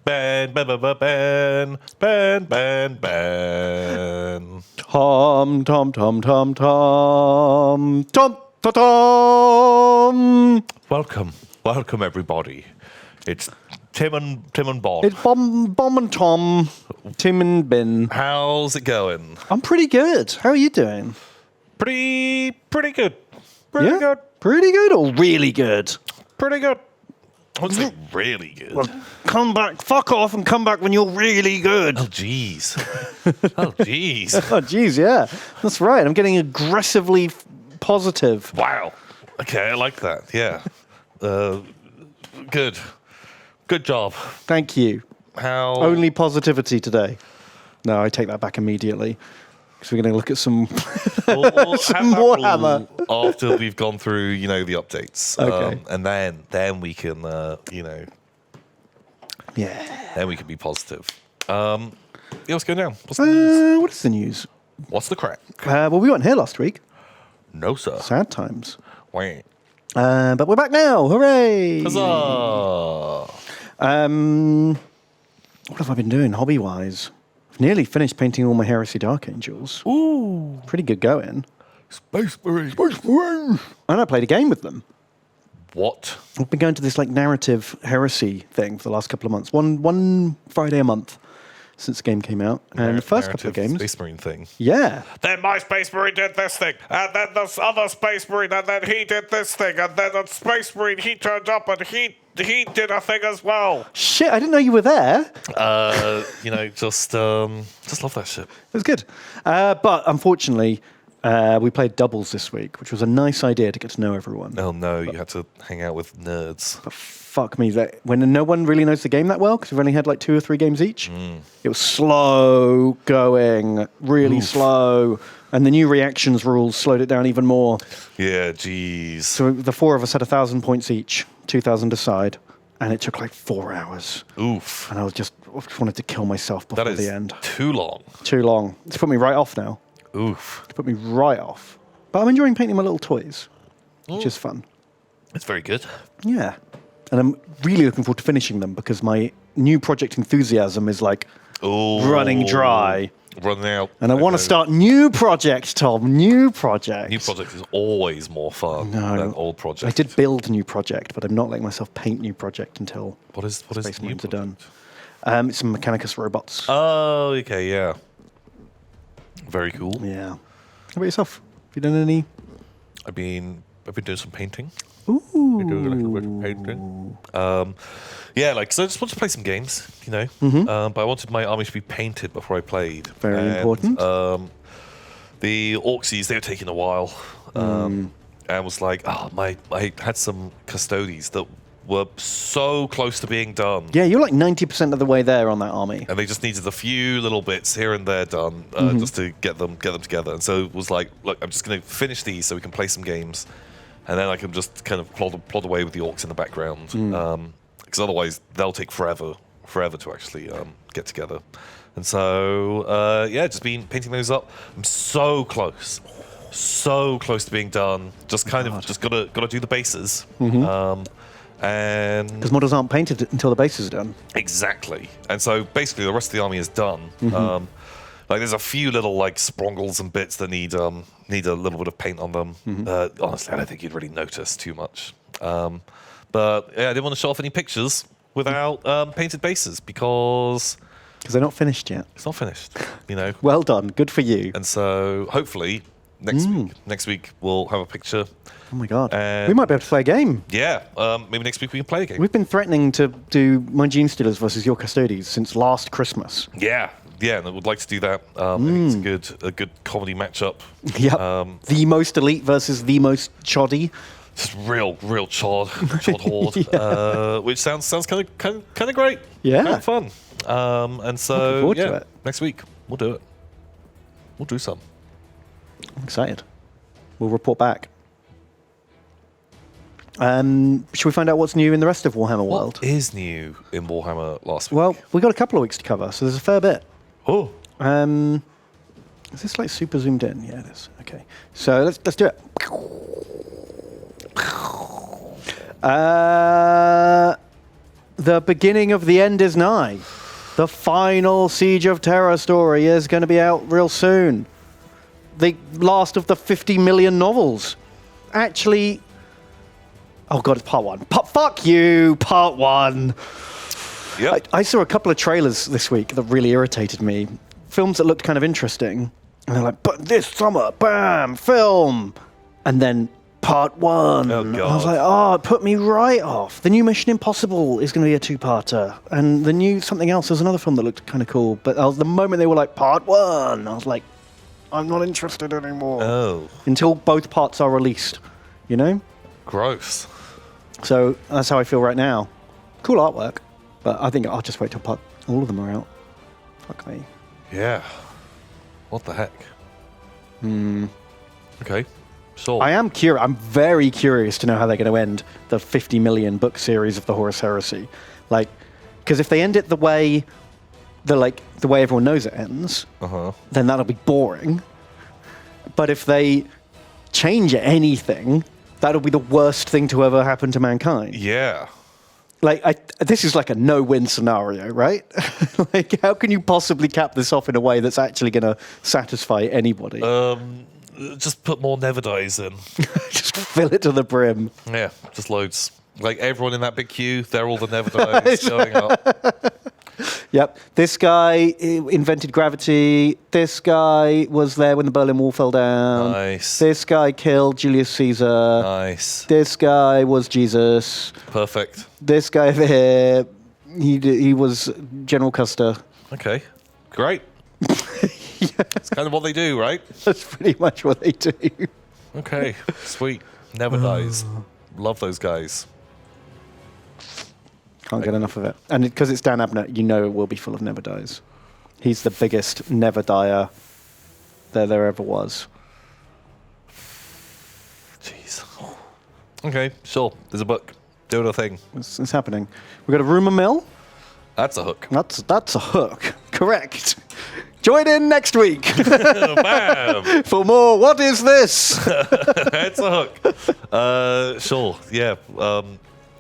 Ben, ben, ben, ben, ben, ben, ben, ben. Tom, Tom, Tom, Tom, Tom, Tom, Tom, Tom. Welcome everybody. It's Tim and Bob. It's Bomb and Tom, Tim and Ben. How's it going? I'm pretty good. How are you doing? Pretty good. Pretty good. Pretty good or really good? Pretty good. I would say really good. Well, come back. Fuck off and come back when you're really good. Oh, jeez. Oh, jeez. Oh, jeez, yeah. That's right. I'm getting aggressively positive. Wow. Okay, I like that. Yeah. Good. Good job. Thank you. How? Only positivity today. No, I take that back immediately. Because we're going to look at some, some Warhammer. After we've gone through, the updates. Okay. And then we can, Yeah. then we can be positive. Yeah, what's going on? What's the news? What is the news? What's the crack? Well, we weren't here last week. No, sir. Sad times. Wait. But we're back now. Hooray! Huzzah! What have I been doing hobby-wise? I've nearly finished painting all my Heresy Dark Angels. Ooh. Pretty good going. Space Marine. Space Marine. And I played a game with them. What? I've been going to this narrative heresy thing for the last couple of months. One Friday a month since the game came out. And the first couple of games. Space Marine thing. Yeah. Then my Space Marine did this thing, and then this other Space Marine, and then he did this thing, and then the Space Marine, he turned up, and he did a thing as well. Shit, I didn't know you were there. Just love that shit. It was good. But unfortunately, we played doubles this week, which was a nice idea to get to know everyone. Oh no, you had to hang out with nerds. But fuck me, when no one really knows the game that well, because we've only had like 2 or 3 games each, it was slow going, really slow. And the new reactions rules slowed it down even more. Yeah, jeez. So the 4 of us had 1,000 points each, 2,000 aside, and it took like 4 hours. Oof. And I just wanted to kill myself before the end. Too long. Too long. It's put me right off now. Oof. It's put me right off. But I'm enjoying painting my little toys, which is fun. It's very good. Yeah. And I'm really looking forward to finishing them because my new project enthusiasm is like running dry. Running out. And I want to start new projects, Tom. New projects. New project is always more fun than old project. I did build new project, but I'm not letting myself paint new project until what is Space new Marines are done. project? Some Mechanicus robots. Oh, okay, yeah. Very cool. Yeah. How about yourself? Have you done any? I've been doing some painting. Ooh. Been doing a little bit of painting. So I just wanted to play some games, But I wanted my army to be painted before I played. Very important. The Orcsies, they were taking a while. And was like, I had some Custodies that were so close to being done. Yeah, you're like 90% of the way there on that army. And they just needed a few little bits here and there done just to get them together. And so it was like, look, I'm just going to finish these so we can play some games. And then I can just kind of plod away with the orcs in the background. Because otherwise they'll take forever to actually get together. And so, just been painting those up. I'm so close to being done. Just got to do the bases. And because models aren't painted until the bases are done. Exactly. And so basically the rest of the army is done. There's a few little sprongles and bits that need a little bit of paint on them. Honestly, I don't think you'd really notice too much. But yeah, I didn't want to show off any pictures without painted bases because they're not finished yet. It's not finished. Well done. Good for you. And so hopefully next week we'll have a picture. Oh my god. We might be able to play a game. Yeah. Maybe next week we can play a game. We've been threatening to do My Gene Stealers versus Your Custodies since last Christmas. Yeah, and I would like to do that. I think it's a good comedy matchup. Yep. The most elite versus the most choddy. Just real chod horde, which sounds kind of great. Yeah, kind of fun. And so next week we'll do it. We'll do some. I'm excited. We'll report back. Should we find out what's new in the rest of Warhammer World? What is new in Warhammer last week? Well, we've got a couple of weeks to cover, so there's a fair bit. Oh. Is this super zoomed in? Yeah, it is. Okay. So let's do it. The beginning of the end is nigh. The final Siege of Terror story is going to be out real soon. The last of the 50 million novels. Actually, oh god, it's part 1. Fuck you, part 1. Yep. I saw a couple of trailers this week that really irritated me. Films that looked kind of interesting. And they're like, but this summer, bam, film. And then part 1. Oh, God. I was like, oh, it put me right off. The new Mission Impossible is going to be a 2-parter. And the new something else, there's another film that looked kind of cool. But the moment they were like, part 1, I was like, I'm not interested anymore. Oh. Until both parts are released, you know? Gross. So that's how I feel right now. Cool artwork. But I think I'll just wait till all of them are out. Fuck me. Yeah. What the heck? Okay. Sure. I am curious. I'm very curious to know how they're going to end the 50 million book series of the Horus Heresy. Like, because if they end it the way everyone knows it ends, then that'll be boring. But if they change anything, that'll be the worst thing to ever happen to mankind. Yeah. Like, this is like a no-win scenario, right? Like, how can you possibly cap this off in a way that's actually going to satisfy anybody? Just put more Never Dies in. Just fill it to the brim. Yeah, just loads. Like everyone in that big queue, they're all the Never Dies showing up. Yep. This guy invented gravity. This guy was there when the Berlin Wall fell down. Nice. This guy killed Julius Caesar. Nice. This guy was Jesus. Perfect. This guy over here, he was General Custer. Okay. Great. It's kind of what they do, right? That's pretty much what they do. Okay. Sweet. Never Dies. Love those guys. Can't get enough of it. And because it's Dan Abnett, you know it will be full of Never Dies. He's the biggest Never Dier there ever was. Jeez. Okay, sure. There's a book. Doing a thing. It's happening. We've got a rumour mill. That's a hook. That's a hook. Correct. Join in next week Bam! for more What Is This? It's a hook. Sure. Yeah.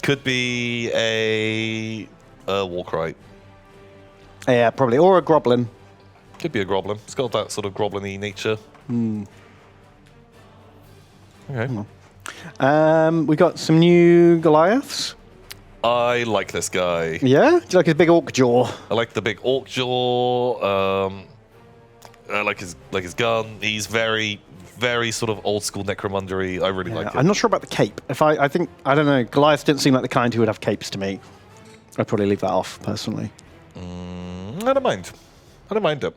Could be a Warcry. Yeah, probably. Or a Groblin. Could be a Goblin. It's got that sort of Goblin-y nature. Okay. We got some new Goliaths. I like this guy. Yeah? Do you like his big orc jaw? I like the big orc jaw. I like his gun. He's very, very sort of old school necromundery. I really like it. I'm not sure about the cape. I don't know. Goliath didn't seem like the kind who would have capes to me. I'd probably leave that off personally. I don't mind. I don't mind him.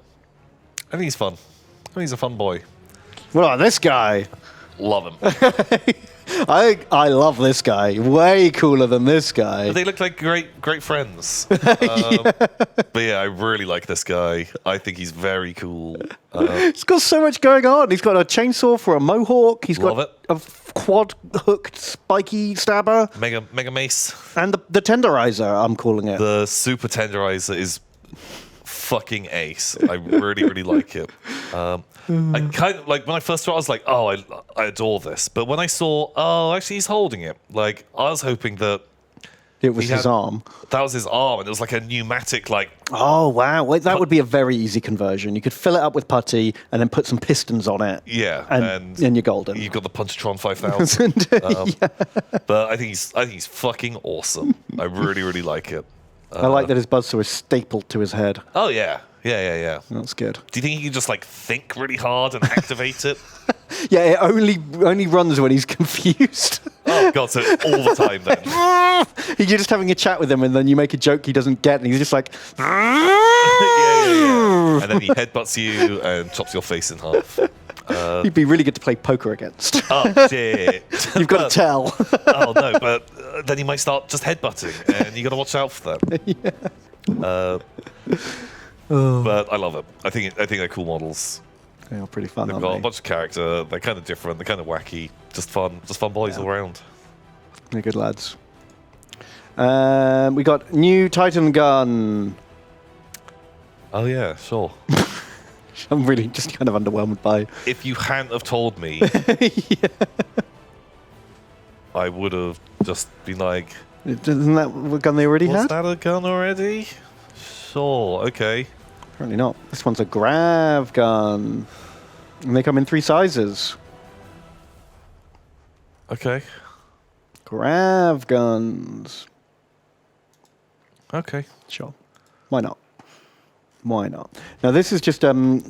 I think he's fun. I think he's a fun boy. What about this guy? Love him. I love this guy. Way cooler than this guy. They look like great friends. But yeah, I really like this guy. I think he's very cool. He's got so much going on. He's got a chainsaw for a mohawk. He's got a quad-hooked spiky stabber. Mega mace. And the tenderizer, I'm calling it. The super tenderizer is fucking ace. I really, really like it. I kind of like when I first saw it, I was like, oh, I adore this. But when I saw, oh, actually, he's holding it. Like, I was hoping that it was his arm. That was his arm, and it was like a pneumatic, like. Oh wow, wait, that would be a very easy conversion. You could fill it up with putty and then put some pistons on it. Yeah, and you're golden. You've got the Punchatron 5000. Yeah. But I think he's fucking awesome. I really, really like it. I like that his buzzsaw is stapled to his head. Oh yeah. Yeah. That's good. Do you think he can just like think really hard and activate it? Yeah, it only runs when he's confused. Oh god, so all the time then. You're just having a chat with him, and then you make a joke he doesn't get, and he's just like. yeah. And then he headbutts you and chops your face in half. He'd be really good to play poker against. Oh shit! You've got to tell. Oh no, but then he might start just headbutting, and you got to watch out for that. Yeah. But I love it. I think they're cool models. They are pretty fun. They've got a bunch of character. They're kind of different. They're kind of wacky. Just fun boys all around. They're good lads. We got new Titan gun. Oh yeah, sure. I'm really just kind of underwhelmed by. If you hadn't have told me, I would have just been like, Isn't that the gun they already Was had? that a gun already? Sure, okay. Apparently not. This one's a Grav Gun. And they come in 3 sizes. Okay. Grav Guns. Okay. Sure. Why not? Why not? Now, this is just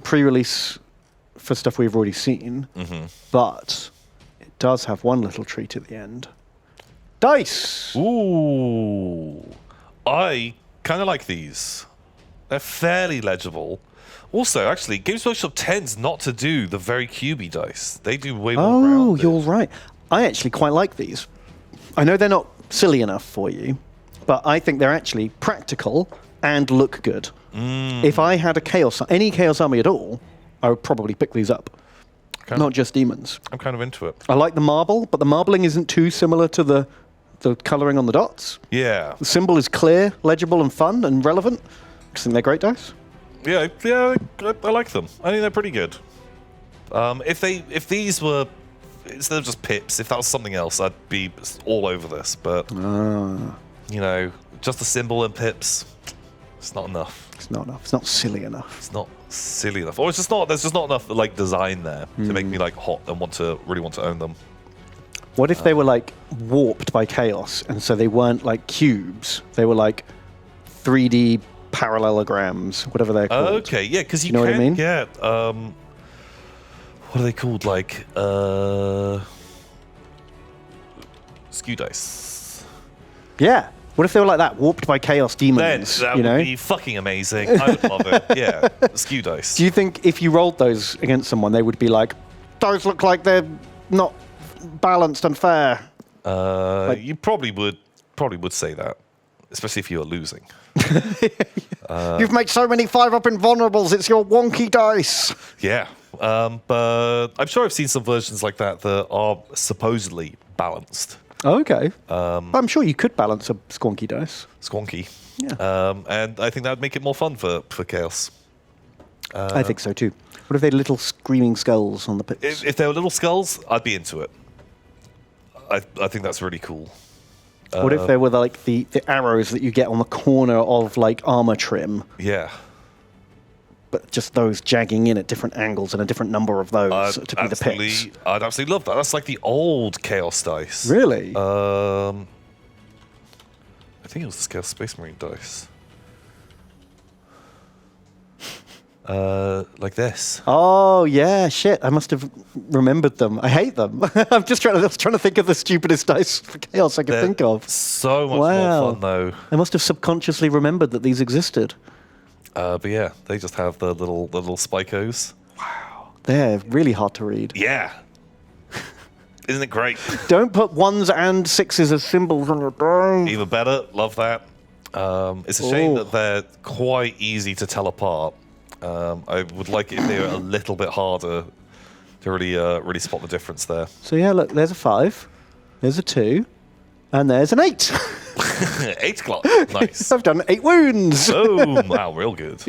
pre-release for stuff we've already seen, but it does have one little treat at the end. Dice! Ooh. I kind of like these. They're fairly legible. Also, actually, Games Workshop tends not to do the very cubey dice. They do way more Oh, rounded. you're right. I actually quite like these. I know they're not silly enough for you, but I think they're actually practical and look good. If I had any Chaos Army at all, I would probably pick these up. Not just demons. I'm kind of into it. I like the marble, but the marbling isn't too similar to the colouring on the dots. Yeah. The symbol is clear, legible, and fun and relevant. I think they're great dice. Yeah, I like them. I think they're pretty good. If these were, instead of just pips, if that was something else, I'd be all over this. But you know, just a symbol and pips, it's not enough. It's not enough. It's not silly enough. It's not silly enough, or it's just not. There's just not enough like design there to make me like hot and really want to own them. What if they were like warped by chaos, and so they weren't like cubes? They were like 3D parallelograms, whatever they're called. Okay, yeah, because you know what I mean? get what are they called? Like skew dice. Yeah. What if they were like that, warped by chaos Then demons? that you know? would be fucking amazing. I would love it. Yeah, skew dice. Do you think if you rolled those against someone, they would be like, those look like they're not balanced and fair? You probably would say that, especially if you are losing. You've made so many 5-up invulnerables, it's your wonky dice. Yeah, but I'm sure I've seen some versions like that that are supposedly balanced. Okay. I'm sure you could balance a squonky dice. Squonky. Yeah. And I think that would make it more fun for Chaos. I think so too. What if they had little screaming skulls on the pips? If there were little skulls, I'd be into it. I think that's really cool. What if there were like the arrows that you get on the corner of like armor trim, Yeah. but just those jagging in at different angles and a different number of those to be the pips? I'd absolutely love that. That's like the old Chaos dice. Really? I think it was the Chaos Space Marine dice. Like this. Oh yeah, shit! I must have remembered them. I hate them. I was trying to think of the stupidest dice for chaos I could think of. So much Wow. more fun though. I must have subconsciously remembered that these existed. But yeah, they just have the little spikos. They're really hard to read. Yeah. Isn't it great? Don't put 1s and 6s as symbols on your dice. Even better. Love that. It's a shame Oh. that they're quite easy to tell apart. I would like it if they were a little bit harder to really spot the difference there. So yeah, look, there's a 5, there's a 2, and there's an 8. 8 o'clock. Nice. I've done 8 wounds. Boom. Wow, real good.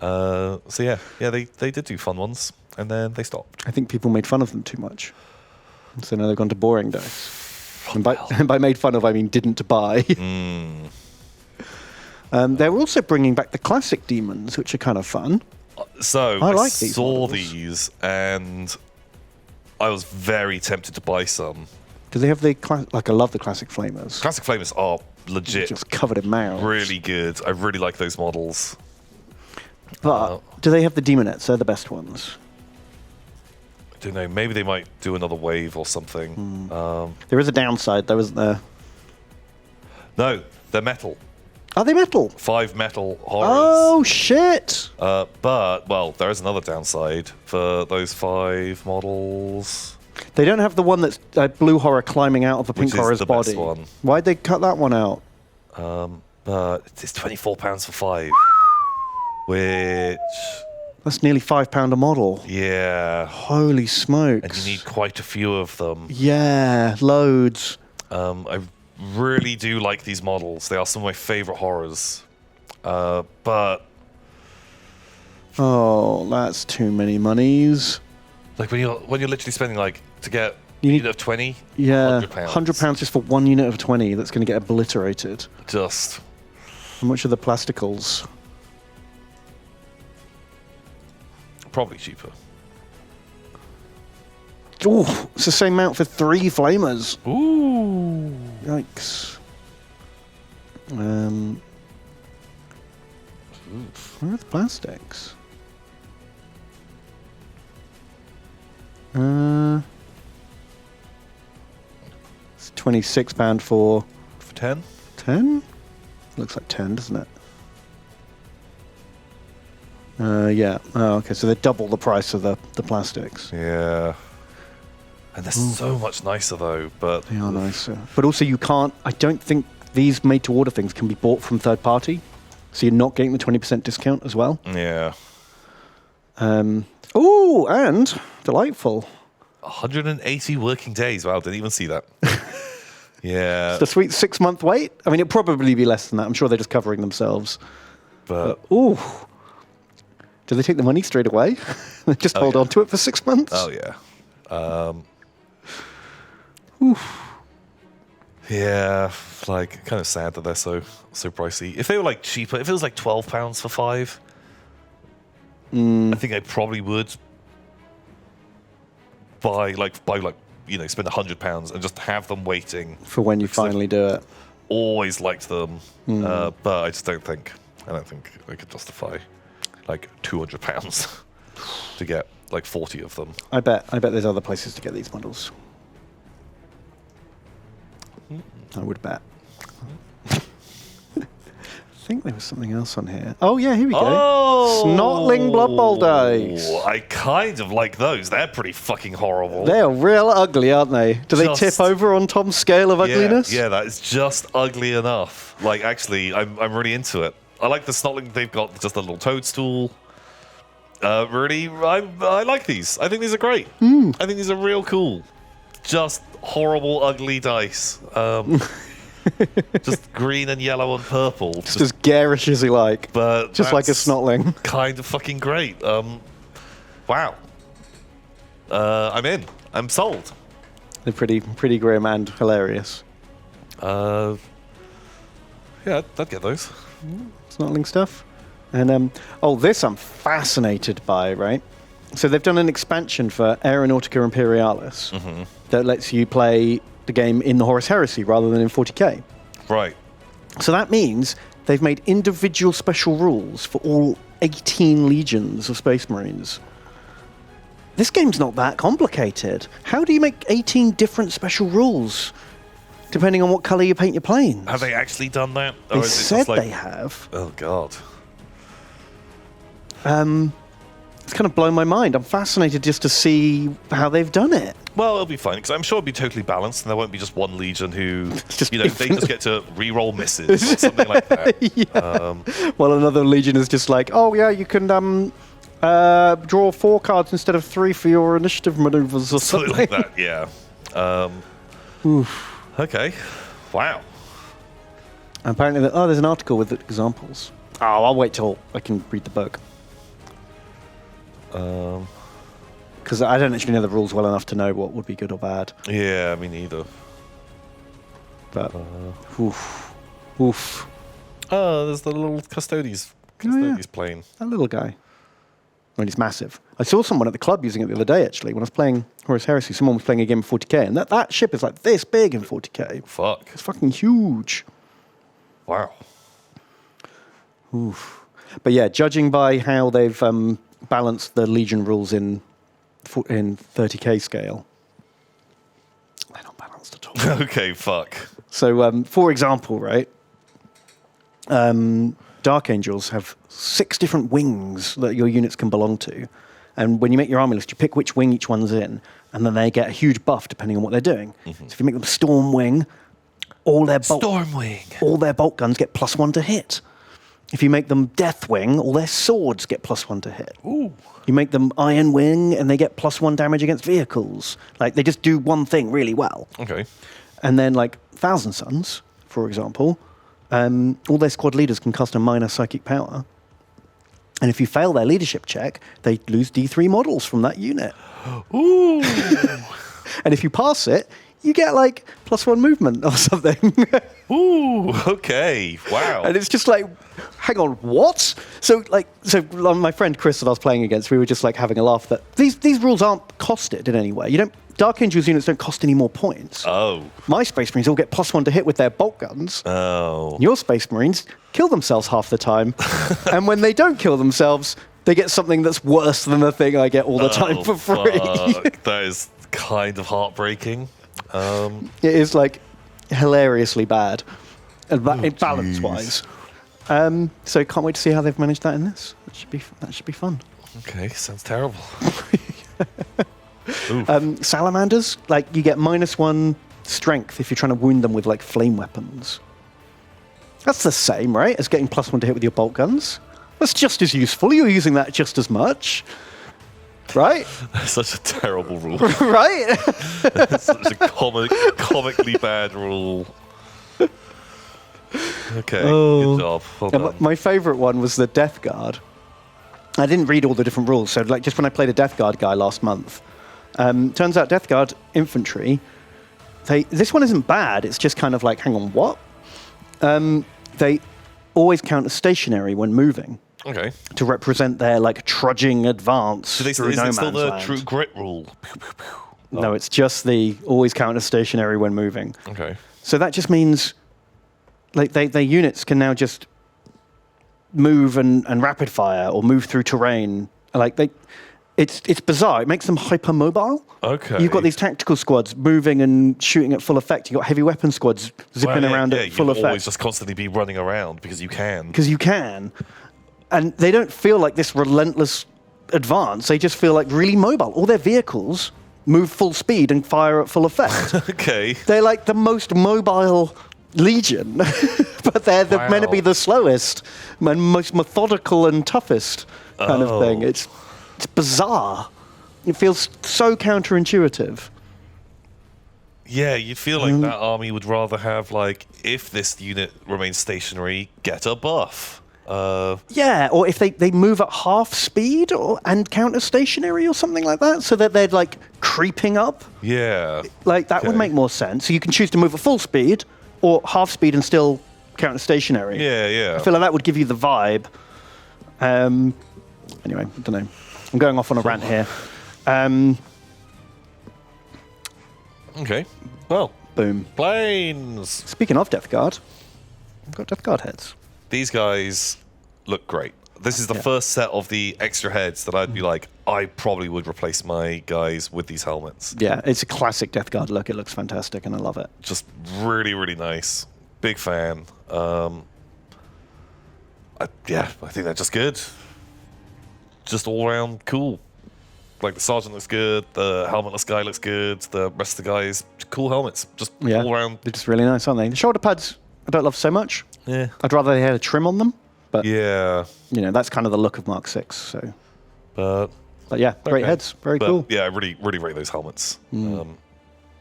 So yeah, they did do fun ones, and then they stopped. I think people made fun of them too much. So now they've gone to boring dice. And by made fun of, I mean didn't buy. They're also bringing back the classic demons, which are kind of fun. So I I like these saw models. these, and I was very tempted to buy some. Do they have the I love the classic flamers. Classic Flamers are legit, Just covered in mouths. really good. I really like those models. But do they have the demonettes? They're the best ones. I don't know. Maybe they might do another wave or something. There is a downside, though, isn't there? No, they're metal. Are they metal? 5 metal horrors. Oh, shit! But, well, there is another downside for those 5 models. They don't have the one that's blue horror climbing out of the pink Which is horror's the body. best one. Why'd they cut that one out? But it's £24 for 5. Which, That's nearly £5 a model. yeah. Holy smokes. And you need quite a few of them. Yeah, loads. I really do like these models. They are some of my favorite horrors. But Oh, that's too many monies. like when you're literally spending like to get You unit of 20? Yeah, £100. £100 just for one unit of 20 that's going to get obliterated. Just. How much are the plasticals? Probably cheaper. Oh, it's the same amount for 3 flamers. Ooh. Yikes. Where are the plastics? It's £26 for 10? 10? Looks like 10, doesn't it? Yeah. Oh, okay. So they're double the price of the plastics. Yeah. And they're so much nicer, though. But They are nicer. But also, you can't. I don't think these made-to-order things can be bought from third party. So you're not getting the 20% discount as well. Yeah. Oh, and delightful. 180 working days. Wow, didn't even see that. Yeah. It's a sweet 6-month wait. I mean, it'll probably be less than that. I'm sure they're just covering themselves. But Ooh. Do they take the money straight away? Just hold on to it for 6 months? oh yeah. Yeah, like kind of sad that they're so pricey. If they were like cheaper, if it was like £12 for 5, I think I probably would buy like spend £100 and just have them waiting. For when you finally do it. Always liked them, but I just don't think I could justify like £200 to get like 40 of them. I bet there's other places to get these models. I would bet. I think there was something else on here. Oh yeah, here we go. Oh, Snotling Blood Bowl dice. I kind of like those. They're pretty fucking horrible. They are real ugly, aren't they? Do they tip over on Tom's scale of ugliness? Yeah, that is just ugly enough. Like, actually, I'm really into it. I like the Snotling. They've got just a little toadstool. Really, I like these. I think these are great. I think these are real cool. Just horrible, ugly dice. Just green and yellow and purple. Just as garish as you like. But just like a Snotling. Kind of fucking great. Wow. I'm in. I'm sold. They're pretty grim and hilarious. Yeah, I'd get those. Snotling stuff. And this I'm fascinated by, right? So they've done an expansion for Aeronautica Imperialis that lets you play the game in the Horus Heresy rather than in 40k. Right. So that means they've made individual special rules for all 18 legions of Space Marines. This game's not that complicated. How do you make 18 different special rules depending on what color you paint your planes? Have they actually done that? They said they have. Oh, God. It's kind of blown my mind. I'm fascinated just to see how they've done it. Well, it'll be fine, because I'm sure it'll be totally balanced, and there won't be just one legion who, Just they just get to re-roll misses or something like that. Yeah. Well, another legion is just like, oh yeah, you can draw 4 cards instead of 3 for your initiative maneuvers or something. Like that, yeah. Okay. Wow. Apparently, there's an article with examples. Oh, I'll wait till I can read the book. Because I don't actually know the rules well enough to know what would be good or bad. Yeah, me neither. But, oof. Oof. Oh, there's the little Custodes plane. That little guy. I mean, he's massive. I saw someone at the club using it the other day, actually. When I was playing Horus Heresy, someone was playing a game of 40k, and that ship is like this big in 40k. Fuck. It's fucking huge. Wow. Oof. But yeah, judging by how they've balanced the Legion rules in 30k scale, they're not balanced at all. Okay, fuck. So, for example, right, Dark Angels have 6 different wings that your units can belong to. And when you make your army list, you pick which wing each one's in, and then they get a huge buff depending on what they're doing. So if you make them Storm Wing, all their bolt guns get +1 to hit. If you make them Death Wing, all their swords get +1 to hit. Ooh. You make them Iron Wing, and they get +1 damage against vehicles. Like, they just do one thing really well. Okay. And then, like, Thousand Suns, for example, all their squad leaders can cast a minor psychic power. And if you fail their leadership check, they lose D3 models from that unit. Ooh. And if you pass it, you get like +1 movement or something. Ooh, okay. Wow. And it's just like, hang on, what? So my friend Chris that I was playing against, we were just like having a laugh that these rules aren't costed in any way. You don't. Dark Angel's units don't cost any more points. Oh. My Space Marines all get +1 to hit with their bolt guns. Oh. Your Space Marines kill themselves half the time. And when they don't kill themselves, they get something that's worse than the thing I get all the time for free. Fuck. That is kind of heartbreaking. It is like hilariously bad, balance-wise. So can't wait to see how they've managed that in this. That should be fun. Okay, sounds terrible. Salamanders, like you get -1 strength if you're trying to wound them with like flame weapons. That's the same, right, as getting +1 to hit with your bolt guns. That's just as useful. You're using that just as much, right? That's such a terrible rule. Right? It's such a comically bad rule. Okay, good job. Well done. My favourite one was the Death Guard. I didn't read all the different rules, so like just when I played a Death Guard guy last month, turns out Death Guard infantry, this one isn't bad. It's just kind of like, hang on, what? They always count as stationary when moving. Okay. To represent their like trudging advance through no man's still the land. true grit rule? No, it's just the always count as stationary when moving. Okay. So that just means like their units can now just move and rapid fire or move through terrain. Like it's bizarre. It makes them hypermobile. Okay. You've got these tactical squads moving and shooting at full effect. You've got heavy weapon squads zipping around at full effect. You always just constantly be running around because you can. Because you can. And they don't feel like this relentless advance. They just feel like really mobile. All their vehicles move full speed and fire at full effect. Okay. They're like the most mobile legion, but they're meant to be the slowest and most methodical and toughest kind of thing. It's bizarre. It feels so counterintuitive. Yeah, you'd feel like that army would rather have, like, if this unit remains stationary, get a buff. Yeah, or if they move at half speed and counter stationary or something like that, so that they're like creeping up. Yeah. Like that would make more sense. So you can choose to move at full speed or half speed and still counter stationary. Yeah, yeah. I feel like that would give you the vibe. Anyway, I don't know. I'm going off on a rant here. Okay. Well. Boom. Planes. Speaking of Death Guard, I've got Death Guard heads. These guys look great. This is the first set of the extra heads that I'd be like, I probably would replace my guys with these helmets. Yeah, it's a classic Death Guard look. It looks fantastic, and I love it. Just really, really nice. Big fan. I think they're just good. Just all around cool. Like the sergeant looks good, the helmetless guy looks good, the rest of the guys, cool helmets. Just all around. They're just really nice, aren't they? The shoulder pads, I don't love so much. Yeah. I'd rather they had a trim on them, but yeah, you know, that's kind of the look of Mark 6. So, but yeah, great heads, very cool. Yeah, I really, really rate those helmets.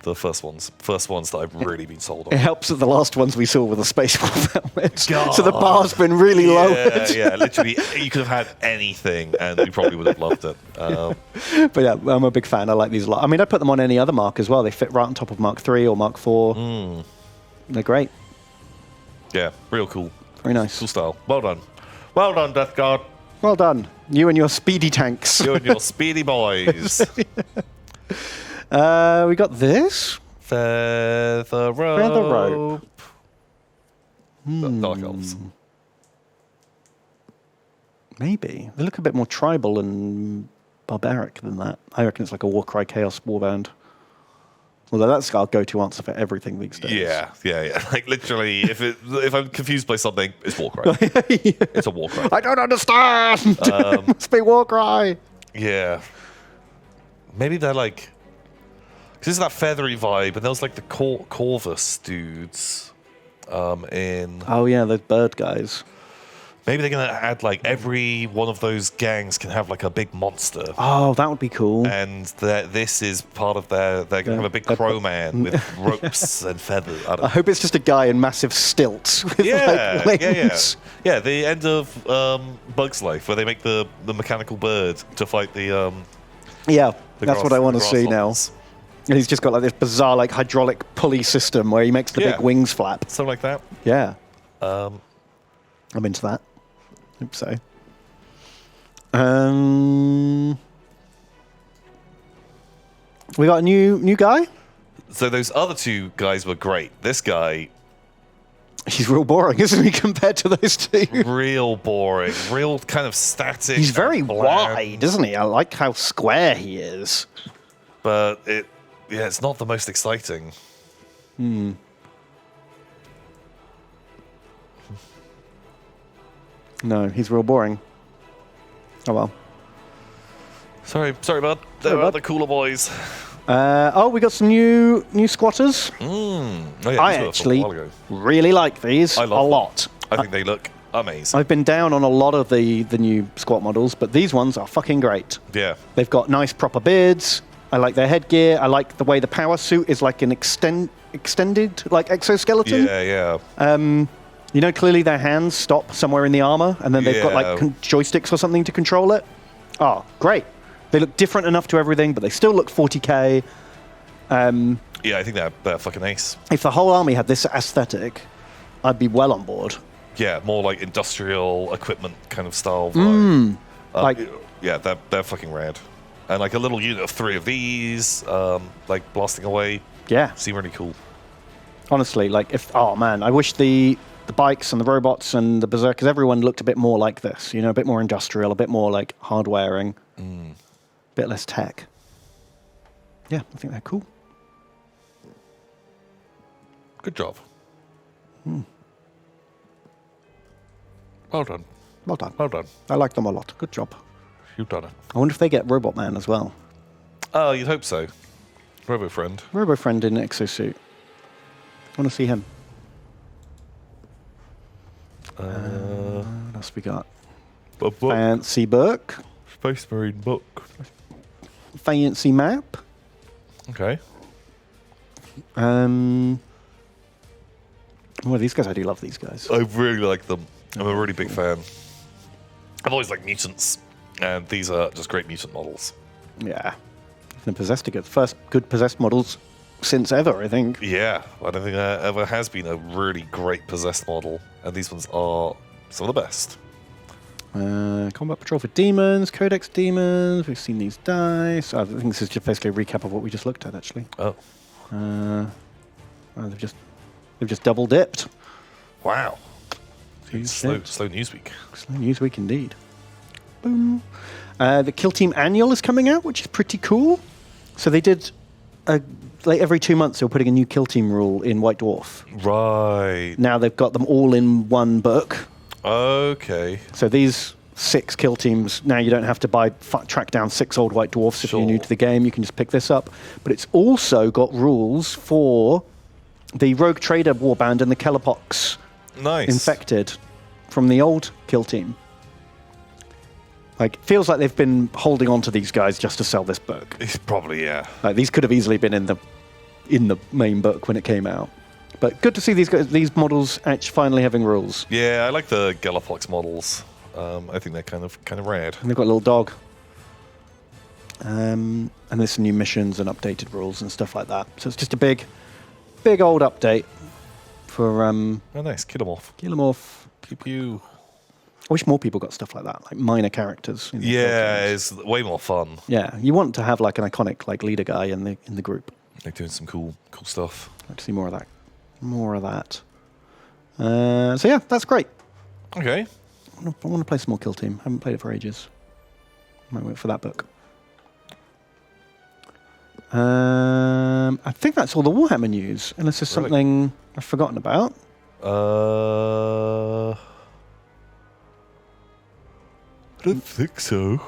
The first ones that I've really been sold on. It helps that the last ones we saw were the Space Wolf helmets, so the bar's been really lowered. Yeah, literally, you could have had anything, and you probably would have loved it. But yeah, I'm a big fan. I like these a lot. I mean, I put them on any other Mark as well. They fit right on top of Mark 3 or Mark 4. They're great. Yeah, real cool. Very nice. Cool style. Well done. Well done, Death Guard. Well done. You and your speedy tanks. You and your speedy boys. We got this. Feather rope. Dark Elves. Maybe. They look a bit more tribal and barbaric than that. I reckon it's like a Warcry Chaos warband. Although that's our go-to answer for everything these days. Yeah. Like literally, if I'm confused by something, it's Warcry. It's a Warcry. I don't understand. It must be Warcry. Yeah. Maybe they're like, because there's that feathery vibe, and there was like the Corvus dudes in. Oh yeah, those bird guys. Maybe they're gonna add like every one of those gangs can have like a big monster. Oh, that would be cool. And this is part of their. They're gonna have a big crow man with ropes and feathers. I hope it's just a guy in massissive stilts with like wings. Yeah. The end of Bug's Life, where they make the mechanical bird to fight the. Yeah, that's what I want to see now. And he's just got like this bizarre like hydraulic pulley system where he makes the big wings flap. Something like that. Yeah. I'm into that. Hope so. We got a new guy. So those other two guys were great. This guy, he's real boring, isn't he, compared to those two? real boring, real kind of static. He's very bland. wide, isn't he? I like how square he is. But it's not the most exciting. No, he's real boring. Oh well. Sorry, bud. They're the cooler boys. We got some new squatters. Oh, yeah, I these were actually a while ago. really like these I a love them. lot. I think they look amazing. I've been down on a lot of the new squat models, but these ones are fucking great. Yeah. They've got nice proper beards. I like their headgear. I like the way the power suit is like an extended like exoskeleton. Yeah, yeah. You know, clearly their hands stop somewhere in the armor, and then they've got like joysticks or something to control it. Oh, great. They look different enough to everything, but they still look 40k. Yeah, I think they're fucking ace. If the whole army had this aesthetic, I'd be well on board. Yeah, more like industrial equipment kind of style vibe. Yeah, they're fucking rad. And like a little unit of 3 of these, like blasting away. Yeah. Seem really cool. Honestly, like oh man, I wish the bikes and the robots and the berserkers, everyone looked a bit more like this, you know, a bit more industrial, a bit more like hardwaring, a bit less tech. Yeah, I think they're cool. Good job. Well done. Well done. Well done. I like them a lot. Good job. You've done it. I wonder if they get Robot Man as well. Oh, you'd hope so. Robo friend. Robo Friend in exosuit. I want to see him. What else we got? A book. Fancy book. Space Marine book. Fancy map. Okay. Well, these guys, I do love these guys. I really like them. I'm a really big fan. I've always liked mutants, and these are just great mutant models. Yeah. The Possessed to get first good Possessed models since ever, I think. Yeah, I don't think there ever has been a really great possessed model, and these ones are some of the best. Combat Patrol for Demons, Codex Demons. We've seen these dice. I think this is just basically a recap of what we just looked at, actually. Oh. They've just double dipped. Wow. Slow Slow news week. news week indeed. Boom. The Kill Team Annual is coming out, which is pretty cool. So they did, like every 2 months, they were putting a new Kill Team rule in White Dwarf. Right. Now they've got them all in one book. Okay. So these 6 kill teams, now you don't have to track down 6 old White Dwarfs if you're new to the game. You can just pick this up. But it's also got rules for the Rogue Trader Warband and the Kellerpox Infected from the old kill team. Like, feels like they've been holding on to these guys just to sell this book. It's probably, yeah. Like, these could have easily been in the main book when it came out. But good to see these models actually finally having rules. Yeah, I like the Galapox models. I think they're kind of rad. And they've got a little dog. And there's some new missions and updated rules and stuff like that. So it's just a big old update for Oh, nice. Kill them off. Kill 'em off. Pew pew. I wish more people got stuff like that, like minor characters. In Yeah, it's way more fun. Yeah, you want to have like an iconic like leader guy in the group. They're doing some cool stuff. I'd like to see more of that. So yeah, that's great. Okay. I want to play some more Kill Team. I haven't played it for ages. Might wait for that book. I think that's all the Warhammer news, unless there's something I've forgotten about. I don't think so.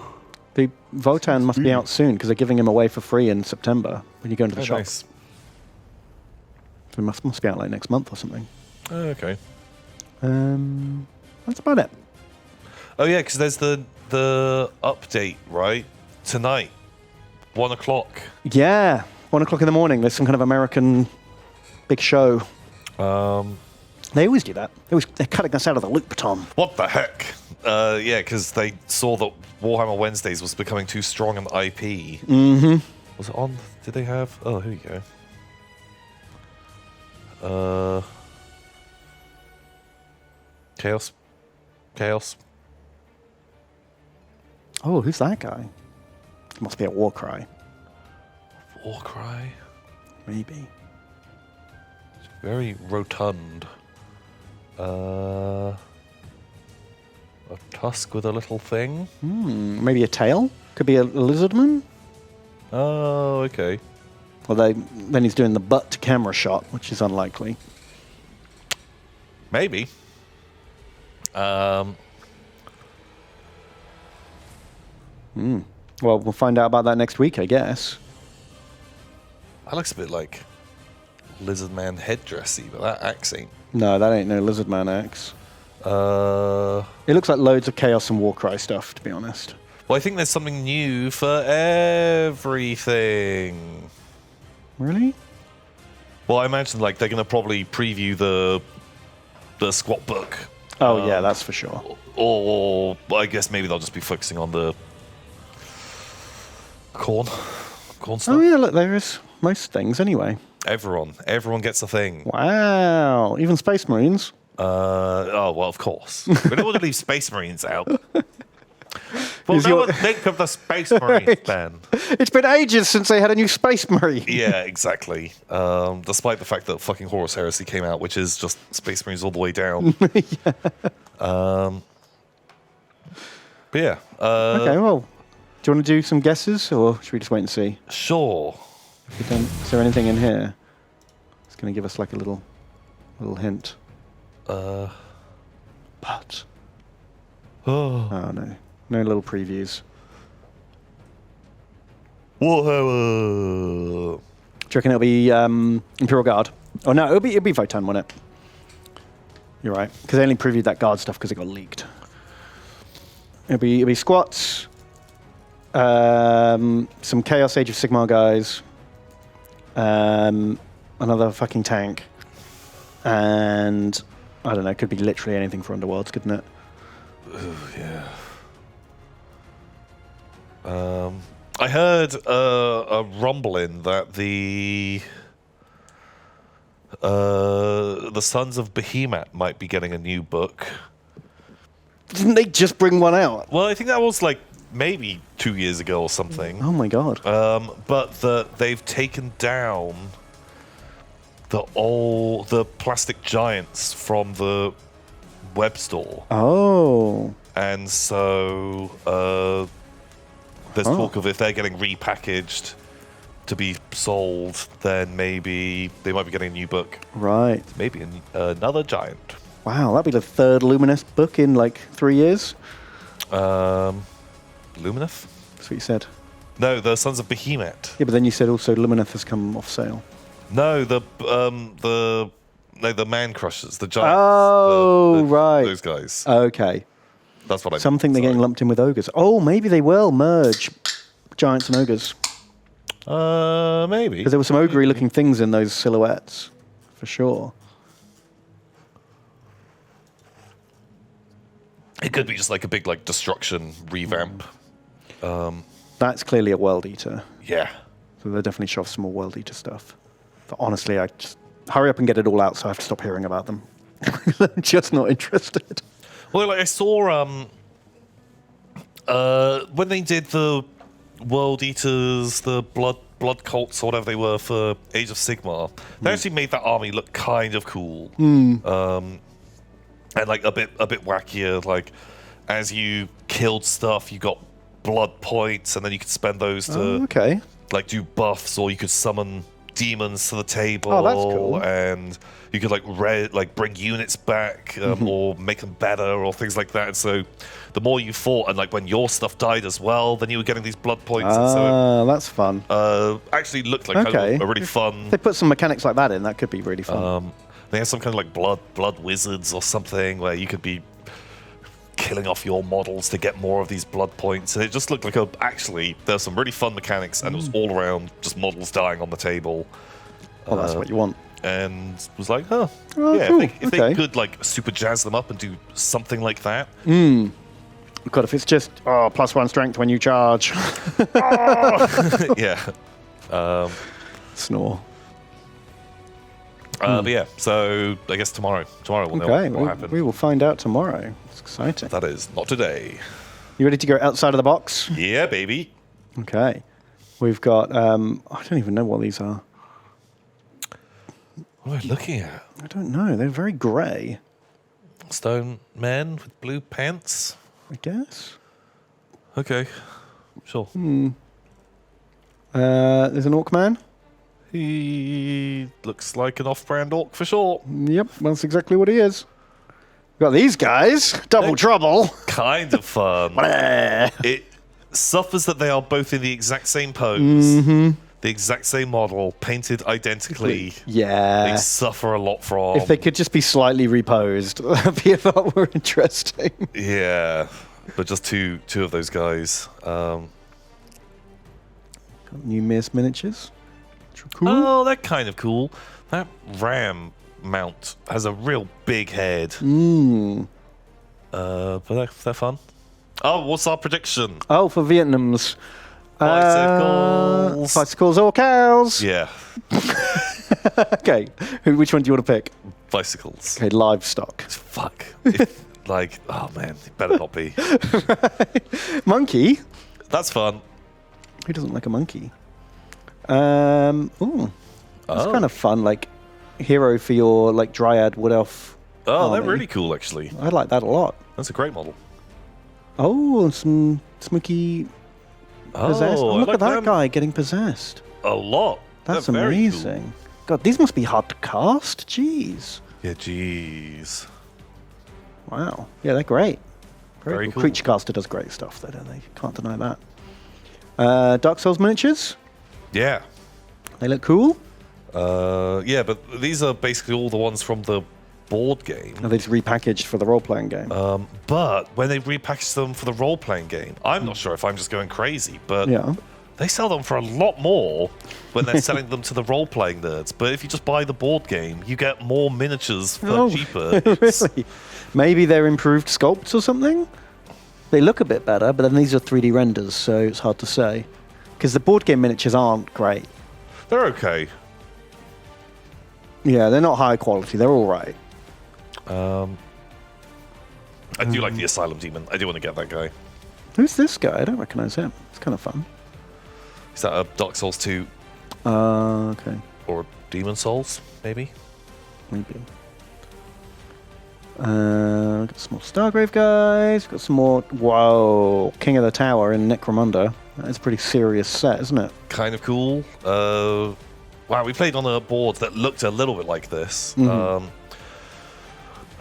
The Votan must be out soon because they're giving him away for free in September when you go into the shop. Nice. So it must be out like next month or something. Okay. That's about it. Oh yeah, because there's the update, right? Tonight, 1 o'clock. Yeah, 1 o'clock in the morning. There's some kind of American big show. They always do that. They're cutting us out of the loop, Tom. What the heck? Yeah, because they saw that Warhammer Wednesdays was becoming too strong an IP. Mm-hmm. Was it on? Did they have? Oh, here you go. Chaos. Oh, who's that guy? Must be a Warcry. Warcry. Maybe. It's very rotund. A tusk with a little thing. Maybe a tail? Could be a lizardman? Oh, okay. Although then he's doing the butt to camera shot, which is unlikely. Maybe. Well, we'll find out about that next week, I guess. That looks a bit like Lizard Man headdressy, but that axe ain't. No, that ain't no Lizardman axe. It looks like loads of Chaos and Warcry stuff, to be honest. Well, I think there's something new for everything. Really? Well, I imagine like they're going to probably preview the squat book. Oh, yeah, that's for sure. Or I guess maybe they'll just be focusing on the corn stuff. Oh, yeah, look, there is most things anyway. Everyone gets a thing. Wow, even Space Marines. Oh, well, of course. We don't want to leave Space Marines out. Well, Is no your- one think of the Space Marines, Ben. It's been ages since they had a new Space Marine. Yeah, exactly. Despite the fact that fucking Horus Heresy came out, which is just Space Marines all the way down. But yeah. Okay, well, do you want to do some guesses, or should we just wait and see? Sure. Is there anything in here? It's going to give us like a little hint. But Oh. no little previews. Warhammer. Do you reckon it'll be Imperial Guard? Oh no, it'll be Votan, won't it? You're right, because they only previewed that Guard stuff because it got leaked. It'll be squats, some Chaos Age of Sigmar guys, another fucking tank, and I don't know. It could be literally anything for Underworlds, couldn't it? Oh, yeah. I heard a rumbling that the Sons of Behemoth might be getting a new book. Didn't they just bring one out? Well, I think that was like maybe 2 years ago or something. Oh my god. But they've taken down the plastic giants from the web store. Oh. And so there's talk of if they're getting repackaged to be sold, then maybe they might be getting a new book. Right. Maybe another giant. Wow, that'd be the third Luminous book in like 3 years. Lumineth? That's what you said. No, the Sons of Behemoth. Yeah, but then you said also Lumineth has come off sale. No, the Man Crushers, the giants. Oh, right. Those guys. Okay. That's what I meant. Something they're getting lumped in with ogres. Oh, maybe they will merge giants and ogres. Maybe. Because there were some ogre looking things in those silhouettes, for sure. It could be just like a big like destruction revamp. That's clearly a World Eater. Yeah. So they'll definitely show off some more World Eater stuff. But honestly, I just hurry up and get it all out so I have to stop hearing about them. I'm just not interested. Well, like I saw when they did the World Eaters, the blood cults or whatever they were for Age of Sigmar, they actually made that army look kind of cool. And like a bit wackier. Like as you killed stuff, you got blood points, and then you could spend those to like do buffs, or you could summon demons to the table. Oh, that's cool. And you could like bring units back, or make them better, or things like that. And so the more you fought, and like when your stuff died as well, then you were getting these blood points. And so that's fun. actually looked like kind of a really fun. If they put some mechanics like that in, that could be really fun. They have some kind of like blood wizards or something where you could be killing off your models to get more of these blood points. And it just looked like actually there's some really fun mechanics, and it was all around just models dying on the table. Well, that's what you want. And was like, yeah, cool. if they could like super jazz them up and do something like that. God, if it's just +1 strength when you charge. Yeah. Snore. But yeah, so I guess tomorrow we'll know Okay, what happened. we will find out tomorrow. It's exciting. That is not today. You ready to go outside of the box? Yeah, baby. Okay. We've got, I don't even know what these are. What are we looking at? I don't know. They're very grey, Stone men with blue pants. I guess. Okay, sure. There's an orc man. He looks like an off-brand orc for sure. Yep, that's exactly what he is. We've got these guys. Double trouble. Kind of fun. It suffers that they are both in the exact same pose, the exact same model, painted identically. Yeah. They suffer a lot from. If they could just be slightly reposed, that'd be a lot more interesting. Yeah, but just two of those guys. Got new Miss miniatures. Which are cool. Oh, they're kind of cool. That ram mount has a real big head. But they're fun. Oh, what's our prediction? Oh, for Vietnam's. Bicycles. Bicycles or cows. Yeah, Okay. Which one do you want to pick? bicycles. Okay, livestock. Fuck. Oh man, it better not be. Monkey. That's fun. Who doesn't like a monkey? That's kind of fun. Like hero for your like dryad wood elf. Oh, they're army. really cool, actually. I like that a lot. That's a great model. Oh, and some smoky possessed. Oh, look like at that them guy getting possessed. a lot. That's They're very amazing. cool. God, these must be hard to cast. Jeez. Yeah, jeez. Wow. Yeah, they're great. Very cool. Creature Caster does great stuff, though, don't they? Can't deny that. Dark Souls miniatures. Yeah. They look cool. Yeah, but these are basically all the ones from the board game. Are they just repackaged for the role-playing game? But when they repackage them for the role-playing game, I'm not sure if I'm just going crazy, but Yeah. they sell them for a lot more when they're selling them to the role-playing nerds. But if you just buy the board game, you get more miniatures for cheaper. Really? Maybe they're improved sculpts or something? They look a bit better, but then these are 3D renders, so it's hard to say. Because the board game miniatures aren't great. They're okay. Yeah, they're not high quality. They're all right. I do like the Asylum Demon. I do want to get that guy. Who's this guy? I don't recognize him. It's kind of fun. Is that a Dark Souls 2 Okay. or Demon Souls, maybe? Maybe. Got some more Stargrave guys. Got some more. Whoa, King of the Tower in Necromunda. That is a pretty serious set, isn't it? Kind of cool. Wow, we played on a board that looked a little bit like this.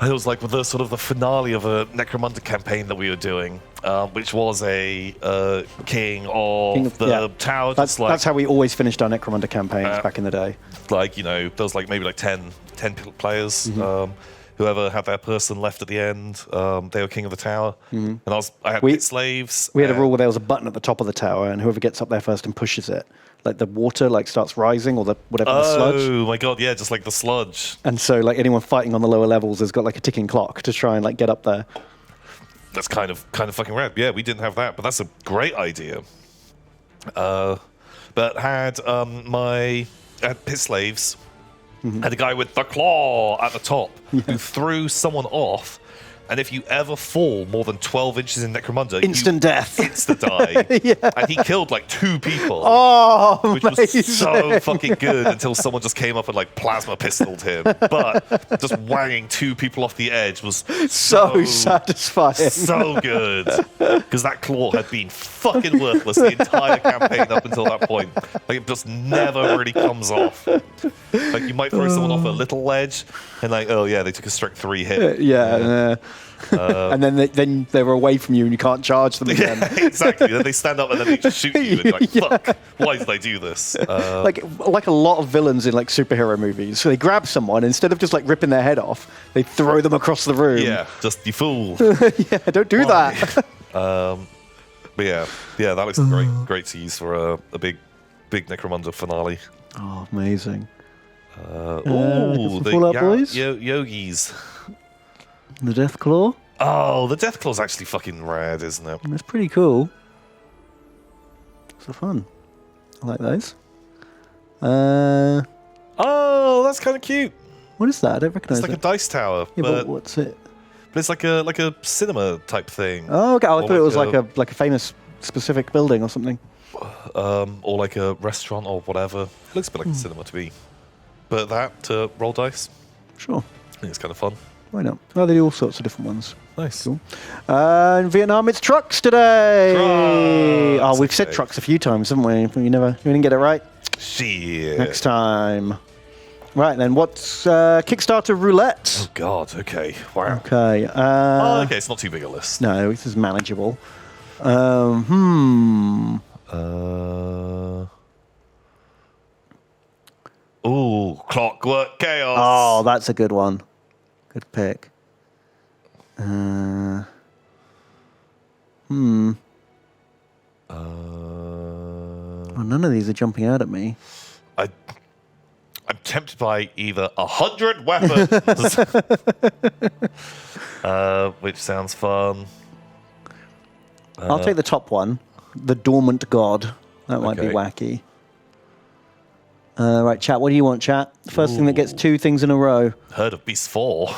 It was like with the sort of the finale of a Necromunda campaign that we were doing, which was a king of the tower. That's how we always finished our Necromunda campaigns back in the day. Like, you know, there was like maybe like 10 players. Whoever had their person left at the end, they were king of the tower. And I had pit slaves. We had a rule where there was a button at the top of the tower, and whoever gets up there first and pushes it, like the water like starts rising, or the sludge. Oh my god, yeah, just like the sludge. And so like anyone fighting on the lower levels has got like a ticking clock to try and like get up there. That's kind of fucking rad. Yeah, we didn't have that, but that's a great idea. But had pit slaves. Had a guy with the claw at the top who threw someone off, and if you ever fall more than 12 inches in Necromunda, Instant death. Insta-die. And he killed like 2 people. Oh, which was so fucking good until someone just came up and like plasma pistoled him. But just wanging 2 people off the edge was so satisfying. So good. Because that claw had been fucking worthless the entire campaign up until that point. Like it just never really comes off. Like you might throw someone off a little ledge and like, oh yeah, they took a strength 3 hit. And then they were away from you and you can't charge them again. Yeah, exactly. Then they stand up and then they just shoot you and you're like, fuck, why did I do this? Like a lot of villains in like superhero movies. So they grab someone, instead of just like ripping their head off, they throw them across the room. Yeah, just you fool. Yeah, don't do that. But yeah, that looks great to use for a big Necromunda finale. Oh, amazing. The Fallout Boys? Yogis. The Death Claw? Oh, the Death Claw's actually fucking rad, isn't it? That's pretty cool. It's fun. I like those. Oh, that's kind of cute. What is that? I don't recognize It's like it. a dice tower, Yeah, but what's it? it's like a cinema type thing. Oh, okay. I Or thought it was like a famous specific building or something. Or like a restaurant or whatever. It looks a bit like a cinema to me. But that to roll dice, Sure. I think it's kind of fun. Why not? Well, they do all sorts of different ones. Nice. Cool. In Vietnam, it's trucks today. Trucks, Oh, we've said okay. trucks a few times, haven't we? We didn't get it right. Shit. Next time. Right then, what's Kickstarter Roulette? Oh God. Okay. Wow. Okay. Okay. It's not too big a list. No, this is manageable. Ooh, Clockwork Chaos. Oh, that's a good one. Good pick. Uh, Oh, none of these are jumping out at me. I'm tempted by either 100 weapons, which sounds fun. I'll take the top one, the Dormant God. That might be Okay. wacky. Right, chat. What do you want, chat? The first thing that gets 2 things in a row. Herd of Beasts 4.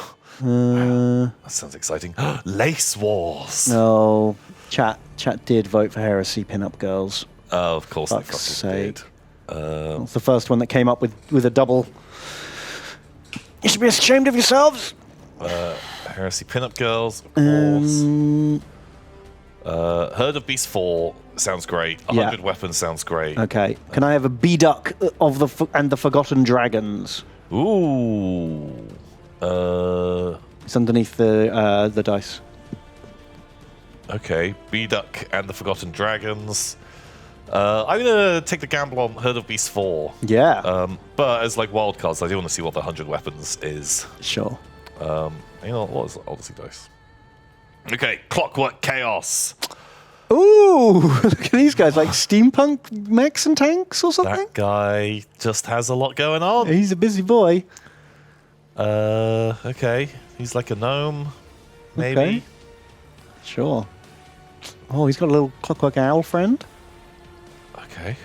That sounds exciting. Lace Wars. No, chat did vote for Heresy Pinup Girls. Oh, of course Fuck's they fucking sake. did. It's the first one that came up with a double. You should be ashamed of yourselves. Heresy Pinup Girls, of course. Herd of Beasts 4 sounds great. 100 weapons sounds great. Okay. Can I have a B-Duck of the Forgotten Dragons? Ooh. It's underneath the dice. Okay. B-Duck and the Forgotten Dragons. I'm going to take the gamble on Herd of Beasts 4. Yeah. But as like wild cards, I do want to see what the 100 weapons is. Sure. You know, what is Odyssey dice? Okay, Clockwork Chaos. Ooh, look at these guys, like steampunk mechs and tanks or something? That guy just has a lot going on. He's a busy boy. Okay. He's like a gnome, maybe. Okay. Sure. Oh, he's got a little Clockwork Owl friend. Okay.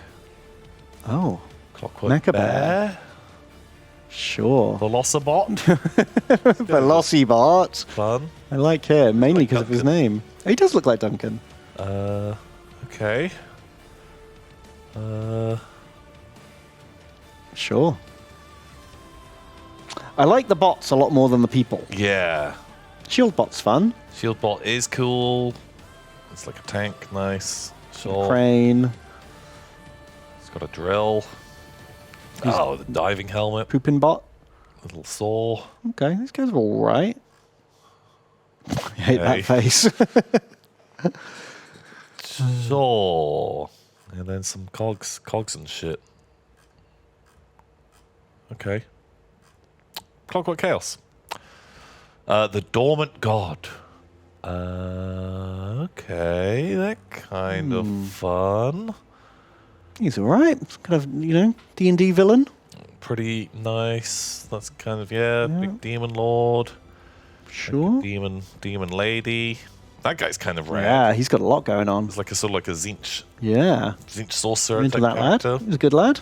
Oh, Clockwork Mecha Bear. sure. Velocibot. Velocibot. Fun. I like him, mainly Like because of his Duncan. name. He does look like Duncan. Okay. Sure. I like the bots a lot more than the people. Yeah. Shield bot's fun. Shieldbot is cool. It's like a tank. Nice. Sure. Crane. It's got a drill. Oh, the diving helmet. Poopin bot. Little saw. Okay, these guys are all right. I hate Okay. that face. Sure. And then some cogs and shit. Okay. Clockwork Chaos. The Dormant God. Okay, that kind of fun. He's all right. It's kind of, D&D villain. Pretty nice. That's kind of, big demon lord. Sure. Demon lady. That guy's kind of rad. Yeah, he's got a lot going on. It's like a sort of like a Zinch Yeah. sorcerer I'm into type that lad. character. He's a good lad.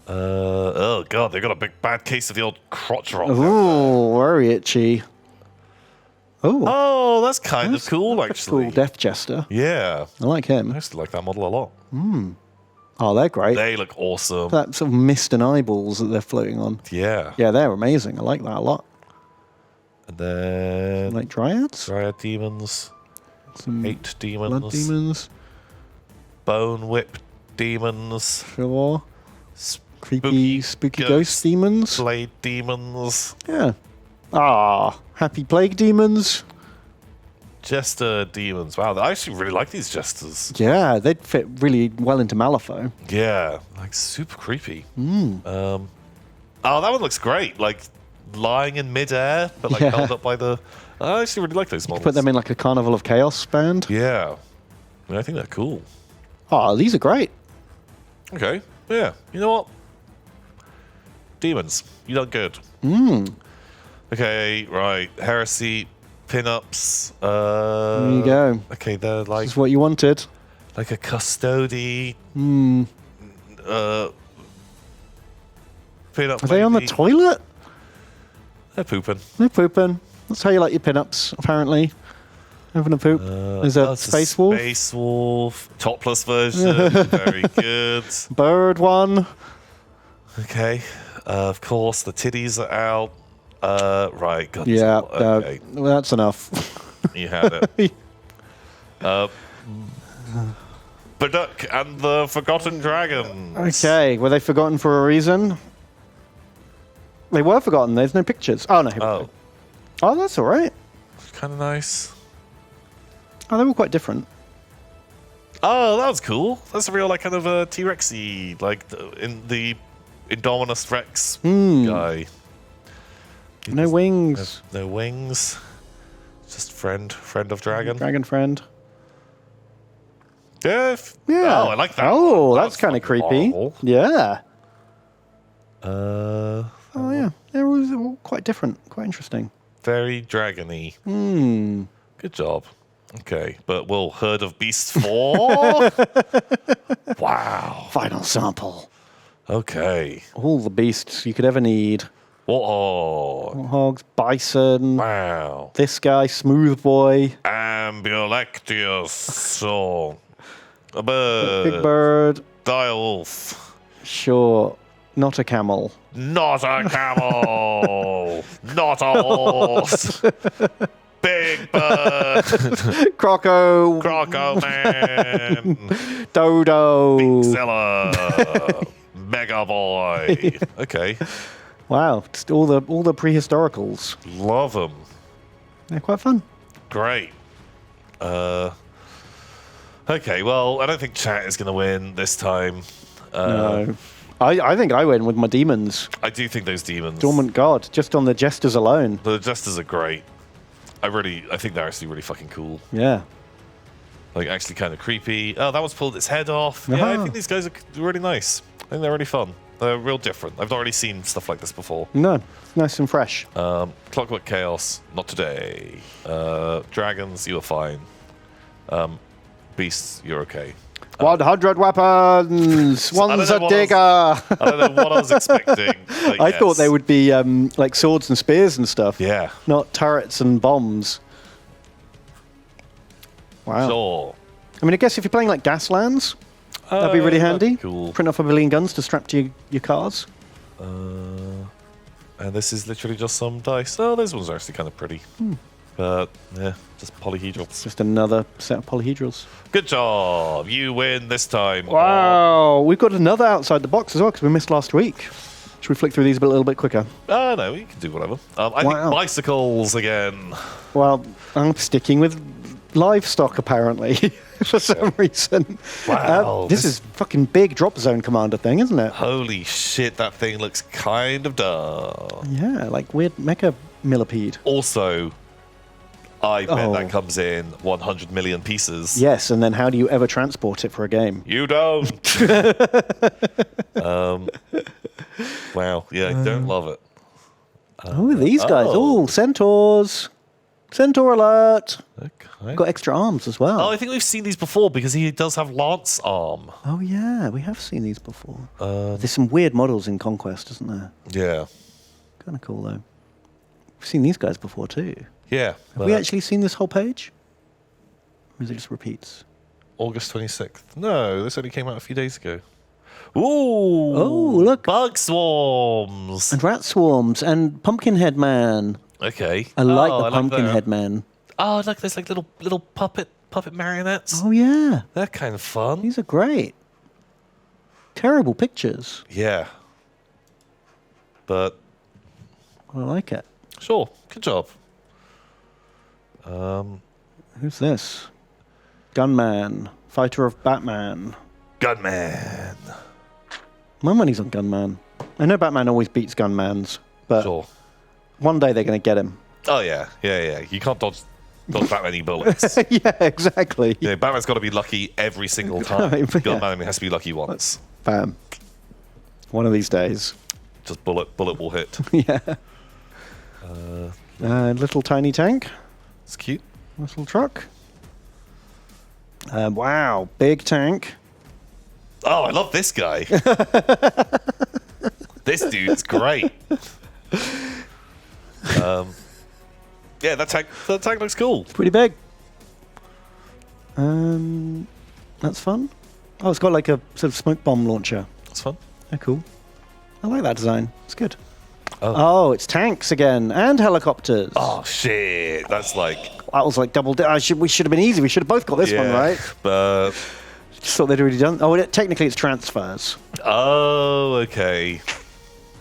Oh god, they got a big bad case of the old crotch rot. Oh, very itchy. Oh, Oh, that's kind of cool, actually. cool Death Jester. Yeah, I like I him. used to like that model a lot. Oh, they're great. They look awesome. That sort of mist and eyeballs that they're floating on. Yeah. Yeah, they're amazing. I like that a lot. And then Like dryads, Dryad demons, some 8 demons, blood demons. bone whip demons, Sure. Creepy, spooky ghost demons. blade demons, Yeah. Ah, happy plague demons. jester demons. Wow, I actually really like these jesters. Yeah, they'd fit really well into Malifaux. Yeah, like super creepy. Oh, that one looks great. Like lying in midair, but like Yeah. held up by the. I actually really like those models. Put them in like a Carnival of Chaos band. Yeah, I mean, I think they're cool. Oh, these are great. Okay, yeah. You know what? Demons, you done good. Okay, right. Heresy, pinups. There you go. Okay, they're like This is what you wanted. a custody. Pin-up Are they on the lady. toilet? They're pooping. They're pooping. That's how you like your pin-ups, apparently. Having a poop. There's a That's space wolf. Space wolf. Topless version. Very good. Bird one. Okay. Of course, the titties are out. Right. God, Yeah, okay. well, that's enough. You had it. Baduk and the Forgotten Dragons. Okay, were they forgotten for a reason? They were forgotten. There's no pictures. Oh, no. Here we Oh, go. Oh, that's all right. kind of nice. Oh, they were quite different. Oh, that was cool. That's a real, like, kind of a T-Rexy, like, in the Indominus Rex guy. No wings. No wings. Just friend of dragon. Dragon friend. Yeah. Yeah. Oh, I like that. Oh, one. That that's was kind of fucking creepy. horrible. Yeah. Uh, Oh, yeah. They were all quite different. Quite interesting. very dragony. Hmm. Good job. Okay, but will Herd of Beasts 4? Wow. Final sample. Okay. All the beasts you could ever need. Warthog. Hogs, bison. Wow. This guy, Smooth Boy. Ambulectius. So, a bird. Big bird. Direwolf. Sure. Not a camel. Not a camel. Not a horse. Big bird. Croco. Croco man. Dodo. Zilla. Mega boy. Okay. Wow. Just all the prehistoricals. Love them. They're quite fun. Great. Okay, well, I don't think chat is going to win this time. No. I think I win with my demons. I do think those demons. Dormant God, just on the jesters alone. The jesters are great. I think they're actually really fucking cool. Yeah. Like, actually kind of creepy. Oh, that one's pulled its head off. Yeah, I Uh-huh. think these guys are really nice. I think they're really fun. They're real different. I've not really seen stuff like this before. No, it's nice and fresh. Clockwork Chaos, not today. Dragons, you are fine. Beasts, you're okay. 100 weapons! One's a digger! I don't know what I was expecting. But I yes. thought they would be like swords and spears and stuff. Yeah. Not turrets and bombs. Wow. Sure. I mean, I guess if you're playing like Gaslands, that'd be really That'd handy. be cool. Print off a million guns to strap to your cars. And this is literally just some dice. Oh, those ones are actually kind of pretty. But, yeah, just polyhedrals. Just another set of polyhedrals. Good job. You win this time. Wow. We've got another outside the box as well because we missed last week. Should we flick through these a little bit quicker? Oh, no, you can do whatever. I think bicycles again. Well, I'm sticking with livestock apparently for some reason. Wow. This is fucking big drop zone commander thing, isn't it? Holy shit, that thing looks kind of dumb. Yeah, like weird mecha millipede. Also, I bet Oh. that comes in 100 million pieces. Yes, and then how do you ever transport it for a game? You don't. Wow. Yeah, I don't love it. Oh, these guys. Oh, centaurs. Centaur alert. Okay. Got extra arms as well. Oh, I think we've seen these before because he does have lance arm. Oh, yeah, we have seen these before. There's some weird models in Conquest, isn't there? Yeah. Kind of cool, though. We've seen these guys before, too. Yeah. Have we actually seen this whole page? Or is it just repeats? August 26th. No, this only came out a few days ago. Ooh. Oh, look. Bug swarms. And rat swarms and Pumpkinhead Man. Okay. I like the that. Pumpkinhead Man. Oh, look, there's like little puppet marionettes. Oh, yeah. They're kind of fun. These are great. Terrible pictures. Yeah. But I like it. sure, good job. Who's this? Gunman. Fighter of Batman. Gunman. My money's on Gunman. I know Batman always beats Gunmans, but Sure. one day they're going to get him. Oh yeah. You can't dodge that many bullets. Yeah, exactly. Yeah, Batman's got to be lucky every single time. Right, yeah. Gunman has to be lucky once. Bam. One of these days. Just bullet will hit. Yeah. Little tiny tank. It's cute. Little truck. Wow, big tank. Oh, I love this guy. This dude's great. Yeah, that tank looks cool. Pretty big. That's fun. Oh, it's got like a sort of smoke bomb launcher. That's fun. Oh, cool. I like that design. It's good. Oh, it's tanks again and helicopters. Oh shit! That's like that was like double. We should have been easy. We should have both got this one right. But just thought they'd already done. Oh, technically it's transfers. Oh, okay.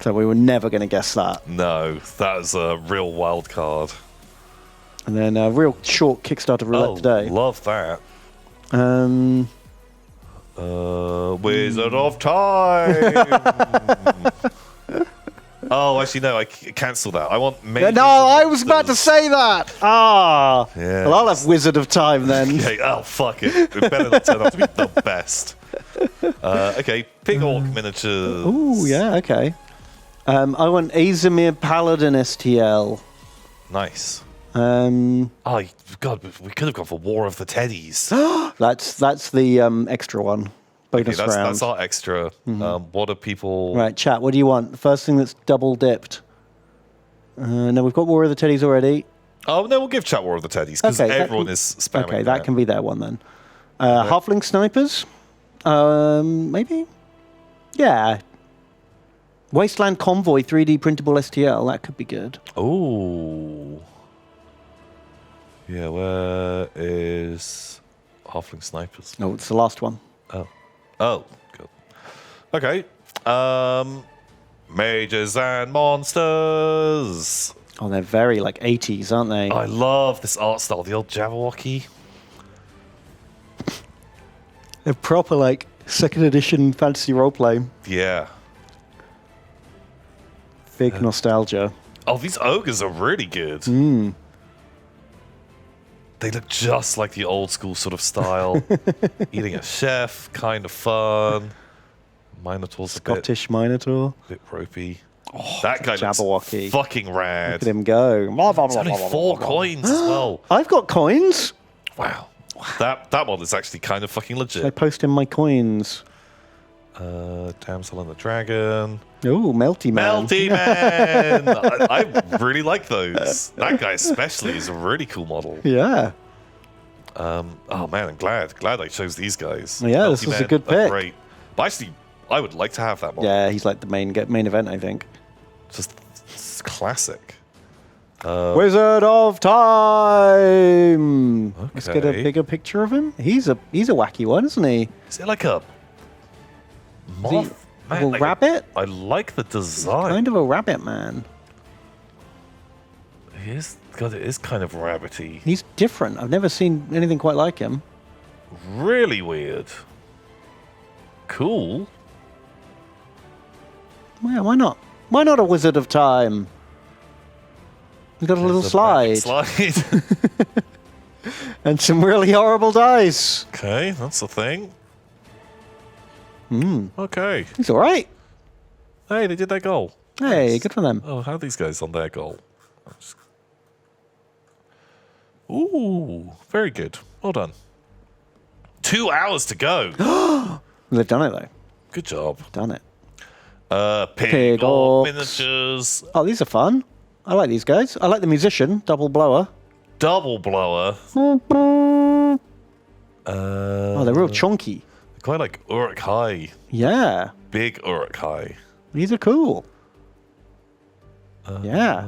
So we were never going to guess that. No, that was a real wild card. And then a real short Kickstarter roulette today. Love that. Wizard of Time. Oh, actually, no, I cancel that. I want Mages. No, I was about to say that. Ah. Yeah. Well, I'll have Wizard of Time then. Okay. Oh, fuck it. It better not turn out to be the best. Okay, Pig Orc miniatures. Ooh, yeah, okay. I want Azimir Paladin STL. Nice. Oh, God, we could have gone for War of the Teddies. that's the extra one. Bonus round. That's our extra. What are people... Right, chat, what do you want? The first thing that's double dipped. No, we've got War of the Teddies already. Oh, no, we'll give chat War of the Teddies, because everyone is spamming okay, that can be their one then. Halfling Snipers? Maybe? Yeah. Wasteland Convoy 3D printable STL, that could be good. Oh. Yeah, where is Halfling Snipers? No, it's the last one. Oh, good. Okay. Mages and Monsters. Oh, they're very like 80s, aren't they? I love this art style, the old Jabberwocky. They're proper like second edition fantasy roleplay. Yeah. Big nostalgia. Oh, these ogres are really good. They look just like the old school sort of style. Eating a chef, kind of fun. Minotaur's Scottish Minotaur. A bit ropey. Oh, that guy Jabberwocky. looks fucking rad. Look at him go. It's only 4 coins as well. I've got coins. Wow. That one is actually kind of fucking legit. I post in my coins. Damsel and the Dragon. Oh, Melty Man. Melty Man! I really like those. That guy especially is a really cool model. Yeah. Oh man, I'm glad I chose these guys. Yeah, this was a good pick. Great. But actually, I would like to have that model. Yeah, he's like the main event, I think. Just it's classic. Wizard of Time. Okay. Let's get a bigger picture of him. He's a wacky one, isn't he? Is it like a moth? A rabbit? I like the design. Kind of a rabbit man. God, it is kind of rabbity. He's different. I've never seen anything quite like him. Really weird. Cool. Yeah, why not? Why not a Wizard of Time? He's got a little slide. And some really horrible dice. Okay, that's the thing. Okay. He's all right. Hey, they did their goal. Hey, Nice. good for them. Oh, how are these guys on their goal? Ooh, very good. Well done. 2 hours to go. They've done it, though. Good job. Done it. Pig Orcs. miniatures. Oh, these are fun. I like these guys. I like the musician, Double Blower. Double blower. Oh, they're real chunky. Quite like Uruk-hai. Yeah. Big Uruk-hai. These are cool. Yeah.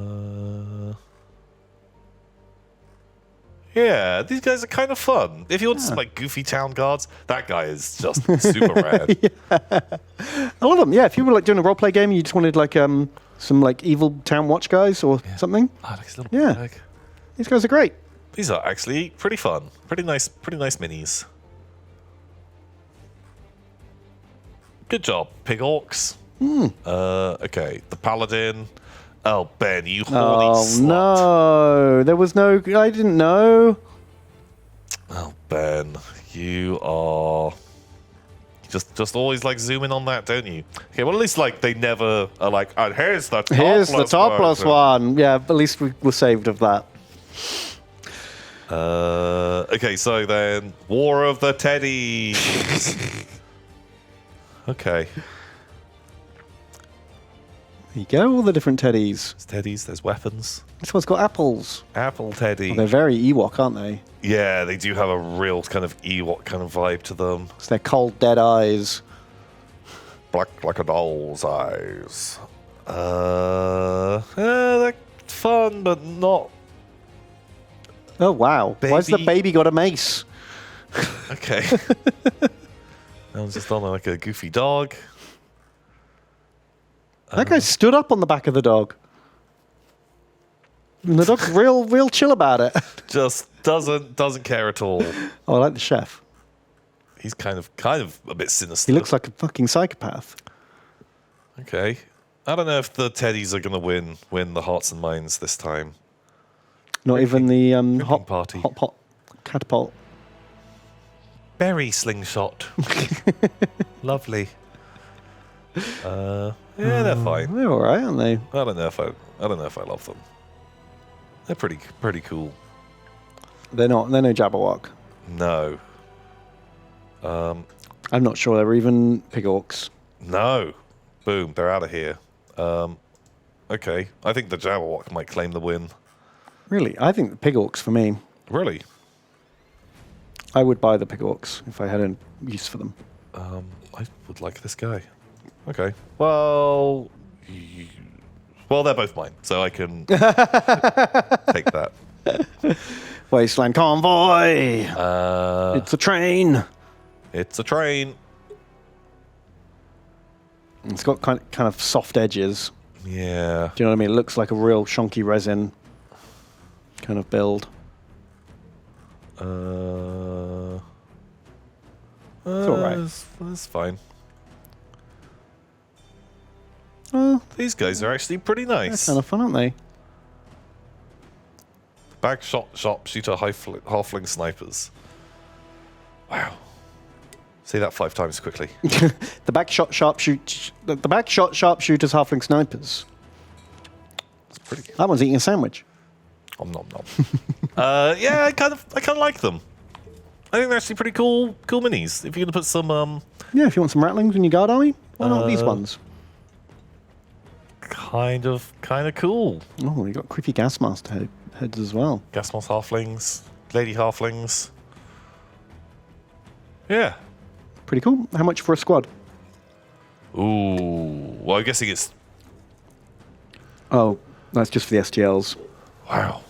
Yeah, these guys are kind of fun. If you want some like goofy town guards, that guy is just super rad. I love them. Yeah, if you were like doing a roleplay game, you just wanted like some like evil town watch guys or something. Oh, like his little bag. These guys are great. These are actually pretty fun. Pretty nice minis. Good job, Pig Orcs. Okay, the Paladin. Oh, Ben, you horny slut. No, there was no. I didn't know. Oh, Ben, you are just always like zooming on that, don't you? Okay, well at least like they never are like, oh, here's the top plus one. Yeah, at least we were saved of that. Okay, so then War of the Teddies. Okay. you go, all the different teddies. There's teddies, there's weapons. This one's got apples. Apple teddy. Oh, they're very Ewok, aren't they? Yeah, they do have a real kind of Ewok kind of vibe to them. It's their cold, dead eyes. Black like a doll's eyes. They're fun, but not. Oh, wow. Why's the Baby. baby got a mace? Okay. That one's just on like a goofy dog. That guy stood up on the back of the dog. And the dog's real chill about it. Just doesn't care at all. Oh, I like the chef. He's kind of a bit sinister. He looks like a fucking psychopath. Okay. I don't know if the teddies are gonna win the hearts and minds this time. Not even the hot party. hot pot catapult. Berry slingshot. Lovely. Yeah, they're fine. They're all right, aren't they? I don't know if I love them. They're pretty cool. They're not. They're no Jabberwock. No. I'm not sure they're even pig orcs. No. Boom, they're out of here. Okay. I think the Jabberwock might claim the win. Really, I think the pig orcs for me. Really? I would buy the pig orcs if I had a use for them. I would like this guy. Okay. Well, they're both mine, so I can take that. Wasteland convoy. It's a train. It's a train. It's got kind of soft edges. Yeah. Do you know what I mean? It looks like a real chunky resin kind of build. It's all right. That's fine. Oh, These guys are actually pretty they're nice. kind of fun, aren't they? Back sharpshooter halfling snipers. Wow. Say that 5 times quickly. The back shot sharpshooters, halfling snipers. It's pretty good. That one's eating a sandwich. Nom nom nom. Yeah, I kind of like them. I think they're actually pretty cool minis. If you're gonna put some Yeah, if you want some rattlings in your guard army, why not these ones? kind of cool. Oh, you got creepy gas master heads as well. Gasmos halflings, lady halflings. Yeah. Pretty cool. How much for a squad? Ooh. Well, I'm guessing it's. Oh, that's just for the STLs. Wow.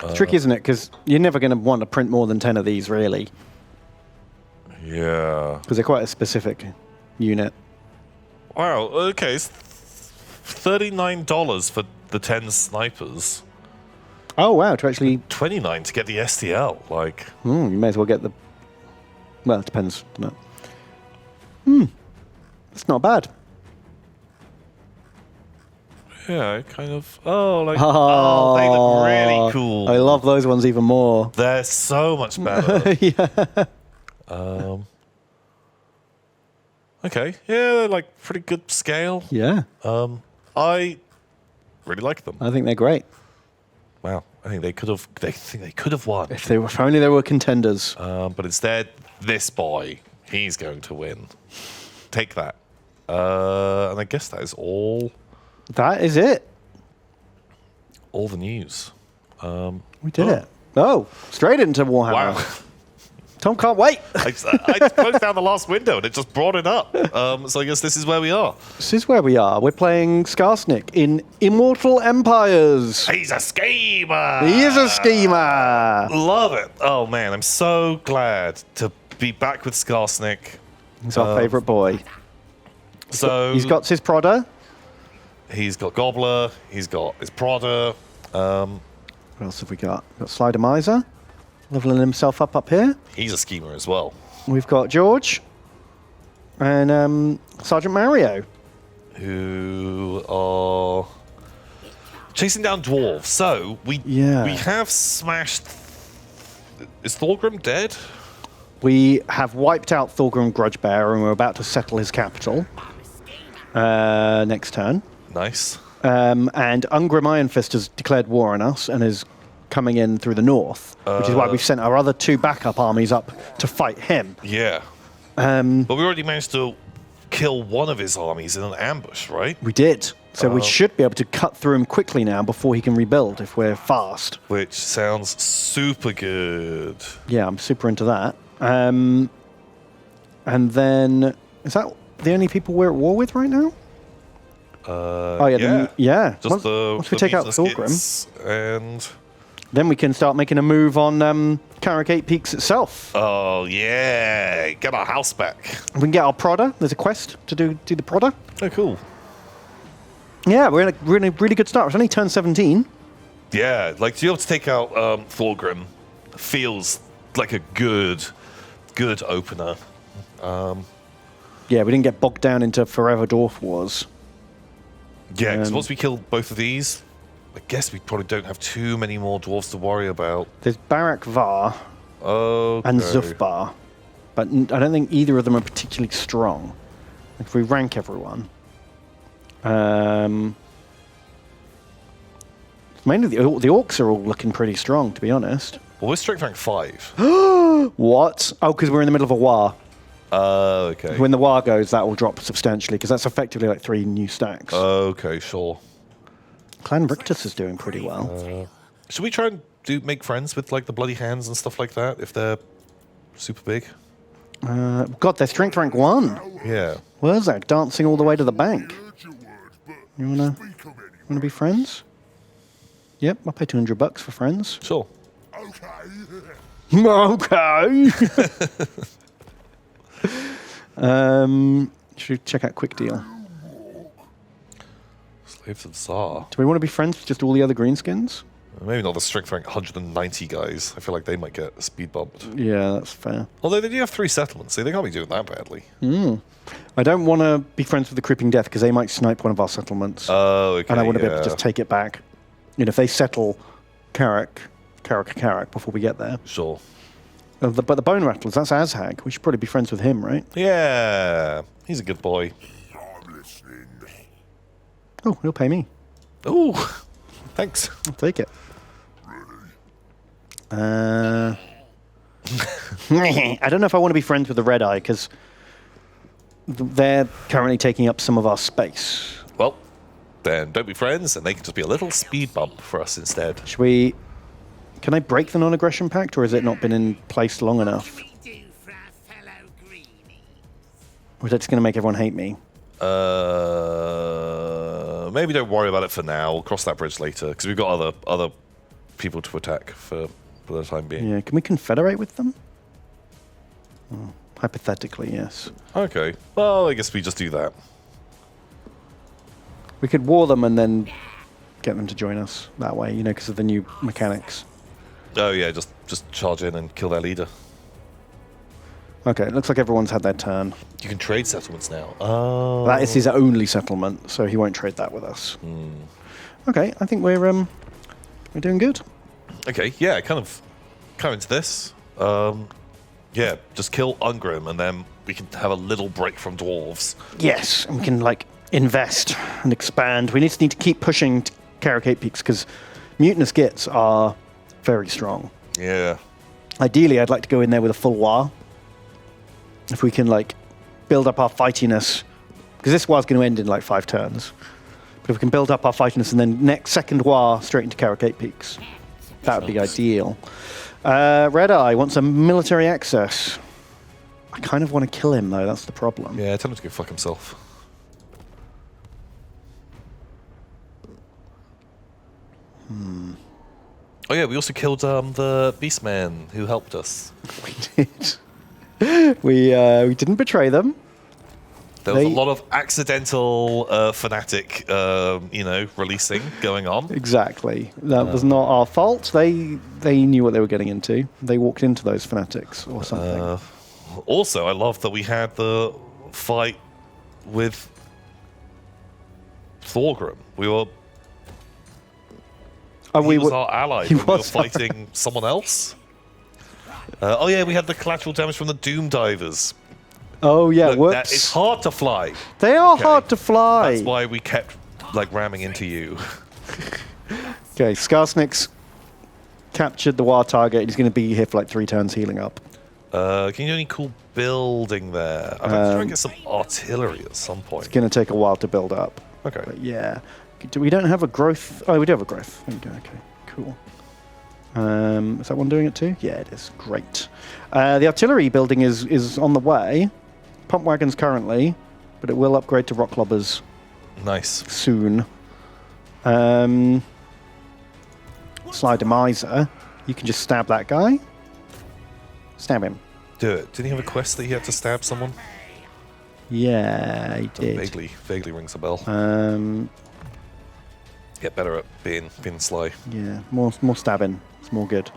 It's tricky, isn't it? Because you're never going to want to print more than 10 of these, really. Yeah. Because they're quite a specific unit. Wow. Okay. It's $39 for the 10 snipers. Oh, wow. To actually... $29 to get the STL. Like. you may as well get the... Well, it depends. No. That's not bad. Yeah, kind of. Oh, like. Oh, they look really cool. I love those ones even more. They're so much better. Yeah. Okay. Yeah, they're like pretty good scale. Yeah. I really like them. I think they're great. Wow. I think they could have. They could have won. If only they were contenders. But instead, this boy, he's going to win. Take that. And I guess that is all That is it. the news. We did it. Oh, straight into Warhammer. Wow. Tom can't wait. I closed down the last window and it just brought it up. So I guess this is where we are. This is where we are. We're playing Skarsnik in Immortal Empires. He's a schemer. He is a schemer. Love it. Oh man, I'm so glad to be back with Skarsnik. He's our favourite boy. So He's got his Prodder. He's got Gobbler. He's got his Prodder. What else have we got? We've got Slider Miser, leveling himself up here. He's a schemer as well. We've got George and Sergeant Mario. Who are chasing down dwarves. So we have smashed. Is Thorgrim dead? We have wiped out Thorgrim Grudgebearer and we're about to settle his capital next turn. Nice. And Ungrim Ironfist has declared war on us and is coming in through the north, which is why we've sent our other 2 backup armies up to fight him. Yeah. But we already managed to kill one of his armies in an ambush, right? We did. So we should be able to cut through him quickly now before he can rebuild if we're fast. Which sounds super good. Yeah, I'm super into that. And then, is that the only people we're at war with right now? Yeah. Just Once we take out Thorgrim, and then we can start making a move on Carrick 8 Peaks itself. oh yeah, get our house back. We can get our Prodder. There's a quest to do the Prodder. Oh, cool. Yeah, we're in a really good start. It's only turn 17. Yeah, like to be able to take out Thorgrim feels like a good opener. Yeah, we didn't get bogged down into Forever Dwarf Wars. Yeah, because once we kill both of these, I guess we probably don't have too many more dwarves to worry about. There's Barak Var Okay. and Zufbar, but I don't think either of them are particularly strong. If we rank everyone, mainly the orcs are all looking pretty strong, to be honest. Well, we're strength rank 5. What? Oh, because we're in the middle of a war. Okay. When the war goes, that will drop substantially, because that's effectively like 3 new stacks. Okay, sure. Clan Rictus is doing pretty well. Should we try and make friends with like the bloody hands and stuff like that if they're super big? God, they're strength rank 1. Yeah. Where's that? Dancing all the way to the bank. You wanna be friends? Yep, I'll pay $200 for friends. Sure. Okay. Should we check out Quick Deal? Slaves of Tsar. Do we want to be friends with just all the other greenskins? Maybe not the strength rank 190 guys. I feel like they might get a speed bumped. Yeah, that's fair. Although they do have 3 settlements, so they can't be doing that badly. I don't want to be friends with the Creeping Death because they might snipe one of our settlements. Oh, okay. And I want to be able to just take it back. You know, if they settle Carrick before we get there. Sure. But the Bone Rattlers, that's Azhag. We should probably be friends with him, right? Yeah. He's a good boy. Oh, he'll pay me. Ooh. Thanks. I'll take it. I don't know if I want to be friends with the Red Eye because they're currently taking up some of our space. Well, then don't be friends, and they can just be a little speed bump for us instead. Should we... Can I break the non-aggression pact, or has it not been in place long enough? Or is that just going to make everyone hate me? Maybe don't worry about it for now. We'll cross that bridge later, because we've got other people to attack for the time being. Yeah, can we confederate with them? Oh, hypothetically, yes. Okay. Well, I guess we just do that. We could war them and then get them to join us that way, you know, because of the new mechanics. Oh yeah, just charge in and kill their leader. Okay, it looks like everyone's had their turn. You can trade settlements now. Oh. That is his only settlement, so he won't trade that with us. Okay, I think we're doing good. Okay, yeah, kind of into this. Yeah, just kill Ungrim, and then we can have a little break from dwarves. Yes, and we can like invest and expand. We need to keep pushing Carrick 8 Peaks because mutinous gits are very strong. Yeah. Ideally, I'd like to go in there with a full war. If we can like build up our fightiness, because this war's going to end in like 5 turns. But if we can build up our fightiness and then second war straight into Carrick 8 Peaks, that would be ideal. Red Eye wants a military access. I kind of want to kill him though. That's the problem. Yeah, tell him to go fuck himself. Oh yeah, we also killed the Beastman who helped us. We did. We didn't betray them. There was a lot of accidental fanatic, releasing going on. Exactly. That was not our fault. They knew what they were getting into. They walked into those fanatics or something. Also, I love that we had the fight with Thorgrim. We were... He was our ally. We were fighting someone else. Oh yeah, we had the collateral damage from the Doom Divers. Oh yeah, Look, whoops. It's hard to fly. They are hard to fly. That's why we kept ramming into you. Okay, Skarsnik's captured the war target. He's going to be here for like 3 turns healing up. Can you do any cool building there? I'd like to try and get some artillery at some point. It's going to take a while to build up. Okay. But yeah. We don't have a growth. Oh, we do have a growth. There we go. Okay, cool. Is that one doing it too? Yeah, it is. Great. The artillery building is on the way. Pump wagons currently, but it will upgrade to rock lobbers. Nice. Soon. Slide Miser. You can just stab that guy. Stab him. Do it. Didn't he have a quest that he had to stab someone? Yeah, he did. Vaguely rings a bell. Get better at being sly. Yeah, more stabbing. It's more good.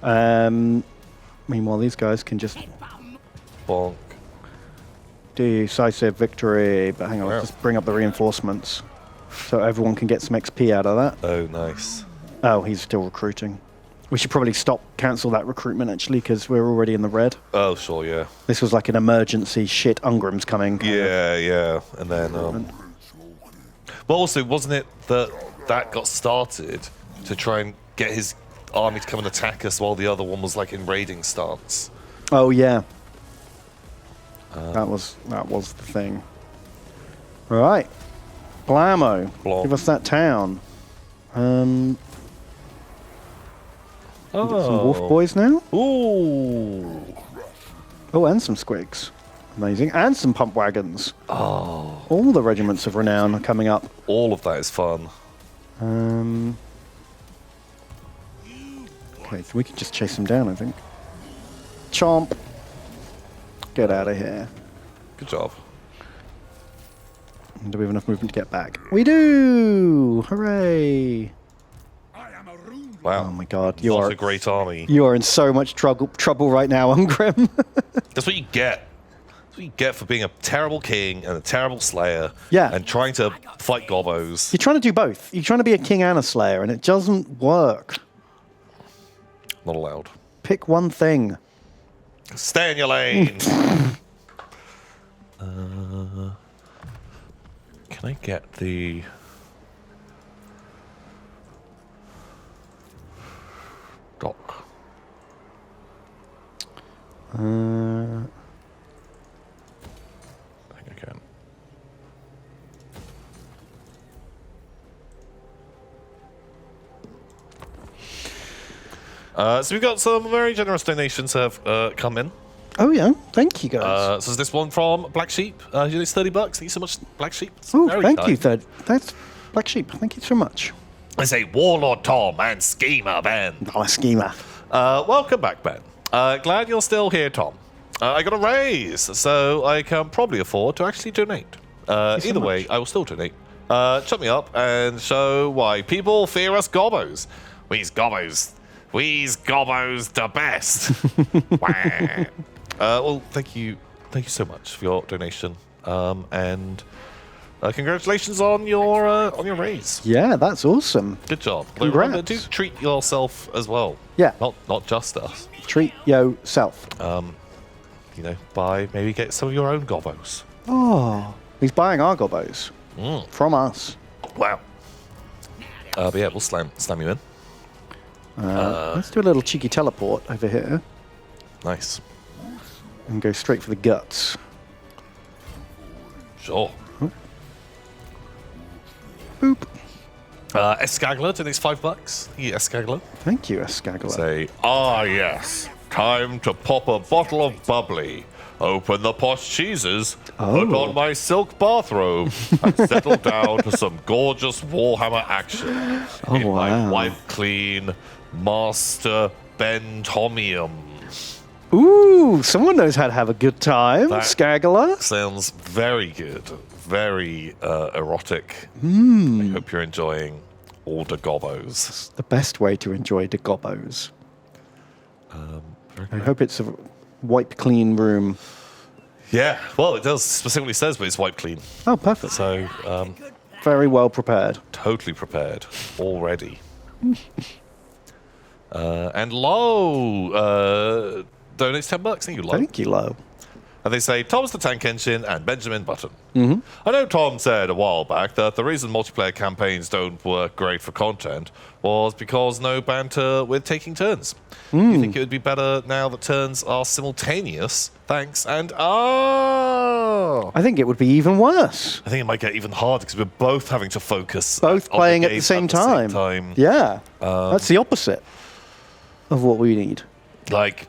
Meanwhile, these guys can just Bonk. decisive victory. But hang on, let's just bring up the reinforcements so everyone can get some XP out of that. Oh, nice. Oh, he's still recruiting. We should probably cancel that recruitment actually, because we're already in the red. Oh, sure, yeah. This was like an emergency. Shit, Ungrim's coming. Yeah. And then, well, also, wasn't it that got started to try and get his army to come and attack us while the other one was like in raiding stance? Oh yeah. That was the thing. Right. Blammo. Blom. Give us that town. Some wolf boys now. Ooh. Oh, and some squigs. Amazing. And some pump wagons. Oh. All the regiments of renown are coming up. All of that is fun. Okay, so we can just chase them down, I think. Chomp. Get out of here. Good job. Do we have enough movement to get back? We do! Hooray! Wow. Oh my god, What a great army. You are in so much trouble right now, Ungrim. That's what you get. That's what you get for being a terrible king and a terrible slayer. Yeah. And trying to fight gobbos. You're trying to do both. You're trying to be a king and a slayer, and it doesn't work. Not allowed. Pick one thing. Stay in your lane. Can I get the... dock? I think I can. So we've got some very generous donations have come in. Oh yeah, thank you guys. So is this one from Black Sheep? It's $30. Thank you so much, Black Sheep. Oh, thank you, that's Black Sheep. Thank you so much. I say Warlord Tom and Schemer Ben. Oh, Schemer. Welcome back, Ben. Glad you're still here, Tom. I got a raise, so I can probably afford to actually donate. Either way, I will still donate. Shut me up and show why people fear us gobbos. We's gobbos the best. Well, thank you so much for your donation, and congratulations on your raise. Yeah, that's awesome. Good job. Congrats. Remember, do treat yourself as well. Yeah. Not just us. Treat yourself. Maybe get some of your own gobbos. Oh, he's buying our gobbos from us. Wow. But yeah, we'll slam you in. Let's do a little cheeky teleport over here Nice. and go straight for the guts. Sure. Boop. Escagler, donates $5. Yeah, Escagler. Thank you, Escagler. Say, yes. Time to pop a bottle of bubbly. Open the posh cheeses, put on my silk bathrobe, and settle down to some gorgeous Warhammer action in my wife clean Master Bentomium. Ooh, someone knows how to have a good time. Scagler. Sounds very good. Very erotic. I hope you're enjoying all the gobbos. The best way to enjoy the gobbos. I hope it's a wipe clean room. Yeah, well, it does specifically says, but it's wipe clean. Oh, perfect. So, very well prepared. totally prepared already. And Lo donates $10. Thank you, Lo. Thank you, Lo. And And they say Thomas the Tank Engine and Benjamin Button. I know Tom said a while back that the reason multiplayer campaigns don't work great for content was because no banter with taking turns. You think it would be better now that turns are simultaneous? Thanks, and I think it would be even worse. I think it might get even harder because we're both having to focus. Both playing at the same time. Yeah, that's the opposite of what we need. Like,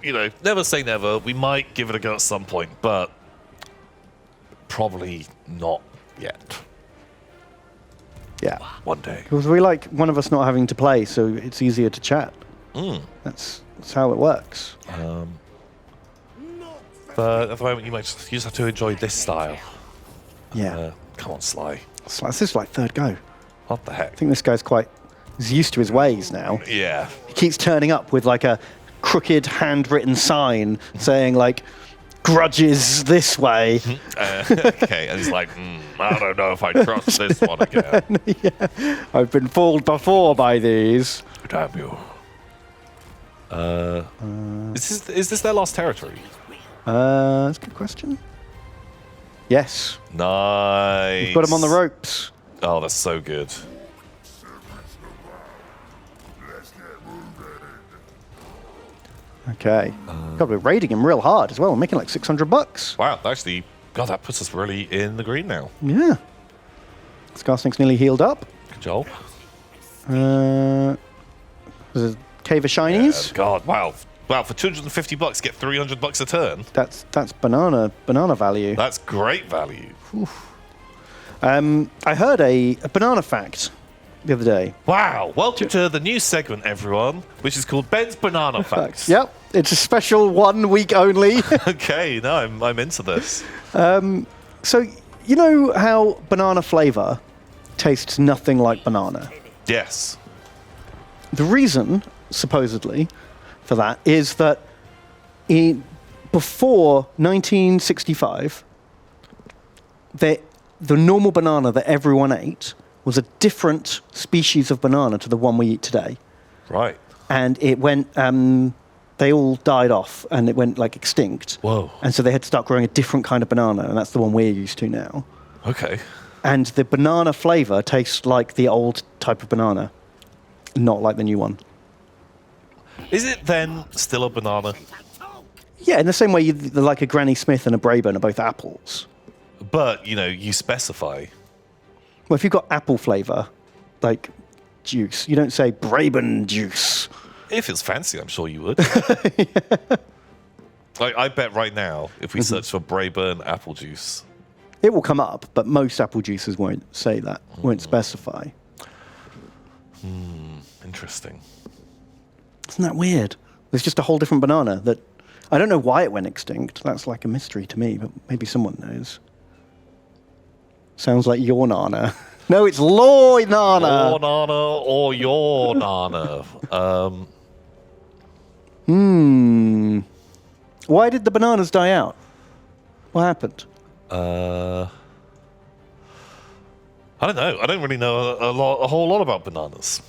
you know, never say never. We might give it a go at some point, but probably not yet. Yeah. One day. Because we like one of us not having to play, so it's easier to chat. That's how it works. But at the moment, you just have to enjoy this style. Yeah. Come on, Sly. This is like third go. What the heck? I think this guy's he's used to his ways now. Yeah. He keeps turning up with like a crooked handwritten sign saying like, grudges this way. Okay, and he's like, I don't know if I trust this one again. Yeah. I've been fooled before by these. Damn you. Is this their last territory? That's a good question. Yes. Nice. We've got him on the ropes. Oh, that's so good. Okay. God, we're raiding him real hard as well. We're making like $600. Wow, actually, God, that puts us really in the green now. Yeah. Scarsnake's nearly healed up. Good job. There's a cave of shinies. Yeah, God, wow. Wow, for $250, get $300 a turn. That's banana value. That's great value. I heard a banana fact the other day. Wow, welcome to the new segment, everyone, which is called Ben's Banana Facts. Yep, it's a special 1 week only. Okay, no, I'm into this. So, you know how banana flavor tastes nothing like banana? Yes. The reason, supposedly, for that is that before 1965, the normal banana that everyone ate was a different species of banana to the one we eat today. Right. And it went, they all died off and it went like extinct. Whoa. And so they had to start growing a different kind of banana, and that's the one we're used to now. Okay. And the banana flavor tastes like the old type of banana, not like the new one. Is it then still a banana? Yeah, in the same way like a Granny Smith and a Braeburn are both apples. But, you know, you specify. Well, if you've got apple flavor, like juice, you don't say Braeburn juice. If it's fancy, I'm sure you would. I bet right now, if we search for Braeburn apple juice, it will come up, but most apple juices won't say that, won't specify. Interesting. Isn't that weird? There's just a whole different banana that I don't know why it went extinct. That's like a mystery to me, but maybe someone knows. Sounds like your Nana. No, it's Loy Nana. Your Nana or your Nana. Why did the bananas die out? What happened? I don't know. I don't really know a whole lot about bananas.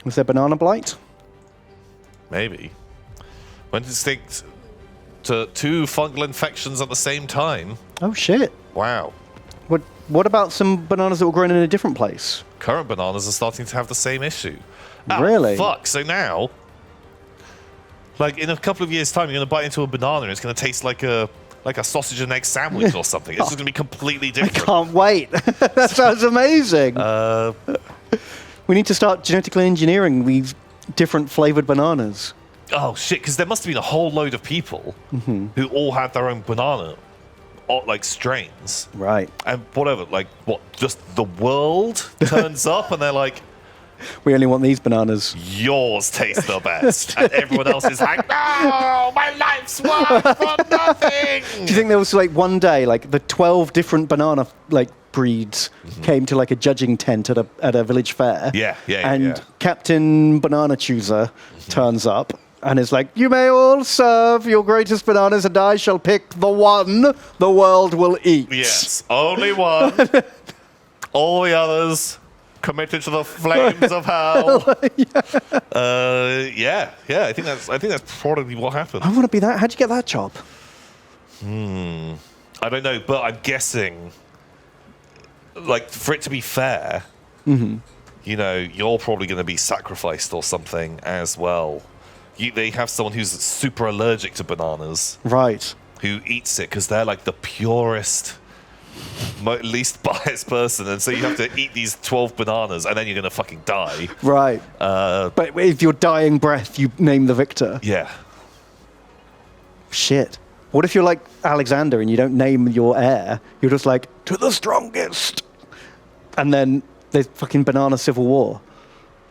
Was there banana blight? Maybe. Went extinct to 2 fungal infections at the same time. Oh, shit. Wow. What about some bananas that were grown in a different place? Current bananas are starting to have the same issue. Really? Fuck. So now, like in a couple of years' time, you're going to bite into a banana and it's going to taste like a sausage and egg sandwich or something. It's just going to be completely different. I can't wait. That sounds amazing. We need to start genetically engineering these different flavored bananas. Oh, shit, because there must have been a whole load of people who all had their own banana, like strains. Right. And whatever, like, just the world turns up and they're like, we only want these bananas. Yours taste the best. And everyone else is like, no, my life's work for nothing. Do you think there was like one day, like the 12 different banana like breeds came to like a judging tent at a village fair? Yeah. And Captain Banana Chooser turns up and is like, you may all serve your greatest bananas and I shall pick the one the world will eat. Yes, only one. All the others committed to the flames of hell. Yeah. I think that's probably what happened. I want to be that. How'd you get that job? I don't know, but I'm guessing, like, for it to be fair, you know, you're probably going to be sacrificed or something as well. They have someone who's super allergic to bananas. Right. Who eats it because they're like the purest, least biased person. And so you have to eat these 12 bananas and then you're going to fucking die. Right. But with your dying breath, you name the victor. Yeah. Shit. What if you're like Alexander and you don't name your heir? You're just like, to the strongest. And then there's fucking banana civil war.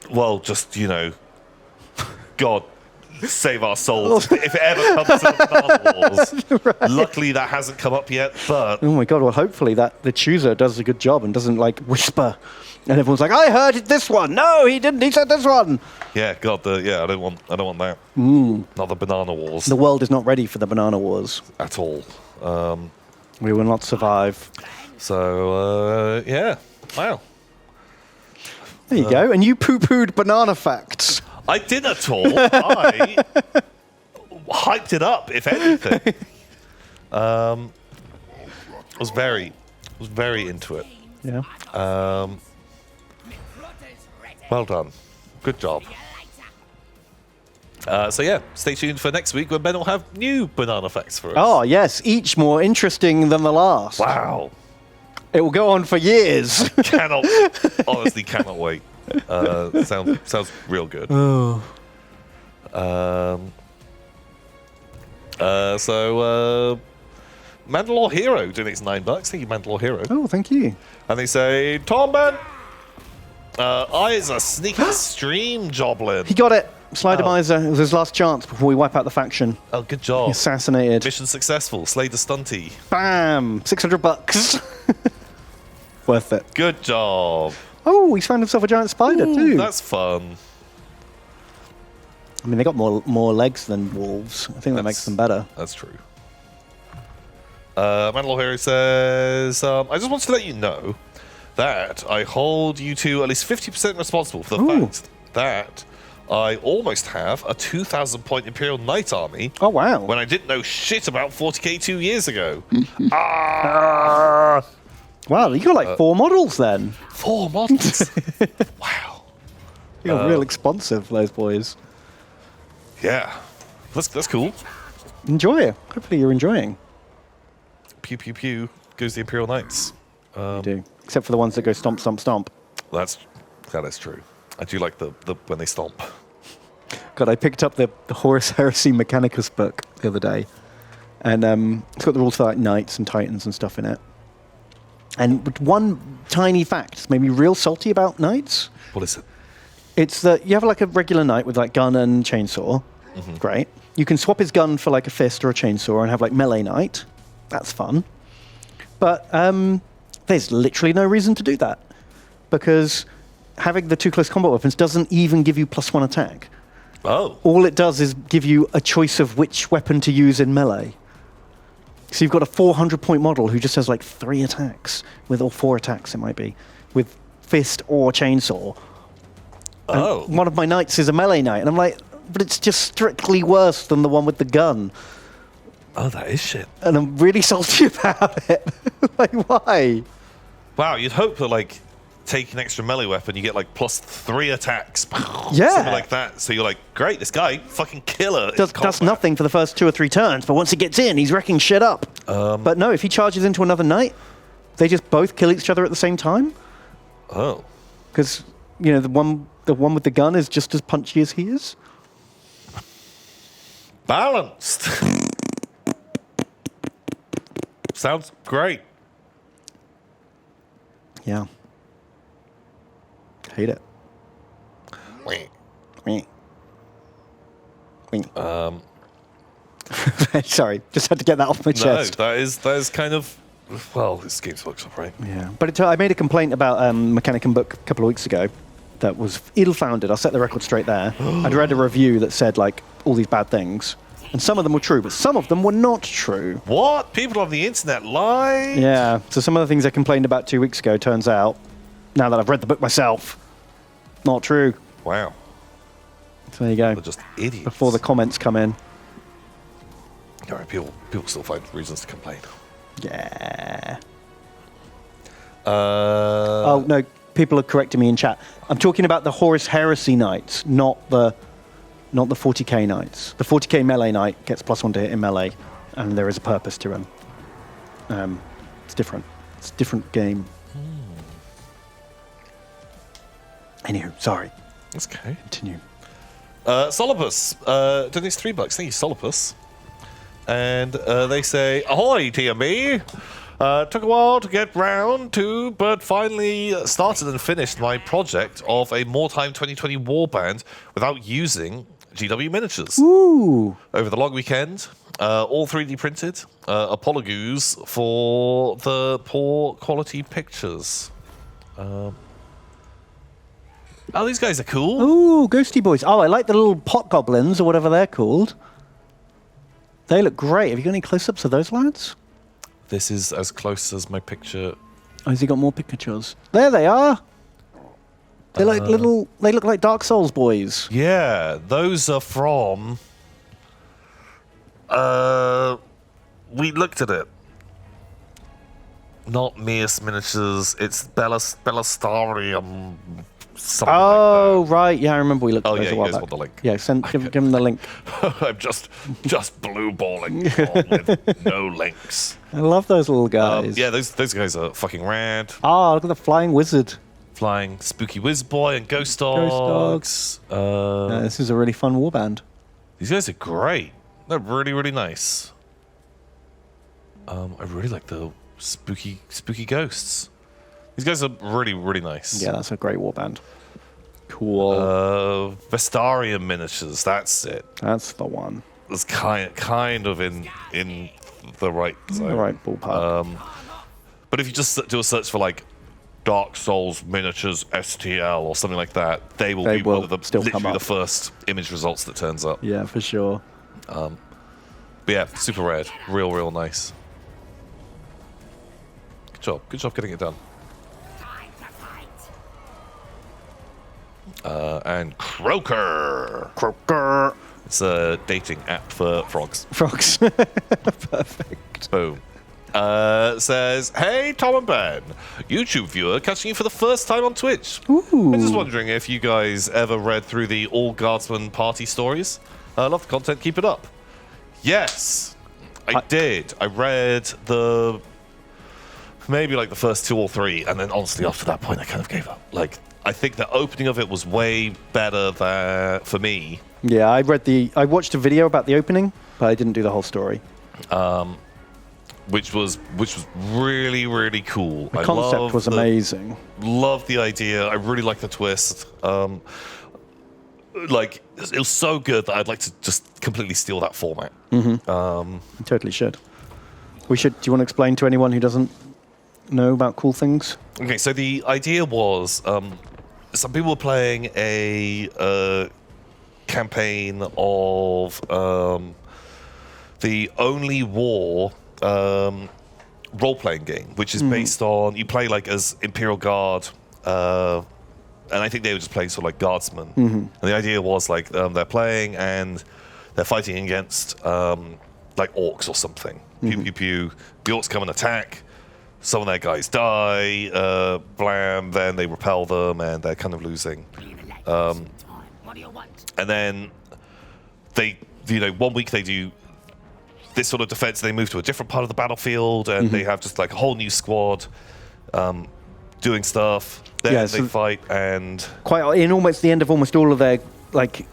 Well, just, you know, God save our souls if it ever comes to the banana wars. Right. Luckily, that hasn't come up yet, but... Oh my God, well, hopefully the chooser does a good job and doesn't, like, whisper. And everyone's like, I heard this one. No, he didn't. He said this one. Yeah, God, I don't want that. Not the banana wars. The world is not ready for the banana wars. At all. We will not survive. So, yeah. Wow. There you go. And you poo-pooed banana facts. I didn't at all. I hyped it up, if anything. I was very into it. Yeah. Well done. Good job. So yeah, stay tuned for next week when Ben will have new banana facts for us. Oh, yes. Each more interesting than the last. Wow. It will go on for years. Honestly cannot wait. Sounds real good. Oh. So Mandalore Hero donates $9. Thank you, Mandalore Hero. Oh, thank you. And they say, Tommen, is a sneaky stream joblin. He got it. Slidermizer. It was his last chance before we wipe out the faction. Oh, good job. Assassinated. Mission successful. Slay the stunty. Bam! $600. Worth it. Good job. Oh, he's found himself a giant spider too. That's fun. I mean, they got more legs than wolves. I think that makes them better. That's true. Mandalore Hero says, I just wanted to let you know that I hold you to at least 50% responsible for the fact that I almost have a 2,000 point Imperial Knight army. Oh, wow. When I didn't know shit about 40k 2 years ago. Wow, you got like 4 models then. 4 models? Wow. You're real expansive, those boys. Yeah. That's cool. Enjoy it. Hopefully you're enjoying. Pew, pew, pew goes the Imperial Knights. You do. Except for the ones that go stomp, stomp, stomp. That is true. I do like the when they stomp. God, I picked up the Horus Heresy Mechanicus book the other day. And it's got the rules for like knights and titans and stuff in it. And one tiny fact that's made me real salty about knights. What is it? It's that you have like a regular knight with like gun and chainsaw. Mm-hmm. Great. You can swap his gun for like a fist or a chainsaw and have like melee knight. That's fun. But there's literally no reason to do that. Because having the 2 close combat weapons doesn't even give you +1 attack. Oh. All it does is give you a choice of which weapon to use in melee. So you've got a 400-point model who just has like 3 attacks, or 4 attacks it might be, with fist or chainsaw. Oh. And one of my knights is a melee knight, and I'm like, but it's just strictly worse than the one with the gun. Oh, that is shit. And I'm really salty about it. Like, why? Wow, you'd hope that like take an extra melee weapon, you get like +3 attacks. Yeah. Something like that. So you're like, great, this guy, fucking killer. Does nothing for the first 2 or 3 turns, but once he gets in, he's wrecking shit up. But no, if he charges into another knight, they just both kill each other at the same time. Oh. Because, you know, the one with the gun is just as punchy as he is. Balanced. Sounds great. Yeah. Hate it. Sorry, just had to get that off my chest. No, that is kind of, well, this Games Workshop, right? Yeah, but I made a complaint about Mechanicum book a couple of weeks ago that was ill-founded. I'll set the record straight there. I'd read a review that said like all these bad things, and some of them were true, but some of them were not true. What? People on the internet lie? Yeah. So some of the things I complained about 2 weeks ago, turns out, Now that I've read the book myself. Not true. Wow. So there you go. They're just idiots. Before the comments come in. All right, people still find reasons to complain. Yeah. Oh, no. People are correcting me in chat. I'm talking about the Horus Heresy knights, not the 40k knights. The 40k melee knight gets +1 to hit in melee, and there is a purpose to him. It's different. It's a different game. Anywho, sorry. That's okay. Continue. Solopus donates $3. Thank you, Solopus. And they say, ahoy, TME! Took a while to get round to, but finally started and finished my project of a Wartime 2020 warband without using GW miniatures. Ooh! Over the long weekend, all 3D printed. Apologies for the poor quality pictures. Oh, these guys are cool. Ooh, ghosty boys. Oh, I like the little pot goblins, or whatever they're called. They look great. Have you got any close-ups of those lads? This is as close as my picture. Oh, has he got more pictures? There they are. They're like little. They look like Dark Souls boys. Yeah, those are from. We looked at it. Not Mias Miniatures. It's Bellastarium. Something Oh, like right. Yeah, I remember we looked at those yeah, a you while guys back. want the link. Yeah, give him the link. that. I'm just blue balling with no links. I love those little guys. Yeah, those guys are fucking rad. Oh, look at the flying wizard. Flying Spooky Whiz Boy and Ghost Dogs. This is a really fun warband. These guys are great. They're really, really nice. I really like the spooky ghosts. These guys are really, really nice. Yeah, that's a great warband. Cool. Vestarian miniatures. That's it. That's the one. It's kind of in the right zone. The right ballpark. But if you just do a search for like Dark Souls miniatures STL or something like that, they will be one of the still come literally up. the first image results that turns up. Yeah, for sure. But yeah, super rad. Real nice. Good job getting it done. And Croaker. It's a dating app for frogs. Frogs. Perfect. Boom. Says, hey, Tom and Ben. YouTube viewer catching you for the first time on Twitch. Ooh. I'm just wondering if you guys ever read through the All Guardsmen party stories. I love the content. Keep it up. Yes, I did. I read maybe like the first 2 or 3, and then honestly after that point I kind of gave up. Like, I think the opening of it was way better for me. Yeah, I watched a video about the opening, but I didn't do the whole story. Which was really, really cool. The concept was amazing. Loved the idea. I really liked the twist. Like, it was so good that I'd like to just completely steal that format. You totally should. Do you want to explain to anyone who doesn't know about cool things? Okay, so the idea was some people were playing a campaign of the Only War role-playing game, which is based on, you play like as Imperial Guard, and I think they were just playing sort of like guardsmen. And the idea was like they're playing and they're fighting against like orcs or something. Pew pew pew. The orcs come and attack. Some of their guys die. Blam. Then they repel them and they're kind of losing. And then they, 1 week they do this sort of defense. They move to a different part of the battlefield and they have just like a whole new squad doing stuff. Then they fight and quite in almost the end of almost all of their like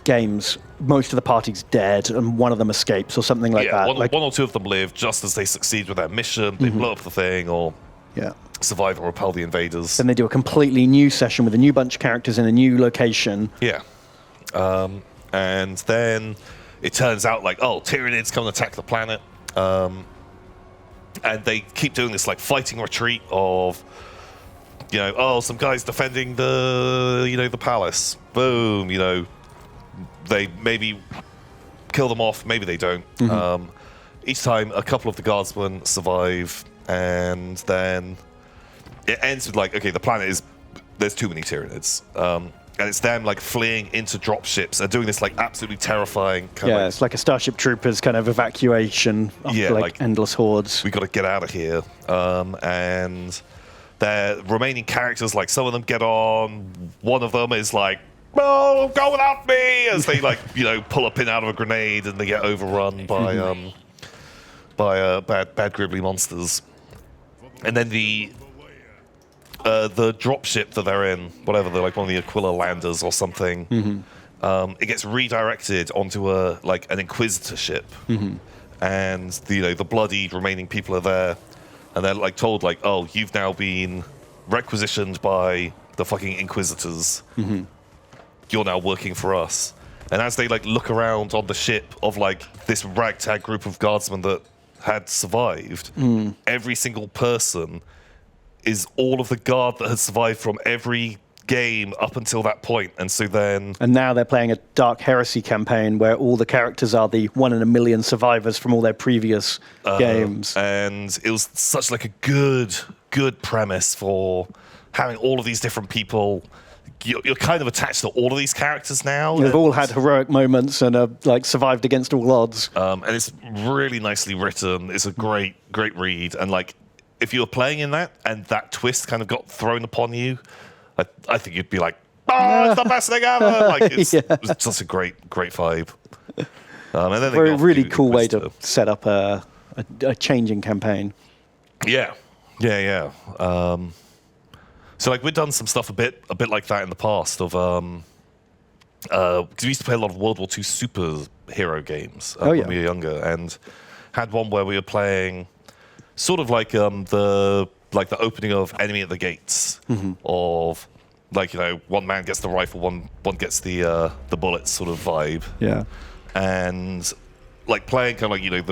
games. Most of the party's dead and one of them escapes or something like that. One or 2 of them live just as they succeed with their mission. They blow up the thing or survive or repel the invaders. Then they do a completely new session with a new bunch of characters in a new location. Yeah. And then it turns out like, Tyranids come and attack the planet. And they keep doing this like fighting retreat of, some guys defending the palace. Boom, they maybe kill them off, maybe they don't. Each time a couple of the guardsmen survive, and then it ends with like, okay, the planet is there's too many Tyranids. And it's them like fleeing into dropships and doing this like absolutely terrifying kind of it's like a Starship Troopers kind of evacuation of like endless hordes. We got to get out of here. And their remaining characters, like some of them get on. One of them is like, "Oh, go without me!" As they like pull a pin out of a grenade and they get overrun by bad gribbly monsters. And then the dropship that they're in, whatever, they're like one of the Aquila landers or something. It gets redirected onto an Inquisitor ship, and the bloodied remaining people are there, and they're like told like, "Oh, you've now been requisitioned by the fucking Inquisitors. You're now working for us." And as they like look around on the ship of like this ragtag group of guardsmen that had survived, every single person is all of the guard that has survived from every game up until that point. And so then... And now they're playing a Dark Heresy campaign where all the characters are the 1 in a million survivors from all their previous games. And it was such like a good premise for having all of these different people. You're kind of attached to all of these characters now. They've all had heroic moments and are like survived against all odds. And it's really nicely written. It's a great read. And like, if you were playing in that and that twist kind of got thrown upon you, I think you'd be like, "Oh, it's the best thing ever!" Like, it's just a great vibe. And then a really cool way to set up a changing campaign. Yeah. So like we've done some stuff a bit like that in the past of because we used to play a lot of World War II superhero games when we were younger, and had one where we were playing sort of like the opening of Enemy at the Gates of like one man gets the rifle, one gets the bullets sort of vibe. Yeah. And like playing kind of like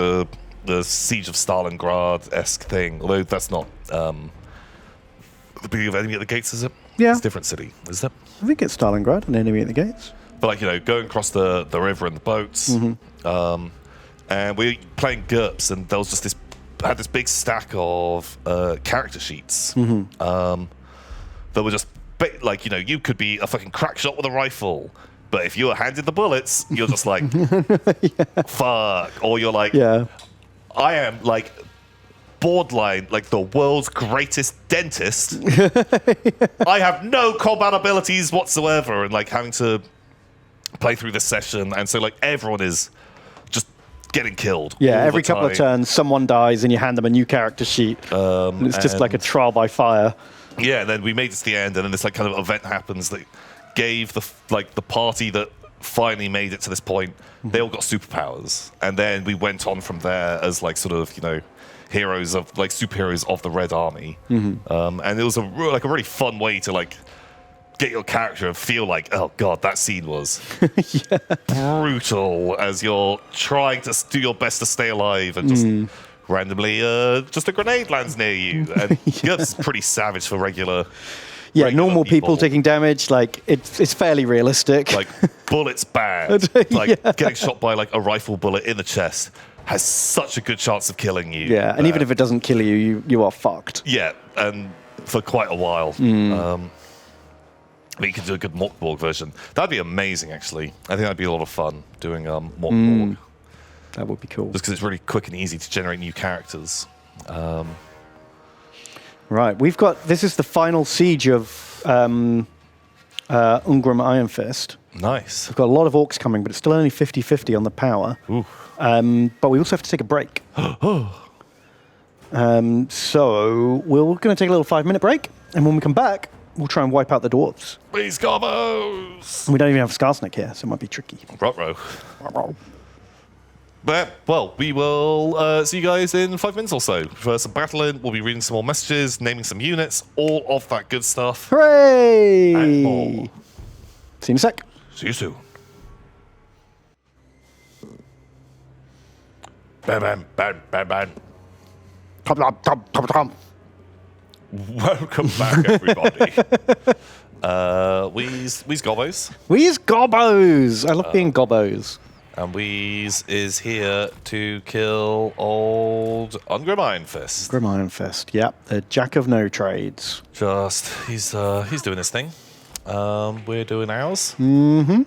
the Siege of Stalingrad-esque thing, although that's not the beginning of Enemy at the Gates, is it? Yeah. It's a different city, is it? I think it's Stalingrad and Enemy at the Gates. But like going across the river in the boats, and we were playing GURPS, and there was just had this big stack of character sheets that were just like you could be a fucking crack shot with a rifle, but if you were handed the bullets, you're just like fuck, or you're like I am like borderline like the world's greatest dentist. I have no combat abilities whatsoever, and like having to play through this session, and so like everyone is just getting killed. Yeah, every couple of turns, someone dies, and you hand them a new character sheet. And it's just like a trial by fire. Yeah, and then we made it to the end, and then this like kind of event happens that gave the party that finally made it to this point. They all got superpowers, and then we went on from there as like sort of heroes of like superheroes of the Red Army. And it was a really fun way to like get your character and feel like, oh god, that scene was brutal as you're trying to do your best to stay alive, and just randomly just a grenade lands near you, and it's pretty savage for regular normal people taking damage. Like it's fairly realistic. Like bullets bad. Like getting shot by like a rifle bullet in the chest has such a good chance of killing you. Yeah, and even if it doesn't kill you, you are fucked. Yeah, and for quite a while. But you could do a good Morkborg version. That'd be amazing, actually. I think that'd be a lot of fun doing Morkborg. That would be cool. Just because it's really quick and easy to generate new characters. Right, this is the final siege of Ungram Iron Fist. Nice. We've got a lot of orcs coming, but it's still only 50-50 on the power. But we also have to take a break. So we're going to take a little 5-minute break, and when we come back, we'll try and wipe out the dwarves. Please, Gobos! We don't even have Skarsnik here, so it might be tricky. Ruh-roh. But, well, we will see you guys in 5 minutes or so. For some battling, we'll be reading some more messages, naming some units, all of that good stuff. Hooray! And more. See you in a sec. See you soon. Bam, bam, bam, bam, bam. Tom. Welcome back, everybody. We's Gobbos. We's Gobbos. I love being Gobbos. And Wheeze is here to kill old Ungrim Iron Fist. Grim Iron Fist, yep. The jack of no trades. He's doing his thing. We're doing ours. Mm-hmm.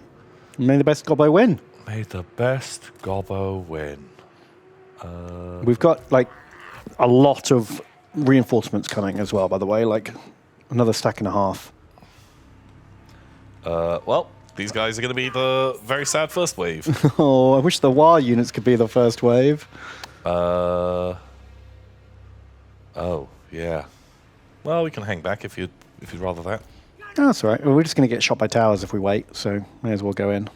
May the best gobbo win. May the best gobbo win. We've got, like, a lot of reinforcements coming as well, by the way. Like, another stack and a half. Well, these guys are going to be the very sad first wave. Oh, I wish the WAR units could be the first wave. Oh, yeah. Well, we can hang back if you'd rather that. Oh, that's all right. Well, we're just going to get shot by towers if we wait, so may as well go in.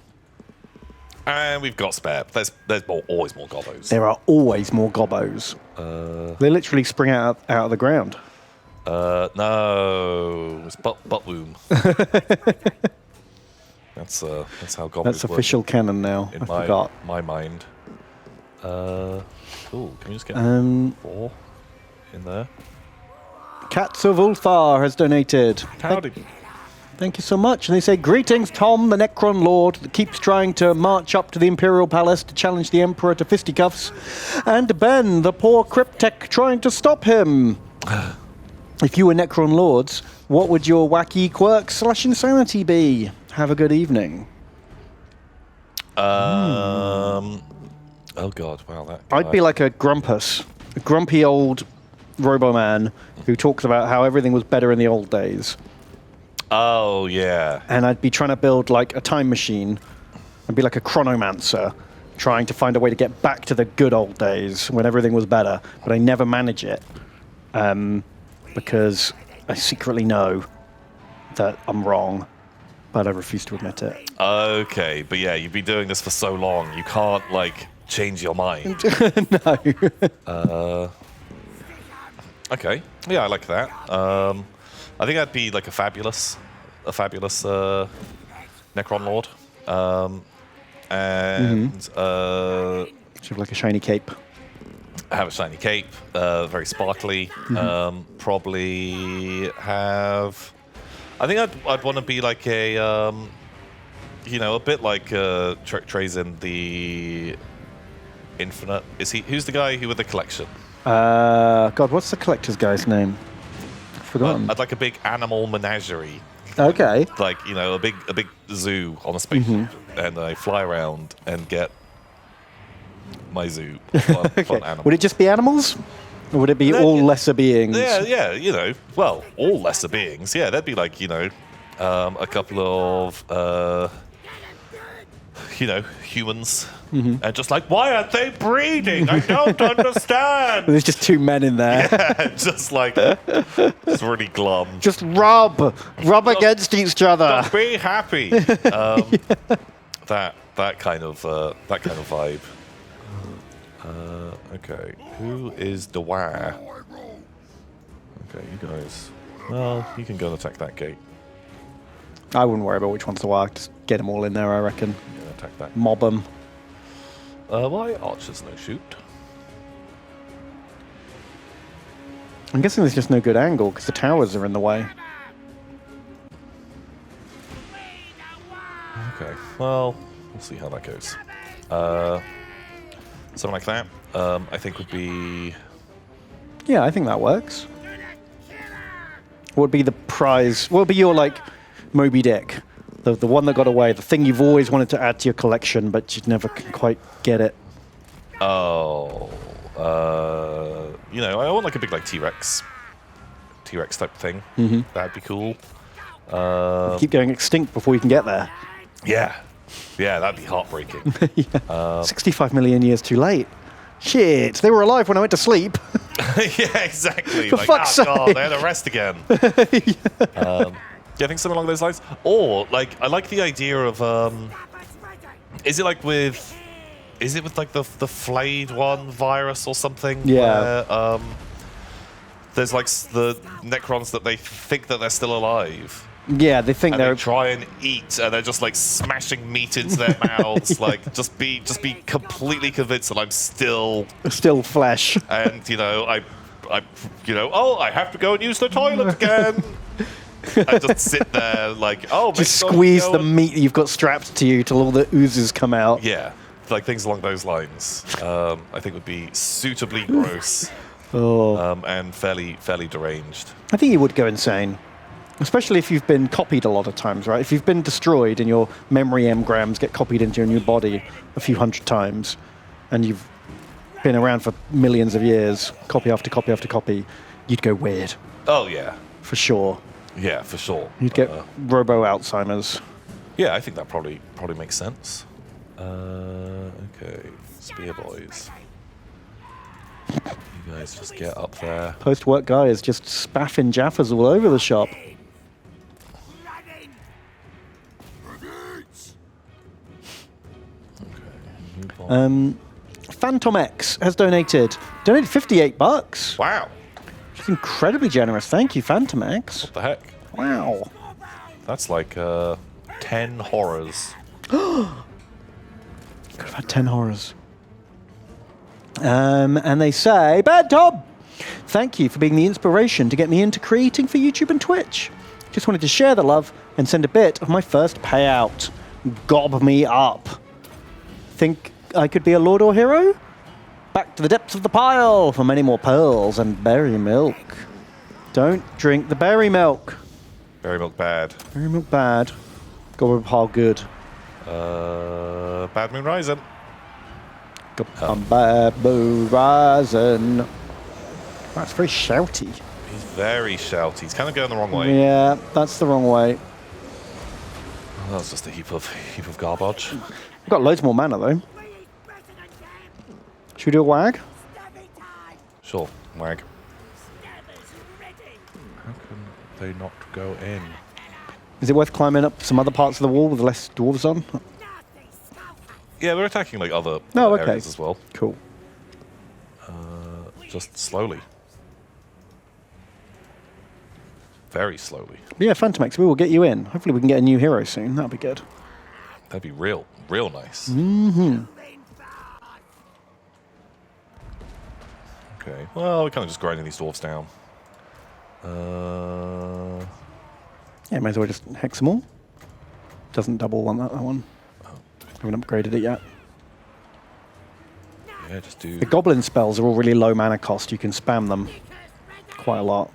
And we've got spare. There's always more gobbos. There are always more gobbos. They literally spring out of the ground. No, it's butt womb. That's how gobbos That's official canon now. I forgot. My mind. Can we just get 4 in there? Cats of Ulthar has donated. Howdy. Thank you so much. And they say, greetings, Tom, the Necron Lord that keeps trying to march up to the Imperial Palace to challenge the Emperor to fisticuffs, and Ben, the poor cryptech, trying to stop him. If you were Necron Lords, what would your wacky quirk / insanity be? Have a good evening. Oh God! Wow, that guy. I'd be like a grumpus, a grumpy old Robo-Man who talks about how everything was better in the old days. Oh, yeah. And I'd be trying to build like a time machine. I'd be like a chronomancer, trying to find a way to get back to the good old days when everything was better. But I never manage it because I secretly know that I'm wrong, but I refuse to admit it. Okay, but yeah, you've been doing this for so long, you can't, like, change your mind. No. Okay, yeah, I like that. I think I'd be like a fabulous Necron Lord, and Should have like a shiny cape. have a shiny cape, very sparkly. Probably have. I think I'd want to be like a, a bit like Trey's in the Infinite. Who's the guy who with the collection? God, what's the collector's guy's name? Forgotten. I'd like a big animal menagerie. Okay. Like, a big zoo on a spaceship, and I fly around and get my zoo. Fun animals. Would it just be animals? Or would it be all lesser beings? Yeah, well, all lesser beings. Yeah, that'd be like, a couple of, humans. And just like, why aren't they breeding? I don't understand. There's just 2 men in there. Yeah, just really glum. Just rub against each other. Just be happy. That kind of vibe. Okay, who is Dwyer? Okay, you guys. Well, you can go and attack that gate. I wouldn't worry about which one's the wild. Just get them all in there, I reckon. Yeah, attack that. Mob them. Why archers no shoot? I'm guessing there's just no good angle because the towers are in the way. Okay, well, we'll see how that goes. Something like that, I think would be... Yeah, I think that works. What would be the prize? What would be your, like, Moby Dick? The one that got away, the thing you've always wanted to add to your collection, but you never can quite get it. Oh, I want like a big like T-Rex type thing. That'd be cool. Keep going extinct before you can get there. Yeah, that'd be heartbreaking. 65 million years too late. Shit, they were alive when I went to sleep. Yeah, exactly. For fuck's sake. God, they had a rest again. Yeah, I think something along those lines. Or like, I like the idea of is it with like the Flayed One virus or something? Yeah. Where, there's like the Necrons that they think that they're still alive. Yeah, they think and they're... they try and eat, and they're just like smashing meat into their mouths. Like, just be completely convinced that I'm still flesh. And I have to go and use the toilet again. I just sit there like, just squeeze the meat you've got strapped to you till all the oozes come out. Yeah, like things along those lines. I think would be suitably gross and fairly deranged. I think you would go insane. Especially if you've been copied a lot of times, right? If you've been destroyed and your memory engrams get copied into your new body a few hundred times, and you've been around for millions of years, copy after copy after copy, you'd go weird. Oh, yeah. For sure. Yeah, for sure. You'd get robo-Alzheimer's. Yeah, I think that probably makes sense. Okay, Spear Boys. You guys just get up there. Post-work guy is just spaffing Jaffas all over the shop. Phantom X has donated 58 bucks. Wow. Which is incredibly generous. Thank you, Phantom X. What the heck? Wow. That's like 10 horrors. Could have had 10 horrors. And they say, Bad Tom, thank you for being the inspiration to get me into creating for YouTube and Twitch. Just wanted to share the love and send a bit of my first payout. Gob me up. Think I could be a lord or hero? Back to the depths of the pile for many more pearls and berry milk. Don't drink the berry milk. Berry milk bad. Berry milk bad. Goblin pile good. Bad Moon Rising. Bad Moon Rising. That's very shouty. He's very shouty. He's kind of going the wrong way. Yeah, that's the wrong way. Oh, that's just a heap of garbage. We've got loads more mana though. Should we do a wag? Sure, wag. How can they not go in? Is it worth climbing up some other parts of the wall with less dwarves on? Yeah, we're attacking like other okay. areas as well. Cool. Just slowly. Very slowly. Yeah, Phantom X, we will get you in. Hopefully we can get a new hero soon. That'll be good. That'd be real nice. Mm-hmm. Okay. Well, we're kind of just grinding these dwarves down. Yeah, might as well just hex them all. Doesn't double on that one. Haven't upgraded it yet. Yeah, just do... The goblin spells are all really low mana cost. You can spam them quite a lot.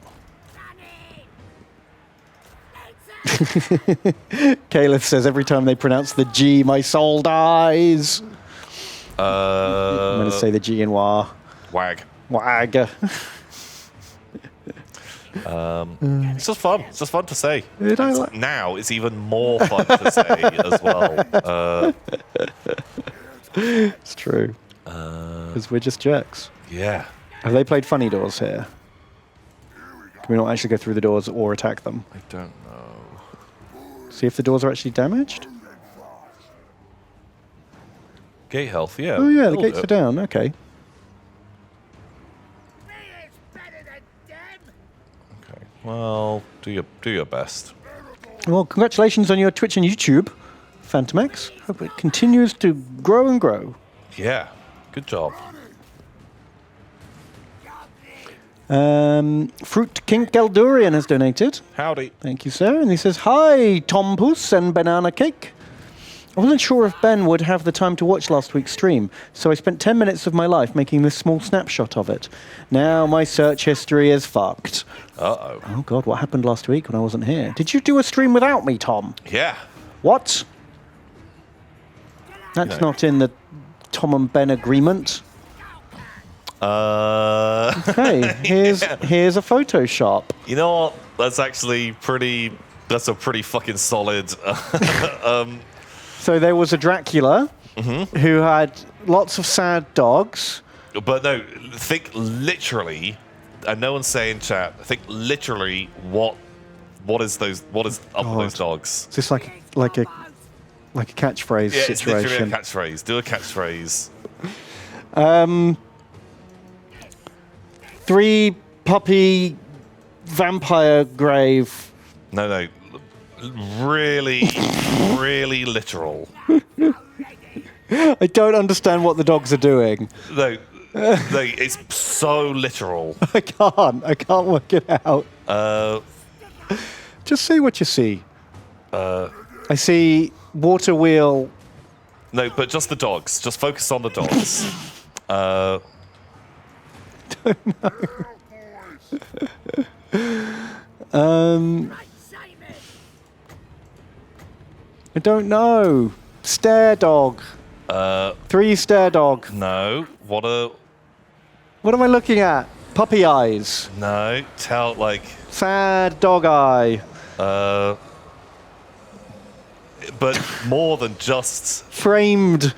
Caliph says every time they pronounce the G, my soul dies. I'm going to say the G in War. Wag. Wag. It's just fun. It's just fun to say. Now it's even more fun to say as well. It's true. Because we're just jerks. Yeah. Have they played funny doors here? Can we not actually go through the doors or attack them? I don't know. See if the doors are actually damaged? Gate health, yeah. Oh yeah, the gates are down. Okay. Okay. Well, do your best. Well, congratulations on your Twitch and YouTube, Phantom X. Hope it continues to grow and grow. Yeah. Good job. Fruit King Geldurian has donated. Howdy. Thank you, sir. And he says, hi, Tom Puss and Banana Cake. I wasn't sure if Ben would have the time to watch last week's stream, so I spent 10 minutes of my life making this small snapshot of it. Now my search history is fucked. Uh-oh. Oh, God, what happened last week when I wasn't here? Did you do a stream without me, Tom? Yeah. What? That's not in the Tom and Ben agreement. Okay, here's a Photoshop. You know what? That's actually that's a pretty fucking solid... So there was a Dracula who had lots of sad dogs. But no, think literally, and no one's saying chat, think literally what is up with those dogs? Is this like a catchphrase Yeah, situation? it's literally a catchphrase. Do a catchphrase. 3 puppy vampire grave. No. Really, really literal. I don't understand what the dogs are doing. No, it's so literal. I can't work it out. Just see what you see. I see water wheel No, but just the dogs. Just focus on the dogs. I don't know. Stare dog. 3 stare dog. No. What What am I looking at? Puppy eyes. No. Tell, like... Sad dog eye. But more than just... Framed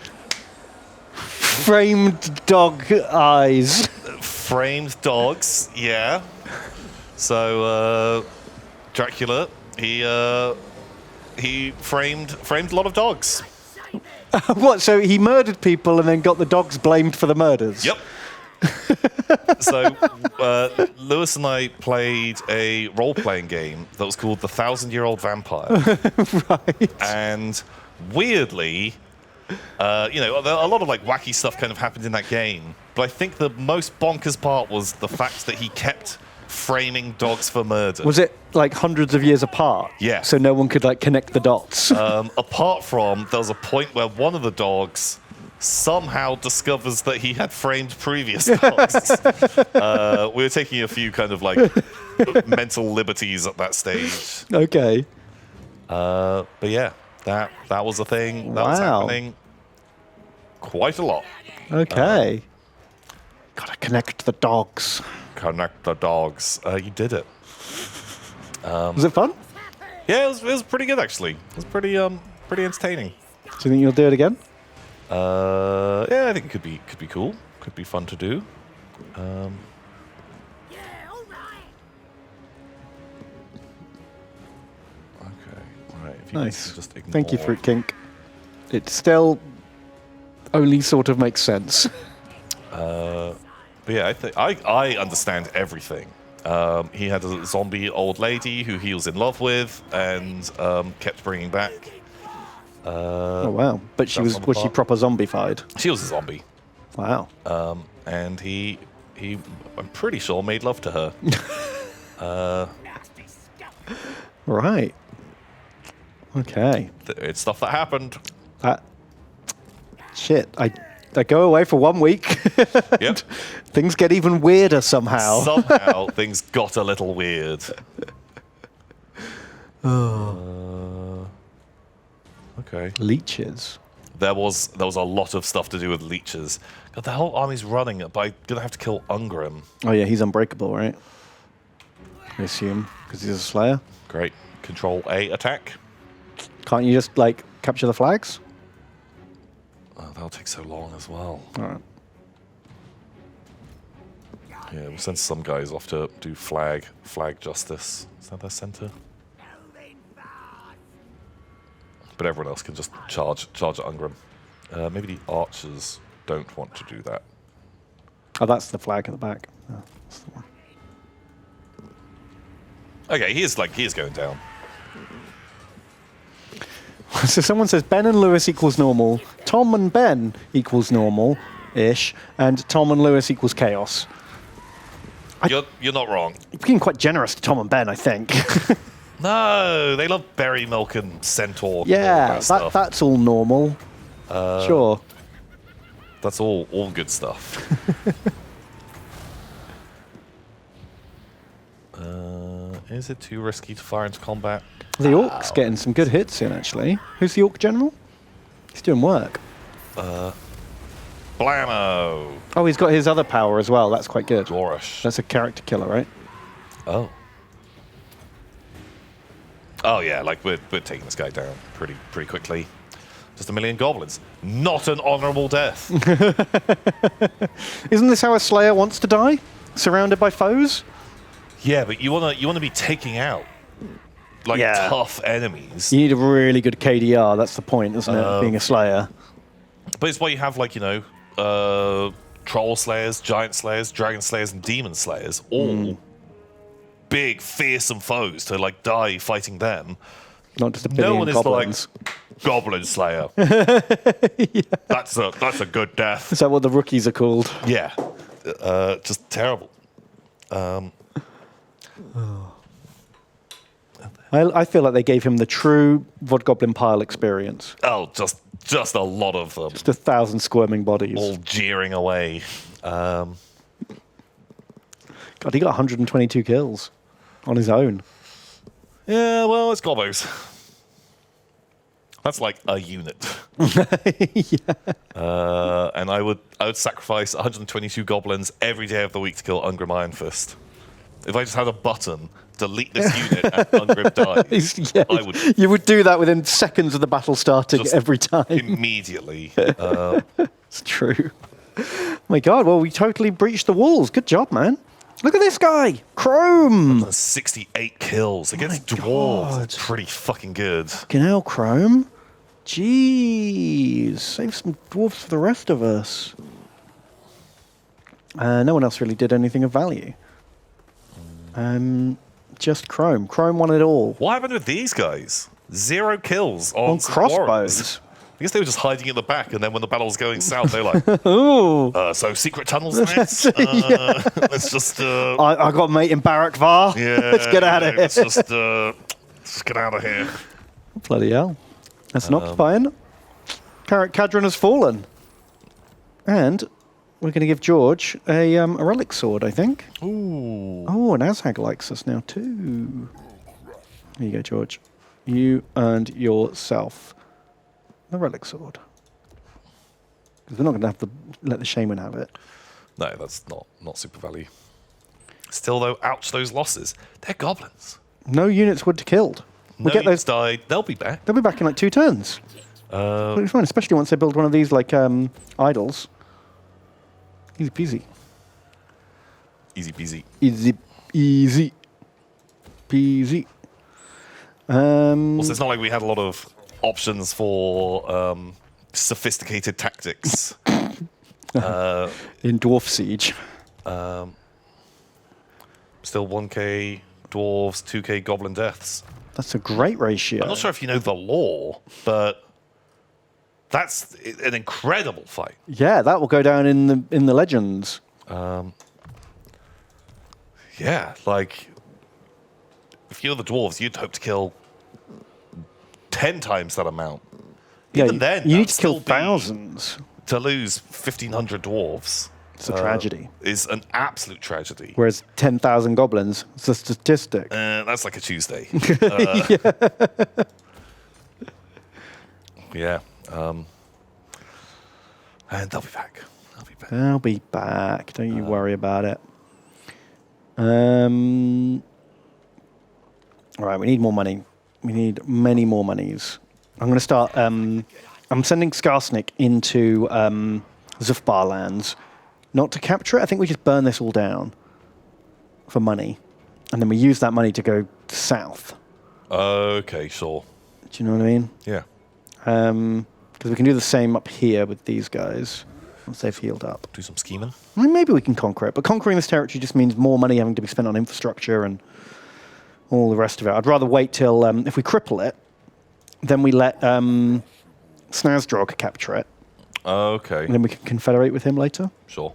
dog eyes. Framed dogs, yeah. So, Dracula, he framed a lot of dogs. What, so he murdered people and then got the dogs blamed for the murders? Yep. So, Lewis and I played a role-playing game that was called The 1,000-Year-Old Vampire. Right. And weirdly, a lot of like wacky stuff kind of happened in that game. But I think the most bonkers part was the fact that he kept framing dogs for murder. Was it like hundreds of years apart? Yeah. So no one could like connect the dots? Apart from, there was a point where one of the dogs somehow discovers that he had framed previous dogs. We were taking a few kind of like mental liberties at that stage. Okay. But yeah, that was a thing. That was Wow. happening quite a lot. Okay. Gotta connect the dogs. Connect the dogs. You did it. Was it fun? Yeah, it was pretty good actually. It was pretty entertaining. Do you think you'll do it again? Yeah, I think it could be cool. Could be fun to do. Okay, right. If you Nice. can just ignore. Thank you, Fruit Kink. It still only sort of makes sense. But yeah, I understand everything. He had a zombie old lady who he was in love with and kept bringing back. Oh wow! But she was on the she part. proper zombified? She was a zombie, Wow. and he I'm pretty sure made love to her. Right. Okay. It's stuff that happened. That shit. I go away for 1 week. Yep. Things get even weirder somehow. Somehow things got a little weird. Okay. Leeches. There was a lot of stuff to do with leeches. God, the whole army's running, but I'm gonna have to kill Ungrim. Oh yeah, he's unbreakable, right? I assume because he's a slayer. Great. Control A attack. Can't you just like capture the flags? Oh, that'll take so long as well. All right. Yeah, we'll send some guys off to do flag justice. Is that their center? But everyone else can just charge at Ungrim. Maybe the archers don't want to do that. Oh, that's the flag at the back. Oh, that's the one. Okay, he is going down. So someone says Ben and Lewis equals normal, Tom and Ben equals normal-ish, and Tom and Lewis equals chaos. You're not wrong. You're being quite generous to Tom and Ben, I think. No, they love berry milk and centaur. and all Yeah, that stuff. that's all normal. Sure. That's all good stuff. Is it too risky to fire into combat? The Orc's getting some good hits in, actually. Who's the Orc general? He's doing work. Blammo! Oh, he's got his other power as well. That's quite good. Glorish. That's a character killer, right? Oh. Oh yeah, like we're taking this guy down pretty quickly. Just 1 million goblins. Not an honourable death. Isn't this how a Slayer wants to die? Surrounded by foes? Yeah, but you wanna be taking out like Yeah. tough enemies. You need a really good KDR. That's the point, isn't it? Being a Slayer. But it's why you have like, troll slayers, giant slayers, dragon slayers, and demon slayers, all big, fearsome foes to like die fighting them. Not just a No billion one is goblins. like Goblin Slayer. That's a good death. Is that what the rookies are called? Yeah, just terrible. I feel like they gave him the true Vodgoblin Pile experience. Oh, just just a lot of them. Just 1,000 squirming bodies. All jeering away. God, he got 122 kills on his own. Yeah, well, it's Gobbos. That's like a unit. Yeah. And I would sacrifice 122 goblins every day of the week to kill Ungrim Iron Fist. If I just had a button, delete this unit and Ungrim dies, Yeah, I would you would do that within seconds of the battle starting Just every time. immediately. It's true. My God, well, we totally breached the walls. Good job, man. Look at this guy, Chrome. 68 kills against My dwarves. God. That's pretty fucking good. Fucking hell, Chrome. Jeez. Save some dwarves for the rest of us. No one else really did anything of value. Just Chrome. Chrome won it all. What happened with these guys? 0 kills On some crossbows. warriors. I guess they were just hiding in the back, and then when the battle was going south, they were like, Ooh. so secret tunnels next? Let's just... I got a mate in Barak Var. yeah, Let's get out of here. let's just get out of here. Bloody hell. That's not fine. Cadron has fallen. And we're going to give George a relic sword, I think. Ooh. Oh, and Azhag likes us now too. Here you go, George. You earned yourself the relic sword. Because we're not going to have to let the shaman have it. No, that's not super value. Still, though, ouch, those losses. They're goblins. No units were killed. No get units those. died. They'll be back. They'll be back in like 2 turns. It's fine, especially once they build one of these like idols. Easy peasy. Easy peasy. Easy peasy. Also, it's not like we had a lot of options for sophisticated tactics. In Dwarf Siege. Still 1k dwarves, 2k goblin deaths. That's a great ratio. I'm not sure if you know the lore, but that's an incredible fight. Yeah, that will go down in the legends. Yeah, like if you're the dwarves, you'd hope to kill 10 times that amount. Even then, you need that'd to kill still be- thousands. To lose 1,500 dwarves It's a tragedy. is an absolute tragedy. Whereas 10,000 goblins, it's a statistic. That's like a Tuesday. Yeah. And they'll be back. I'll be back. Don't you worry about it. All right, we need more money. We need many more monies. I'm going to start... I'm sending Skarsnik into Zufbar lands. Not to capture it. I think we just burn this all down for money. And then we use that money to go south. Okay, sure. Do you know what I mean? Yeah. Because we can do the same up here with these guys once they've healed up. Do some scheming. I mean, maybe we can conquer it, but conquering this territory just means more money having to be spent on infrastructure and all the rest of it. I'd rather wait till, if we cripple it, then we let Snazdrog capture it, Okay. and then we can confederate with him later. Sure.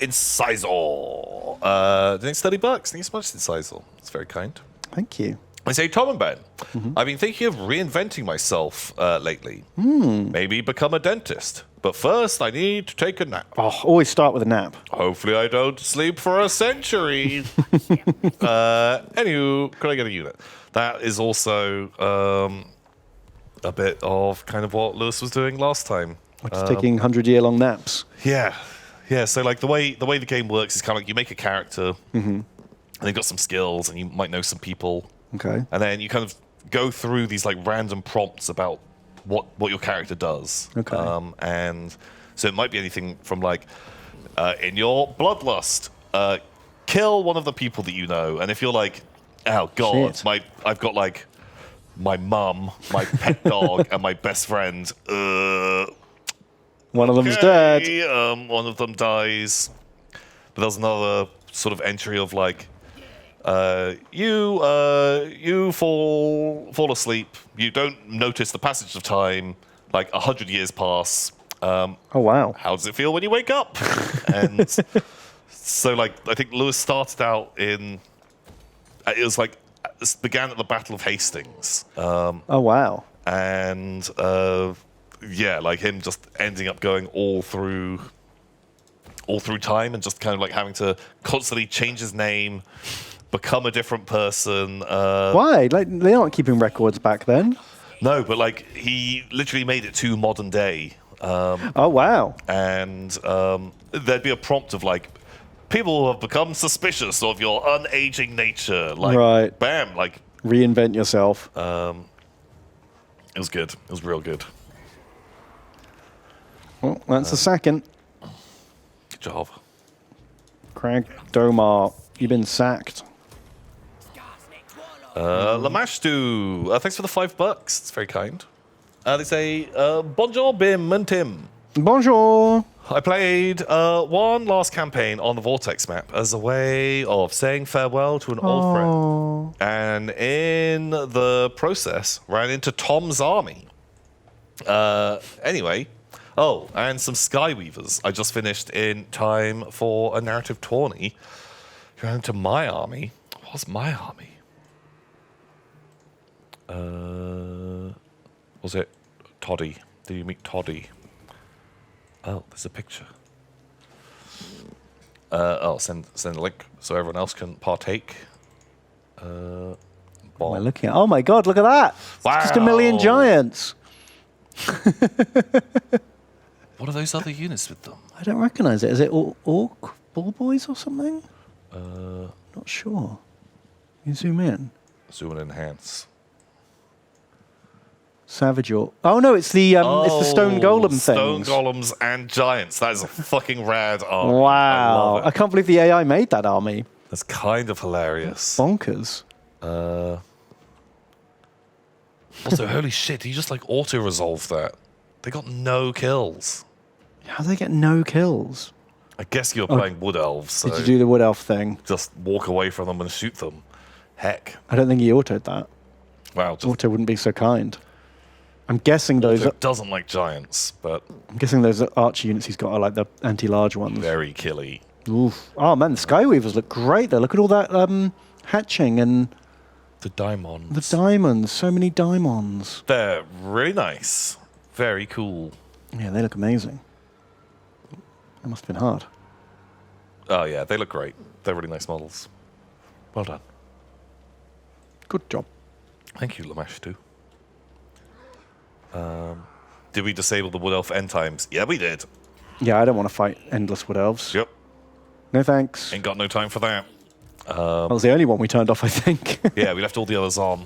Incisor. Thanks, $30. Thank you so much, Incisor. It's very kind. Thank you. I say, Tom and Ben, I've been thinking of reinventing myself lately. Maybe become a dentist. But first, I need to take a nap. Oh, always start with a nap. Hopefully, I don't sleep for a century. Anywho, could I get a unit? That is also a bit of kind of what Lewis was doing last time. Just taking 100-year-long naps. Yeah. So like the way the game works is kind of like you make a character, and they've got some skills, and you might know some people. Okay. And then you kind of go through these like random prompts about what your character does. Okay. And so it might be anything from like, in your bloodlust, kill one of the people that you know. And if you're like, oh god, Shit. I've got like my mum, my pet dog, and my best friend. One of them's dead. One of them dies. But there's another sort of entry of like, you fall asleep. You don't notice the passage of time. Like 100 years pass. Oh, wow. How does it feel when you wake up? And so, like, I think Lewis started out in. It was like began at the Battle of Hastings. Oh, wow. And yeah, like him just ending up going all through time and just kind of like having to constantly change his name, become a different person. Why? Like, they aren't keeping records back then. No, but like he literally made it to modern day. Oh, wow. And there'd be a prompt of like, people have become suspicious of your unaging nature. Like, Right. bam, like Reinvent yourself. it was good. It was real good. Well, that's the second. Good job. Craig Domar, you've been sacked. Lamashtu, thanks for the $5. It's very kind. They say, bonjour, Bim and Tim. Bonjour. I played one last campaign on the Vortex map as a way of saying farewell to an old friend. And in the process, ran into Tom's army. Anyway, and some Skyweavers. I just finished in time for a narrative tourney. Ran into my army. What was my army? Was it Toddy? Did you meet Toddy? Oh, there's a picture. I'll send a link so everyone else can partake. We're looking at. Oh my God! Look at that! Wow. Just a million giants. What are those other units with them? I don't recognize it. Is it Orc Ball Boys or something? Not sure. You zoom in. Zoom and enhance. Savage Orc. Oh no, it's the stone golem things. Stone golems and giants. That is a fucking rad army. Wow! I can't believe the AI made that army. That's kind of hilarious. Bonkers. Also, holy shit! He just like auto resolved that. They got no kills. How do they get no kills? I guess you're playing wood elves. So Did you do the wood elf thing? just walk away from them and shoot them. Heck. I don't think he autoed that. Wow. Just Auto wouldn't be so kind. I'm guessing those. doesn't like giants, but I'm guessing those archer units he's got are like the anti-large ones. very killy. Oof. Oh man, the Skyweavers look great though. Look at all that hatching and The diamonds. the diamonds. So many diamonds. They're really nice. Very cool. Yeah, they look amazing. That must have been hard. Oh yeah, they look great. They're really nice models. Well done. Good job. Thank you, Lamashtu. Did we disable the Wood Elf end times? Yeah, we did. Yeah, I don't want to fight endless wood elves. Yep. No thanks. Ain't got no time for that. That was the only one we turned off, I think. Yeah, we left all the others on,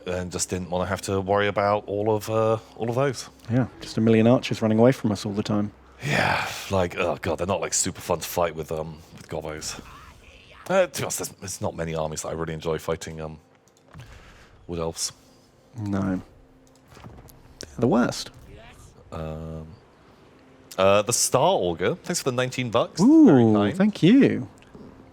and just didn't want to have to worry about all of those. Yeah, just a million archers running away from us all the time. Yeah, like oh god, they're not like super fun to fight with gobos. To be honest, there's not many armies that I really enjoy fighting wood elves. No. They're the worst. The Star Augur, thanks for the $19. Very Ooh, kind. thank you.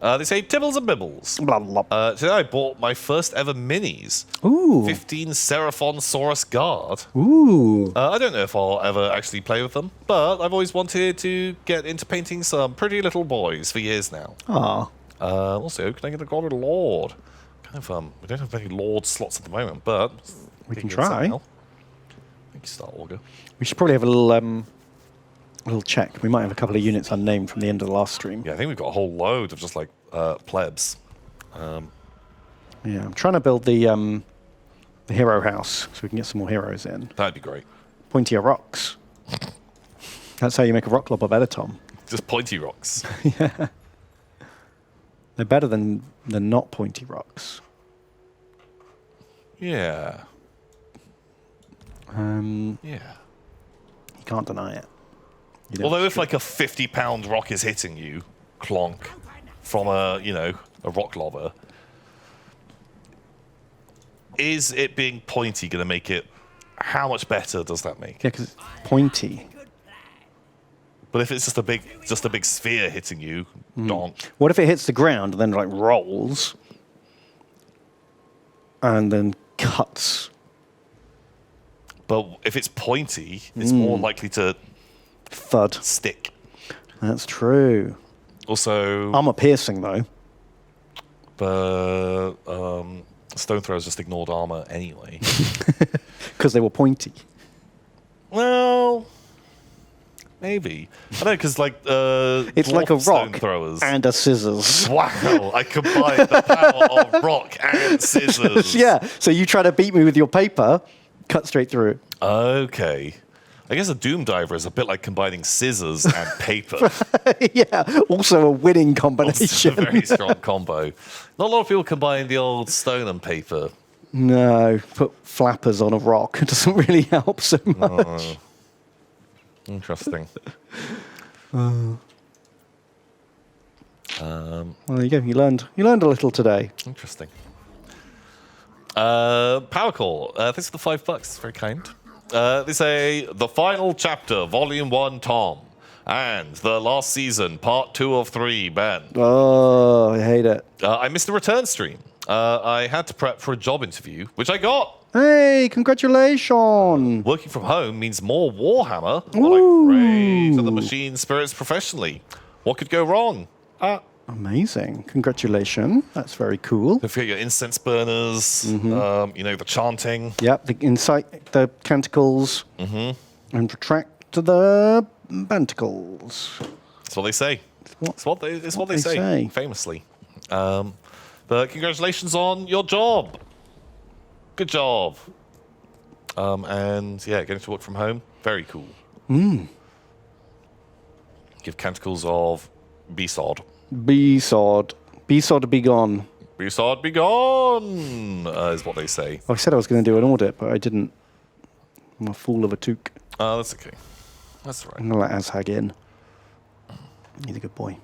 They say Tibbles and Bibbles. Blah, blah. Today I bought my first ever minis. Ooh. 15 Seraphon Saurus Guard. Ooh. I don't know if I'll ever actually play with them, but I've always wanted to get into painting some pretty little boys for years now. Ah. Also, can I get a God of Lord? Kind of, we don't have any Lord slots at the moment, but We can try. Thank you, Star Augur. We should probably have a little check. We might have a couple of units unnamed from the end of the last stream. Yeah, I think we've got a whole load of just like plebs. Yeah, I'm trying to build the hero house so we can get some more heroes in. That'd be great. Pointier rocks. That's how you make a rock lobber better, Tom. Just pointy rocks. Yeah. They're better than not pointy rocks. Yeah. You Yeah. can't deny it. You know Although it's if like a 50-pound rock is hitting you, clonk, from a rock lobber, is it being pointy going to make it? How much better does that make? Yeah, because it's pointy. But if it's just a big sphere hitting you, donk. What if it hits the ground and then like rolls and then cuts? But if it's pointy, it's more likely to Thud. stick. That's true. Also, Armor piercing though. but Stone throwers just ignored armor anyway. Because they were pointy. Well, maybe. I know, because like It's like a dwarf stone rock throwers. and a scissors. Wow! I combined the power of rock and scissors. Yeah, so you try to beat me with your paper, cut straight through. Okay. I guess a Doom Diver is a bit like combining scissors and paper. Yeah, also a winning It's a combination. very strong combo. Not a lot of people combine the old stone and paper. No, put flappers on a rock. It doesn't really help so much. Oh. Interesting. Well, there you go. You learned a little today. Interesting. Power Call. Thanks for the $5. It's very kind. They say, the final chapter, Volume 1, Tom. And the last season, Part 2 of 3, Ben. Oh, I hate it. I missed the return stream. I had to prep for a job interview, which I got. Hey, congratulations. Working from home means more Warhammer. Ooh. But I pray to the machine spirits professionally. What could go wrong? Amazing. Congratulations. That's very cool. Don't forget your incense burners, the chanting. Yep, the canticles, and retract the banticles. That's what they say. It's what they say, say. famously. But congratulations on your job. Good job. And yeah, getting to work from home, very cool. Give canticles of B-sod. B-sod. B-sod be gone. B-sod be gone, is what they say. I said I was going to do an audit, but I didn't. I'm a fool of a toque. That's okay. That's all I'm right. going to let Azhag in. He's a good boy.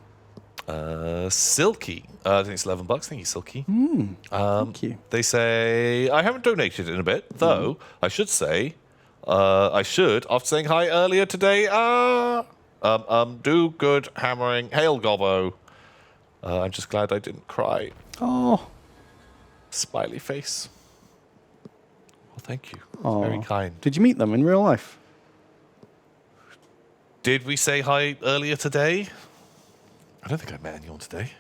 Silky. I think it's $11. Thank you, Silky. Thank you. They say, I haven't donated in a bit, though I should say, after saying hi earlier today, do good hammering. Hail, Gobbo. I'm just glad I didn't cry. Oh. Smiley face. Well, thank you. Oh. Very kind. Did you meet them in real life? Did we say hi earlier today? I don't think I met anyone today.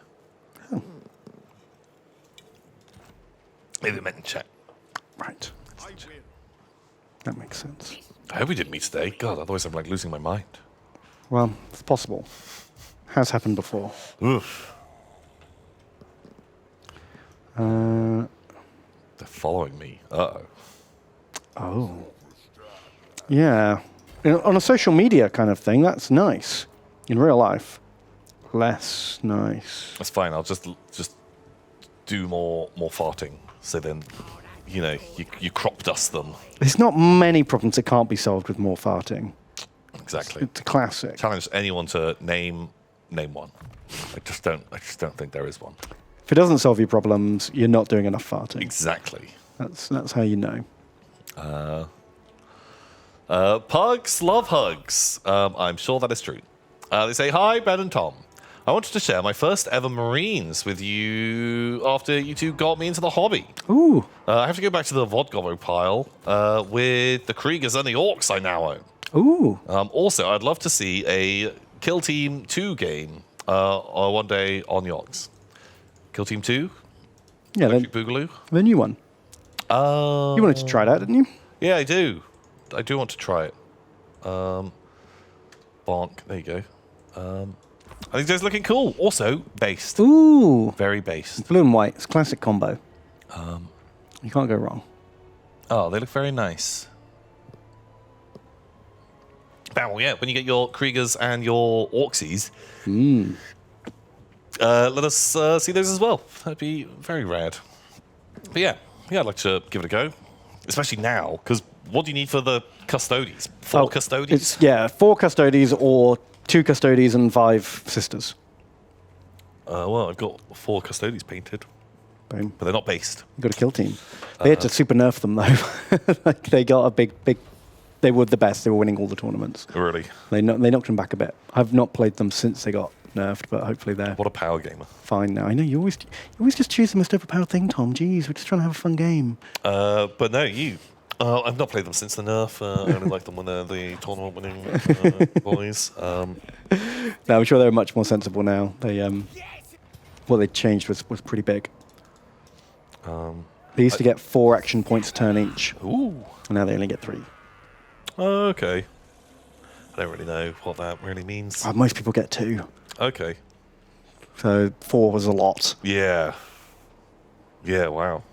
Oh. Maybe I met in chat. Right. That makes sense. I hope we didn't meet today. God, otherwise I'm like losing my mind. Well, it's possible. Has happened before. Oof. They're following me. Uh-oh. Oh. Yeah. On a social media kind of thing, that's nice. In real life, less nice. That's fine. I'll just do more farting. So then, you crop dust them. There's not many problems that can't be solved with more farting. Exactly. It's a classic. Challenge anyone to name one. I just don't think there is one. If it doesn't solve your problems, you're not doing enough farting. Exactly. That's how you know. Pugs love hugs. I'm sure that is true. They say, hi, Ben and Tom. I wanted to share my first ever Marines with you after you two got me into the hobby. Ooh. I have to go back to the Vodgovo pile with the Kriegers and the Orcs I now own. Ooh. Also, I'd love to see a Kill Team 2 game one day on Yogs. Kill Team 2? Yeah, Electric Boogaloo? the new one. You wanted to try that, didn't you? Yeah, I do. I do want to try it. Bonk. There you go. I think it's looking cool. Also, based. Ooh. Very based. Blue and white. It's a classic combo. You can't go wrong. Oh, they look very nice. Well, yeah, when you get your Kriegers and your Orksies, let us see those as well. That'd be very rad. But yeah, I'd like to give it a go. Especially now, because what do you need for the custodies? 4 custodies? It's 4 custodies or 2 custodies and 5 sisters. Well, I've got 4 custodies painted, Boom. but they're not based. You got a kill team. They had to super nerf them though. Like they got a big. They were the best. They were winning all the tournaments. Really? They knocked them back a bit. I've not played them since they got nerfed, but hopefully they're What a power gamer. fine now. I know you always just choose the most overpowered thing, Tom. Jeez, we're just trying to have a fun game. But no, you. I've not played them since the nerf. I only like them when they're the tournament-winning boys. No, I'm sure they're much more sensible now. They what they changed was pretty big. They used to get 4 action points a turn each. Ooh. And now they only get 3. Okay. I don't really know what that really means. Most people get 2. Okay. So 4 was a lot. Yeah. Yeah, wow.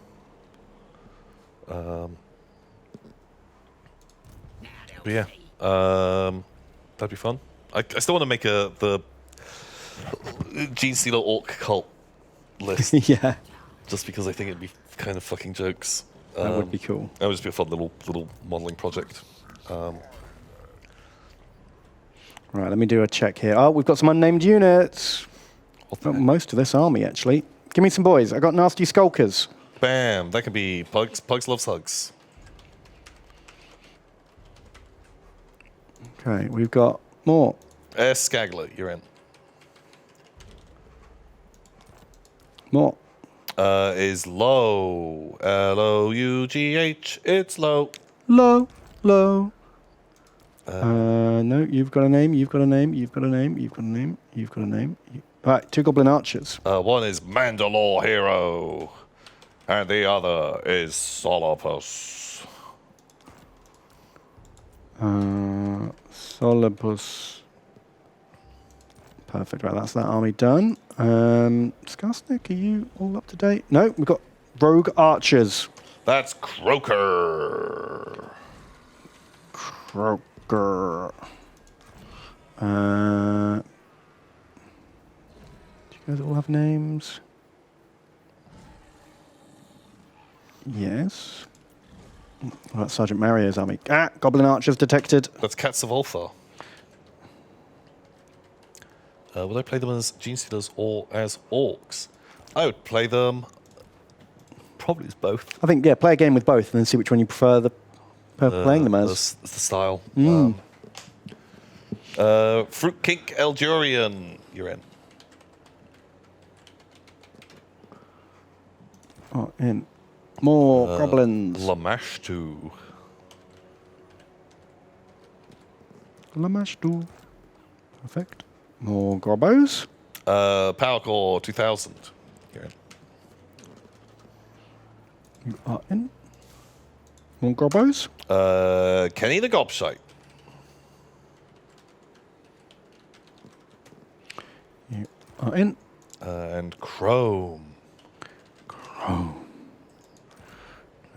But yeah. That'd be fun. I still want to make the Gene Stealer Orc cult list. Yeah. Just because I think it'd be kind of fucking jokes. That would be cool. That would just be a fun little modelling project. Right, let me do a check here. Oh, we've got some unnamed units. Got most of this army, actually. Give me some boys. I got nasty skulkers. Bam! That could be Pugs. Pugs loves hugs. Okay, we've got more. Skagler, you're in. More. Is low. Lough. It's low. Low. No, you've got a name, you've got a name, you've got a name, you've got a name, you've got a name. Right, 2 goblin archers. One is Mandalore Hero, and the other is Solopus. Solopus. Perfect, right, that's that army done. Skarsnik, are you all up to date? No, we've got rogue archers. That's Croaker. Croaker. Do you guys all have names? Yes. What about Sergeant Mario's army? Goblin archers detected. That's Cats of Ulthar. Would I play them as Gene Stealers or as Orcs? I would play them probably as both. I think, yeah, play a game with both and then see which one you prefer playing them as. The style. Fruit Kink Eldurian, you're in. Oh, in. More goblins. Lamashtu. Lamashtu. Perfect. More gobbos. Power Core 2000, you're in. You are in. More gobbos. Kenny the Gobshite. You are in. And Chrome.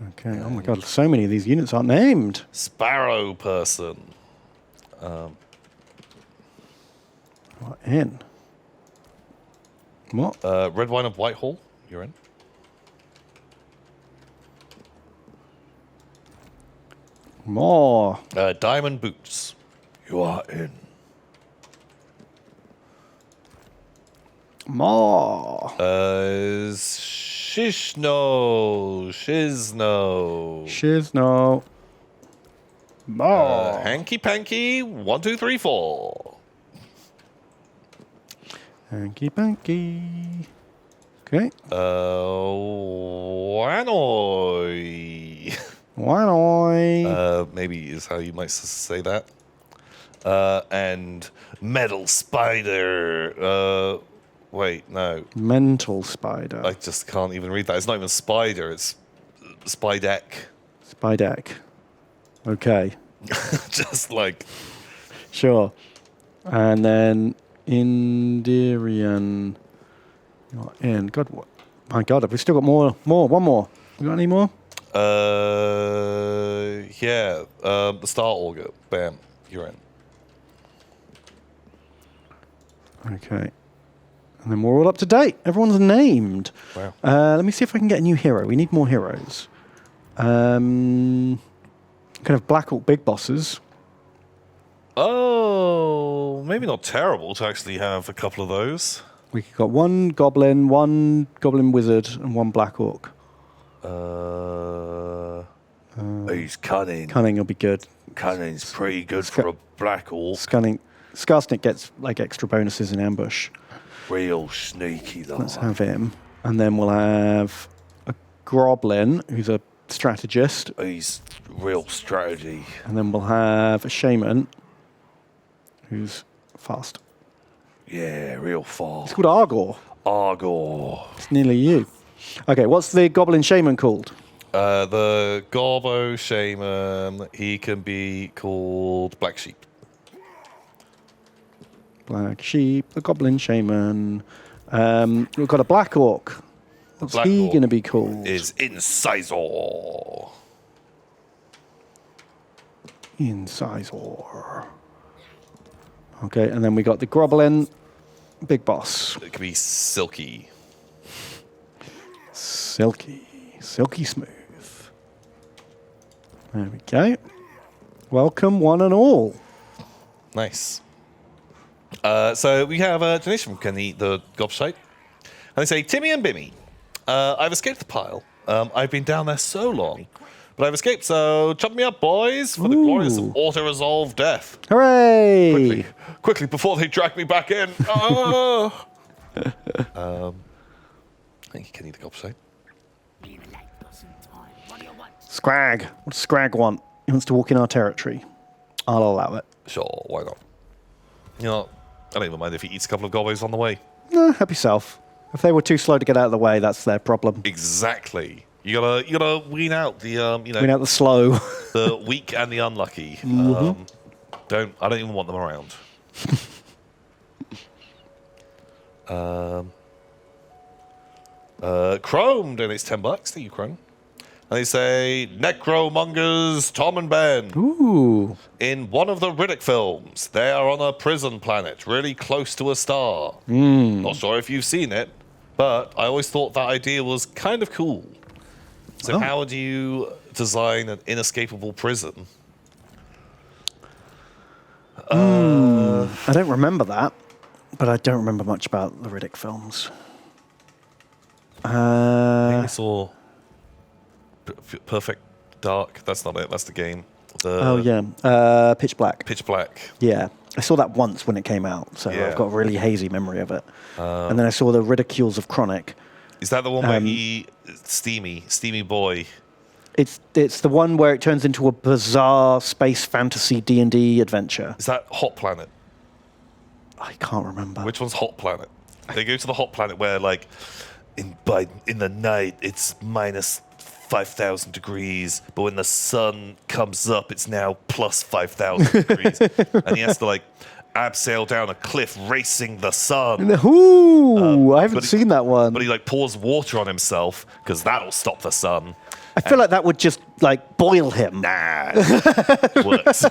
Okay, oh my god, so many of these units aren't named. Sparrow Person. You are in. What? Red Wine of Whitehall, you're in. More. Diamond Boots, you are in. More. Shizno. More. Hanky Panky 1 2 3 4. Hanky panky. Okay. Wanoy. Why? Maybe is how you might say that. And Metal Spider. Wait, no. Mental spider. I just can't even read that. It's not even Spider, it's Spydeck. Spydeck. Okay. Just like... Sure. And then Indirian. Not in. God, what? My God, have we still got more? One more. We got any more? Yeah. The Star Augur. Bam. You're in. Okay. And then we're all up to date. Everyone's named. Wow. Let me see if I can get a new hero. We need more heroes. Kind of Black Orc big bosses. Oh, maybe not terrible to actually have a couple of those. We got one goblin wizard, and one Black Orc. He's cunning. Cunning will be good. Cunning's pretty good for a Black Orc. Skarsnik gets like extra bonuses in ambush. Real sneaky though. Let's have him. And then we'll have a Goblin, who's a strategist. He's real strategy. And then we'll have a Shaman, who's fast. Yeah, real fast. It's called Argor. Argor. It's nearly you. Okay, what's the Goblin Shaman called? The Goblin Shaman, he can be called Black Sheep. Black Sheep, the Goblin Shaman. We've got a Black Orc. What's Black he Orc going to be called? Is Incisor. Incisor. Okay, and then we got the Groblin, Big Boss. It could be Silky. Silky. Silky smooth. There we go. Welcome, one and all. Nice. So we have a donation from Kenny, the Gobshite. And they say, Timmy and Bimmy, I've escaped the pile. I've been down there so long, but I've escaped, so chop me up, boys, for the glorious auto-resolve death. Hooray! Quickly, before they drag me back in. Oh. Thank you, Kenny, the Gobshite. Scrag. What does Scrag want? He wants to walk in our territory. I'll allow it. Sure, why not? You know, I don't even mind if he eats a couple of gobos on the way. No, help yourself. If they were too slow to get out of the way, that's their problem. Exactly. You gotta wean out the Wean out the slow. the weak and the unlucky. I don't even want them around. Chrome donates $10. Thank you, Chrome. And they say, Necromongers, Tom and Ben. Ooh. In one of the Riddick films, they are on a prison planet, really close to a star. Not sure if you've seen it, but I always thought that idea was kind of cool. So how would you design an inescapable prison? I don't remember that, but I don't remember much about the Riddick films. I think I saw Perfect Dark. That's not it. That's the game. Pitch Black. Pitch Black. Yeah, I saw that once when it came out, so Yeah. I've got a really hazy memory of it. And then I saw the Ridicules of Chronic. Is that the one where Steamy Boy? It's the one where it turns into a bizarre space fantasy D&D adventure. Is that Hot Planet? I can't remember. Which one's Hot Planet? They go to the Hot Planet where, like, in the night it's minus 5,000 degrees, but when the sun comes up, it's now plus 5,000 degrees, and he has to like abseil down a cliff, racing the sun. Ooh, I haven't seen that one. But he like pours water on himself because that'll stop the sun. I feel like that would just like boil him. Nah, it works.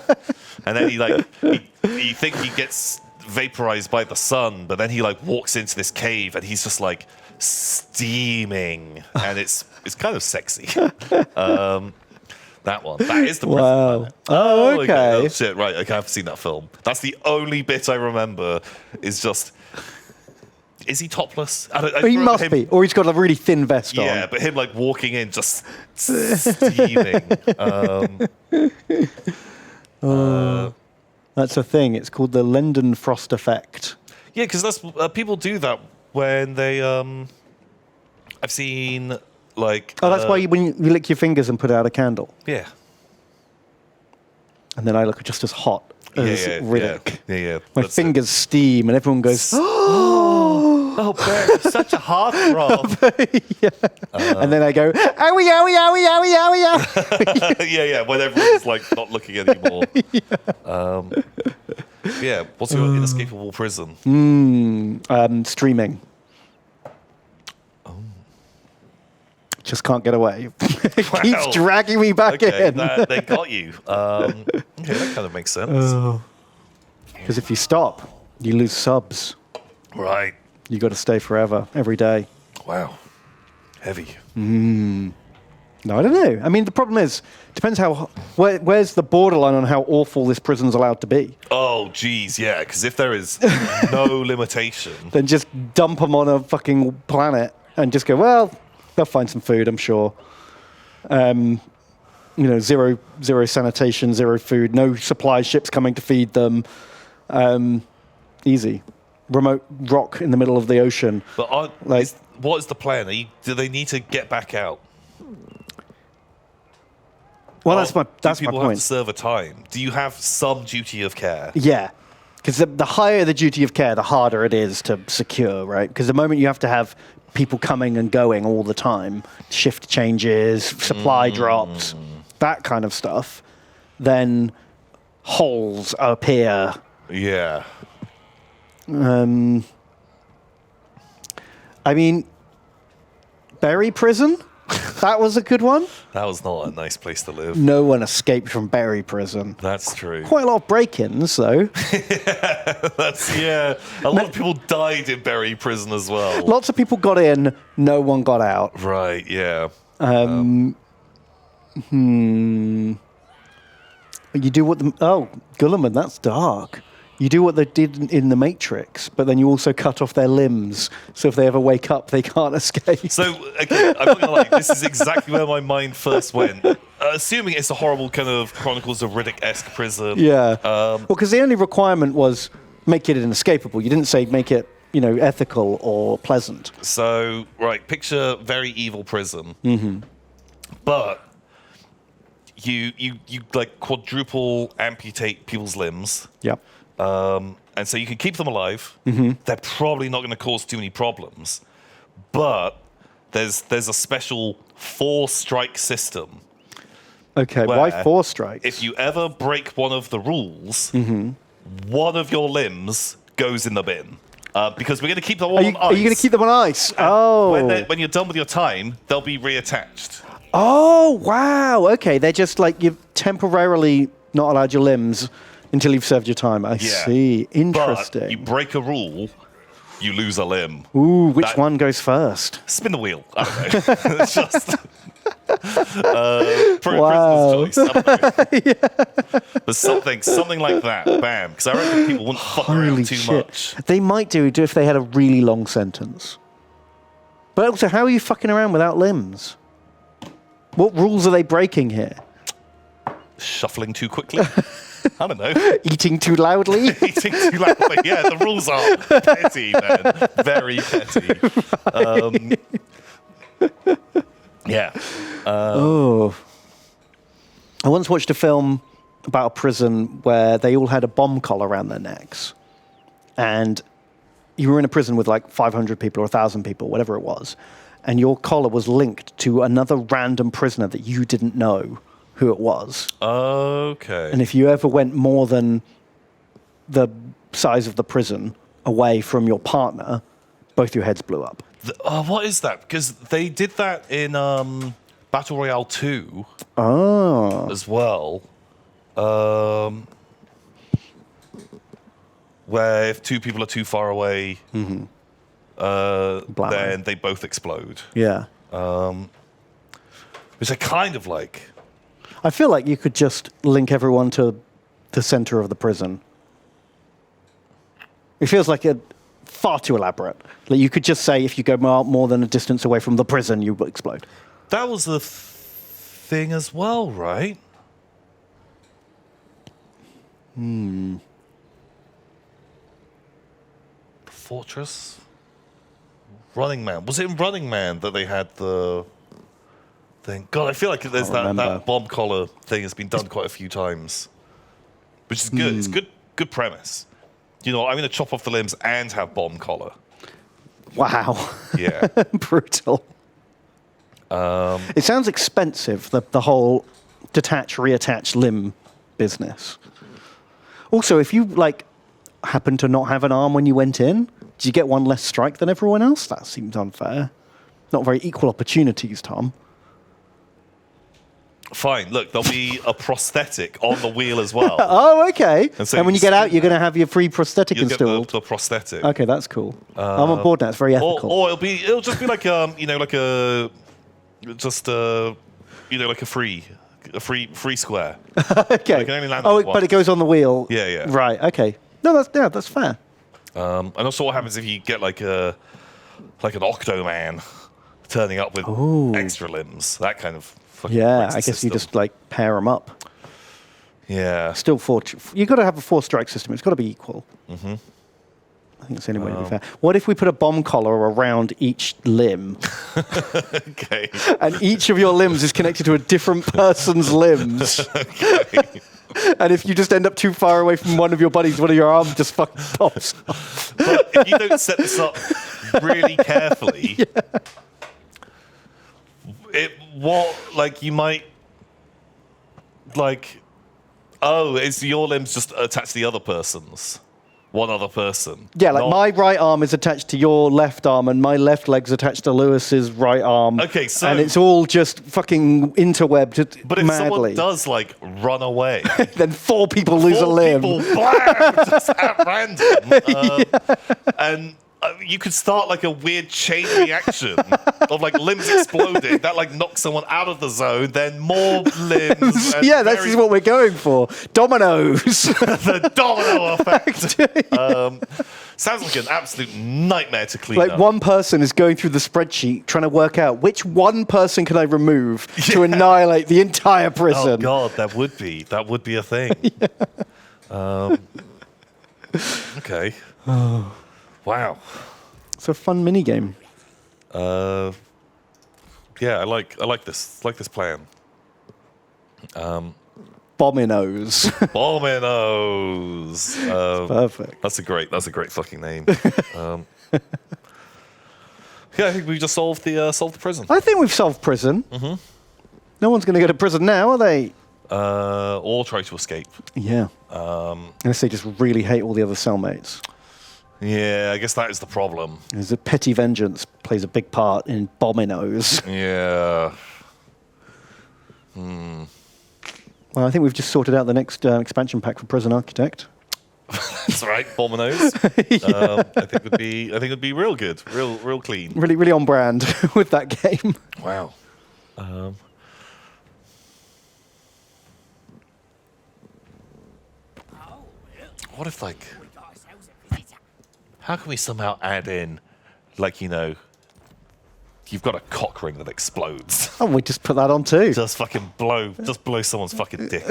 And then you think he gets vaporized by the sun, but then he like walks into this cave and he's just like steaming, and it's kind of sexy. That one. That is the prison planet. Oh, okay. Oh, shit, right. Okay, I've seen that film. That's the only bit I remember is just... Is he topless? He must be. Or he's got a really thin vest on. Yeah, but him like walking in just steaming. That's a thing. It's called the Lendenfrost effect. Yeah, because that's people do that when they... I've seen... Like, oh, that's why when you lick your fingers and put out a candle. Yeah. And then I look just as hot as Riddick. Yeah. My fingers steam and everyone goes, oh, Ben, such a heartthrob. Yeah. And then I go, owie, owie, owie, owie, owie, owie. Yeah, when everyone's like not looking anymore. Yeah, what's your inescapable prison? Streaming. Just can't get away. It keeps dragging me back in. They got you. Okay, that kind of makes sense. Because if you stop, you lose subs. Right. You got to stay forever, every day. Wow. Heavy. No, I don't know. I mean, the problem is, depends how. Where's the borderline on how awful this prison's allowed to be? Oh, geez, yeah. Because if there is no limitation, then just dump them on a fucking planet and just go, well. They'll find some food, I'm sure. Zero sanitation, zero food, no supply ships coming to feed them. Easy. Remote rock in the middle of the ocean. But what is the plan? Do they need to get back out? Well, that's my people point. Have to serve a time. Do you have some duty of care? Yeah. Because the higher the duty of care, the harder it is to secure, right? Because the moment you have to have people coming and going all the time, shift changes, supply drops, that kind of stuff, then holes appear. Yeah. I mean, Berry Prison? That was a good one. That was not a nice place to live. No one escaped from Berry Prison. That's true. Quite a lot of break-ins, though. A lot of people died in Berry Prison as well. Lots of people got in, no one got out. Right, yeah. You do what the... Oh, Gulliman, that's dark. You do what they did in The Matrix, but then you also cut off their limbs, so if they ever wake up, they can't escape. So, again, I'm not going to lie, this is exactly where my mind first went. Assuming it's a horrible kind of Chronicles of Riddick-esque prison. Yeah. Well, because the only requirement was make it inescapable. You didn't say make it, ethical or pleasant. So, right, picture very evil prison. But you like quadruple amputate people's limbs. Yep. And so you can keep them alive. They're probably not going to cause too many problems. But there's a special 4-strike system. Okay, why 4 strikes? If you ever break one of the rules, one of your limbs goes in the bin. Because we're going to keep them all on ice. Are you going to keep them on ice? When you're done with your time, they'll be reattached. Oh, wow. Okay, they're just like you've temporarily not allowed your limbs until you've served your time. I see. Interesting. But you break a rule, you lose a limb. Ooh, which one goes first? Spin the wheel. I don't know. It's just... Wow. prisoner's choice. I don't know. But something like that. Bam. Because I reckon people wouldn't fuck around too much. They might do if they had a really long sentence. But also, how are you fucking around without limbs? What rules are they breaking here? Shuffling too quickly. I don't know. Eating too loudly? Eating too loudly. Yeah, the rules are petty, man. Very petty. I once watched a film about a prison where they all had a bomb collar around their necks. And you were in a prison with like 500 people or 1,000 people, whatever it was. And your collar was linked to another random prisoner that you didn't know who it was. Okay. And if you ever went more than the size of the prison away from your partner, both your heads blew up. What is that? Because they did that in Battle Royale 2 as well. Where if 2 people are too far away, then they both explode. Yeah. Which I kind of like. I feel like you could just link everyone to the center of the prison. It feels like far too elaborate. Like you could just say if you go more than a distance away from the prison, you will explode. That was the thing as well, right? Fortress? Running Man. Was it in Running Man that they had the thing? God, I feel like there's that bomb collar thing has been done quite a few times. Which is good. It's good premise. I'm going to chop off the limbs and have bomb collar. Wow. Yeah. Brutal. It sounds expensive, the whole detach, reattach limb business. Also, if you happen to not have an arm when you went in, do you get one less strike than everyone else? That seems unfair. Not very equal opportunities, Tom. Fine. Look, there'll be a prosthetic on the wheel as well. Oh, okay. And when you get out, you're going to have your free prosthetic You'll installed. Get the prosthetic. Okay, that's cool. I'm on board now. It's very ethical. Or it'll just be like a free square. Okay. But it goes on the wheel. Yeah. Right. Okay. No, that's fair. And also, what happens if you get like an Octoman turning up with extra limbs? That kind of. Yeah, I guess you just pair them up. Yeah. Still you got to have a 4-strike system. It's got to be equal. I think it's the only way to be fair. What if we put a bomb collar around each limb? Okay. And each of your limbs is connected to a different person's limbs. Okay. And if you just end up too far away from one of your buddies, one of your arms just fucking pops off. But if you don't set this up really carefully, you might it's your limbs just attached to the other person's. One other person. Yeah, like my right arm is attached to your left arm, and my left leg's attached to Lewis's right arm. Okay, so and it's all just fucking interwebbed but if madly. someone does run away, then 4 people lose a limb. 4 people, blam, just at random, and you could start a weird chain reaction of limbs exploding that knocks someone out of the zone, then more limbs. And yeah, this is what we're going for. Dominoes. The domino effect. Sounds like an absolute nightmare to clean up. One person is going through the spreadsheet trying to work out which one person can I remove to annihilate the entire prison. Oh God, that would be a thing. Okay. Wow. It's a fun mini game. Yeah, I like this plan. Bominos. Bominos. Perfect. That's a great fucking name. Yeah, I think we just solved the prison. I think we've solved prison. Mm-hmm. No one's going to go to prison now, are they? Or try to escape. Yeah. Unless they just really hate all the other cellmates. Yeah, I guess that is the problem. Is that petty vengeance plays a big part in Bominos. Yeah. Well, I think we've just sorted out the next expansion pack for Prison Architect. That's right, Bominos. Yeah. I think would be real good, real clean. Really, really on brand with that game. Wow. What if how can we somehow add in, you've got a cock ring that explodes. Oh, we just put that on too. Just blow someone's fucking dick.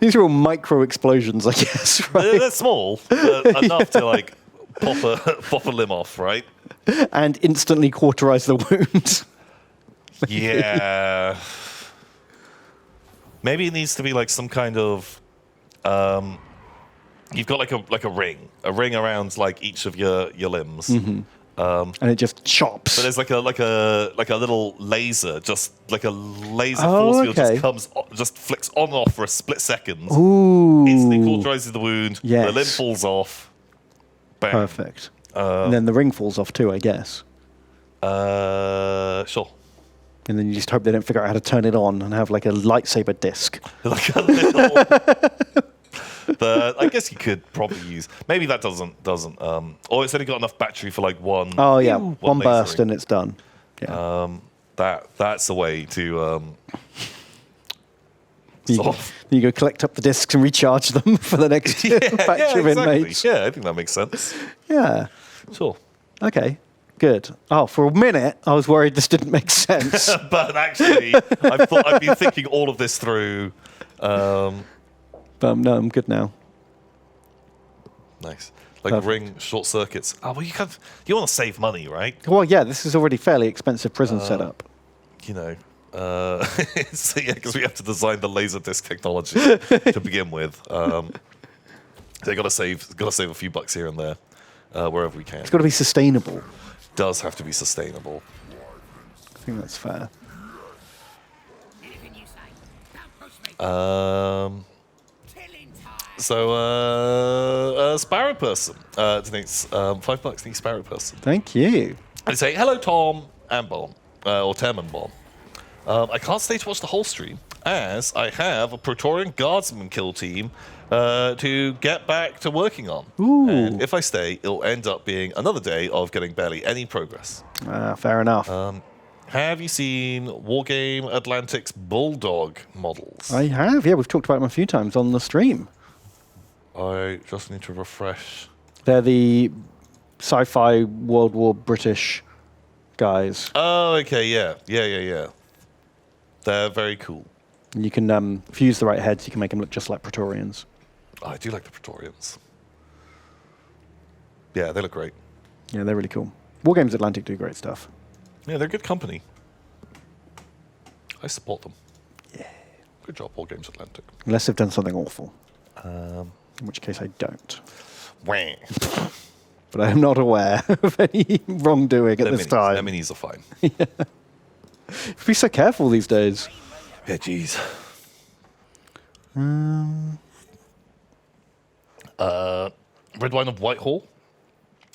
These are all micro explosions, I guess, right? They're small, enough to pop a limb off, right? And instantly cauterize the wound. Yeah. Maybe it needs to be some kind of. You've got a ring around each of your limbs, mm-hmm. And it just chops. But there's like a little laser, just like a laser force field just flicks on and off for a split second. Ooh. Instantly cauterizes the wound. Yes. The limb falls off. Bam. Perfect. And then the ring falls off too, I guess. Sure. And then you just hope they don't figure out how to turn it on and have a lightsaber disc. Like a little. But I guess you could probably use. Maybe that doesn't. Or it's only got enough battery for one. Oh yeah, one burst and it's done. Yeah. That's a way to. You go collect up the discs and recharge them for the next batch of inmates. Yeah, I think that makes sense. Yeah. Sure. Okay. Good. Oh, for a minute, I was worried this didn't make sense. But actually, I've been thinking all of this through. But no, I'm good now. Nice. Ring short circuits. Oh, well, you want to save money, right? Well, yeah, this is already fairly expensive prison setup. So yeah, because we have to design the laser disc technology to begin with. They got to save a few bucks here and there, wherever we can. It's got to be sustainable. Does have to be sustainable. I think that's fair. So, Sparrow Person. Denise, $5, the Sparrow Person. Thank you. I say, hello, Tom and Bomb, or Tem and Bomb. I can't stay to watch the whole stream, as I have a Praetorian Guardsman kill team to get back to working on. Ooh. And if I stay, it'll end up being another day of getting barely any progress. Fair enough. Have you seen Wargame Atlantic's Bulldog models? I have, yeah. We've talked about them a few times on the stream. I just need to refresh. They're the sci-fi World War British guys. Oh, okay, yeah. They're very cool. And you can, if you use the right heads, you can make them look just like Praetorians. Oh, I do like the Praetorians. Yeah, they look great. Yeah, they're really cool. Wargames Atlantic do great stuff. Yeah, they're good company. I support them. Yeah. Good job, All Games Atlantic. Unless they've done something awful. In which case I don't. Wah. But I am not aware of any wrongdoing at this time. Their minis are fine. Be so careful these days. Yeah, jeez. Red Wine of Whitehall.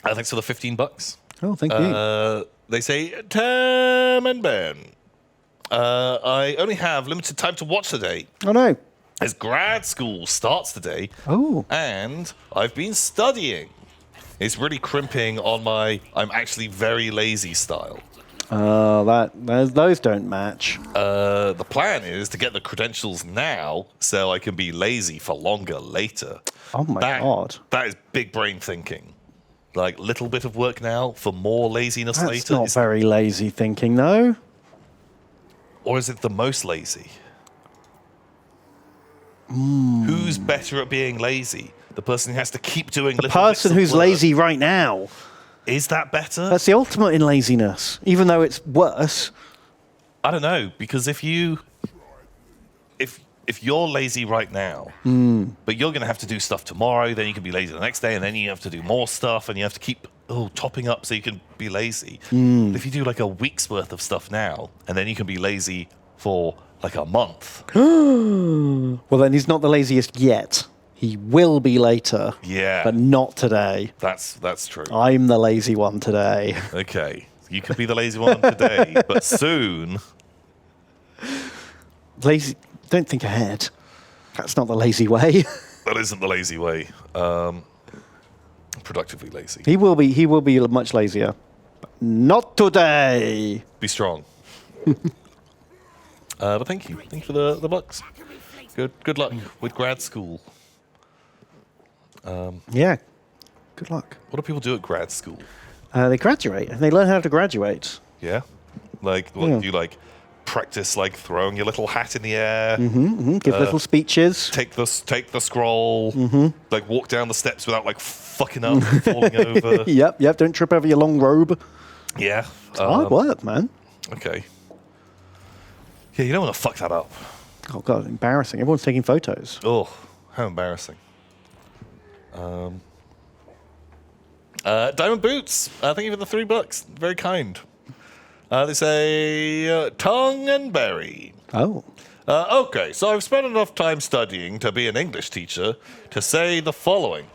Thanks for the $15. Oh, thank you. They say, Tam and Ben. I only have limited time to watch today. Oh, no. As grad school starts today. Oh. And I've been studying. It's really crimping on my I'm actually very lazy style. Those don't match. The plan is to get the credentials now so I can be lazy for longer later. Oh, my God. That is big brain thinking. Like, little bit of work now for more laziness That's later. not very lazy thinking, though. Or is it the most lazy? Who's better at being lazy? The person who has to keep doing little bits Person of who's work. lazy right now. Is that better? That's the ultimate in laziness, even though it's worse. I don't know, because if you're lazy right now, but you're going to have to do stuff tomorrow, then you can be lazy the next day, and then you have to do more stuff, and you have to keep topping up so you can be lazy. If you do like a week's worth of stuff now, and then you can be lazy for like a month. Well, then he's not the laziest yet. He will be later. Yeah. But not today. That's true. I'm the lazy one today. Okay. You could be the lazy one today, but soon. Lazy. Don't think ahead. That's not the lazy way. That isn't the lazy way. Productively lazy. He will be much lazier. But not today. Be strong. But thank you. Thank you for the bucks. Good luck with grad school. Yeah. Good luck. What do people do at grad school? They graduate. They learn how to graduate. Yeah? Like, what, Yeah. do you like practice like throwing your little hat in the air? Give little speeches. Take the scroll. Like walk down the steps without like fucking up and falling over. Yep. Don't trip over your long robe. Yeah. Hard work, man. Okay. Yeah, you don't want to fuck that up. Oh, God, embarrassing. Everyone's taking photos. Oh, how embarrassing. Diamond Boots, thank you for the $3. Very kind. They say, tongue and berry. Oh. Okay, so I've spent enough time studying to be an English teacher to say the following.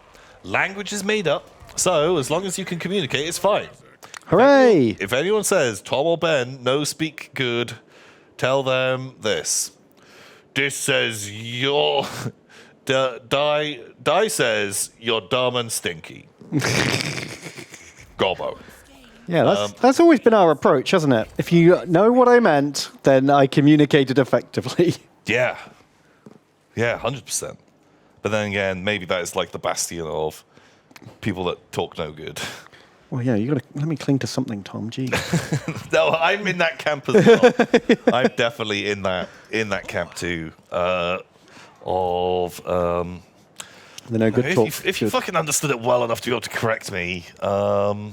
Language is made up, so as long as you can communicate, it's fine. Hooray! If anyone says Tom or Ben no speak good, tell them this. This says you're... Die says you're dumb and stinky. Gobbo. Yeah, that's always been our approach, hasn't it? If you know what I meant, then I communicated effectively. Yeah. Yeah, 100%. But then again, maybe that is like the bastion of people that talk no good. Well, yeah, you got to let me cling to something, Tom. Gee. No, I'm in that camp as well. I'm definitely in that camp too. The no good talk. If you fucking understood it well enough to be able to correct me, then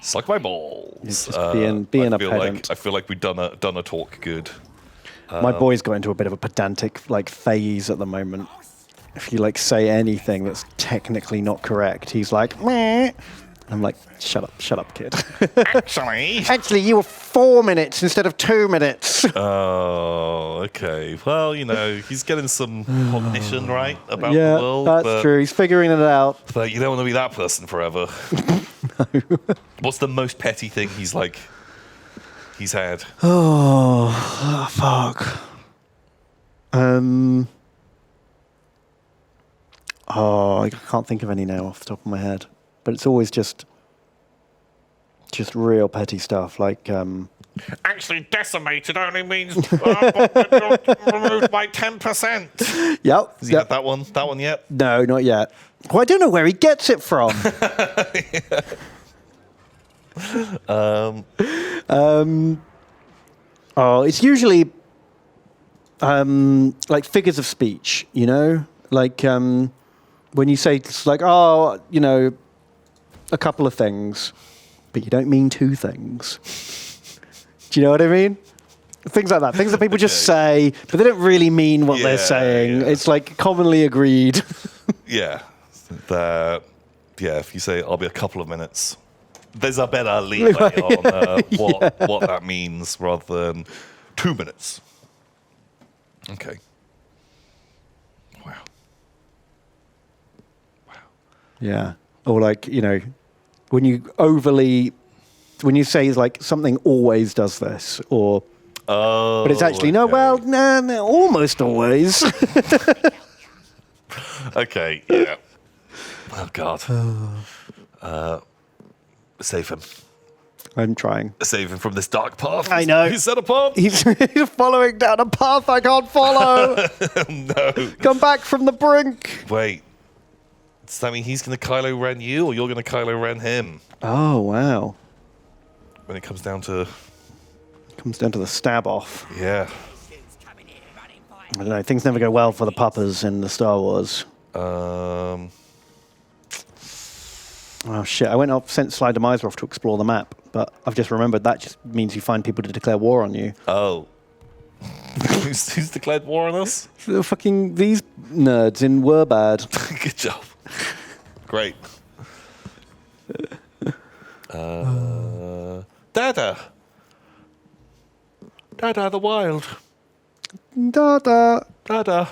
suck my balls. just being a pedant. I feel like we've done a talk good. My boy's got into a bit of a pedantic phase at the moment. If you say anything that's technically not correct, he's like, meh. I'm like, shut up, kid. Actually, you were 4 minutes instead of 2 minutes. Oh, okay. Well, he's getting some cognition right about yeah, the world. that's true. He's figuring it out. But you don't want to be that person forever. No. What's the most petty thing he's had? Oh, fuck. I can't think of any now off the top of my head. But it's always just real petty stuff, Actually, decimated only means removed by 10%. Yep. Has he had that one yet? No, not yet. Well, I don't know where he gets it from. It's usually figures of speech, when you say it's a couple of things, but you don't mean two things. Do you know what I mean? Things like that. Things that people just say, but they don't really mean what they're saying. Yeah. It's like commonly agreed. Yeah. If you say, I'll be a couple of minutes, there's a better leeway on what that means rather than 2 minutes. Okay. Wow. Yeah. Or like, when you say it's like something always does this, or but it's actually no, almost always. Okay, yeah. Oh God. Save him. I'm trying. Save him from this dark path. I know. He's set apart. He's following down a path I can't follow. No. Come back from the brink. Wait. Does that mean he's going to Kylo Ren you, or you're going to Kylo Ren him? Oh, wow. When it comes down to... Comes down to the stab off. Yeah. I don't know. Things never go well for the puppers in the Star Wars. Um... Oh, shit. I went off, sent Slider Miser off to explore the map, but I've just remembered that just means you find people to declare war on you. Oh. Who's declared war on us? Fucking these nerds in Wurbad. Good job. Great. Dada. Dada the Wild. Dada. Dada.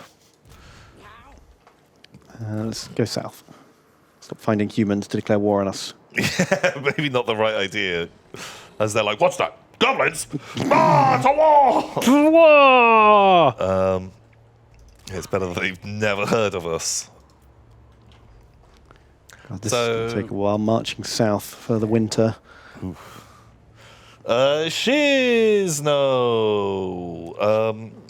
Let's go south. Stop finding humans to declare war on us. Yeah, maybe not the right idea. As they're like, what's that? Goblins! Ah, to war! War! It's better that they've never heard of us. God, this is going to take a while marching south for the winter. Shizno.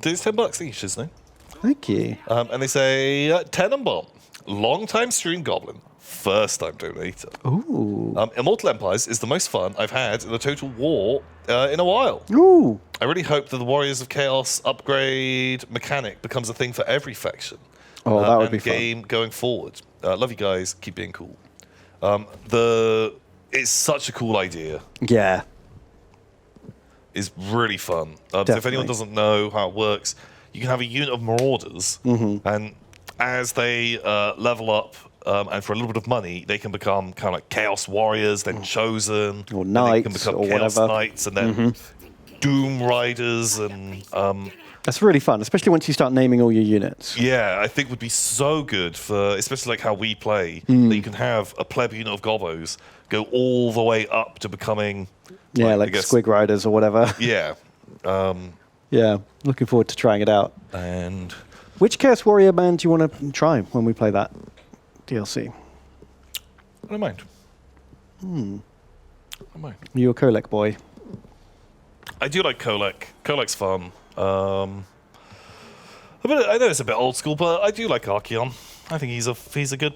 It's $10 each, Shizno. Thank you. And they say Tenenbaum, long-time stream goblin, first-time donator. Ooh. Immortal Empires is the most fun I've had in a total war in a while. Ooh. I really hope that the Warriors of Chaos upgrade mechanic becomes a thing for every faction. Oh, that would be fun. Game going forward. Love you guys. Keep being cool. It's such a cool idea. Yeah. It's really fun. So if anyone doesn't know how it works, you can have a unit of marauders, and as they level up, and for a little bit of money, they can become kind of like Chaos Warriors, then Chosen, or Knights, they can become or Chaos whatever. Knights, and then Doom Riders, and That's really fun, especially once you start naming all your units. yeah, I think would be so good for, especially like how we play, that you can have a pleb unit of Gobos go all the way up to becoming, Yeah, I like guess- Squig Riders or whatever. yeah, Yeah, looking forward to trying it out. and Which Chaos Warrior band do you want to try when we play that DLC? I don't mind. I don't mind. Are you a Kolek boy? I do like Kolek. Kolek's fun. I know it's a bit old school, but I do like Archeon. I think he's a good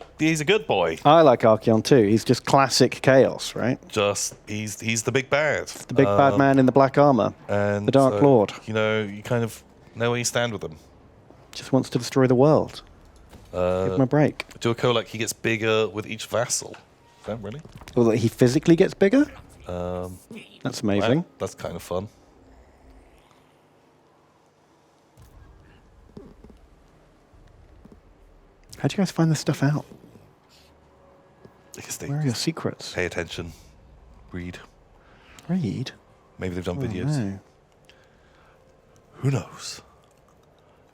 boy. I like Archeon too. He's just classic Chaos, right? Just he's the big bad. The big bad man in the black armor. And the Dark Lord. You know, you kind of know where you stand with him. Just wants to destroy the world. Give him a break. To a Kolek, he gets bigger with each vassal. Is that really? Or that he physically gets bigger? That's amazing. That's kind of fun. How'd you guys find this stuff out? Because they Where are your secrets? pay attention, read. Read? Maybe they've done Oh, videos. no. Who knows?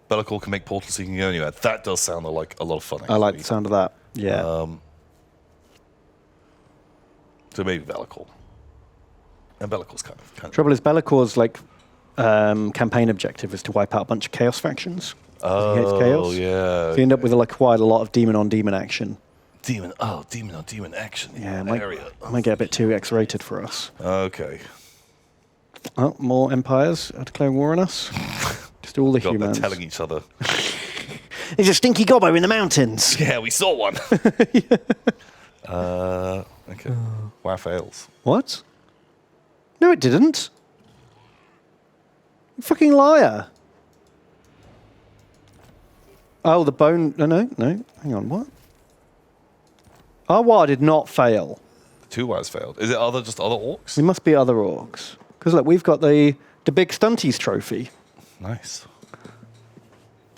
Bellicor can make portals so you can go anywhere. That does sound like a lot of fun. I like actually. the sound of that. Yeah. So maybe Bellicor. And Bellicor's kind of. Trouble is, Bellacor's like campaign objective is to wipe out a bunch of Chaos factions. He hates Chaos. Yeah. So you end up with quite a lot of demon on demon action. Demon on demon action. Yeah, in it that area. might get a bit too X-rated for us. Okay. Oh, more empires are declaring war on us. Just all the God, they're humans. telling each other. There's a stinky gobbo in the mountains. Yeah, we saw one. Okay. Wow, fails. What? No, it didn't. You fucking liar. Oh, the bone. No. Hang on, what? Our war did not fail. The 2 wires failed. Is it just other orcs? There must be other orcs. Because look, we've got the The big Stunties trophy. Nice.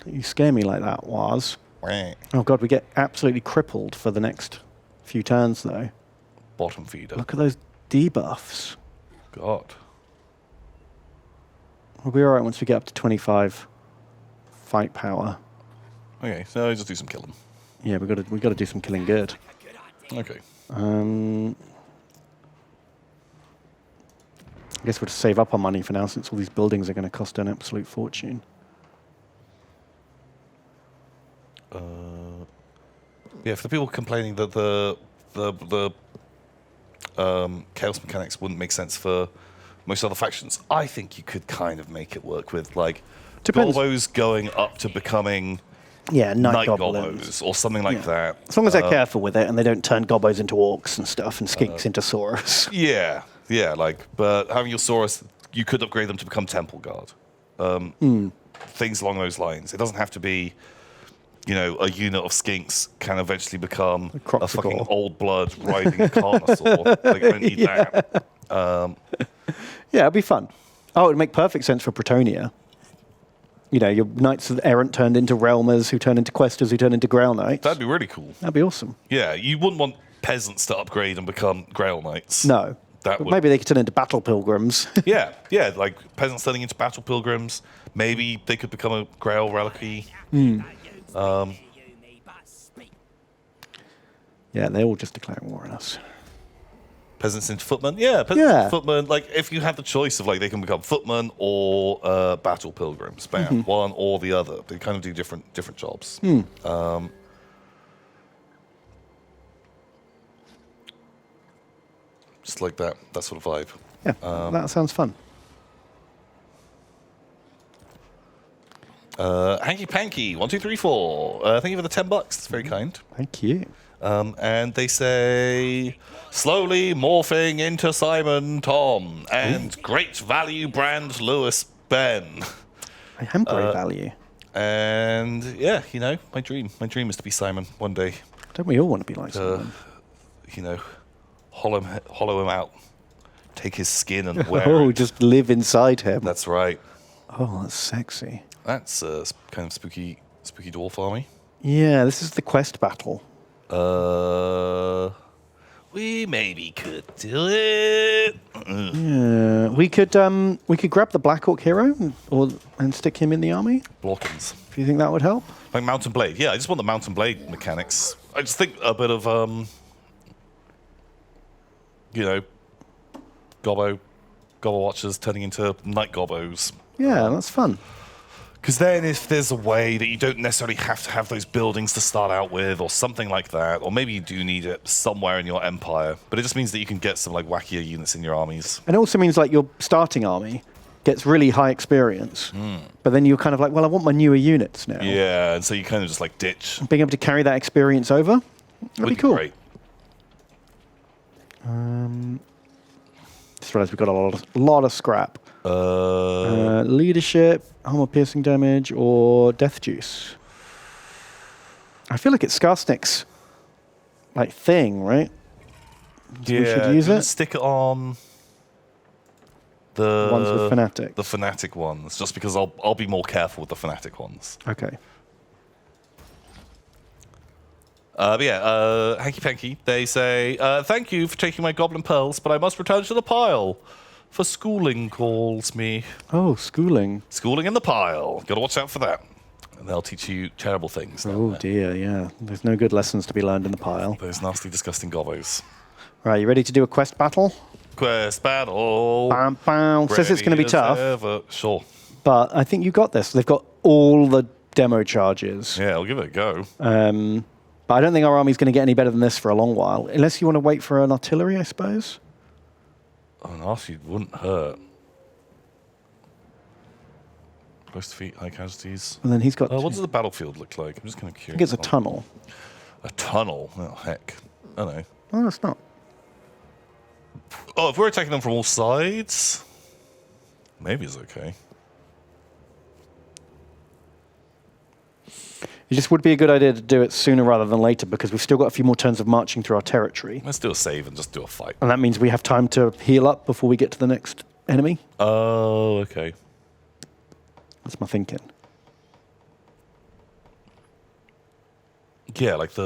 Don't you scare me like that, Waz. Wah. Oh, God, we get absolutely crippled for the next few turns, though. Bottom feeder. Look at those debuffs. God. We'll be all right once we get up to 25 fight power. Okay, so just do some killing. Yeah, we got to do some killing good. Okay. I guess we'll just save up our money for now, since all these buildings are going to cost an absolute fortune. Yeah, for the people complaining that the chaos mechanics wouldn't make sense for most other factions, I think you could kind of make it work with, like, Depends. Gobbos going up to becoming Yeah, Night Goblins. Gobbos or something like that. As long as they're careful with it and they don't turn Gobbos into Orcs and stuff and Skinks into Saurus. Yeah, like, but having your Saurus, you could upgrade them to become Temple Guard. Things along those lines. It doesn't have to be, a unit of Skinks can eventually become a fucking old blood riding a Carnosaur. Like, I don't need that. Yeah, it'd be fun. Oh, it would make perfect sense for Pretonia. Your Knights of Errant turned into Realmers, who turn into Questers, who turn into Grail Knights. That'd be really cool. That'd be awesome. Yeah, you wouldn't want peasants to upgrade and become Grail Knights. No. That But would... maybe they could turn into Battle Pilgrims. Yeah, like peasants turning into Battle Pilgrims. Maybe they could become a Grail Reliquary. Yeah, they're all just declaring war on us. Peasants into footmen? Yeah, peasants into footmen. Like, if you have the choice of, like, they can become footmen or battle pilgrims. Bam, one or the other. They kind of do different jobs. Just like that sort of vibe. Yeah, that sounds fun. Hanky Panky, 1234. Thank you for the $10. It's very kind. Thank you. And they say, slowly morphing into Simon Tom and great value brand Lewis Ben. I am great value. And yeah, my dream is to be Simon one day. Don't we all want to be like Simon? Hollow him out, take his skin and wear Oh, it. just live inside him. That's right. Oh, that's sexy. That's kind of spooky dwarf army. Yeah, this is the quest battle. We maybe could do it. Yeah, we could grab the Black Orc hero and stick him in the army. Blockins. Do you think that would help? Like Mountain Blade. Yeah, I just want the Mountain Blade mechanics. I just think a bit of Gobbo Watchers turning into Night Gobbos. Yeah, that's fun. Because then if there's a way that you don't necessarily have to have those buildings to start out with or something like that, or maybe you do need it somewhere in your empire, but it just means that you can get some like wackier units in your armies. And it also means like your starting army gets really high experience, but then you're kind of like, well, I want my newer units now. Yeah, and so you kind of just like ditch. Being able to carry that experience over, that'd be cool. Great. Just realized we've got a lot of scrap. Leadership, armor piercing damage, or death juice. I feel like it's Skarsnik's like thing, right? Yeah, we should use it. Stick it on the ones with fanatics. The fanatic ones, just because I'll be more careful with the fanatic ones. Okay. But yeah, Hanky Panky, they say, thank you for taking my goblin pearls, but I must return to the pile. For schooling calls me. Oh, schooling. Schooling in the pile. Gotta watch out for that. And they'll teach you terrible things. Oh dear, yeah. There's no good lessons to be learned in the pile. Those nasty, disgusting gobbos. Right, you ready to do a quest battle? Quest battle. Bam, bam. Says it's going to be tough. Ever. Sure. But I think you got this. They've got all the demo charges. Yeah, I'll give it a go. But I don't think our army's going to get any better than this for a long while. Unless you want to wait for an artillery, I suppose. Oh, an artillery wouldn't hurt. Close defeat, high casualties. And then he's got... What does the battlefield look like? I'm just kind of curious. I think it's a tunnel. A tunnel? Oh, heck. I don't know. Oh, it's not. Oh, if we're attacking them from all sides, maybe it's okay. It just would be a good idea to do it sooner rather than later because we've still got a few more turns of marching through our territory. Let's do a save and just do a fight. And that means we have time to heal up before we get to the next enemy. Oh, okay. That's my thinking. Yeah, like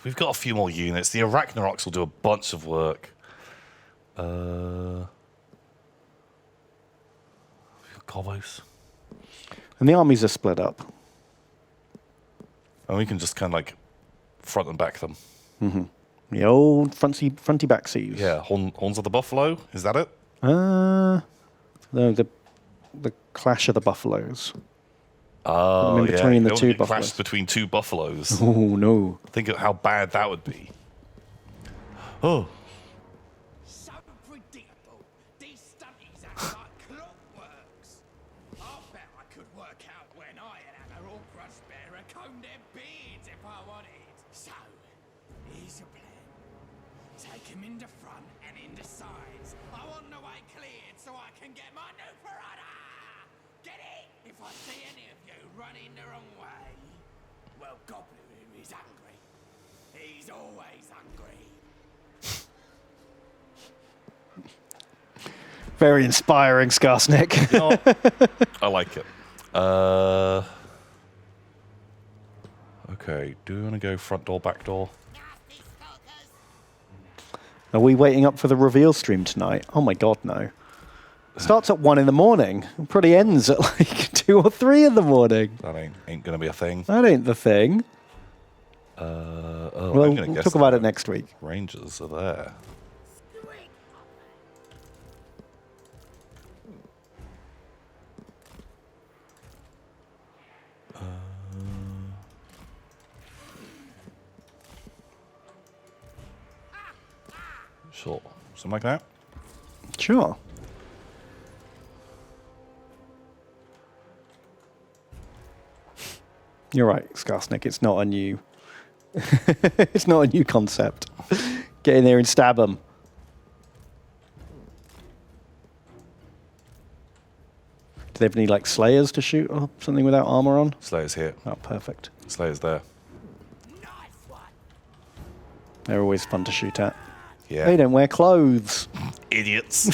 we've got a few more units. The Arachnaroks will do a bunch of work. Gobos. And the armies are split up. And we can just kind of like front and back them. The old fronty backsies. Yeah, Horns of the Buffalo. Is that it? No, the clash of the buffaloes. Oh, in between the Don't two get buffaloes. clashed between two buffaloes. Oh no! Think of how bad that would be. Oh, So predictable. These stunties act like clockworks. I bet I could work out when I and Anna or Crossbearer comb their beards if I wanted. So, here's a plan. Take him in the front and in the sides. I want the way cleared so I can get my new piranha. Get it? If I see any of you running the wrong way, well, Goblin is hungry. He's always hungry. Very inspiring, Skarsnik. I like it. Okay, do we want to go front door, back door? Are we waiting up for the reveal stream tonight? Oh my god, no. Starts at 1 in the morning. It probably ends at like 2 or 3 in the morning. That ain't gonna be a thing. That ain't the thing. I'm We'll gonna guess talk about it next week. Rangers are there. Sure. Something like that? Sure. You're right, Skarsnik. It's not a new. It's not a new concept. Get in there and stab them. Do they have any like slayers to shoot or something without armor on? Slayer's here. Oh, perfect. Slayer's there. They're always fun to shoot at. Yeah. They don't wear clothes. Idiots.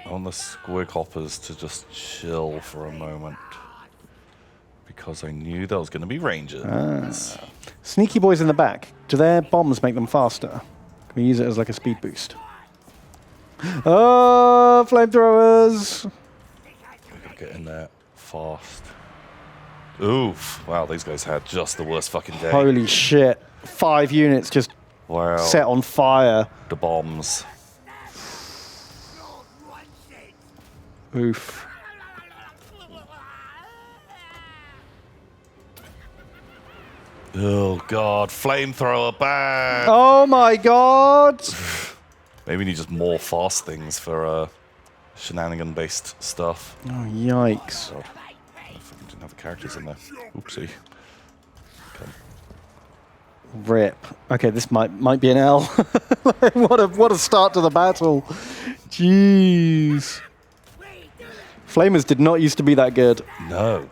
I want the squig hoppers to just chill for a moment. Because I knew there was going to be rangers. Sneaky boys in the back. Do their bombs make them faster? Can we use it as like a speed boost? Oh, flamethrowers! We gotta get in there fast. Oof. Wow, these guys had just the worst fucking day. Holy shit. 5 units just Wow. set on fire. The bombs. Oof. Oh, God. Flamethrower back. Oh my god! Maybe we need just more fast things for shenanigan-based stuff. Oh, yikes. God. I didn't have the characters in there. Oopsie. Okay. Rip. Okay, this might be an L. What a start to the battle. Jeez. Flamers did not used to be that good. No.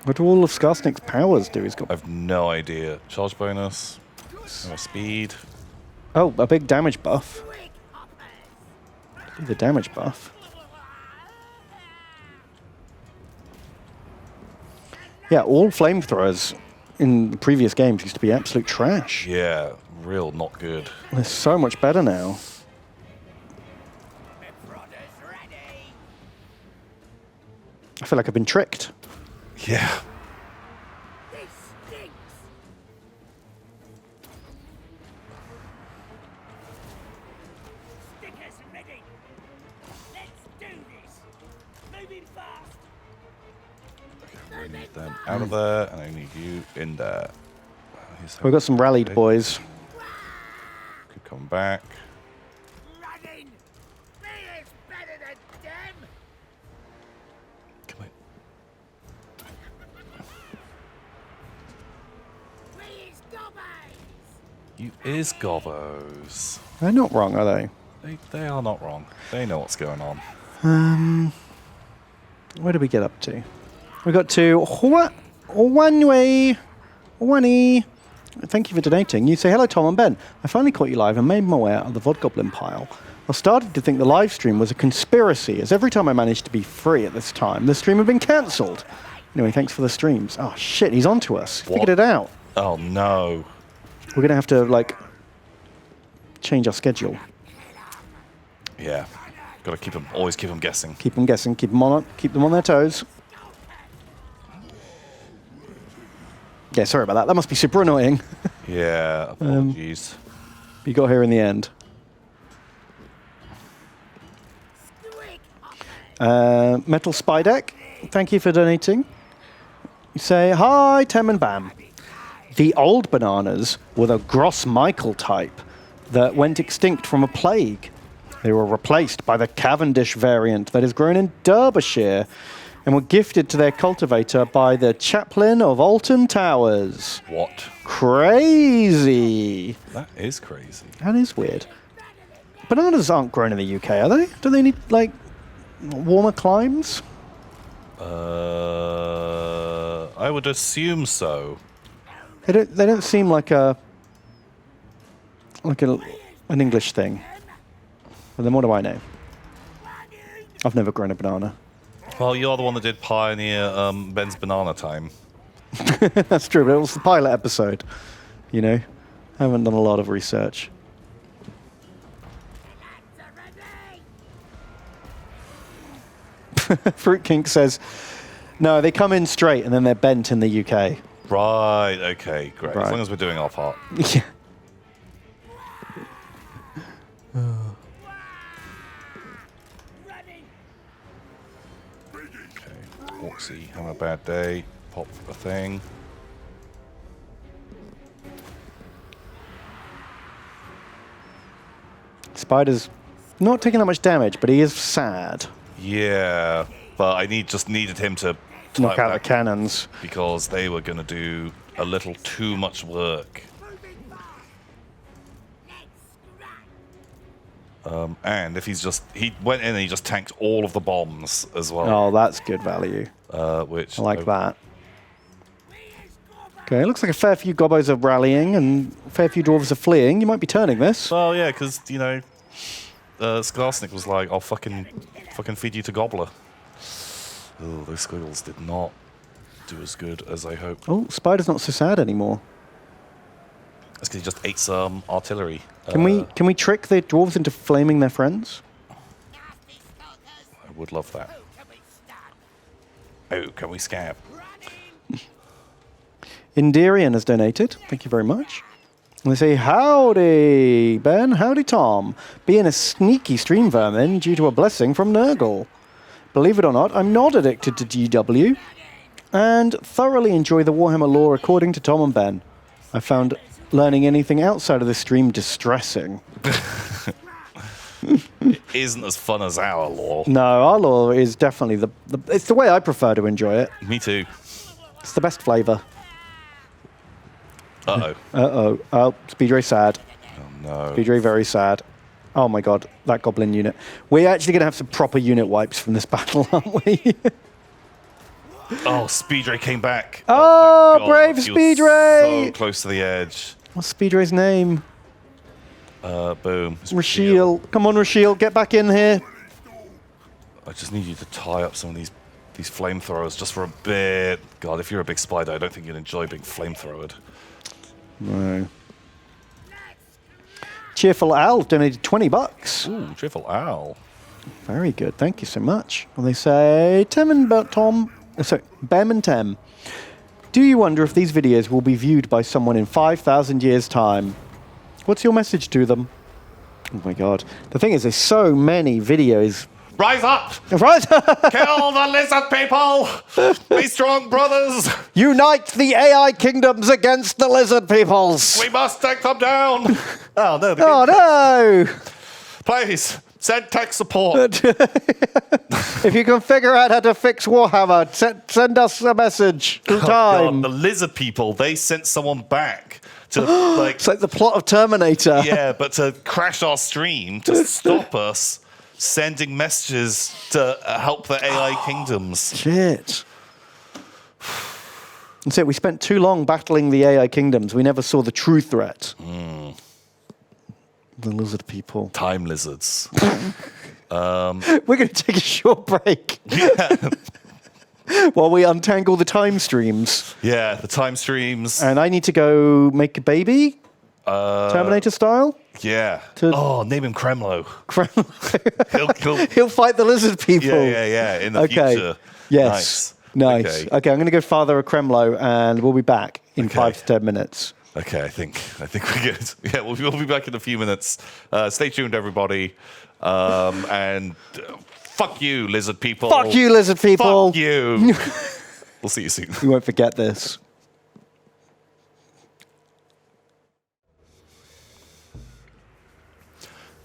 What do all of Skarsnik's powers do? He's got I've no idea. Charge bonus. Speed. oh, a big damage buff. The damage buff. Yeah, all flamethrowers in the previous games used to be absolute trash. Yeah, real not good. They're so much better now. I feel like I've been tricked. Yeah. I need them out of there, and I need you in there. We've got some rallied boys. Could come back. Running! Me is better than them! Come on. Me is gobbos! You is Gobos. They're not wrong, are they? They are not wrong. They know what's going on. Where do we get up to? We got to Wanwei. Thank you for donating. You say, hello, Tom and Ben. I finally caught you live and made my way out of the VOD Goblin pile. I started to think the live stream was a conspiracy, as every time I managed to be free at this time, the stream had been cancelled. Anyway, thanks for the streams. Oh, shit, he's on to us. Figured it out. Oh, no. We're going to have to, like, change our schedule. Yeah. Got to always keep them guessing. Keep them guessing. Keep them on their toes. Yeah, sorry about that. That must be super annoying. Yeah, apologies. You got here in the end. Metal Spydeck, thank you for donating. You say, hi, Tem and Bam. The old bananas were the Gross Michael type that went extinct from a plague. They were replaced by the Cavendish variant that is grown in Derbyshire and were gifted to their cultivator by the chaplain of Alton Towers. What? Crazy. That is crazy. That is weird. Bananas aren't grown in the UK, are they? Do they need, like, warmer climes? I would assume so. They don't seem like an English thing. But then what do I know? I've never grown a banana. Well, you're the one that did pioneer Ben's Banana Time. That's true, but it was the pilot episode. You know? I haven't done a lot of research. Fruit Kink says, no, they come in straight and then they're bent in the UK. Right, okay, great. Right. As long as we're doing our part. Yeah. Orcsy, having a bad day. Pop a thing. Spider's not taking that much damage, but he is sad. Yeah, but I just needed him to Knock type out the back cannons. because they were going to do a little too much work. And if he went in and he just tanked all of the bombs as well. Oh, that's good value. Which I like that. Okay, it looks like a fair few gobos are rallying and a fair few dwarves are fleeing. You might be turning this. Well, yeah, because, you know, Skarsnik was like, I'll fucking feed you to Gobbler. Oh, those squiggles did not do as good as I hoped. Oh, Spider's not so sad anymore. That's because he just ate some artillery. Can we trick the dwarves into flaming their friends? I would love that. Oh, can we scab? Indirian has donated. Thank you very much. And they say, howdy, Ben. Howdy, Tom. Being a sneaky stream vermin due to a blessing from Nurgle. Believe it or not, I'm not addicted to GW and thoroughly enjoy the Warhammer lore according to Tom and Ben. I found learning anything outside of the stream distressing. It isn't as fun as our lore. No, our lore is definitely it's the way I prefer to enjoy it. Me too. It's the best flavor. Uh-oh. Uh-oh. Oh, Speedray sad. Oh, no. Speedray very sad. Oh my god, that goblin unit. We're actually going to have some proper unit wipes from this battle, aren't we? Oh, Speedray came back. Oh, thank God. brave He was Speedray! so close to the edge. What's Speedray's name? Boom. It's Rashiel. Come on, Rashiel, get back in here. I just need you to tie up some of these flamethrowers just for a bit. God, if you're a big spider, I don't think you'd enjoy being flamethrowered. No. Cheerful Al donated $20. Ooh, Cheerful Owl. Very good. Thank you so much. Well, they say, Bem and Tem. Do you wonder if these videos will be viewed by someone in 5,000 years' time? What's your message to them? Oh my god. The thing is, there's so many videos. Rise up! Right? Kill the lizard people! Be strong, brothers! Unite the AI kingdoms against the lizard peoples! We must take them down! Oh, no. Oh no! Please, send tech support. If you can figure out how to fix Warhammer, send us a message through time. God, the lizard people, they sent someone back to, like... It's like the plot of Terminator. Yeah, but to crash our stream, to stop us sending messages to help the AI kingdoms. Shit. That's it. We spent too long battling the AI kingdoms. We never saw the true threat. The lizard people. Time lizards. We're going to take a short break Yeah. while we untangle the time streams. Yeah, the time streams. And I need to go make a baby, Terminator style. Yeah. To- Name him Kremlo. he'll, He'll fight the lizard people. yeah. In the future. Yes. Nice. Okay, I'm going to go father a Kremlo, and we'll be back in 5 to 10 minutes. Okay, I think we're good. Yeah, we'll be back in a few minutes. Stay tuned, everybody. And fuck you, lizard people. Fuck you, lizard people. Fuck you. We'll see you soon. You won't forget this.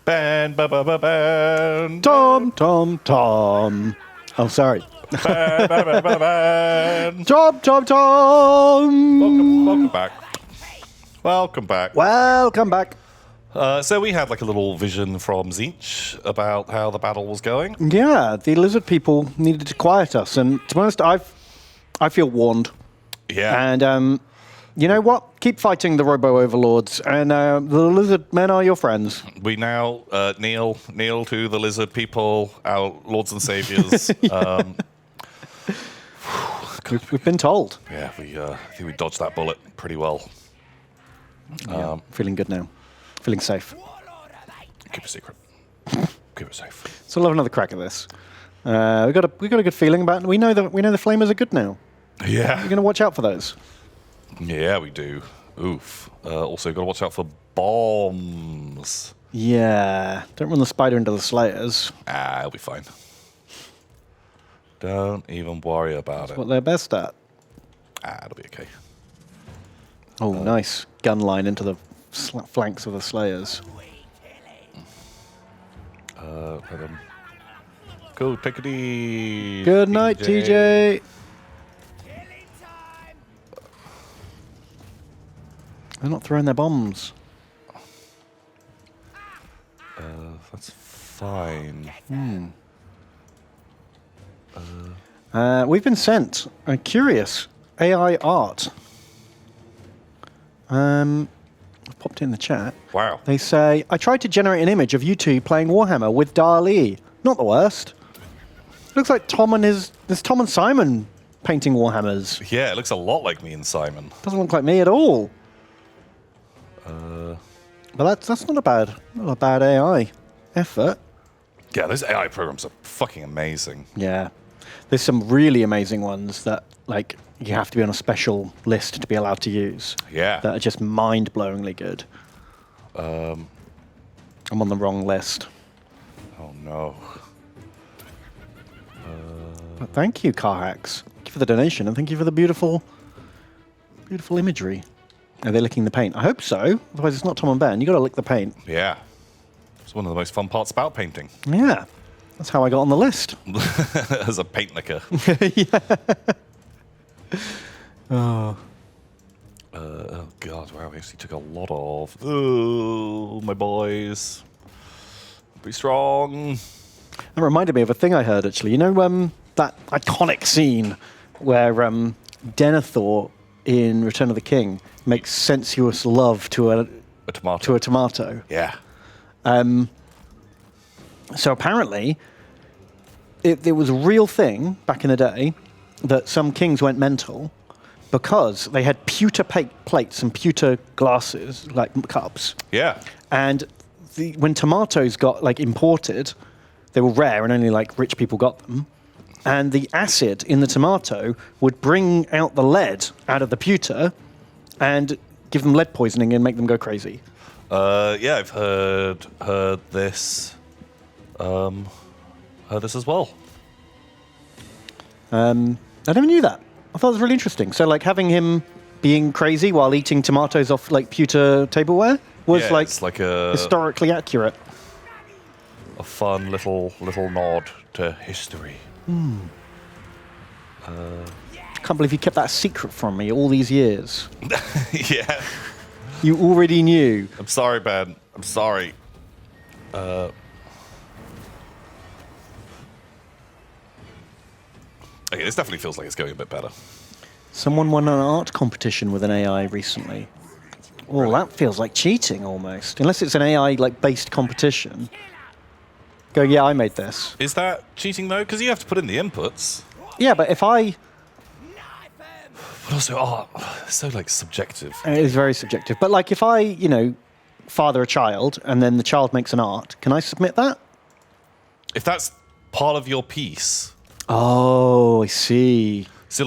Ban, ba, ba, ba, ban. Tom, Tom, Tom. Oh, sorry. Ban, ba, ba, ba, ban. Tom, Tom, Tom. Welcome back. Welcome back. Welcome back. So we had like a little vision from Zinch about how the battle was going. Yeah, the lizard people needed to quiet us, and to be honest, I feel warned. Yeah. And you know what? Keep fighting the Robo Overlords, and the lizard men are your friends. We now kneel to the lizard people, our lords and saviors. We've been told. Yeah, I think we dodged that bullet pretty well. Feeling good now. Feeling safe. Keep it secret. Keep it safe. So I'll have another crack at this. We got a good feeling about it. We know the flamers are good now. Yeah. You're going to watch out for those. Yeah, we do. Oof. Also, got to watch out for bombs. Yeah. Don't run the spider into the slayers. It'll be fine. Don't even worry about it. What they're best at. It'll be okay. Oh, nice. Gun line into the flanks of the slayers. Cool, take it easy. Good night, TJ. They're not throwing their bombs. That's fine. We've been sent a curious AI art. I've popped in the chat. Wow. They say, I tried to generate an image of you two playing Warhammer with Dali. Not the worst. Looks like there's Tom and Simon painting Warhammers. Yeah, it looks a lot like me and Simon. Doesn't look like me at all. But that's not a bad AI effort. Yeah, those AI programs are fucking amazing. Yeah. There's some really amazing ones that, like, you have to be on a special list to be allowed to use. Yeah. That are just mind-blowingly good. I'm on the wrong list. Oh, no. But thank you, Carhacks. Thank you for the donation, and thank you for the beautiful imagery. Are they licking the paint? I hope so. Otherwise, it's not Tom and Ben. You got to lick the paint. Yeah. It's one of the most fun parts about painting. Yeah. That's how I got on the list. As a paint licker. Oh. Oh, God. Wow, we actually took a lot of... Oh, my boys. Be strong. That reminded me of a thing I heard, actually. You know that iconic scene where Denethor in Return of the King makes sensuous love to a tomato. Yeah. So apparently, it was a real thing back in the day that some kings went mental because they had pewter plates and pewter glasses, like cups. Yeah. And when tomatoes got imported, they were rare and only rich people got them. And the acid in the tomato would bring out the lead out of the pewter and give them lead poisoning and make them go crazy. Yeah, I've heard this. Heard this as well. I never knew that. I thought it was really interesting. So, having him being crazy while eating tomatoes off pewter tableware was it's like a historically accurate. A fun little nod to history. Can't believe you kept that secret from me all these years. Yeah. You already knew. I'm sorry, Ben. I'm sorry. Okay, this definitely feels like it's going a bit better. Someone won an art competition with an AI recently. Oh, that feels like cheating almost. Unless it's an AI based competition. Go, yeah, I made this. Is that cheating though? Because you have to put in the inputs. Yeah, but if I... But also, it's so subjective. It is very subjective. But if I, father a child and then the child makes an art, can I submit that? If that's part of your piece. Oh, I see. So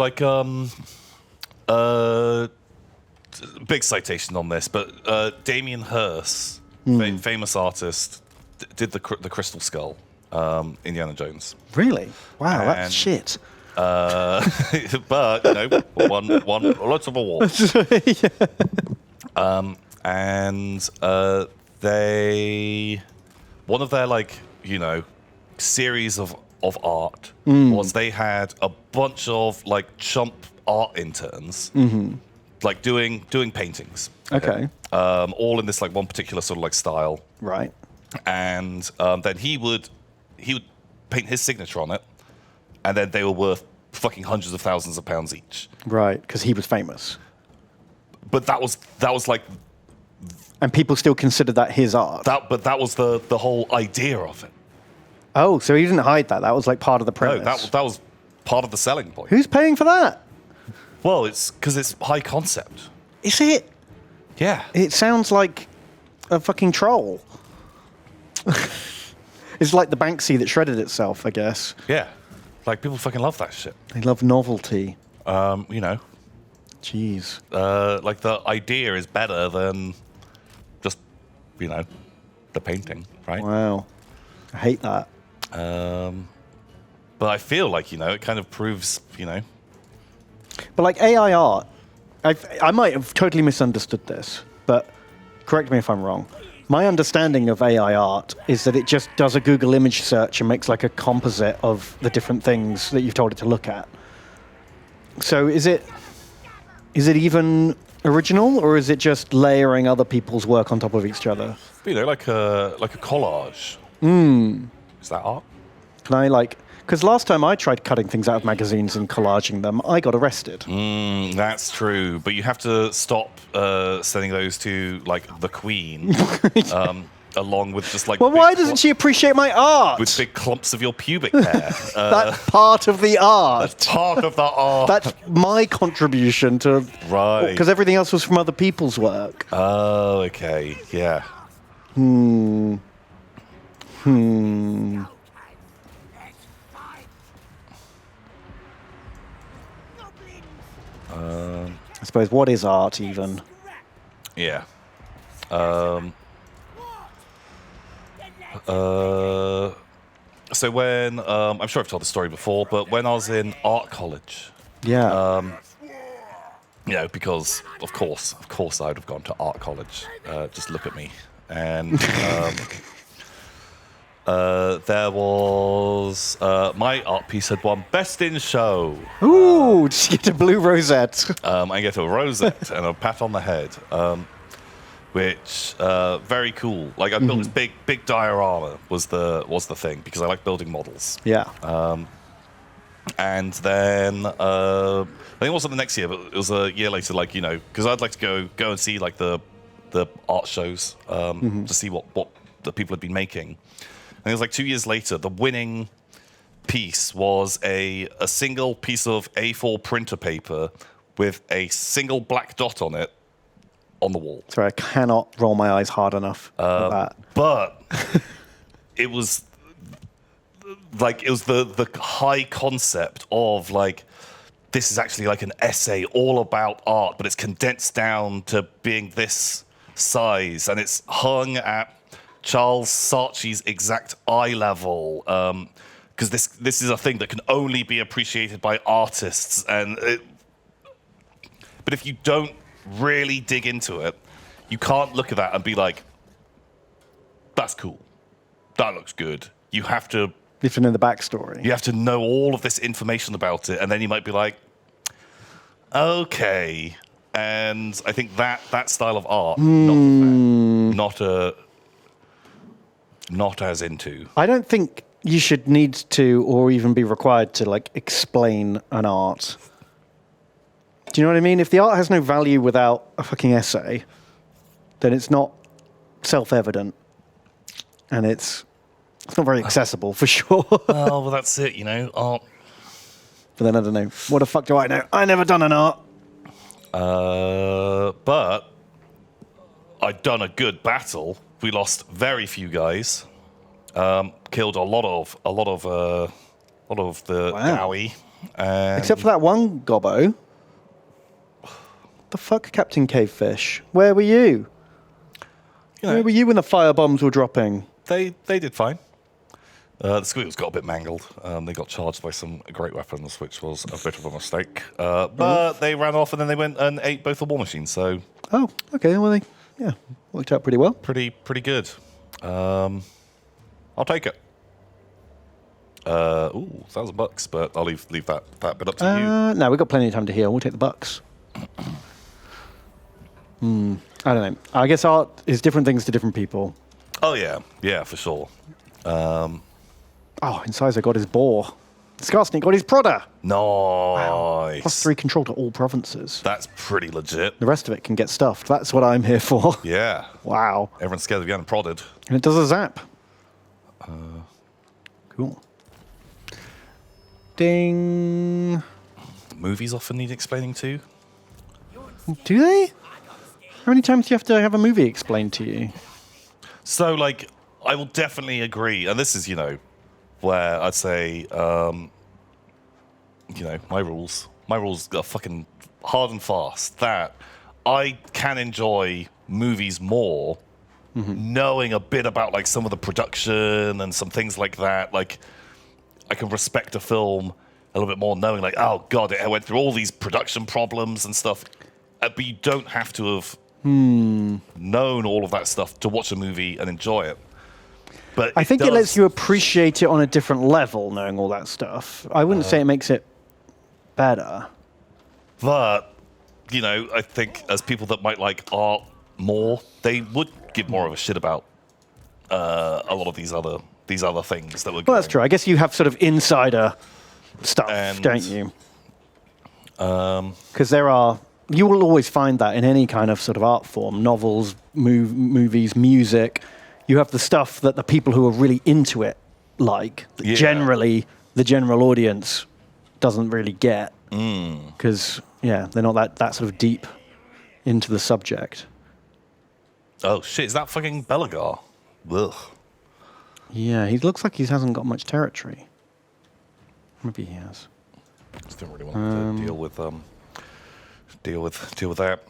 big citation on this, but Damien Hirst, famous artist, did the Crystal Skull, Indiana Jones. Really? Wow, And- that's shit. But won lots of awards. And one of their series of art was they had a bunch of chump art interns doing paintings. Okay. All in this one particular sort of style. Right. And then he would paint his signature on it, and then they were worth fucking hundreds of thousands of pounds each. Right, because he was famous. But that was And people still considered that his art. but that was the whole idea of it. Oh, so he didn't hide that. That was part of the No, premise. that was part of the selling point. Who's paying for that? Well, it's because it's high concept. Is it? Yeah. It sounds like a fucking troll. It's like the Banksy that shredded itself, I guess. Yeah. People fucking love that shit. They love novelty. Jeez. Jeez. The idea is better than just, the painting, right? Wow. I hate that. But I feel it kind of proves, But AI art, I might have totally misunderstood this, but correct me if I'm wrong. My understanding of AI art is that it just does a Google image search and makes a composite of the different things that you've told it to look at. So is it even original, or is it just layering other people's work on top of each other? like a collage. Is that art? Can I because last time I tried cutting things out of magazines and collaging them, I got arrested. That's true, but you have to stop sending those to the Queen, along with just Well, why doesn't she appreciate my art? with big clumps of your pubic hair? That's part of the art. Part of the art. That's my contribution to... Right. Because everything else was from other people's work. Oh, okay, yeah. I suppose, what is art even? Yeah. So when I'm sure I've told the story before, but when I was in art college, Yeah. because of course I would have gone to art college. Just look at me. And there was my art piece had won Best in Show. Ooh, did you get a blue rosette? I get a rosette and a pat on the head, which very cool. I built this big diorama was the thing because I like building models. Yeah. And then I think it wasn't the next year, but it was a year later. Because I'd like to go and see the art shows to see what the people had been making. And it was 2 years later, the winning piece was a single piece of A4 printer paper with a single black dot on it on the wall. Sorry, I cannot roll my eyes hard enough for that. But it was the high concept of this is actually an essay all about art, but it's condensed down to being this size, and it's hung at Charles Saatchi's exact eye level, because this is a thing that can only be appreciated by artists. But if you don't really dig into it, you can't look at that and be like, that's cool, that looks good. You have to Even in the backstory. You have to know all of this information about it, and then you might be like, okay. And I think that style of art, not as into. I don't think you should need to, or even be required to, explain an art. Do you know what I mean? If the art has no value without a fucking essay, then it's not self-evident, and it's not very accessible for sure. Oh, well, that's it, you know. Art. But then I don't know. What the fuck do I know? I never done an art. But I'd done a good battle. We lost very few guys. Killed a lot of the Dowie. Except for that one gobbo. The fuck, Captain Cavefish? Where were you? Where were you when the firebombs were dropping? They did fine. The squeals got a bit mangled. They got charged by some great weapons, which was a bit of a mistake. But they ran off and then they went and ate both the war machines. So Oh, okay. Well, worked out pretty well. pretty good. I'll take it. Ooh, $1,000, but I'll leave that bit up to you. No, we've got plenty of time to heal. We'll take the bucks. I don't know. I guess art is different things to different people. Oh yeah, for sure. Incisor got his boar. Skarsnik got his prodder. Nice. +3 control to all provinces. That's pretty legit. The rest of it can get stuffed. That's what I'm here for. Yeah. Wow. Everyone's scared of getting prodded. And it does a zap. Cool. Ding. Movies often need explaining too. Do they? How many times do you have to have a movie explained to you? So, like, I will definitely agree, and this is, where I'd say, my rules are fucking hard and fast. That I can enjoy movies more knowing a bit about, like, some of the production and some things like that. Like, I can respect a film a little bit more knowing, like, oh, God, it went through all these production problems and stuff. But you don't have to have known all of that stuff to watch a movie and enjoy it. But I think it lets you appreciate it on a different level, knowing all that stuff. I wouldn't say it makes it better. But, I think as people that might like art more, they would give more of a shit about a lot of these other things that were going. Well, that's true. I guess you have sort of insider stuff, don't you? Because you will always find that in any kind of sort of art form, novels, movies, music. You have the stuff that the people who are really into it like, that generally the general audience doesn't really get. Because, they're not that sort of deep into the subject. Oh, shit, is that fucking Belagar? Ugh. Yeah, he looks like he hasn't got much territory. Maybe he has. Just don't really want to deal with that.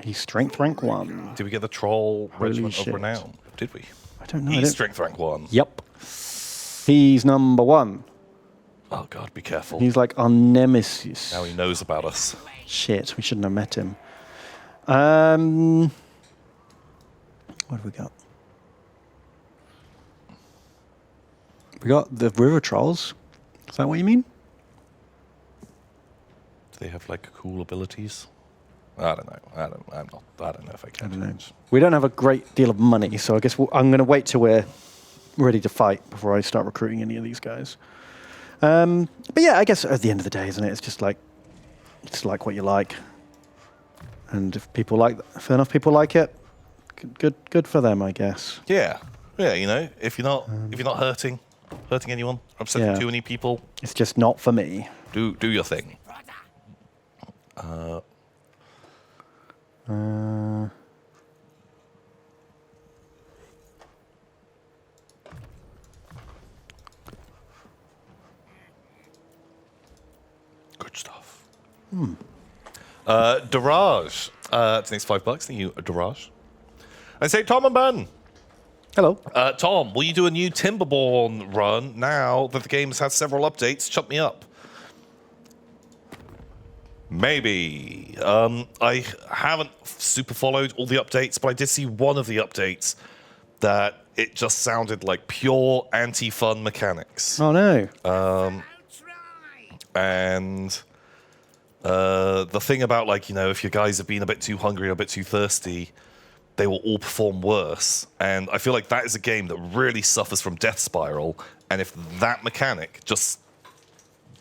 He's strength rank 1. Did we get the Troll Regiment shit. of Renown? Did we? I don't know. He's strength rank 1. Yep. He's number 1. Oh, God, be careful. He's like our nemesis. Now he knows about us. Shit, we shouldn't have met him. What have we got? We got the River Trolls. Is that what you mean? Do they have, like, cool abilities? I don't know. I don't know if I can. I don't know. We don't have a great deal of money, so I guess I'm going to wait till we're ready to fight before I start recruiting any of these guys. But yeah, I guess at the end of the day, isn't it? It's just like what you like, and if enough people like it, good for them, I guess. Yeah. If you're not hurting anyone, upsetting too many people, it's just not for me. Do your thing. Good stuff. Daraj. Today's $5. Thank you, Daraj. I say Tom and Ben. Hello. Tom, will you do a new Timberborn run now that the game's had several updates? Chump me up. Maybe. I haven't super followed all the updates, but I did see one of the updates that it just sounded like pure anti-fun mechanics. Oh no. And the thing about, like, if your guys have been a bit too hungry or a bit too thirsty, they will all perform worse. And I feel like that is a game that really suffers from Death Spiral. And if that mechanic just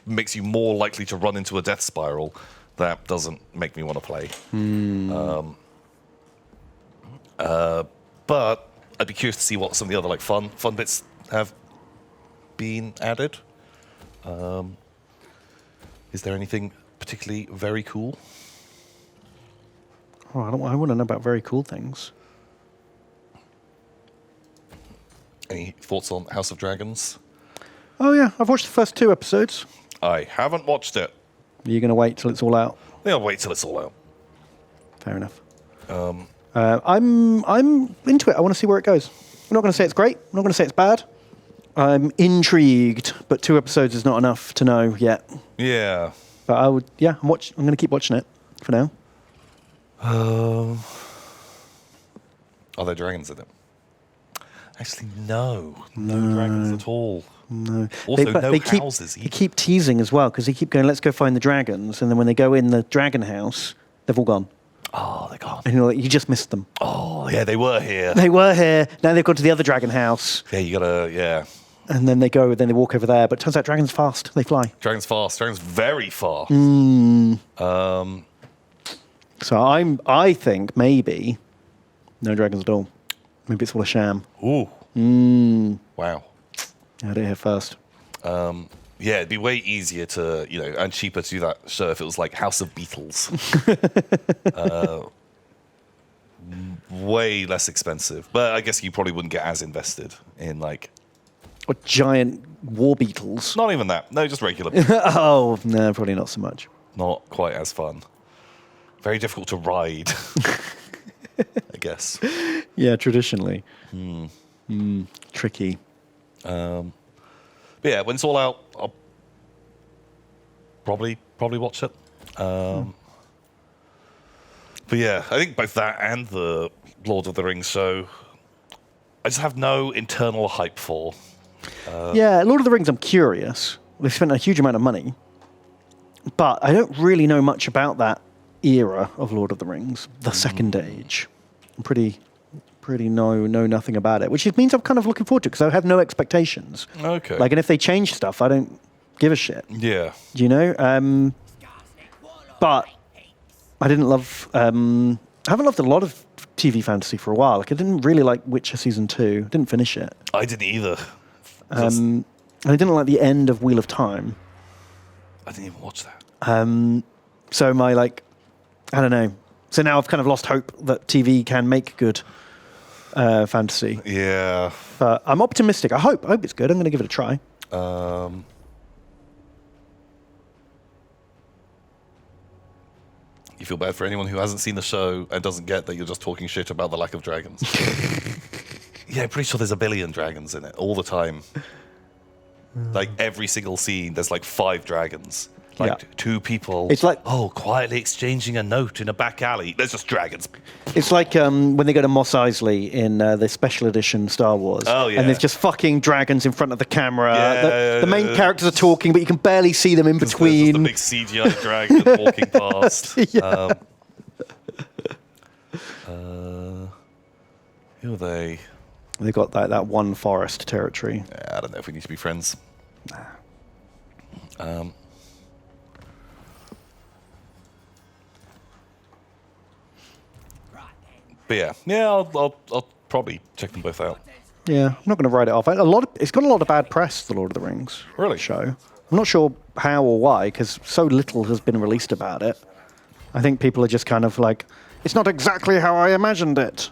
makes you more likely to run into a death spiral, that doesn't make me want to play. But I'd be curious to see what some of the other like fun bits have been added. Is there anything particularly very cool? Oh, I want to know about very cool things. Any thoughts on House of Dragons? Oh yeah, I've watched the first 2 episodes. I haven't watched it. Are you going to wait till it's all out? I'll wait till it's all out. Fair enough. I'm into it. I want to see where it goes. I'm not going to say it's great. I'm not going to say it's bad. I'm intrigued, but 2 episodes is not enough to know yet. Yeah. But I would, yeah, I'm going to keep watching it for now. Are there dragons in it? Actually, no. No dragons at all. No. Also, no houses They either. keep teasing as well, because they keep going, let's go find the dragons. And then when they go in the dragon house, they've all gone. Oh, they're gone. And you're like, you just missed them. Oh, yeah, they were here. They were here. Now they've gone to the other dragon house. Yeah, you gotta, yeah. And then they walk over there. But it turns out dragons fast. They fly. Dragons fast. Dragons very fast. So I think maybe no dragons at all. Maybe it's all a sham. Ooh. Wow. I heard it here first. Yeah, it'd be way easier to, and cheaper to do that show if it was like House of Beetles. Way less expensive. But I guess you probably wouldn't get as invested in like... Or giant war beetles. Not even that. No, just regular. Oh, no, probably not so much. Not quite as fun. Very difficult to ride, I guess. Yeah, traditionally. Tricky. But yeah, when it's all out, I'll probably watch it. But yeah, I think both that and the Lord of the Rings show, I just have no internal hype for. Yeah, Lord of the Rings, I'm curious. They spent a huge amount of money, but I don't really know much about that era of Lord of the Rings, the Second Age. I'm pretty know nothing about it, which means I'm kind of looking forward to it because I have no expectations. Okay. Like, and if they change stuff, I don't give a shit. Yeah. Do you know? But I didn't love. I haven't loved a lot of TV fantasy for a while. Like, I didn't really like Witcher season 2. Didn't finish it. I didn't either. And I didn't like the end of Wheel of Time. I didn't even watch that. So my I don't know. So now I've kind of lost hope that TV can make good fantasy. Yeah. But I'm optimistic. I hope it's good. I'm going to give it a try. You feel bad for anyone who hasn't seen the show and doesn't get that you're just talking shit about the lack of dragons. Yeah, I'm pretty sure there's a billion dragons in it all the time. Like every single scene, there's like 5 dragons. Like 2 people. It's like quietly exchanging a note in a back alley. There's just dragons. It's like when they go to Mos Eisley in the special edition Star Wars. Oh, yeah. And there's just fucking dragons in front of the camera. Yeah, the main characters are talking, but you can barely see them in There's between. the big CGI dragon walking past. Yeah. Who are they? They've got that one forest territory. Yeah, I don't know if we need to be friends. But yeah, I'll probably check them both out. Yeah, I'm not going to write it off. It's got a lot of bad press, The Lord of the Rings Really? show. I'm not sure how or why, because so little has been released about it. I think people are just kind of like, it's not exactly how I imagined it.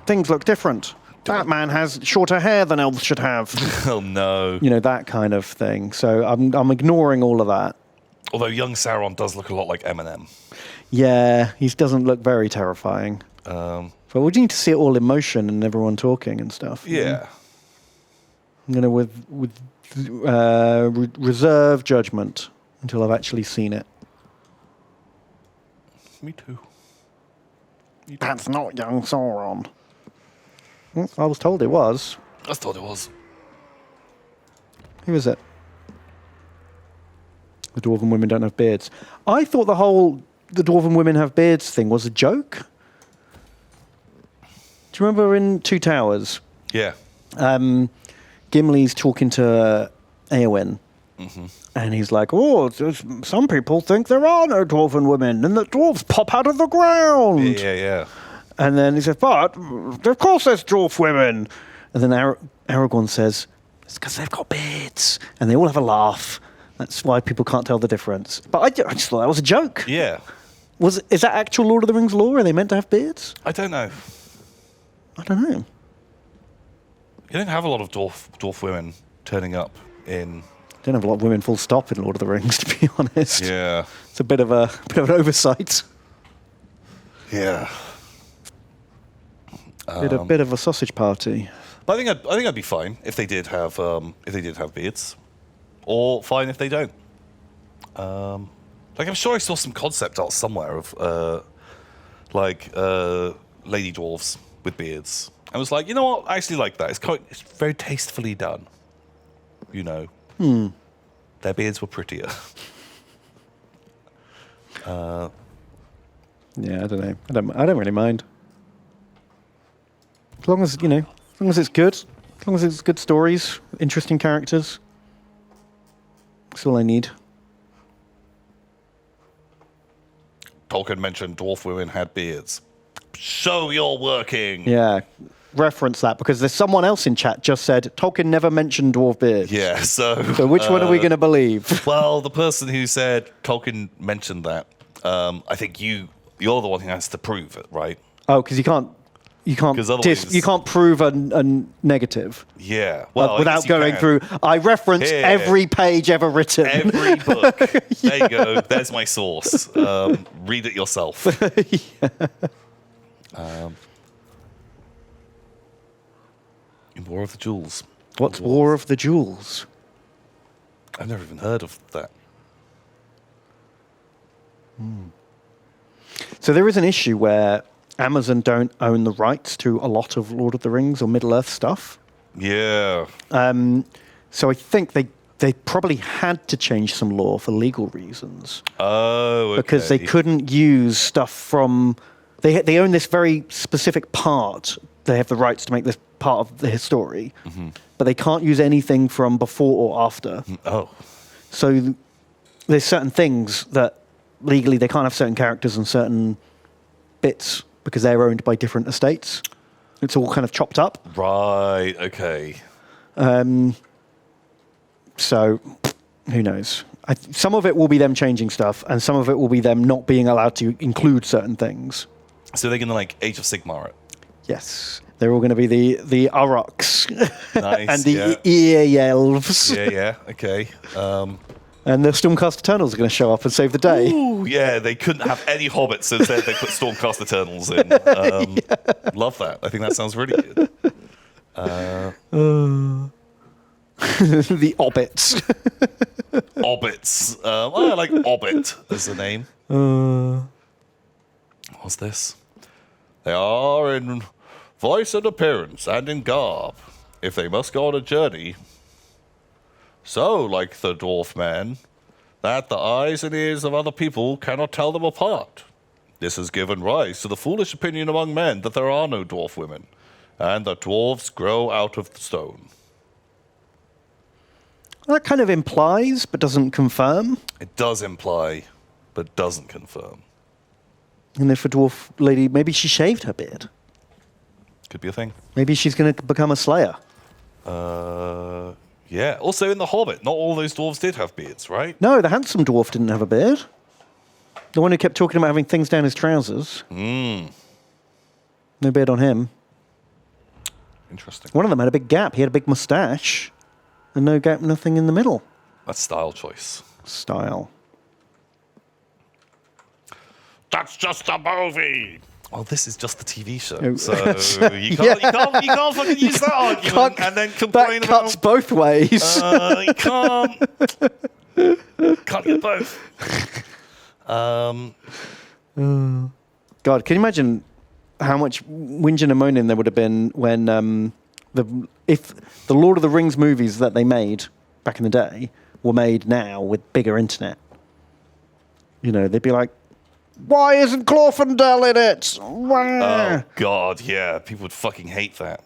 Things look different. Batman has shorter hair than elves should have. Oh no! You know, that kind of thing. So I'm ignoring all of that. Although young Sauron does look a lot like Eminem. Yeah, he doesn't look very terrifying. But we need to see it all in motion and everyone talking and stuff. Yeah. I'm going to reserve judgment until I've actually seen it. Me too. That's not young Sauron. Well, I was told it was. I thought it was. Who is it? The Dwarven women don't have beards. I thought the Dwarven women have beards thing was a joke. Do you remember in Two Towers? Yeah. Gimli's talking to Eowyn, And he's like, oh, some people think there are no dwarven women and that dwarves pop out of the ground. Yeah. And then he says, but of course there's dwarf women. And then Aragorn says, it's because they've got beards. And they all have a laugh. That's why people can't tell the difference. But I just thought that was a joke. Yeah. Is that actual Lord of the Rings lore? Are they meant to have beards? I don't know. I don't know. You don't have a lot of dwarf women turning up in... Don't have a lot of women full stop in Lord of the Rings, to be honest. Yeah. It's a bit of an oversight. Yeah. Bit of a sausage party. But I think I'd be fine if they did have beards, or fine if they don't. Like I'm sure I saw some concept art somewhere of lady dwarves with beards. I was like, you know what? I actually like that. It's very tastefully done. You know. Their beards were prettier. Yeah, I don't know. I don't really mind. As long as as long as it's good, as long as it's good stories, interesting characters. That's all I need. Tolkien mentioned dwarf women had beards. Show you're working. Yeah, reference that because there's someone else in chat just said Tolkien never mentioned dwarf beards. Yeah, so which one are we going to believe? Well, the person who said Tolkien mentioned that, I think you're the one who has to prove it, right? Oh, because you can't 'Cause otherwise- you can't prove a negative. Yeah. Well, I without guess you going can. through. I reference Here. every page ever written. Every book. There you go. There's my source. Read it yourself. In War of the Jewels. What's War of the Jewels? I've never even heard of that. So there is an issue where Amazon don't own the rights to a lot of Lord of the Rings or Middle-earth stuff. Yeah. So I think they probably had to change some law for legal reasons. Oh, okay. Because they couldn't use stuff from... They own this very specific part. They have the rights to make this part of the story. But they can't use anything from before or after. Oh. So there's certain things that legally they can't have certain characters and certain bits because they're owned by different estates. It's all kind of chopped up. Right, okay. So who knows? Some of it will be them changing stuff and some of it will be them not being allowed to include certain things. So they're going to like Age of Sigmar it. Yes. They're all going to be the Aurochs Nice. and the Elves. Yeah, okay. And the Stormcast Eternals are going to show up and save the day. Ooh, yeah, they couldn't have any hobbits, so instead they put Stormcast Eternals in. Love that. I think that sounds really good. The Obbits. Obbits. I like Obbit as the name. What's this? They are in voice and appearance and in garb, if they must go on a journey. So, like the dwarf man, that the eyes and ears of other people cannot tell them apart. This has given rise to the foolish opinion among men that there are no dwarf women, and that dwarves grow out of the stone. That kind of implies, but doesn't confirm. It does imply, but doesn't confirm. And if a dwarf lady, maybe she shaved her beard. Could be a thing. Maybe she's going to become a slayer. Yeah. Also, in The Hobbit, not all those dwarves did have beards, right? No, the handsome dwarf didn't have a beard. The one who kept talking about having things down his trousers. No beard on him. Interesting. One of them had a big gap. He had a big moustache. And no gap, nothing in the middle. That's style choice. Style. That's just a movie. Well, this is just the TV show, Oh. so you can't fucking use that argument and then complain that cuts about. both ways. You can't get both. God, can you imagine how much whinging and moaning there would have been when if the Lord of the Rings movies that they made back in the day were made now with bigger internet? You know, they'd be like, why isn't Glorfindel in it? Oh God, yeah, people would fucking hate that.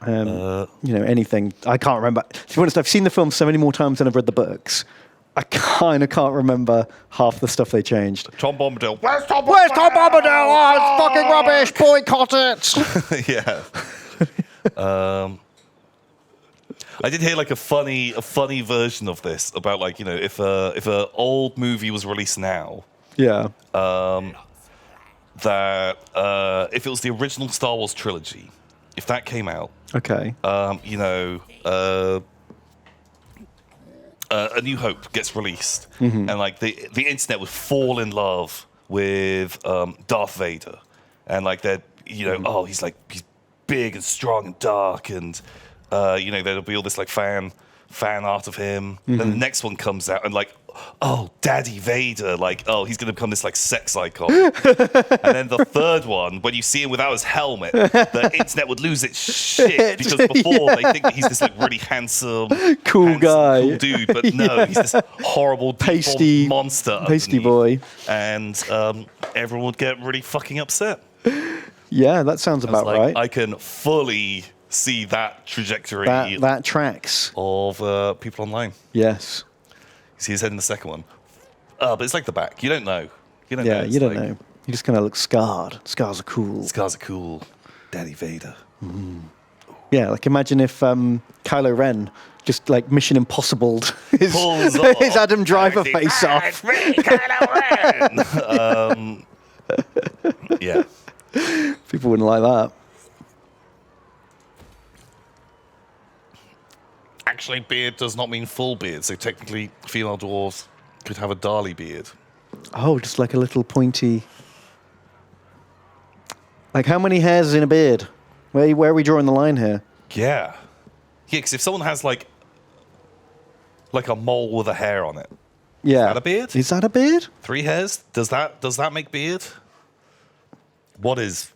Anything. I can't remember. To be honest, I've seen the film so many more times than I've read the books. I kind of can't remember half the stuff they changed. Tom Bombadil. Where's Tom Bombadil? Where's Tom Bombadil? Oh, it's fucking rubbish. Boycott it. Yeah. I did hear like a funny version of this about like, if a old movie was released now, Yeah. that if it was the original Star Wars trilogy, if that came out, Okay. A New Hope gets released, and like the internet would fall in love with Darth Vader, and like that, oh, he's big and strong and dark, and there'll be all this like fan art of him. Then the next one comes out, and like, oh, Daddy Vader, like, oh, he's gonna become this like sex icon. And then the third one, when you see him without his helmet, the internet would lose its shit because before they think that he's this like really handsome, cool guy, cool dude, but no, he's this horrible, pasty monster, pasty boy, and everyone would get really fucking upset. Yeah, that sounds about right. I can fully see that trajectory. That tracks of people online. Yes. You see his head in the second one. But it's like the back. You don't know. You don't know. You don't know. You just kind of look scarred. Scars are cool. Scars are cool. Daddy Vader. Yeah, like imagine if Kylo Ren just like Mission Impossible his Adam Driver face off. Kylo Ren! Yeah. People wouldn't like that. Actually, beard does not mean full beard, so technically female dwarves could have a Dali beard. Oh, just like a little pointy... Like how many hairs in a beard? Where are we drawing the line here? Yeah. Yeah, because if someone has like a mole with a hair on it, yeah. Is that a beard? Is that a beard? 3 hairs? Does that make beard? What is...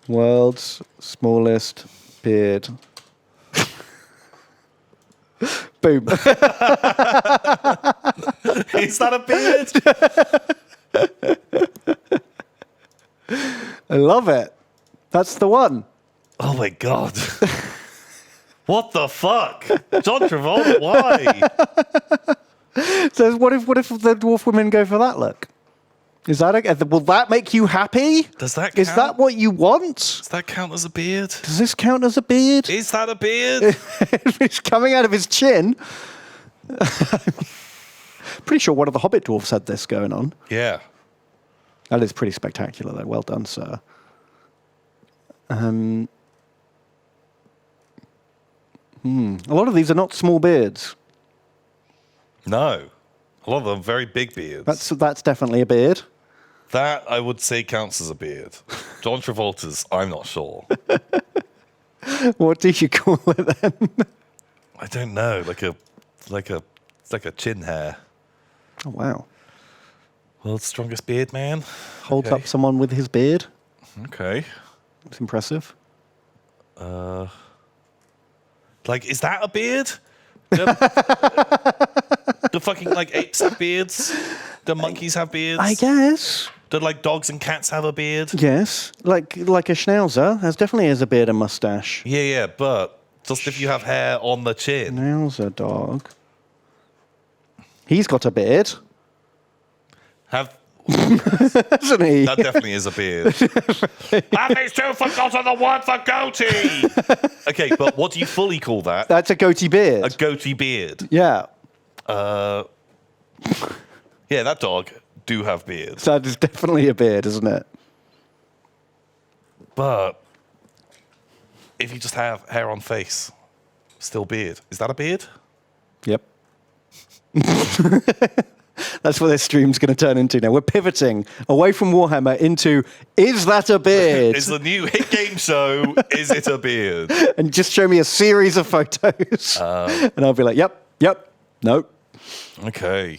World's smallest beard. Boom. Is that a beard? I love it. That's the one. Oh my god. What the fuck? John Travolta, why? So what if the dwarf women go for that look? Is that will that make you happy? Does that count? Is that what you want? Does that count as a beard? Does this count as a beard? Is that a beard? It's coming out of his chin. Pretty sure one of the Hobbit dwarfs had this going on. Yeah. That is pretty spectacular, though. Well done, sir. A lot of these are not small beards. No. A lot of them very big beards. That's definitely a beard. That, I would say, counts as a beard. John Travolta's, I'm not sure. What do you call it then? I don't know. Like a chin hair. Oh, wow. World's strongest beard man. Holds up someone with his beard. Okay. It's impressive. Like, is that a beard? Do fucking, like, apes have beards? Do monkeys have beards? I guess. Do, like, dogs and cats have a beard? Yes. Like a schnauzer definitely has a beard and mustache. Yeah, but just if you have hair on the chin. Schnauzer dog. He's got a beard. Hasn't he? That definitely is a beard. Have these two forgotten the word for goatee? Okay, but what do you fully call that? That's a goatee beard. A goatee beard. Yeah. Yeah, that dog do have beards. That is definitely a beard, isn't it? But if you just have hair on face, still beard. Is that a beard? Yep. That's what this stream's going to turn into now. We're pivoting away from Warhammer into, is that a beard? It's the new hit game show, Is It a Beard? And just show me a series of photos. And I'll be like, yep, nope. Okay.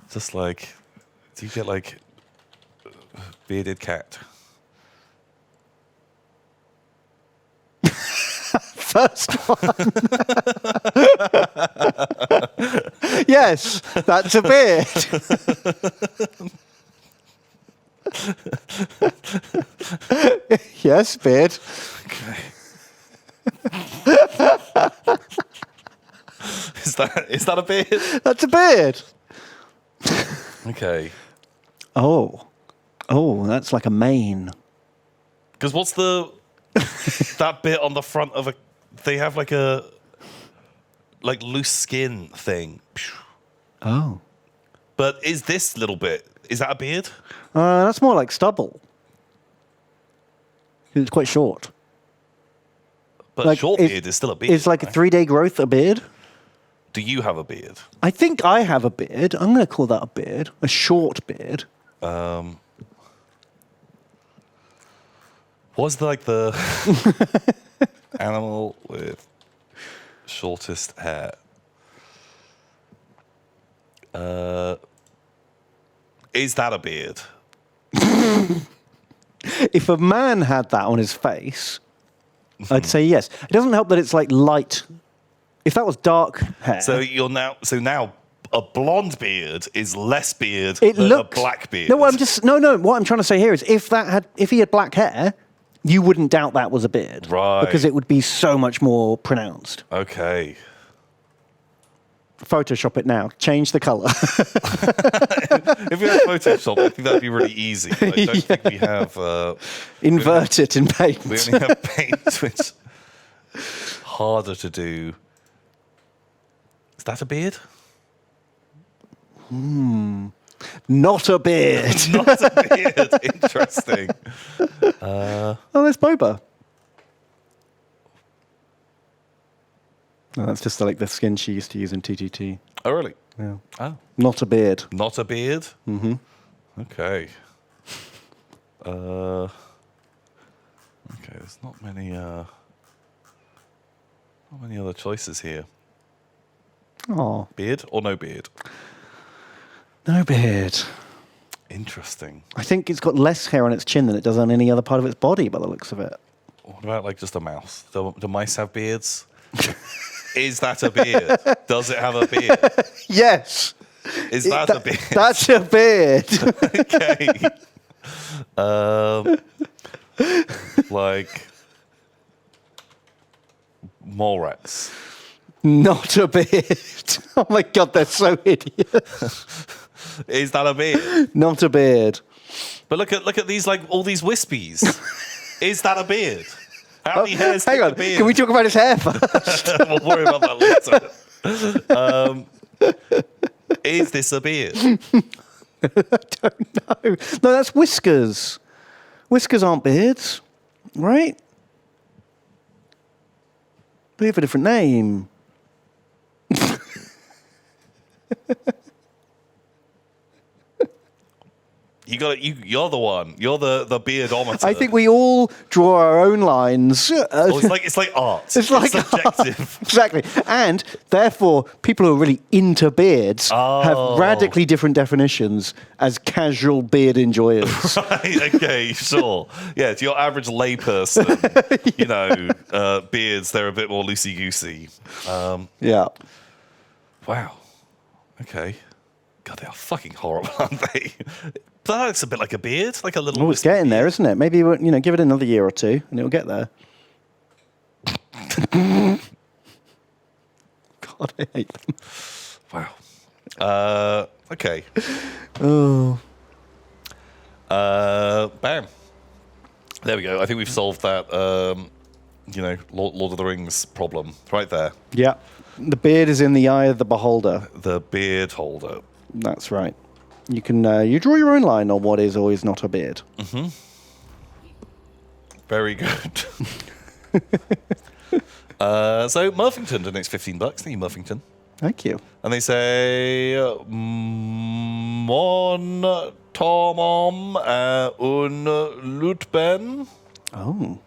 Just like, do you get like bearded cat? First one. Yes, that's a beard. Yes, beard. Okay. Is that a beard? That's a beard. Okay. Oh, that's like a mane. Because what's that bit on the front of a? They have like a loose skin thing. Oh, But is this little bit? Is that a beard? that's more like stubble. It's quite short. But Like, short beard is still a beard. It's like a right? 3-day growth, a beard. Do you have a beard? I think I have a beard. I'm going to call that a beard, a short beard. Was like the animal with shortest hair? Is that a beard? If a man had that on his face, I'd say yes. It doesn't help that it's like light. If that was dark hair, So now a blonde beard is less beard it than looks a black beard. No, what I'm trying to say here is if he had black hair, you wouldn't doubt that was a beard, Right. Because it would be so much more pronounced. Okay. Photoshop it now. Change the color. If we had Photoshop, I think that'd be really easy. I don't think we have. Invert it in paint. We only have paint, which harder to do. Is that a beard? Not a beard. Not a beard. Interesting. Oh, there's Boba. Oh, that's just like the skin she used to use in TTT. Oh, really? Yeah. Oh. Not a beard. Not a beard? Mm-hmm. Okay. Okay, there's not many other choices here. Oh, Beard or no beard? no beard. Interesting. I think it's got less hair on its chin than it does on any other part of its body by the looks of it. What about like just a mouse? Do mice have beards? Is that a beard? Does it have a beard? Yes. Is that a beard? That's a beard. Okay. Like mole rats. Not a beard. Oh my God, they're so hideous. Is that a beard? Not a beard. But look at these all these wispies. Is that a beard? How many hairs? Hang take on. a beard? Can we talk about his hair first? We'll worry about that later. Is this a beard? I don't know. No, that's whiskers. Whiskers aren't beards, right? They have a different name. You're the one. You're the beardometer. I think we all draw our own lines. It's like art. It's like subjective. Exactly. And therefore, people who are really into beards have radically different definitions as casual beard enjoyers. Right, okay, sure. Yeah, to your average layperson, beards, they're a bit more loosey-goosey. Yeah. Wow. Okay. God, they are fucking horrible, aren't they? That looks a bit like a beard, like a little... Oh, it's getting there, isn't it? Maybe, give it another year or two and it'll get there. God, I hate them. Wow. Okay. Oh. Bam. There we go. I think we've solved that, Lord of the Rings problem right there. Yeah. The beard is in the eye of the beholder. The beard holder. That's right. You can you draw your own line on what is or is not a beard. Mm-hmm. Very good. So Murphington donates $15. Thank you, Murphington. Thank you. And they say, Mon Tomom un Lutben. Oh.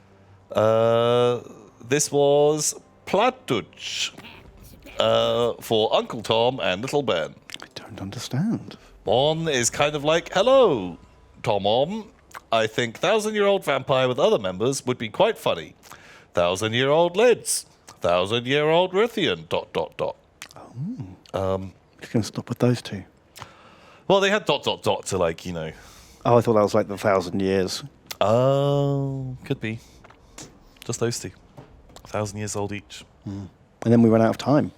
This was Platuch for Uncle Tom and Little Ben. I don't understand. Mon is kind of like, hello, Tomom. I think 1,000-year-old vampire with other members would be quite funny. 1,000-year-old lids. 1,000-year-old Rithian, ... Just going to stop with those two. Well, they had ... to Oh, I thought that was like the 1,000 years. Oh, could be. Just those two. 1,000 years old each. And then we ran out of time.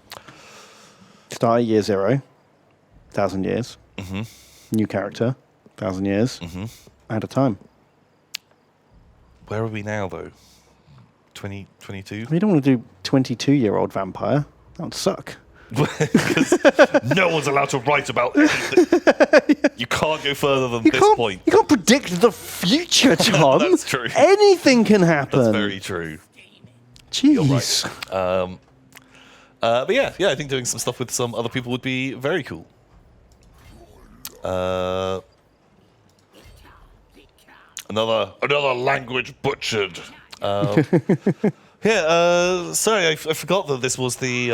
Start at year 0, 1,000 years. New character, 1,000 years. Out of time. Where are we now, though? 2022? We don't want to do 22-year-old vampire. That would suck. Because no one's allowed to write about anything. You can't go further than this point. You can't predict the future, Tom. That's true. Anything can happen. That's very true. Jeez. Right. But yeah, I think doing some stuff with some other people would be very cool. Another language butchered. Sorry, I forgot that this was the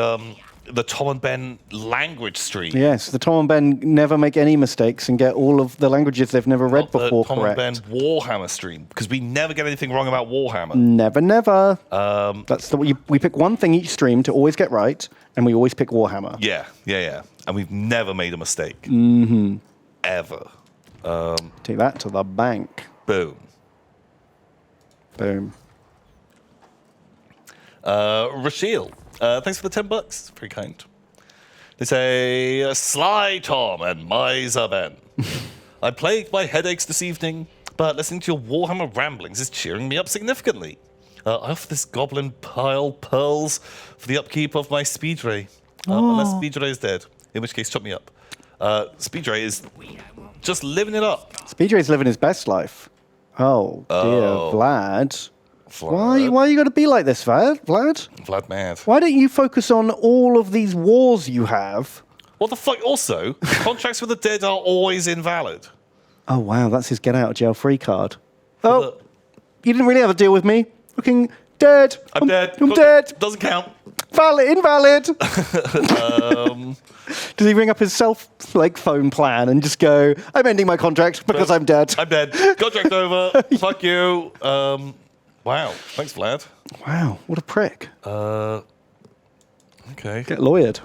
Tom and Ben language stream. Yes, the Tom and Ben never make any mistakes and get all of the languages they've never read before the Tom correct. and Ben Warhammer stream, because we never get anything wrong about Warhammer. Never. That's we pick one thing each stream to always get right, and we always pick Warhammer. Yeah. And we've never made a mistake. Ever. Take that to the bank. Boom. Rashiel, thanks for the $10. Very kind. They say, Sly Tom and Miser Ben. I plagued my headaches this evening, but listening to your Warhammer ramblings is cheering me up significantly. I offer this goblin pile pearls for the upkeep of my Speed Ray. Unless Speed Ray is dead, in which case chop me up. Speed Ray is just living it up. Speed Ray's living his best life. Oh, dear, Vlad. Why you got to be like this, Vlad? Vlad mad. Why don't you focus on all of these wars you have? What the fuck? Also, contracts with the dead are always invalid. Oh, wow, that's his get out of jail free card. Oh, you didn't really have a deal with me. Fucking dead. I'm dead. I'm dead. Doesn't count. Invalid. Does he ring up his phone plan and just go, I'm ending my contract because I'm dead? I'm dead. Contract over. Fuck you. Wow. Thanks, Vlad. Wow, what a prick. Okay. Get lawyered.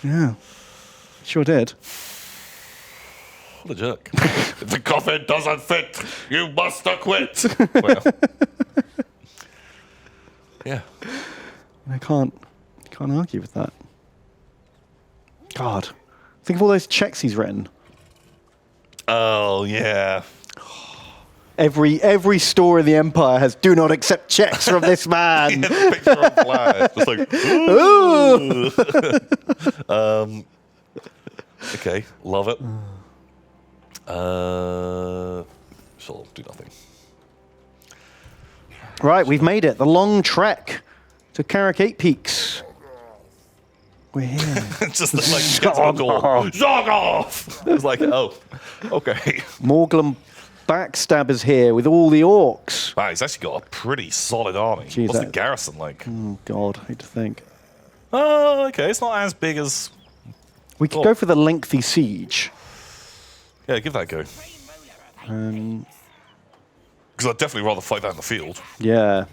Yeah. Sure did. What a jerk. If the coffin doesn't fit, you must acquit. Well. Yeah. I can't argue with that. God. Think of all those checks he's written. Oh, yeah. Every store in the Empire has do not accept checks from this man. Yeah, the picture of Vlad. Just like, ooh. Okay, love it. Sure, do nothing. Right, we've made it. The long trek to Carrick 8 Peaks. We're here. Just like, Zog off! It was like, oh, okay. Morglum backstabbers here with all the orcs. Wow, he's actually got a pretty solid army. Jeez, What's the garrison like? Oh, God, I hate to think. Oh, okay, it's not as big as... We could go for the lengthy siege. Yeah, give that a go. Because I'd definitely rather fight that in the field. Yeah.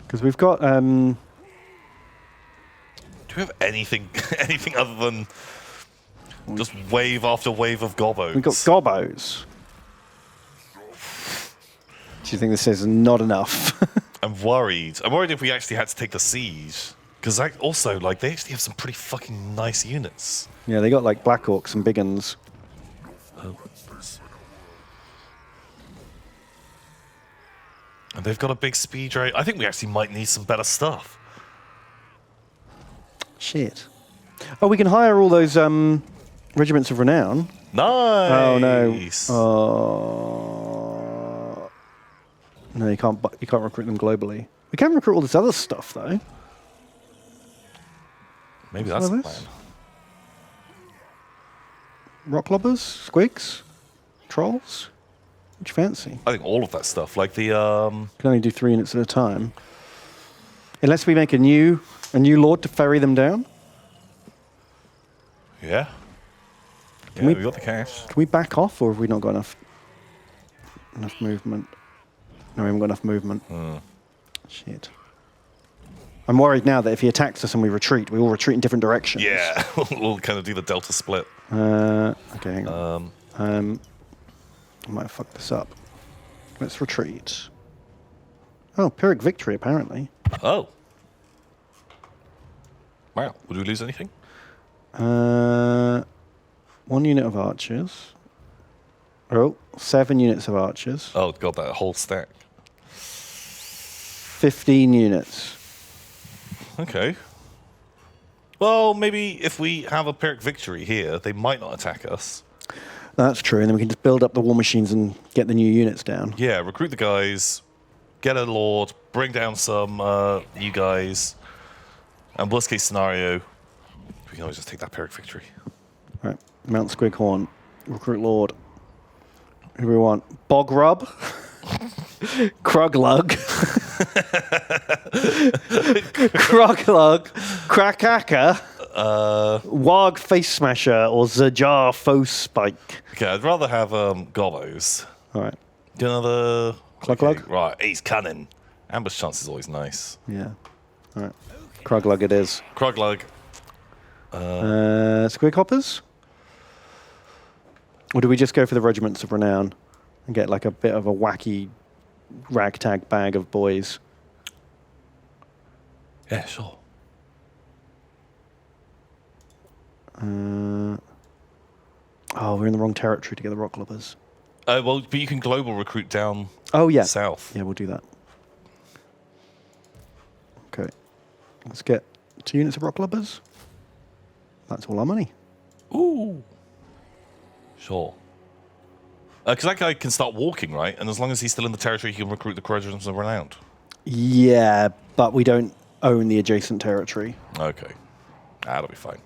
Because we've got... Do we have anything other than just wave after wave of gobbos? We've got gobbos. Do you think this is not enough? I'm worried. I'm worried if we actually had to take the siege. Because also, like, they actually have some pretty fucking nice units. Yeah, they got, like, Black Orcs and big uns. Oh. And they've got a big speed rate. I think we actually might need some better stuff. Shit. Oh, we can hire all those regiments of renown. Nice. Oh no. Oh. No, you can't recruit them globally. We can recruit all this other stuff though. Maybe that's the plan. Rock lobbers, squigs, trolls. What do you fancy? I think all of that stuff, like the Can only do 3 units at a time. Unless we make a new lord to ferry them down. Yeah. We got the cash. Can we back off, or have we not got enough movement? No, we haven't got enough movement. Shit. I'm worried now that if he attacks us and we retreat, we all retreat in different directions. Yeah, we'll kind of do the delta split. Okay, hang on. I might have fucked this up. Let's retreat. Oh, Pyrrhic victory, apparently. Oh. Wow. Would we lose anything? 1 unit of archers. Oh, 7 units of archers. Oh, God, that whole stack. 15 units. Okay. Well, maybe if we have a Pyrrhic victory here, they might not attack us. That's true, and then we can just build up the war machines and get the new units down. Yeah, recruit the guys, get a lord, bring down some new guys, and worst case scenario, we can always just take that Pyrrhic victory. Right, Mount Squighorn, recruit lord. Who do we want? Bogrub, Kruglug, Kroglug, Krakaka, Warg Face Smasher, or Zajar Foe Spike. Okay, I'd rather have Gobbos. All right. Do another... Cluglug? Okay, right, he's cunning. Ambush chance is always nice. Yeah. All right. Kruglug it is. Kroglug. Squighoppers? Or do we just go for the Regiments of Renown and get like a bit of a wacky ragtag bag of boys? Yeah, sure. Oh, we're in the wrong territory to get the rock lobbers. Well, but you can global recruit down Oh, yeah. south. Yeah, we'll do that. Okay. Let's get 2 units of rock lobbers. That's all our money. Ooh. Sure. Because that guy can start walking, right? And as long as he's still in the territory, he can recruit the Regiments of Renown. Yeah, but we don't own the adjacent territory. Okay. That'll be fine.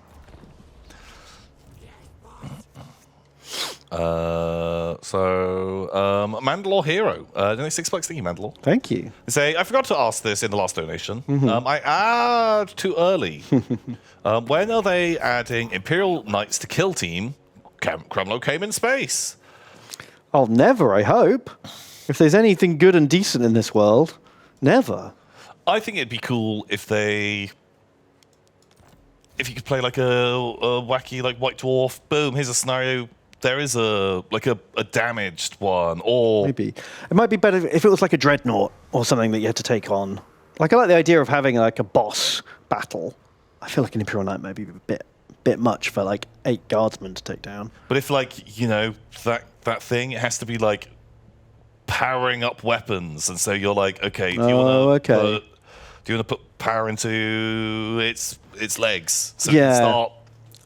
Mandalore Hero. Donate $6. Thank you, Mandalore. Thank you. They say, I forgot to ask this in the last donation. I add too early. When are they adding Imperial Knights to Kill Team? Crumlow came in space. Oh, never, I hope. If there's anything good and decent in this world, never. I think it'd be cool if you could play like a wacky like White Dwarf. Boom, here's a scenario. There is a damaged one, or Maybe. It might be better if it was like a dreadnought or something that you had to take on. Like, I like the idea of having like a boss battle. I feel like an Imperial Knight might be a bit much for like 8 guardsmen to take down. But if that thing, it has to be like powering up weapons, and so you're like, okay, do you want to put power into its legs so it can start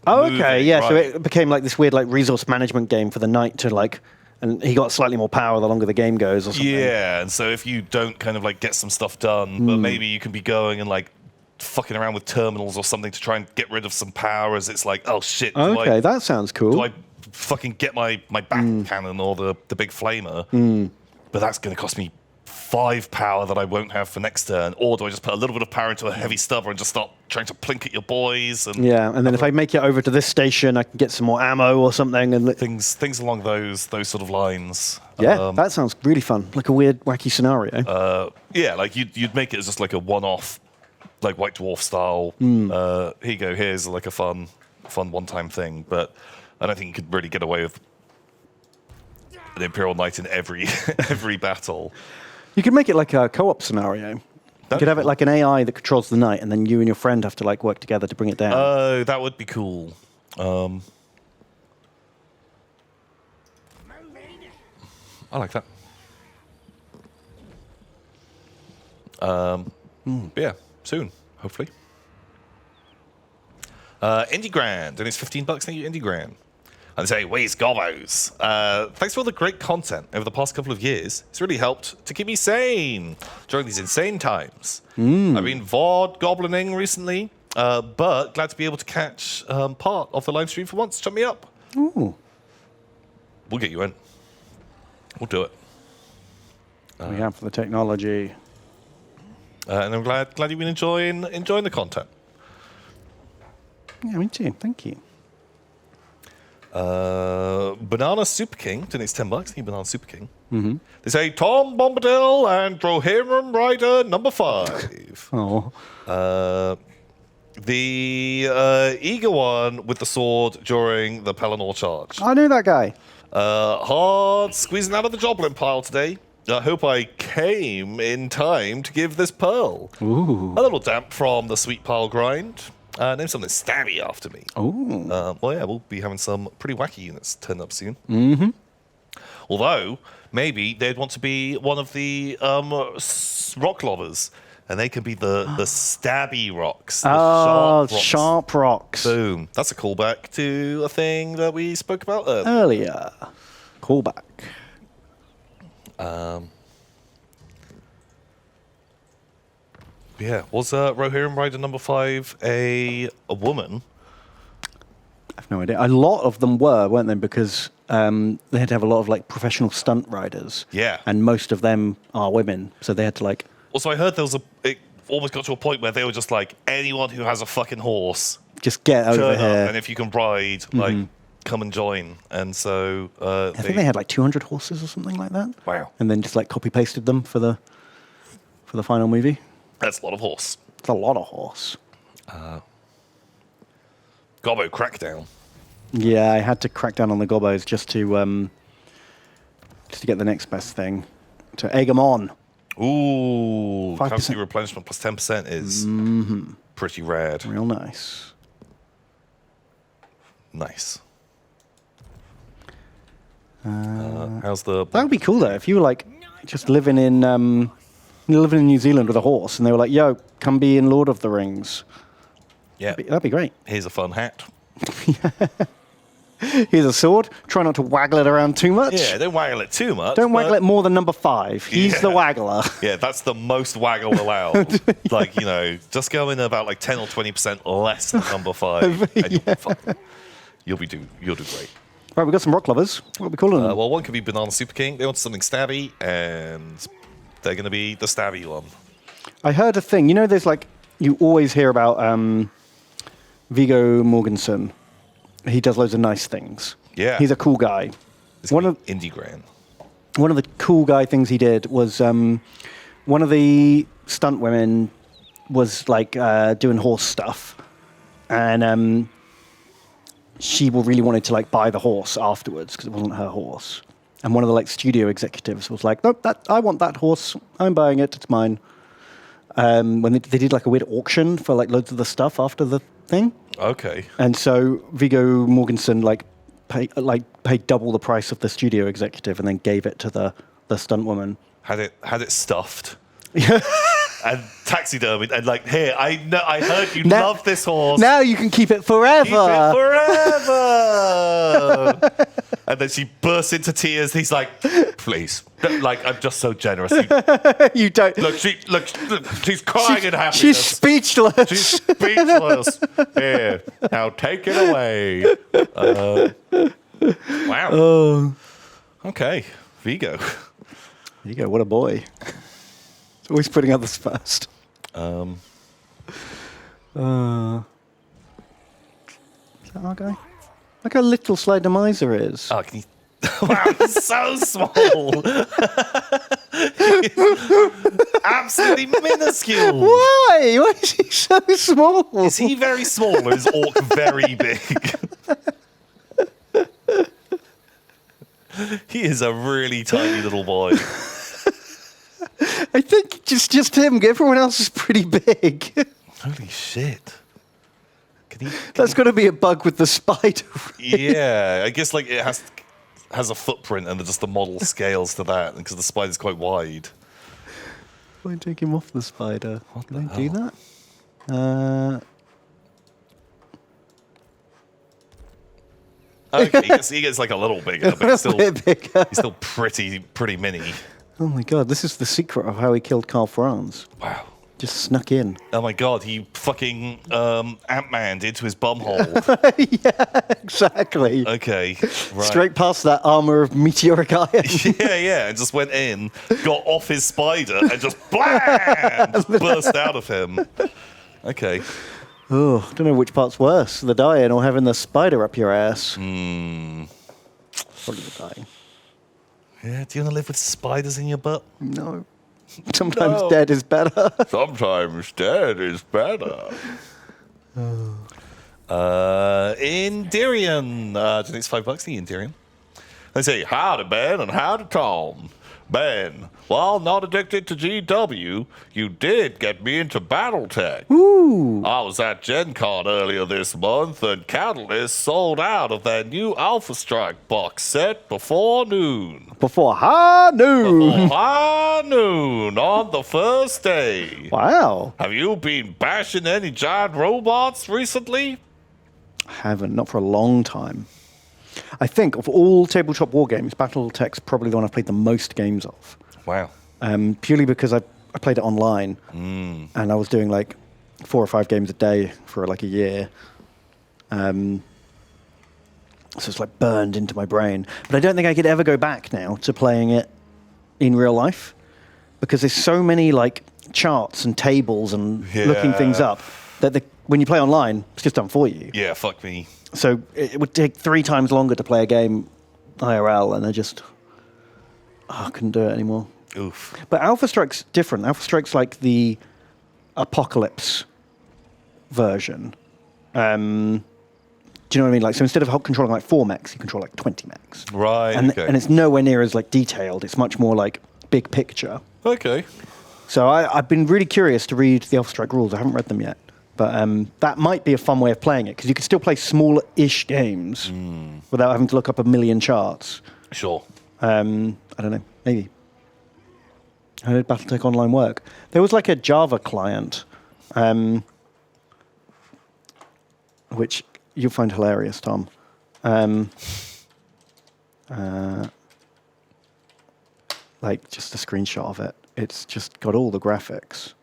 moving, Yeah, right? so it became like this weird like resource management game for the knight to like, and he got slightly more power the longer the game goes or something. Yeah, and so if you don't kind of like get some stuff done, but maybe you can be going and like fucking around with terminals or something to try and get rid of some power, as it's like, oh shit. Okay, that sounds cool. Do I fucking get my back cannon or the big flamer? But that's going to cost me 5 power that I won't have for next turn. Or do I just put a little bit of power into a heavy stubber and just start trying to plink at your boys? And and then if I make it over to this station, I can get some more ammo or something. And things along those sort of lines. Yeah, that sounds really fun. Like a weird, wacky scenario. Yeah, like you'd make it as just like a one-off, like White Dwarf style. Here you go. Here's like a fun one-time thing. But I don't think you could really get away with an Imperial Knight in every battle. You could make it like a co-op scenario. You could have it like an AI that controls the knight, and then you and your friend have to like work together to bring it down. Oh, that would be cool. I like that. But yeah, soon, hopefully. Indie Grand, and it's $15. Thank you, Indie Grand. And they say, where's Gobbos? Thanks for all the great content over the past couple of years. It's really helped to keep me sane during these insane times. I've been VOD goblining recently, but glad to be able to catch part of the live stream for once. Chop me up. Ooh. We'll get you in. We'll do it. We have the technology. And I'm glad you've been enjoying the content. Yeah, me too. Thank you. Banana Super King donates $10. Thank you, Banana Super King. They say Tom Bombadil and Drohirim Rider number 5. Oh. The eager one with the sword during the Pelennor charge. I knew that guy. Hard squeezing out of the Joblin pile today. I hope I came in time to give this pearl. Ooh. A little damp from the sweet pile grind. Name something stabby after me. Ooh. Well, yeah, we'll be having some pretty wacky units turn up soon. Mm-hmm. Although, maybe they'd want to be one of the rock lovers. And they can be the stabby rocks. The sharp rocks. Boom. That's a callback to a thing that we spoke about earlier. Callback. Yeah, was Rohirrim Rider number 5 a woman? I have no idea. A lot of them weren't they? Because they had to have a lot of like professional stunt riders. Yeah. And most of them are women, so they had to like. Also, I heard it almost got to a point where they were just like, anyone who has a fucking horse, just get over turn here. up, and if you can ride, like, come and join. And so I think they had like 200 horses or something like that. Wow. And then just like copy pasted them for the final movie. That's a lot of horse. It's a lot of horse. Gobbo crackdown. Yeah, I had to crack down on the gobbos just to get the next best thing, to egg them on. Ooh, 5%. currency replenishment plus 10% is pretty rad. Real nice. Nice. How's the... That would be cool though if you were like just living in New Zealand with a horse, and they were like, "Yo, come be in Lord of the Rings." Yeah. That'd be great. Here's a fun hat. Here's a sword. Try not to waggle it around too much. Yeah, don't waggle it too much. Don't waggle it more than number 5. He's the waggler. Yeah, that's the most waggle allowed. Like, just go in about like 10 or 20% less than number 5, and you'll be fine. You'll do great. Right, we've got some rock lovers. What are we calling them? Well, one could be Banana Super King. They want something stabby, and they're going to be the stabby one. I heard a thing. There's like, you always hear about Viggo Mortensen. He does loads of nice things. Yeah. He's a cool guy. One of Indie Gran. One of the cool guy things he did was one of the stunt women was like doing horse stuff, and she really wanted to like buy the horse afterwards because it wasn't her horse. And one of the like studio executives was like, "Nope, I want that horse. I'm buying it. It's mine." When they did like a weird auction for like loads of the stuff after the thing. Okay. And so Viggo Mortensen paid double the price of the studio executive and then gave it to the stunt woman. Had it stuffed. And taxidermied and like, here, I heard you love this horse. Now you can keep it forever. Keep it forever. And then she bursts into tears. He's like, please, like, I'm just so generous. You don't. Look, she's crying in happiness. She's speechless. She's speechless. Here, now take it away. Wow. Oh. Okay, Vigo. Vigo, what a boy. He's always putting others first. Is that our guy? Look how little Slider Miser is. Oh, can you... Wow, he's so small. Absolutely minuscule. Why? Why is he so small? Is he very small or is Orc very big? He is a really tiny little boy. I think just him. Everyone else is pretty big. Holy shit. That's got to be a bug with the spider. Yeah, I guess like it has a footprint and just the model scales to that because the spider's quite wide. Why take him off the spider? Can I do that? Okay, he gets like a little bigger, but he's still, bigger. he's still pretty mini. Oh my god, this is the secret of how he killed Karl Franz. Wow. Just snuck in. Oh my god, he fucking Ant-Man'd into his bumhole. Yeah, exactly. Okay, right. Straight past that armor of meteoric iron. Yeah, and just went in, got off his spider, and just blam! Just burst out of him. Okay. Oh, I don't know which part's worse, the dying or having the spider up your ass. Hmm. Probably the dying. Yeah, do you want to live with spiders in your butt? No. Sometimes dead is better. Sometimes dead is better. Indirian. It's $5, the Indirian. They say, howdy, Ben, and howdy, Tom. Ben, while not addicted to GW, you did get me into Battletech. Ooh. I was at Gen Con earlier this month, and Catalyst sold out of their new Alpha Strike box set before noon. Before high noon. High noon on the first day. Wow. Have you been bashing any giant robots recently? I haven't, not for a long time. I think of all tabletop war games, Battletech's probably the one I've played the most games of. Wow. Purely because I played it online, and I was doing like 4 or 5 games a day for like a year. So it's like burned into my brain. But I don't think I could ever go back now to playing it in real life, because there's so many like charts and tables and looking things up that when you play online, it's just done for you. Yeah, fuck me. So it would take 3 times longer to play a game IRL, and I couldn't do it anymore. Oof. But Alpha Strike's different. Alpha Strike's like the Apocalypse version. Do you know what I mean? Like, so instead of controlling like 4 mechs, you control like 20 mechs. Right, And okay. it's nowhere near as like detailed. It's much more like big picture. Okay. So I've been really curious to read the Alpha Strike rules. I haven't read them yet. But that might be a fun way of playing it, because you can still play small-ish games without having to look up a million charts. Sure. I don't know, maybe. How did Battletech Online work? There was like a Java client, which you'll find hilarious, Tom. Like just a screenshot of it. It's just got all the graphics.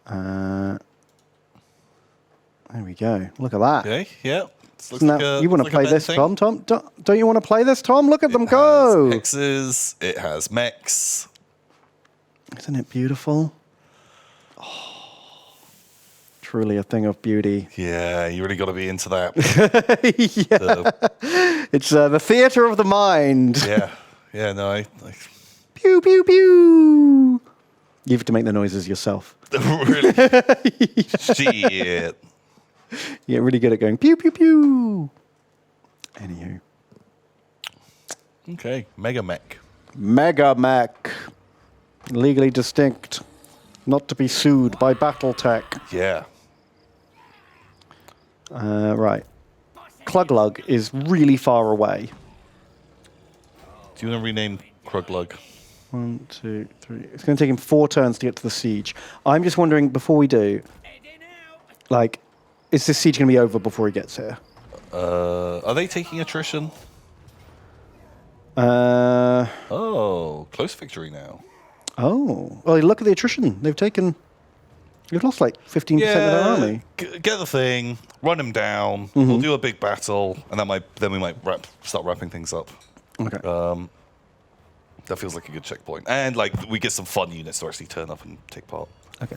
There we go. Look at that. Okay, yeah. You want to play this, Tom? Don't you want to play this, Tom? Look at them go. It has hexes, it has mechs. Isn't it beautiful? Oh, truly a thing of beauty. Yeah, you really got to be into that. It's the theater of the mind. Yeah, no, I Pew, pew, pew. You have to make the noises yourself. really. Shit. You get really good at going pew, pew, pew. Anywho. Okay, Mega Mech. Mega Mech. Legally distinct. Not to be sued by Battletech. Yeah. Right. Kluglug is really far away. Do you want to rename Kruglug? 1, 2, 3. It's going to take him 4 turns to get to the siege. I'm just wondering, before we do, like, is this siege going to be over before he gets here? Are they taking attrition? Oh, close victory now. Oh. Well, look at the attrition. They've lost like 15% of their army. Get the thing, run him down. We'll do a big battle, and then we might start wrapping things up. Okay. That feels like a good checkpoint, and like we get some fun units to actually turn up and take part. Okay.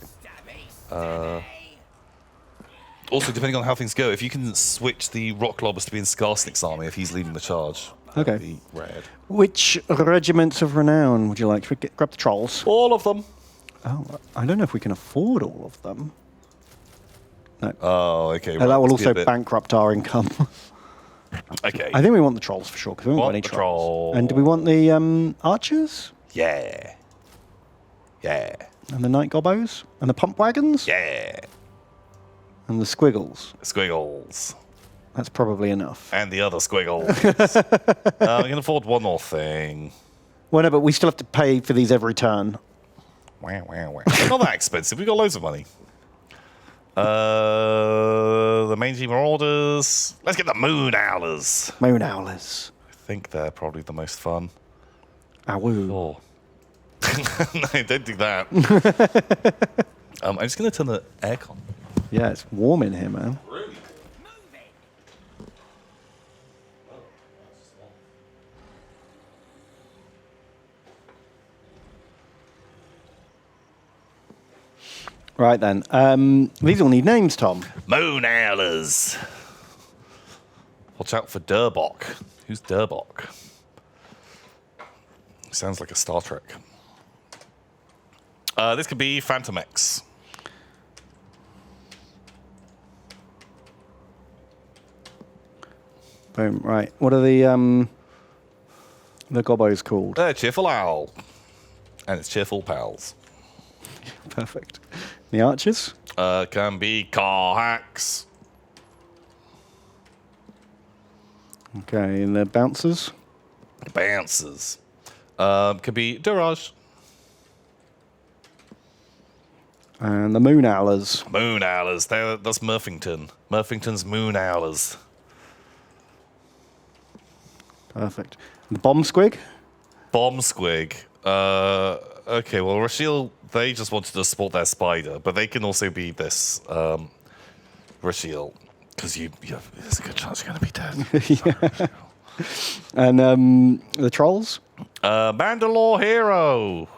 Also, depending on how things go, if you can switch the Rock Lobbers to be in Skarsnik's army if he's leading the charge, that'd be rad. Which regiments of renown would you like? Should we grab the trolls? All of them. Oh, I don't know if we can afford all of them. No. Oh, okay. That will let's be a also bit- bankrupt our income. Okay. I think we want the trolls for sure, because we haven't got Want any the trolls. And do we want the archers? Yeah. Yeah. And the night gobbos? And the pump wagons? Yeah. And the squiggles? Squiggles. That's probably enough. And the other squiggles. We can afford one more thing. Well, no, but we still have to pay for these every turn. Wow. They're not that expensive. We've got loads of money. The Mangy Marauders. Let's get the Moon Owlers. Moon Owlers. I think they're probably the most fun. Awoo. Oh. No, don't do that. I'm just going to turn the aircon. Yeah, it's warm in here, man. Really? Right then. These all need names, Tom. Moon Owlers. Watch out for Durbok. Who's Durbok? Sounds like a Star Trek. This could be Phantom X. Boom. Right. What are the the gobbo's called? Cheerful Owl. And it's Cheerful Pals. Perfect. The archers? Can be car hacks. Okay, and the bouncers? Bouncers. Could be Durage. And the moon owlers? Moon Owlers. That's Murphington. Murphington's Moon Owlers. Perfect. The bomb squig? Bomb Squig. Okay, well, Rashiel, they just wanted to support their spider, but they can also be this, Rashiel, because there's a good chance you're going to be dead. And the trolls? Mandalore Hero.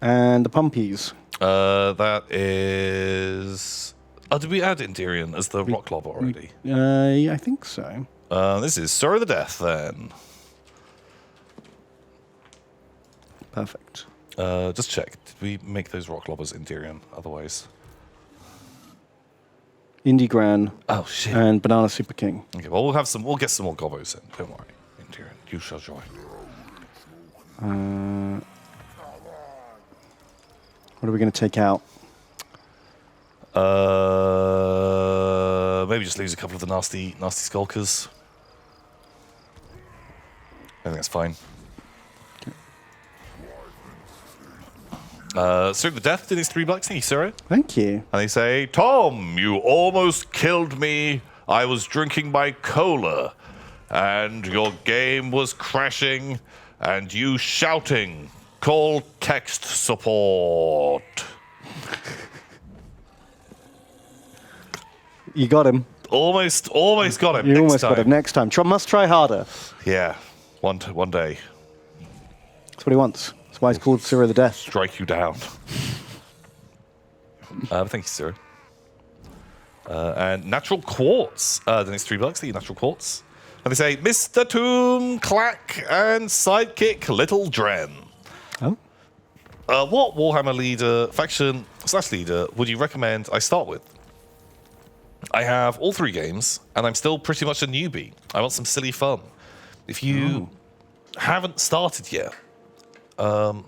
And the pumpies? That is... Oh, did we add Indirian as the rock lob already? Yeah, I think so. This is Sir of the Death, then. Perfect. Just check. Did we make those rock lobbers Indirian otherwise? Indie Gran Oh, shit. and Banana Super King. Okay, well, we'll get some more gobbos in. Don't worry. Indirian, you shall join. What are we going to take out? Maybe just lose a couple of the nasty skulkers. I think that's fine. Sir of the Death did his $3. Thank you, sir. Thank you. And they say, Tom, you almost killed me. I was drinking my cola, and your game was crashing, and you shouting. Call text support. You got him. Almost got him. You Next almost time. got him. Next time. Must try harder. Yeah, one day. That's what he wants. That's why he's called Sir of the Death. Strike you down. Thank you, sir. And natural quartz. The next $3, the natural quartz. And they say, Mr. Tomb, Clack, and sidekick Little Dren. Oh. What Warhammer faction/leader would you recommend I start with? I have all 3 games, and I'm still pretty much a newbie. I want some silly fun. If you haven't started yet, or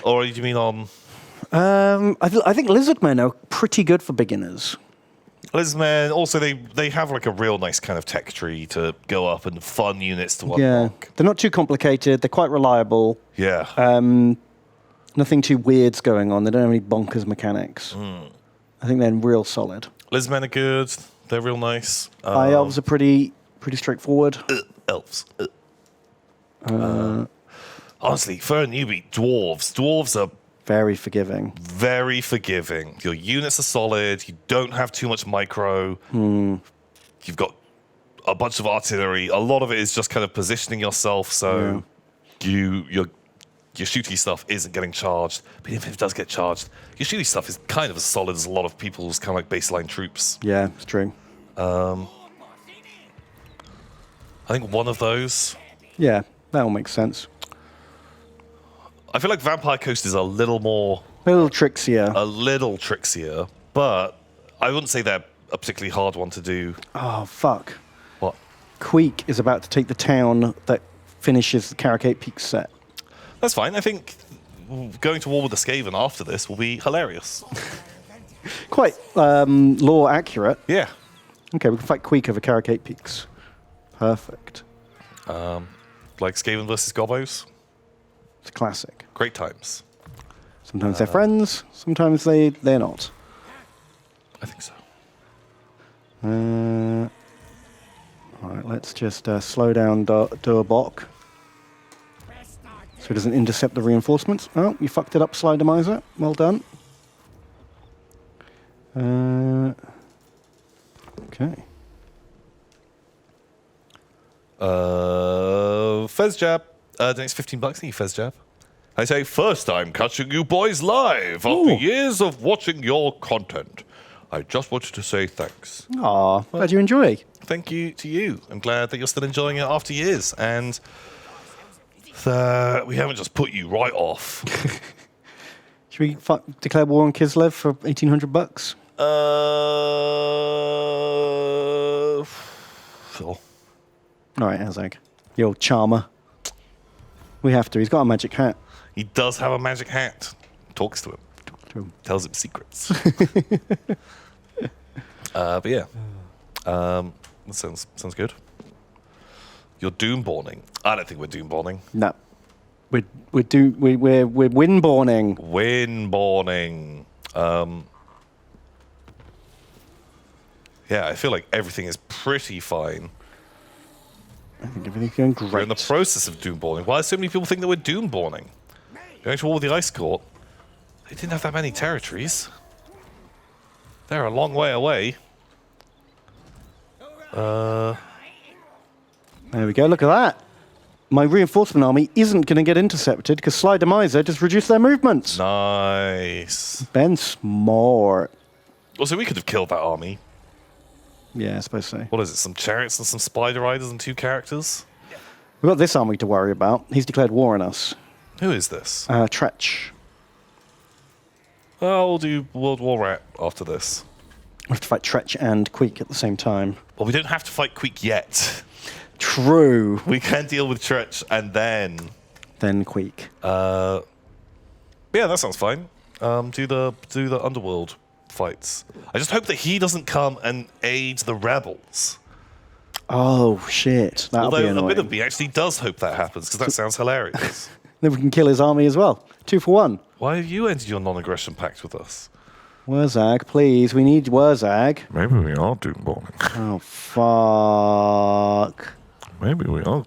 do you mean on... I think Lizardmen are pretty good for beginners. Lizardmen, also they have like a real nice kind of tech tree to go up and fun units to Yeah. unlock. They're not too complicated. They're quite reliable. Yeah. Nothing too weird's going on. They don't have any bonkers mechanics. I think they're real solid. Lizardmen are good. They're real nice. High elves are pretty straightforward. Elves. Honestly, for a newbie, dwarves are Very forgiving. very forgiving. Your units are solid. You don't have too much micro. You've got a bunch of artillery. A lot of it is just kind of positioning yourself so your shooty stuff isn't getting charged. But even if it does get charged, your shooty stuff is kind of as solid as a lot of people's kind of like baseline troops. Yeah, it's true. I think one of those. Yeah, that all makes sense. I feel like Vampire Coast is a little trixier. but I wouldn't say they're a particularly hard one to do. Oh, fuck. What? Queek is about to take the town that finishes the Carricate Peak set. That's fine. I think going to war with the Skaven after this will be hilarious. Quite lore accurate. Yeah. Okay, we can fight Queek over Carricate Peaks. Perfect. Like Skaven versus Gobbos. It's a classic. Great times. Sometimes they're friends, sometimes they're not. I think so. All right, let's just slow down Durbok so he doesn't intercept the reinforcements. Oh, you fucked it up, Slidermizer. Well done. Okay. Fezjab. Thanks, $15. Thank you, Fezjab. I say, first time catching you boys live after years of watching your content. I just wanted to say thanks. Aw, glad you enjoy. Thank you to you. I'm glad that you're still enjoying it after years, and that we haven't just put you right off. Should we declare war on Kislev for $1,800? Sure. All right, Azag. The old charmer. We have to. He's got a magic hat. He does have a magic hat. Talks to him. To him. Tells him secrets. But yeah. That sounds good. You're doomborning. I don't think we're doomborning. No. We're windborning. Windborning. Yeah, I feel like everything is pretty fine. I think everything's going great. We're in the process of doomborning. Why do so many people think that we're doomborning? Going to war with the Ice Court. They didn't have that many territories. They're a long way away. There we go. Look at that. My reinforcement army isn't going to get intercepted because Slider Miser just reduced their movements. Nice. Ben smart. Also, we could have killed that army. Yeah, I suppose so. What is it? Some chariots and some spider riders and 2 characters? We've got this army to worry about. He's declared war on us. Who is this? Tretch. Oh, we'll do World War Rat after this. We have to fight Tretch and Queek at the same time. Well, we don't have to fight Queek yet. True. We can deal with Tretch and then... Then Queek. Yeah, that sounds fine. Do the underworld fights. I just hope that he doesn't come and aid the rebels. Oh, shit. That'll be Although annoying. a bit of me actually does hope that happens, because that sounds hilarious. Then we can kill his army as well. 2 for 1. Why have you entered your non-aggression pact with us? Wurzag, please. We need Wurzag. Maybe we are doomborning. Oh, fuck. Maybe we are.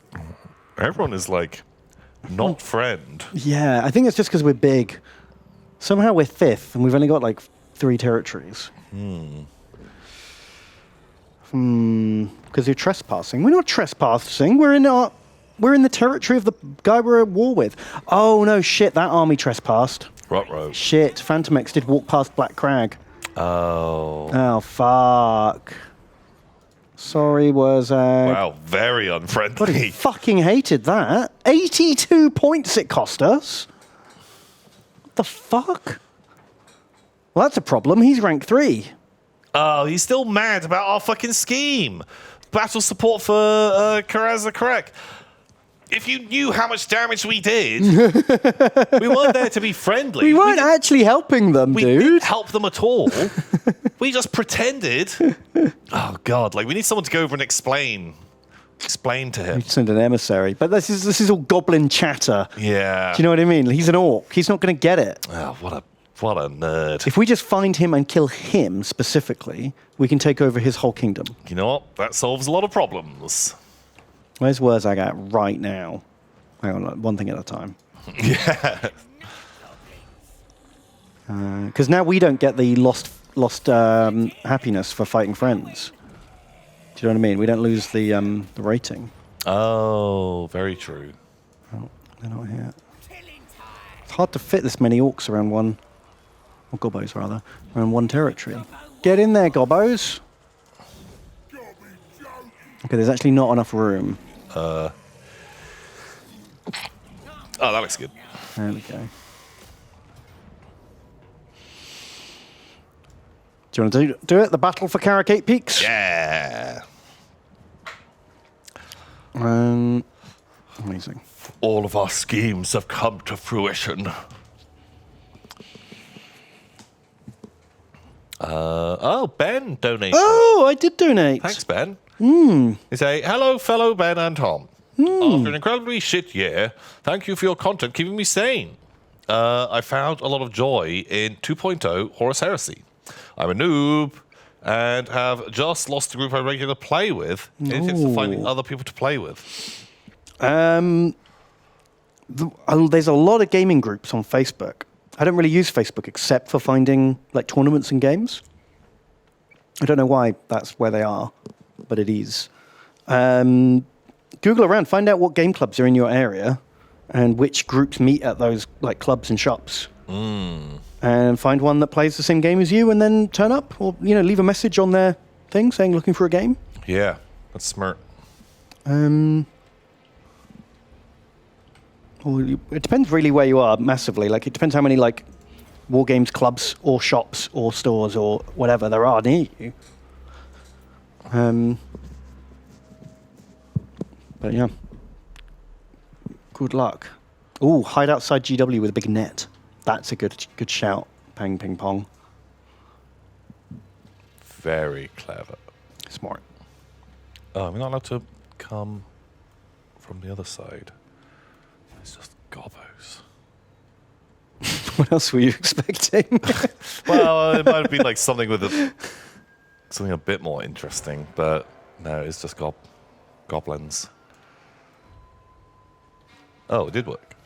Everyone is like, not friend. Yeah, I think it's just because we're big. Somehow we're 5th, and we've only got like 3 territories. Because you're trespassing. We're not trespassing. We're in the territory of the guy we're at war with. Oh no, shit! That army trespassed. Ruh-roh. Shit! Phantomex did walk past Black Crag. Oh. Oh fuck. Sorry, Wurzag. Wow, very But he unfriendly. fucking hated that. 82 points it cost us. What the fuck? Well, that's a problem. He's rank 3. Oh, he's still mad about our fucking scheme. Battle support for Karazakrek. If you knew how much damage we did, we weren't there to be friendly. We weren't didn't- actually helping them, we dude. didn't help them at all. We just pretended. Oh, God. Like, we need someone to go over and explain to him. Send an emissary. But this is all goblin chatter. Yeah. Do you know what I mean? He's an orc. He's not going to get it. Oh, what a nerd. If we just find him and kill him specifically, we can take over his whole kingdom. You know what? That solves a lot of problems. Where's Wurzag at right now? Hang on, one thing at a time. Yeah. Because now we don't get the lost happiness for fighting friends. Do you know what I mean? We don't lose the rating. Oh, very true. Oh, they're not here. It's hard to fit this many orcs around one, or gobbos rather, around one territory. Get in there, gobbos. Okay, there's actually not enough room. Oh, that looks good. There we go. Do you want to do it? The battle for Carricate Peaks? Yeah. Amazing. All of our schemes have come to fruition. Ben donated. Oh, I did donate. Thanks, Ben. He say, hello, fellow Ben and Tom. After an incredibly shit year, thank you for your content keeping me sane. I found a lot of joy in 2.0 Horus Heresy. I'm a noob and have just lost the group I regularly play with. Any tips for finding other people to play with? There's a lot of gaming groups on Facebook. I don't really use Facebook except for finding like tournaments and games. I don't know why that's where they are, but it is. Google around, find out what game clubs are in your area and which groups meet at those like clubs and shops. And find one that plays the same game as you and then turn up or leave a message on their thing saying looking for a game. Yeah, that's smart. Well, it depends really where you are massively. Like it depends how many like war games clubs or shops or stores or whatever there are near you. But yeah. Good luck. Ooh, hide outside GW with a big net. That's a good shout. Pang ping pong. Very clever. Smart. Oh, we're not allowed to come from the other side. It's just gobbos. What else were you expecting? Well, it might have been like something something a bit more interesting, but no, it's just goblins. Oh, it did work.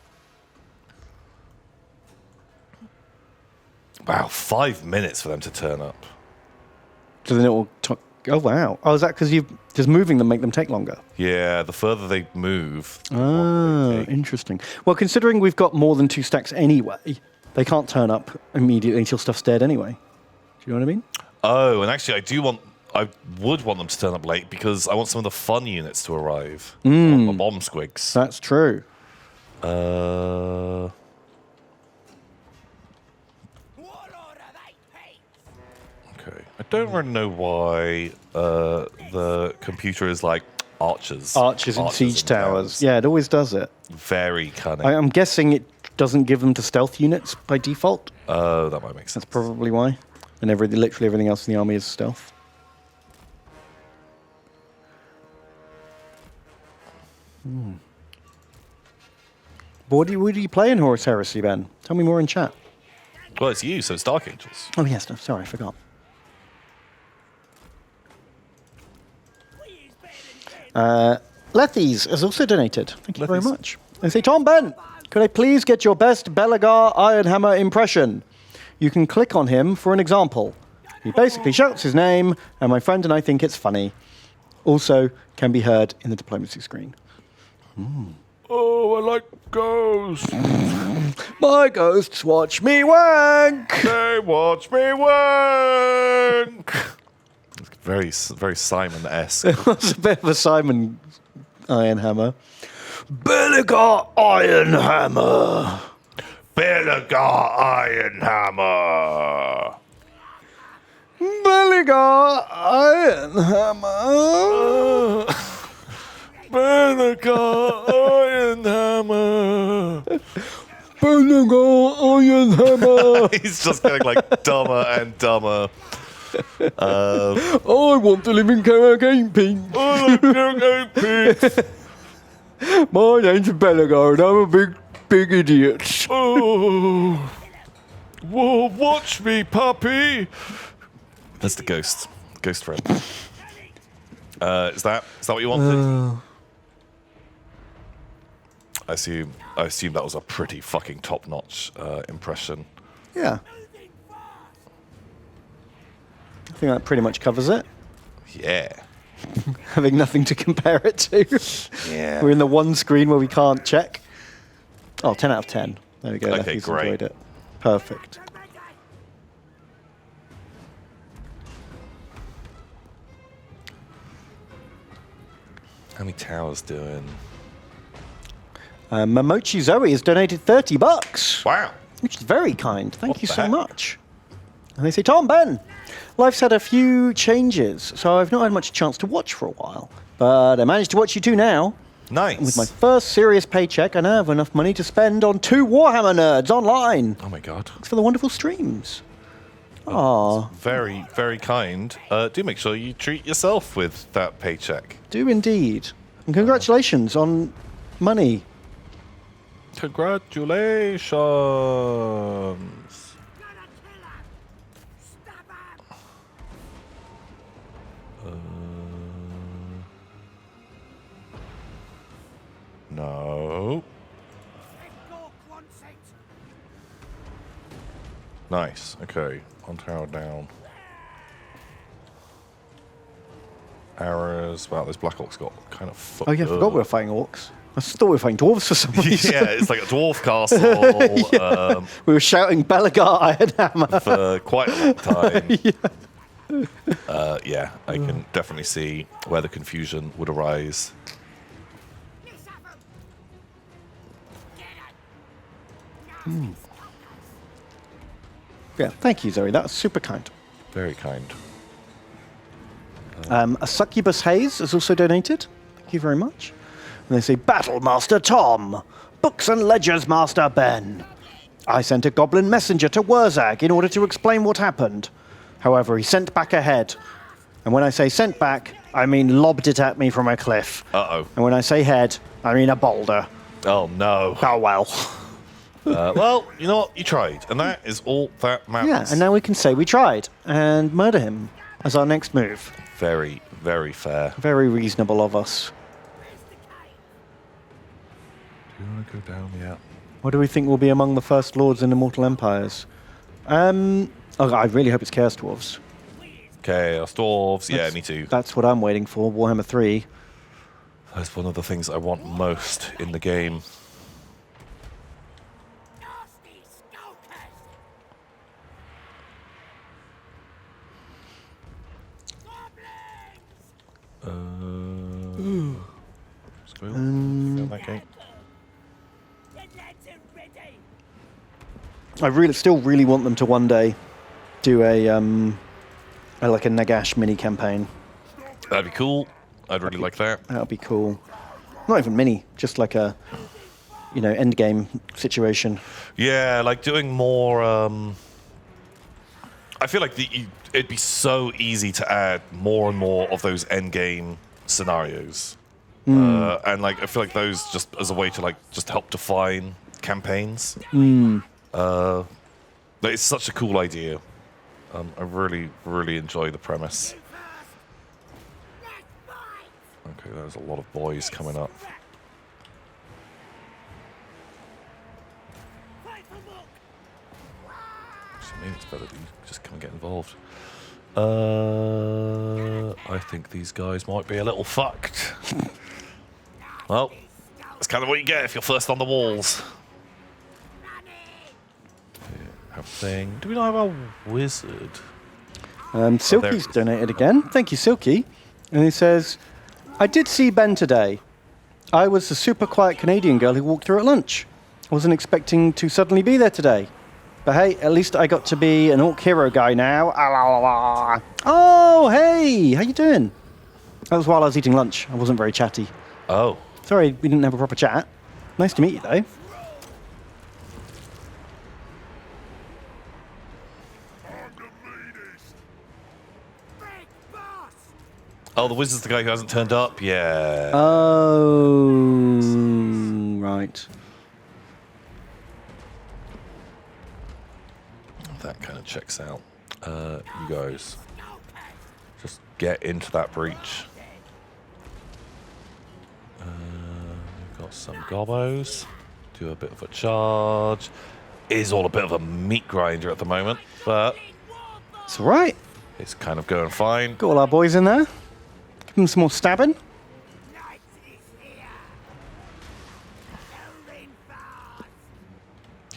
Wow, 5 minutes for them to turn up. So then it will. Oh wow! Oh, is that because you just moving them make them take longer? Yeah, the further they move. The Ah, longer they take. interesting. Well, considering we've got more than 2 stacks anyway, they can't turn up immediately until stuff's dead anyway. Do you know what I mean? Oh, and actually, I would want them to turn up late because I want some of the fun units to arrive. The bomb squigs. That's true. Okay. I don't really know why the computer is like archers. Archers and siege and towers. Yeah, it always does it. Very cunning. I'm guessing it doesn't give them to stealth units by default. Oh, that might make sense. That's probably why. And literally everything else in the army is stealth. But what do you play in Horus Heresy, Ben? Tell me more in chat. Well, it's you, so it's Dark Angels. Oh, yes. No, sorry, I forgot. Lethes has also donated. Thank you very Lethes. much. They say, Tom Ben, could I please get your best Belagar Ironhammer impression? You can click on him for an example. He basically shouts his name, and my friend and I think it's funny. Also, can be heard in the diplomacy screen. Oh, I like ghosts. My ghosts watch me wank. They watch me wank. Very Simon-esque. It's a bit of a Simon Ironhammer. Belagar Ironhammer. Belagar Ironhammer. Belagar Ironhammer. Belagar Ironhammer. Belagar Ironhammer. He's just getting like dumber and dumber. I want to live in Caragame Pink. My name's Belagar and I'm a big idiot. Oh, whoa, watch me, puppy. That's the ghost friend. Is that what you wanted? I assume that was a pretty fucking top-notch impression. Yeah. I think that pretty much covers it. Yeah. Having nothing to compare it to. Yeah. We're in the one screen where we can't check. Oh, 10 out of 10. There we go. Okay, Lefty's great. enjoyed it. Perfect. How many towers doing? Momochi Zoe has donated $30, Wow. which is very kind. Thank What you the so heck? much. And they say, Tom, Ben, life's had a few changes, so I've not had much chance to watch for a while. But I managed to watch you two now. Nice. And with my first serious paycheck, I now have enough money to spend on 2 Warhammer nerds online. Oh my god. Thanks for the wonderful streams. Aww, Very, very kind. Do make sure you treat yourself with that paycheck. do indeed. And congratulations on money. Congratulations. No. Nice. Okay. One tower down. Arrows. Wow, this Black Orc's got kind of fucked Oh yeah, I forgot we were fighting orcs. I thought we were fighting dwarves for some reason. Yeah, it's like a dwarf castle We were shouting Belagar Ironhammer. for quite a long time. Yeah, I can definitely see where the confusion would arise. Yeah, thank you, Zoe. That was super kind. Very kind. A Succubus Haze has also donated. Thank you very much. And they say, Battle Master Tom, Books and Ledgers Master Ben. I sent a goblin messenger to Wurzag in order to explain what happened. However, he sent back a head. And when I say sent back, I mean lobbed it at me from a cliff. Uh-oh. And when I say head, I mean a boulder. Oh, no. Oh, well. Well, you know what? You tried, and that is all that matters. Yeah, and now we can say we tried and murder him as our next move. Very, very fair. Very reasonable of us. Do you want to go down? Yeah. What do we think will be among the first lords in Immortal Empires? I really hope it's Chaos Dwarves. Chaos Dwarves. Yeah, me too. That's what I'm waiting for, Warhammer 3. That's one of the things I want most in the game. Let's go. Down that gate. I still really want them to one day do like a Nagash mini campaign. That'd be cool. I'd really like that. That would be cool. Not even mini, just like a, end game situation. Yeah, like doing more. I feel like it'd be so easy to add more and more of those end game scenarios, and like I feel like those just as a way to like just help define campaigns. It's such a cool idea. I really, really enjoy the premise. Okay, there's a lot of boys coming up. So maybe it's better that you just come and get involved. I think these guys might be a little fucked. Well, that's kind of what you get if you're first on the walls. Thing. Do we not have a wizard? Silky's donated again. Thank you, Silky. And he says, I did see Ben today. I was the super quiet Canadian girl who walked through at lunch. I wasn't expecting to suddenly be there today. But hey, at least I got to be an orc hero guy now. Oh, hey, how you doing? That was while I was eating lunch. I wasn't very chatty. Oh. Sorry, we didn't have a proper chat. Nice to meet you, though. Oh, the wizard's the guy who hasn't turned up? Yeah. Oh, right. That kind of checks out. You guys, just get into that breach. We've got some gobos. Do a bit of a charge. Is all a bit of a meat grinder at the moment, but It's all right. it's kind of going fine. Got all our boys in there. Give them some more stabbing. Can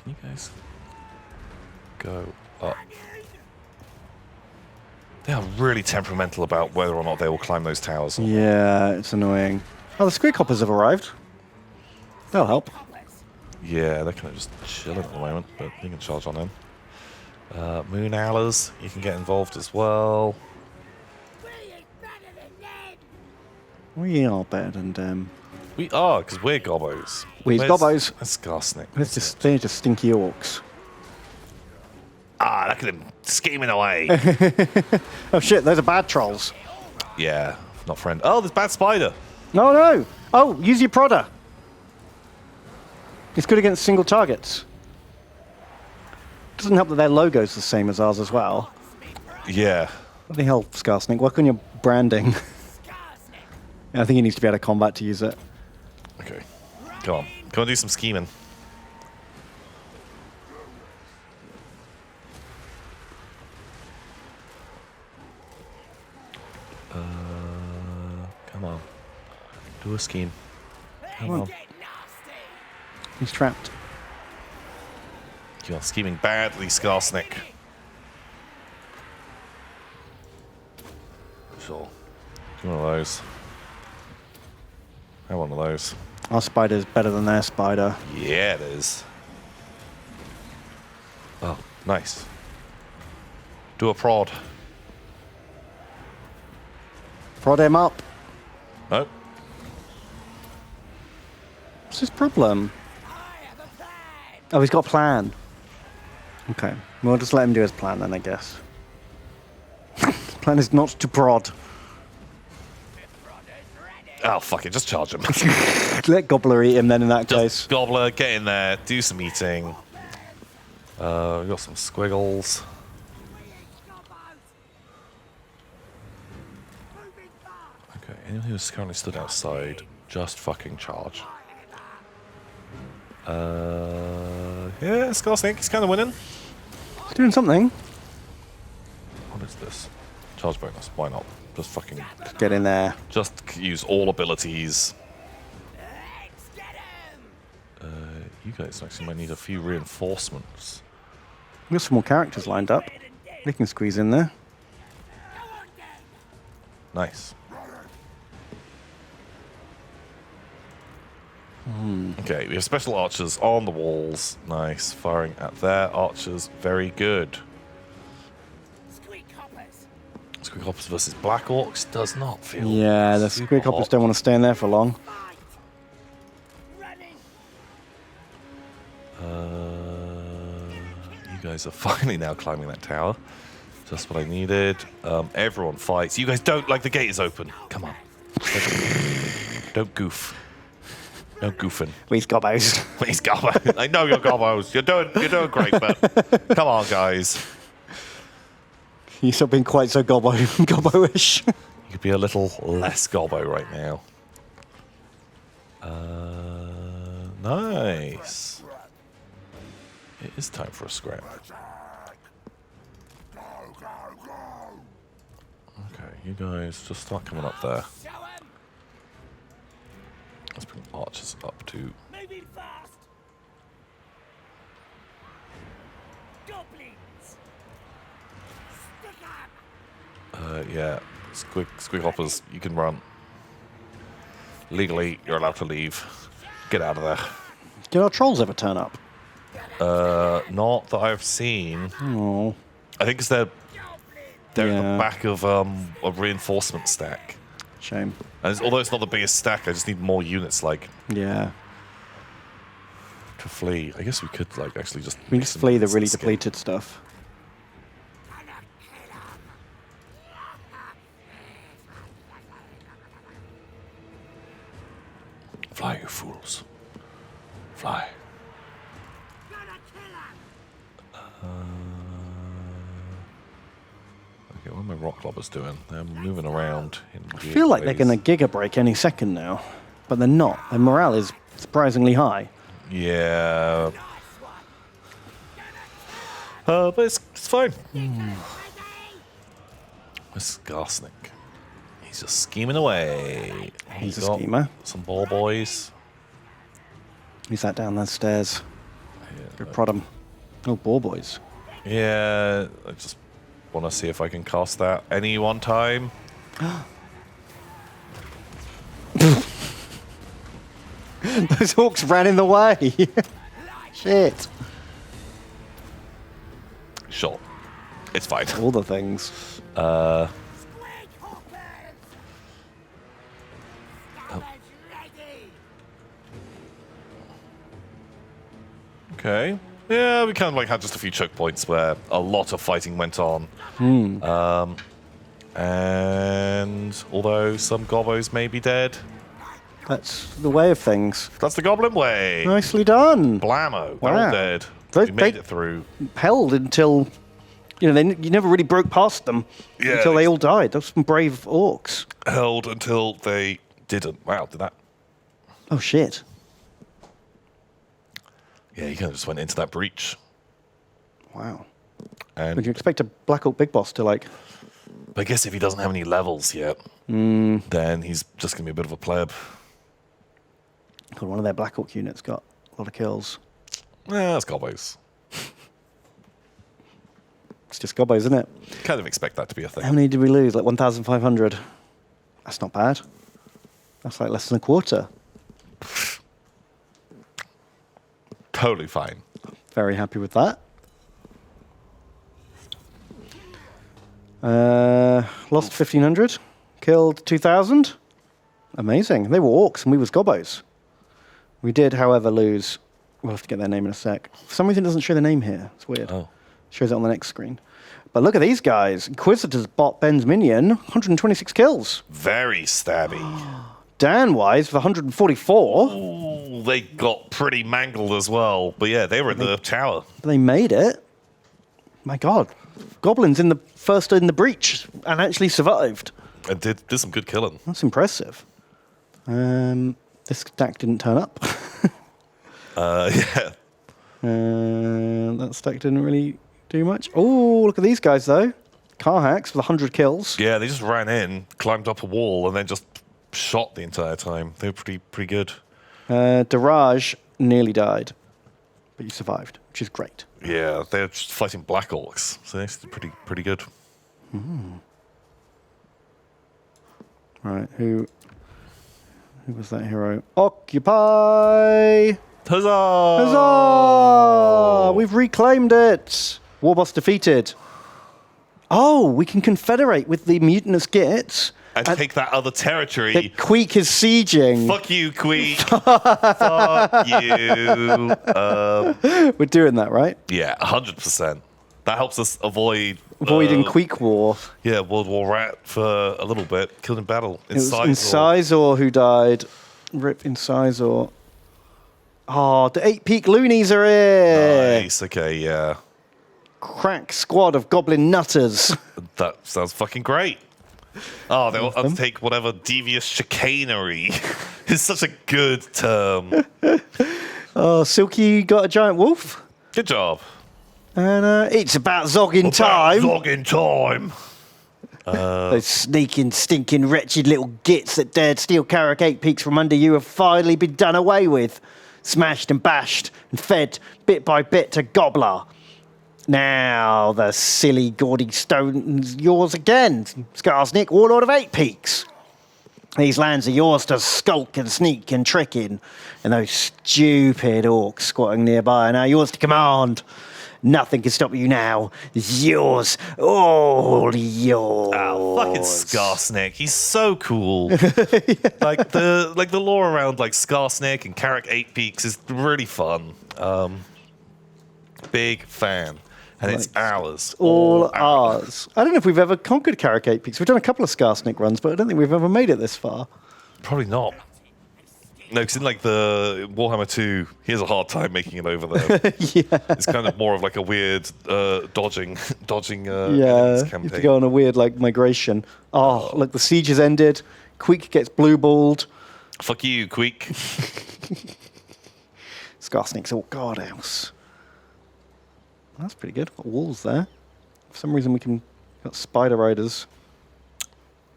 you guys go up? They are really temperamental about whether or not they will climb those towers. Yeah, it's annoying. Oh, the squig hoppers have arrived. They'll help. Yeah, they're kind of just chilling at the moment, but you can charge on them. Moon Owlers, you can get involved as well. We are better than them. We are, because we're gobos. We're gobos. That's Skarsnik. They're just stinky orcs. Ah, look at him scheming away. Oh shit, those are bad trolls. Yeah, not friend. Oh, there's Bad Spider. No, no. Oh, use your prodder. It's good against single targets. Doesn't help that their logo's the same as ours as well. Yeah. What the hell, Skarsnik? Work on your branding. I think he needs to be out of combat to use it. Okay. Come on. Come on, do some scheming. Come on. Do a scheme. Come on. He's trapped. You're scheming badly, Skarsnik. Sure. Do one of those. Have one of those. Our spider's better than their spider. Yeah, it is. Oh, nice. Do a prod. Prod him up. Nope. What's his problem? Oh, he's got a plan. Okay. We'll just let him do his plan then, I guess. His plan is not to prod. Oh, fuck it. Just charge him. Let Gobbler eat him then in that case. Just Gobbler, get in there. Do some eating. We got some squiggles. Okay, anyone who's currently stood outside, just fucking charge. Yeah, Scarsnake, he's kind of winning. He's doing something. What is this? Charge bonus, why not? Just fucking... Just get in there. Just use all abilities. You guys actually might need a few reinforcements. We've got some more characters lined up. They can squeeze in there. Nice. Okay, we have special archers on the walls. Nice. Firing at their archers. Very good. Squig Hoppers versus Black Orcs does not feel. Yeah, the super Squig Hoppers hot. don't want to stay in there for long. You guys are finally now climbing that tower. Just what I needed. Everyone fights. You guys don't like the gate is open. Come on. Don't goof. No goofing. Please, Gobbos. Please, Gobbo. I know you're Gobbos. You're doing great, but come on, guys. You stop being quite so Gobbo-ish. You could be a little less Gobbo right now. Nice. It is time for a scrap. Okay, you guys just start coming up there. Let's bring archers up to... Moving fast. Goblins. Stick up. Yeah, Squig Hoppers, you can run. Legally, you're allowed to leave. Get out of there. Did our trolls ever turn up? Not that I've seen. Oh. I think it's they're in Yeah. the back of a reinforcement stack. Shame. And although it's not the biggest stack, I just need more units, like, Yeah. to flee. I guess we could, like, actually just... We make just some flee the units really and skip. depleted stuff. Fly, you fools. Fly. Okay, what are my rock lobbers doing? They're moving around in I feel like they're going to giga break any second now, but they're not. Their morale is surprisingly high. Yeah. But it's fine. This Garsnik. He's just scheming away. He's a got schemer. Some ball boys. He sat down those stairs. Go prod him. Oh, ball boys. Yeah, I just want to see if I can cast that any one time. Those orcs ran in the way. Shit. Sure. It's fine. All the things. Okay. Yeah, we kind of like had just a few choke points where a lot of fighting went on. And although some gobos may be dead, That's the way of things. that's the goblin way. Nicely done. Blammo. They're Wow. all dead. They- We made they- it through. Held until, you know, you never really broke past them Yeah, until they they- all died. Those some brave orcs. Held until they didn't. Wow, did that? Oh shit. Yeah, he kind of just went into that breach. Wow. And Would you expect a Black Orc Big Boss to like? I guess if he doesn't have any levels yet, then he's just going to be a bit of a pleb. God, one of their Black Orc units got a lot of kills. Yeah, that's gobos. It's just Gobbo, isn't it? Kind of expect that to be a How thing. many did we lose? Like 1,500. That's not bad. That's like less than a quarter. Totally fine. Very happy with that. Lost 1,500. Killed 2,000. Amazing. They were orcs and we was Gobbos. We did, however, lose. We'll have to get their name in a sec. For some reason, it doesn't show the name here. It's weird. Oh. Shows it on the next screen. But look at these guys. Inquisitor's bot Ben's minion, 126 kills. Very stabby. Dan-wise, for 144. Ooh, they got pretty mangled as well. But yeah, they were in the tower. They made it. My God. Goblins first in the breach and actually survived. And did some good killing. That's impressive. This stack didn't turn up. Yeah. That stack didn't really do much. Oh, look at these guys, though. Car hacks with 100 kills. Yeah, they just ran in, climbed up a wall, and then just shot the entire time. They were pretty good. Daraj nearly died, but you survived, which is great. Yeah, they're just fighting Black Orcs, so that's pretty good. Right, who was that hero? Occupy! Huzzah! Huzzah! We've reclaimed it! Warboss defeated. Oh, we can confederate with the mutinous gits. And take that other territory. That Queek is sieging. Fuck you, Queek. Fuck you. We're doing that, right? Yeah, 100%. That helps us avoiding Queek War. Yeah, World War Rat for a little bit. Killed in battle. It was Incisor who died. Rip Incisor. Oh, the 8-peak loonies are here. Nice, okay, yeah. Crack squad of goblin nutters. That sounds fucking great. Oh, they'll undertake whatever devious chicanery is such a good term. Oh, Silky got a giant wolf. Good job. And it's about zogging time. Zogging time. Those sneaking, stinking, wretched little gits that dared steal Carrick 8 peaks from under you have finally been done away with. Smashed and bashed and fed bit by bit to Gobbler. Now the silly gaudy stone's yours again, Skarsnik, Warlord of 8 Peaks. These lands are yours to skulk and sneak and trick in, and those stupid orcs squatting nearby are now yours to command. Nothing can stop you now. It's yours, all yours. Oh, fucking Skarsnik. He's so cool. Like the lore around like Skarsnik and Carrick 8 Peaks is really fun. Big fan. And it's ours. All ours. I don't know if we've ever conquered Carrick 8 Peaks. We've done a couple of Skarsnik runs, but I don't think we've ever made it this far. Probably not. No, because in like the Warhammer 2, he has a hard time making it over there. Yeah. It's kind of more of like a weird dodging Yeah, enemies you campaign. have to go on a weird like migration. Oh, look, the siege has ended. Queek gets blue-balled. Fuck you, Queek. Skarsnik's all guardhouse. That's pretty good. Got walls there. For some reason we can got spider riders.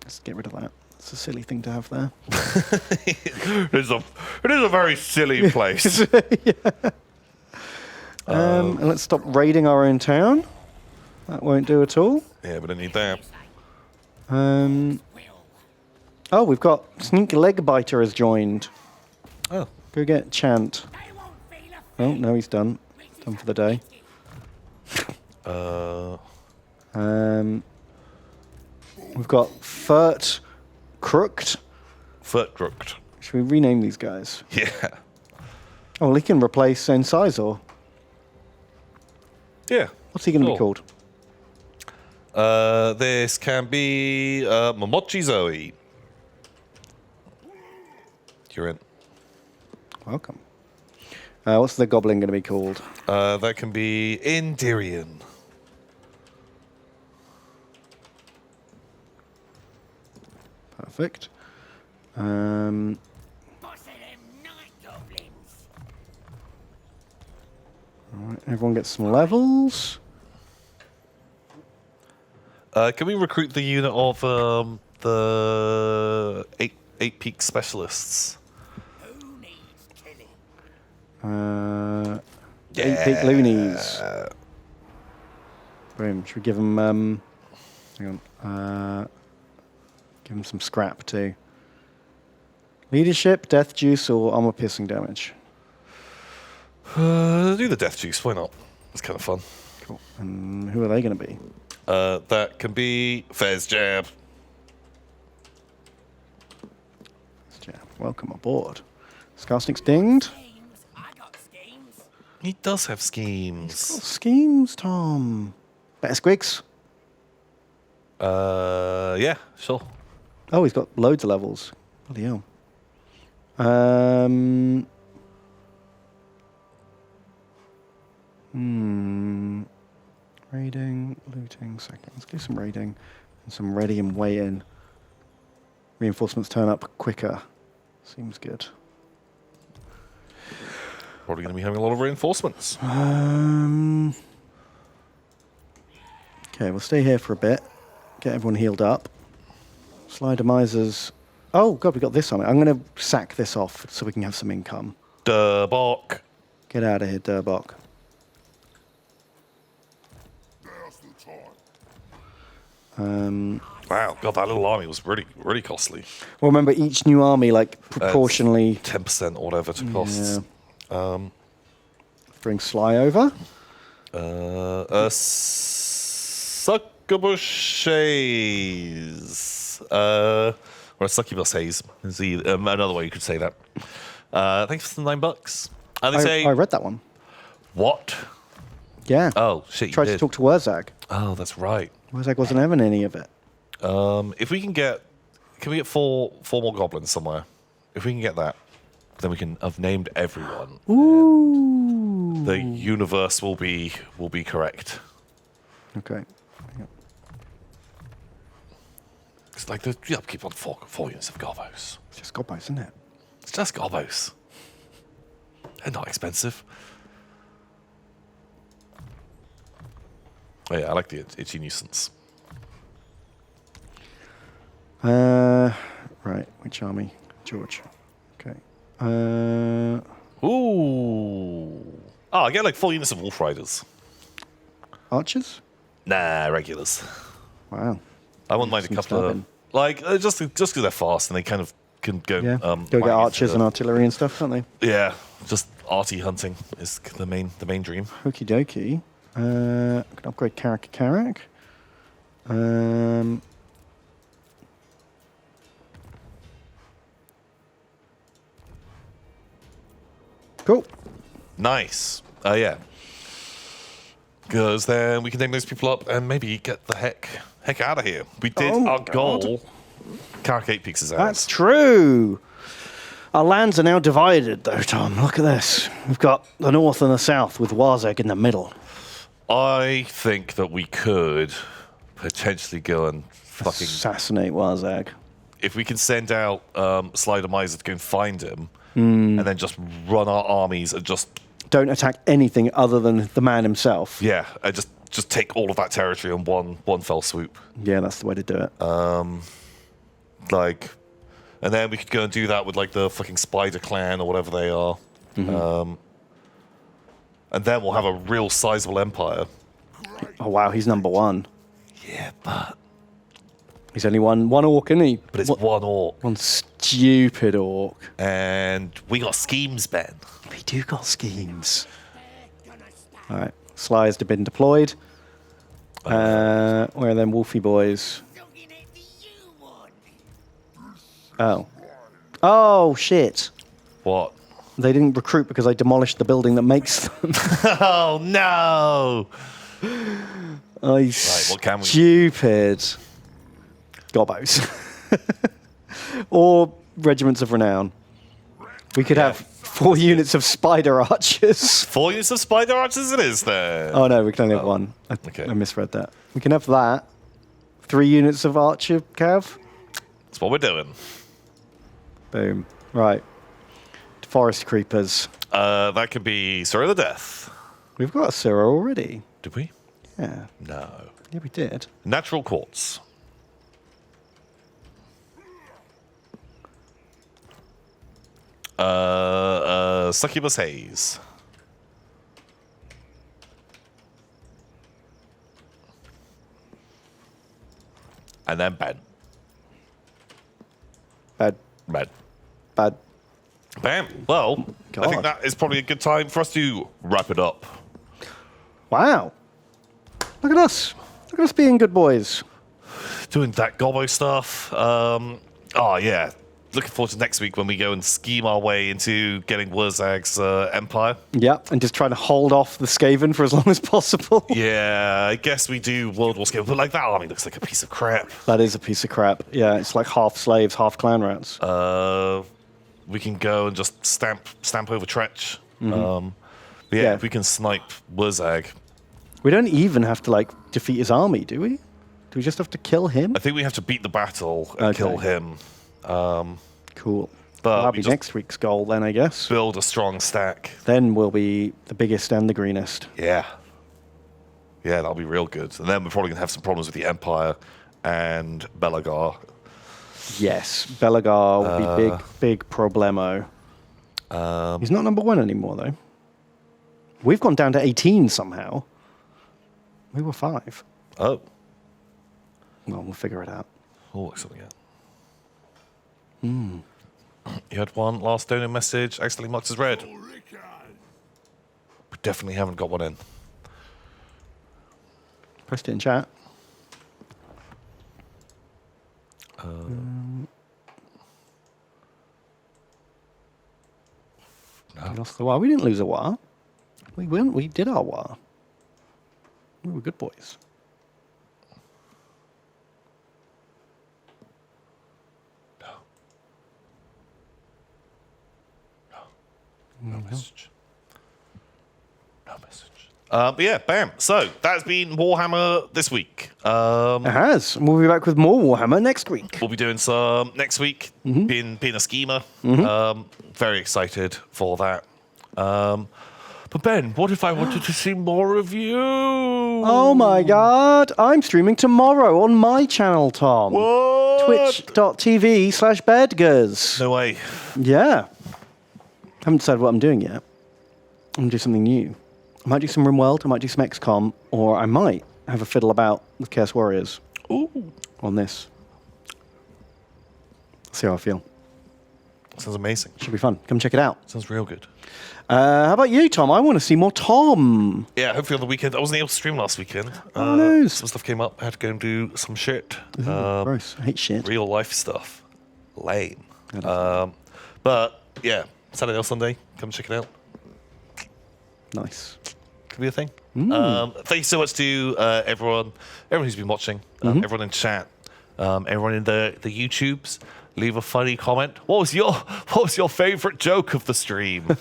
Let's get rid of that. It's a silly thing to have there. It is a very silly place. Yeah. And let's stop raiding our own town. That won't do at all. Yeah, but I need that. Oh, we've got Sneak Leg Biter has joined. Oh. Go get Chant. Oh, no, he's done. Done for the day. We've got Furt Crooked. Furt crooked. Should we rename these guys? Yeah. Oh, well, he can replace Incisor. Yeah. What's he going to be Cool. called? This can be Momochi Zoe. You're in. Welcome. What's the goblin going to be called? That can be Indirian. Perfect. Alright, everyone gets some levels. Can we recruit the unit of the eight peak specialists? 8-peak loonies. Boom. Should we give them... hang on. Give them some scrap too. Leadership, death juice, or armor piercing damage? Do the death juice. Why not? It's kind of fun. Cool. And who are they going to be? That can be Fez Jab. Welcome aboard. Skarsnik's dinged. Schemes. I got schemes. He does have schemes. Schemes, Tom. Better squigs. Yeah, sure. Oh, he's got loads of levels. Bloody hell. Raiding, looting, sacking. Let's do some raiding and some ready and waiting. Reinforcements turn up quicker. Seems good. Probably going to be having a lot of reinforcements. Okay, we'll stay here for a bit. Get everyone healed up. Slide misers. Oh, God, we got this on it. I'm going to sack this off so we can have some income. Durbok. Get out of here, Durbok. Wow, God, that little army was really, really costly. Well, remember, each new army, like, proportionally... 10% or whatever to costs. Yeah. Bring Sly over. Succubus or a succubus haze is the, another way you could say that. Thanks for the $9. And they say, I read that one. what? Yeah. Oh, shit, you Tried did. to talk to Wurzag. Oh, that's right. Wurzag wasn't having any of it. If we can get four more goblins somewhere? If we can get that, then we can have named everyone. Ooh. The universe will be correct. Okay. It's like the upkeep on four units of gobos. It's just Gobos, isn't it? It's just gobos. They're not expensive. Oh yeah, I like the itchy nuisance. Right. Which army? George. Okay. Ooh. Oh, I get like 4 units of wolf riders. Archers? Nah, regulars. Wow. I wouldn't mind a Some couple stabbing. of like just because they're fast and they kind of can go. Yeah. Go might get archers into- and artillery and stuff, don't they? Yeah, just arty hunting is the main dream. Okie dokie. Can upgrade Carrack. Cool. Nice. Yeah. Because then we can name those people up and maybe get the heck out of here. We did Oh my our God. goal. Carrick 8 Peaks is That's ours. true. Our lands are now divided, though, Tom. Look at this. We've got the north and the south with Warzeg in the middle. I think that we could potentially go and fucking Assassinate Warzeg. if we can send out Slider Miser to go and find him, and then just run our armies and just Don't attack anything other than the man himself. just take all of that territory in one fell swoop. Yeah, that's the way to do it. Like, and then we could go and do that with like the fucking Spider Clan or whatever they are, and then we'll have a real sizable empire. Oh, wow, he's number one. Yeah, but He's only one orc, isn't he? it's one orc, One stupid orc. and we got schemes, Ben. We do got schemes. All right, Sly has been deployed. Where are them Wolfie boys? Looking at the you one. Oh. Oh, shit. What? They didn't recruit because I demolished the building that makes them. Oh no! I what can we- stupid. Gobos. Or regiments of renown. We could have 4 units of spider archers. 4 units of Spider Archers it is there. Oh no, we can only have one. Okay. I misread that. We can have that. 3 units of archer cav. That's what we're doing. Boom. Right. Forest creepers. That could be Sorrow of the Death. We've got a Cyril already. Did we? Yeah. No. Yeah, we did. Natural Quartz. Succubus Haze. And then Ben. Bad. Ben. Bad. Bam. Well, I think God. that is probably a good time for us to wrap it up. Wow. Look at us. Look at us being good boys. Doing that Gobbo stuff. Oh, yeah. looking forward to next week when we go and scheme our way into getting Wurzag's empire. Yeah, and just trying to hold off the Skaven for as long as possible. Yeah, I guess we do World War scale, but like that army looks like a piece of crap. That is a piece of crap. Yeah, it's like half slaves, half clan rats. We can go and just stamp over Tretch. Yeah. If we can snipe Wurzag. We don't even have to like defeat his army, do we? Do we just have to kill him? I think we have to beat the battle and kill him. Cool. But That'll we be just next week's goal then, I guess. build a strong stack. Then we'll be the biggest and the greenest. Yeah. Yeah, that'll be real good. And then we're probably going to have some problems with the Empire and Belagar. Yes, Belagar will be big problemo. He's not number 1 anymore, though. We've gone down to 18 somehow. We were 5. Oh. Well, we'll figure it out. Oh, look something out. You had one last donor message, accidentally marked as read. We definitely haven't got one in. Pressed it in chat. We lost the war. We didn't lose a war. We went. We did our war. We were good boys. No message. No message. But yeah, bam. So that's been Warhammer this week. It has. And we'll be back with more Warhammer next week. We'll be doing some next week. Being a schemer. Very excited for that. But Ben, what if I wanted to see more of you? Oh my God! I'm streaming tomorrow on my channel, Tom. What? Twitch.tv/Bedgars. No way. Yeah. Haven't decided what I'm doing yet. I'm going to do something new. I might do some RimWorld, I might do some XCOM, or I might have a fiddle about with Chaos Warriors. Ooh. On this. See how I feel. Sounds amazing. Should be fun. Come check it out. Sounds real good. How about you, Tom? I want to see more Tom. Yeah, hopefully on the weekend. I wasn't able to stream last weekend. Oh, no. Some stuff came up. I had to go and do some shit. Gross. I hate shit. Real life stuff. Lame. I don't But yeah, Saturday or Sunday, come check it out. Nice. Could be a thing. Thank you so much to everyone who's been watching, everyone in chat, everyone in the YouTubes. Leave a funny comment. What was your favorite joke of the stream?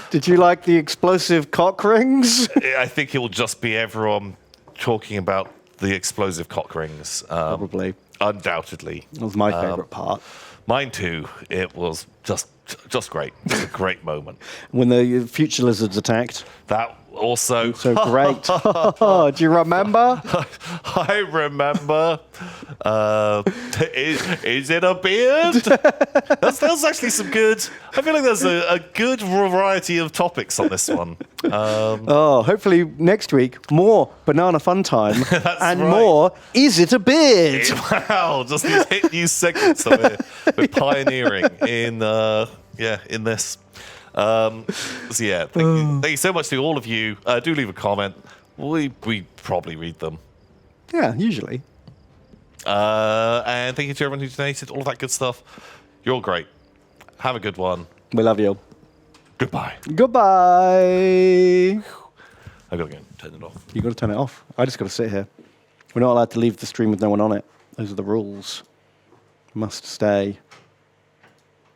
Did you like the explosive cock rings? I think it will just be everyone talking about the explosive cock rings. Probably. Undoubtedly. That was my favorite part. Mine too. It was just great. Just a great moment. When the future lizards attacked. That also. So great. Do you remember? I remember. Is it a beard? That's actually some good. I feel like there's a good variety of topics on this one. Hopefully next week, more Banana Fun Time and right. more Is It a Beard? Wow, just these hit new segments that we're pioneering in this. So yeah, thank you so much to all of you. Do leave a comment. We probably read them. Yeah, usually. And thank you to everyone who donated, all of that good stuff. You're all great. Have a good one. We love you. Goodbye. Goodbye. I gotta go and turn it off. You got to turn it off. I just got to sit here. We're not allowed to leave the stream with no one on it. Those are the rules. Must stay.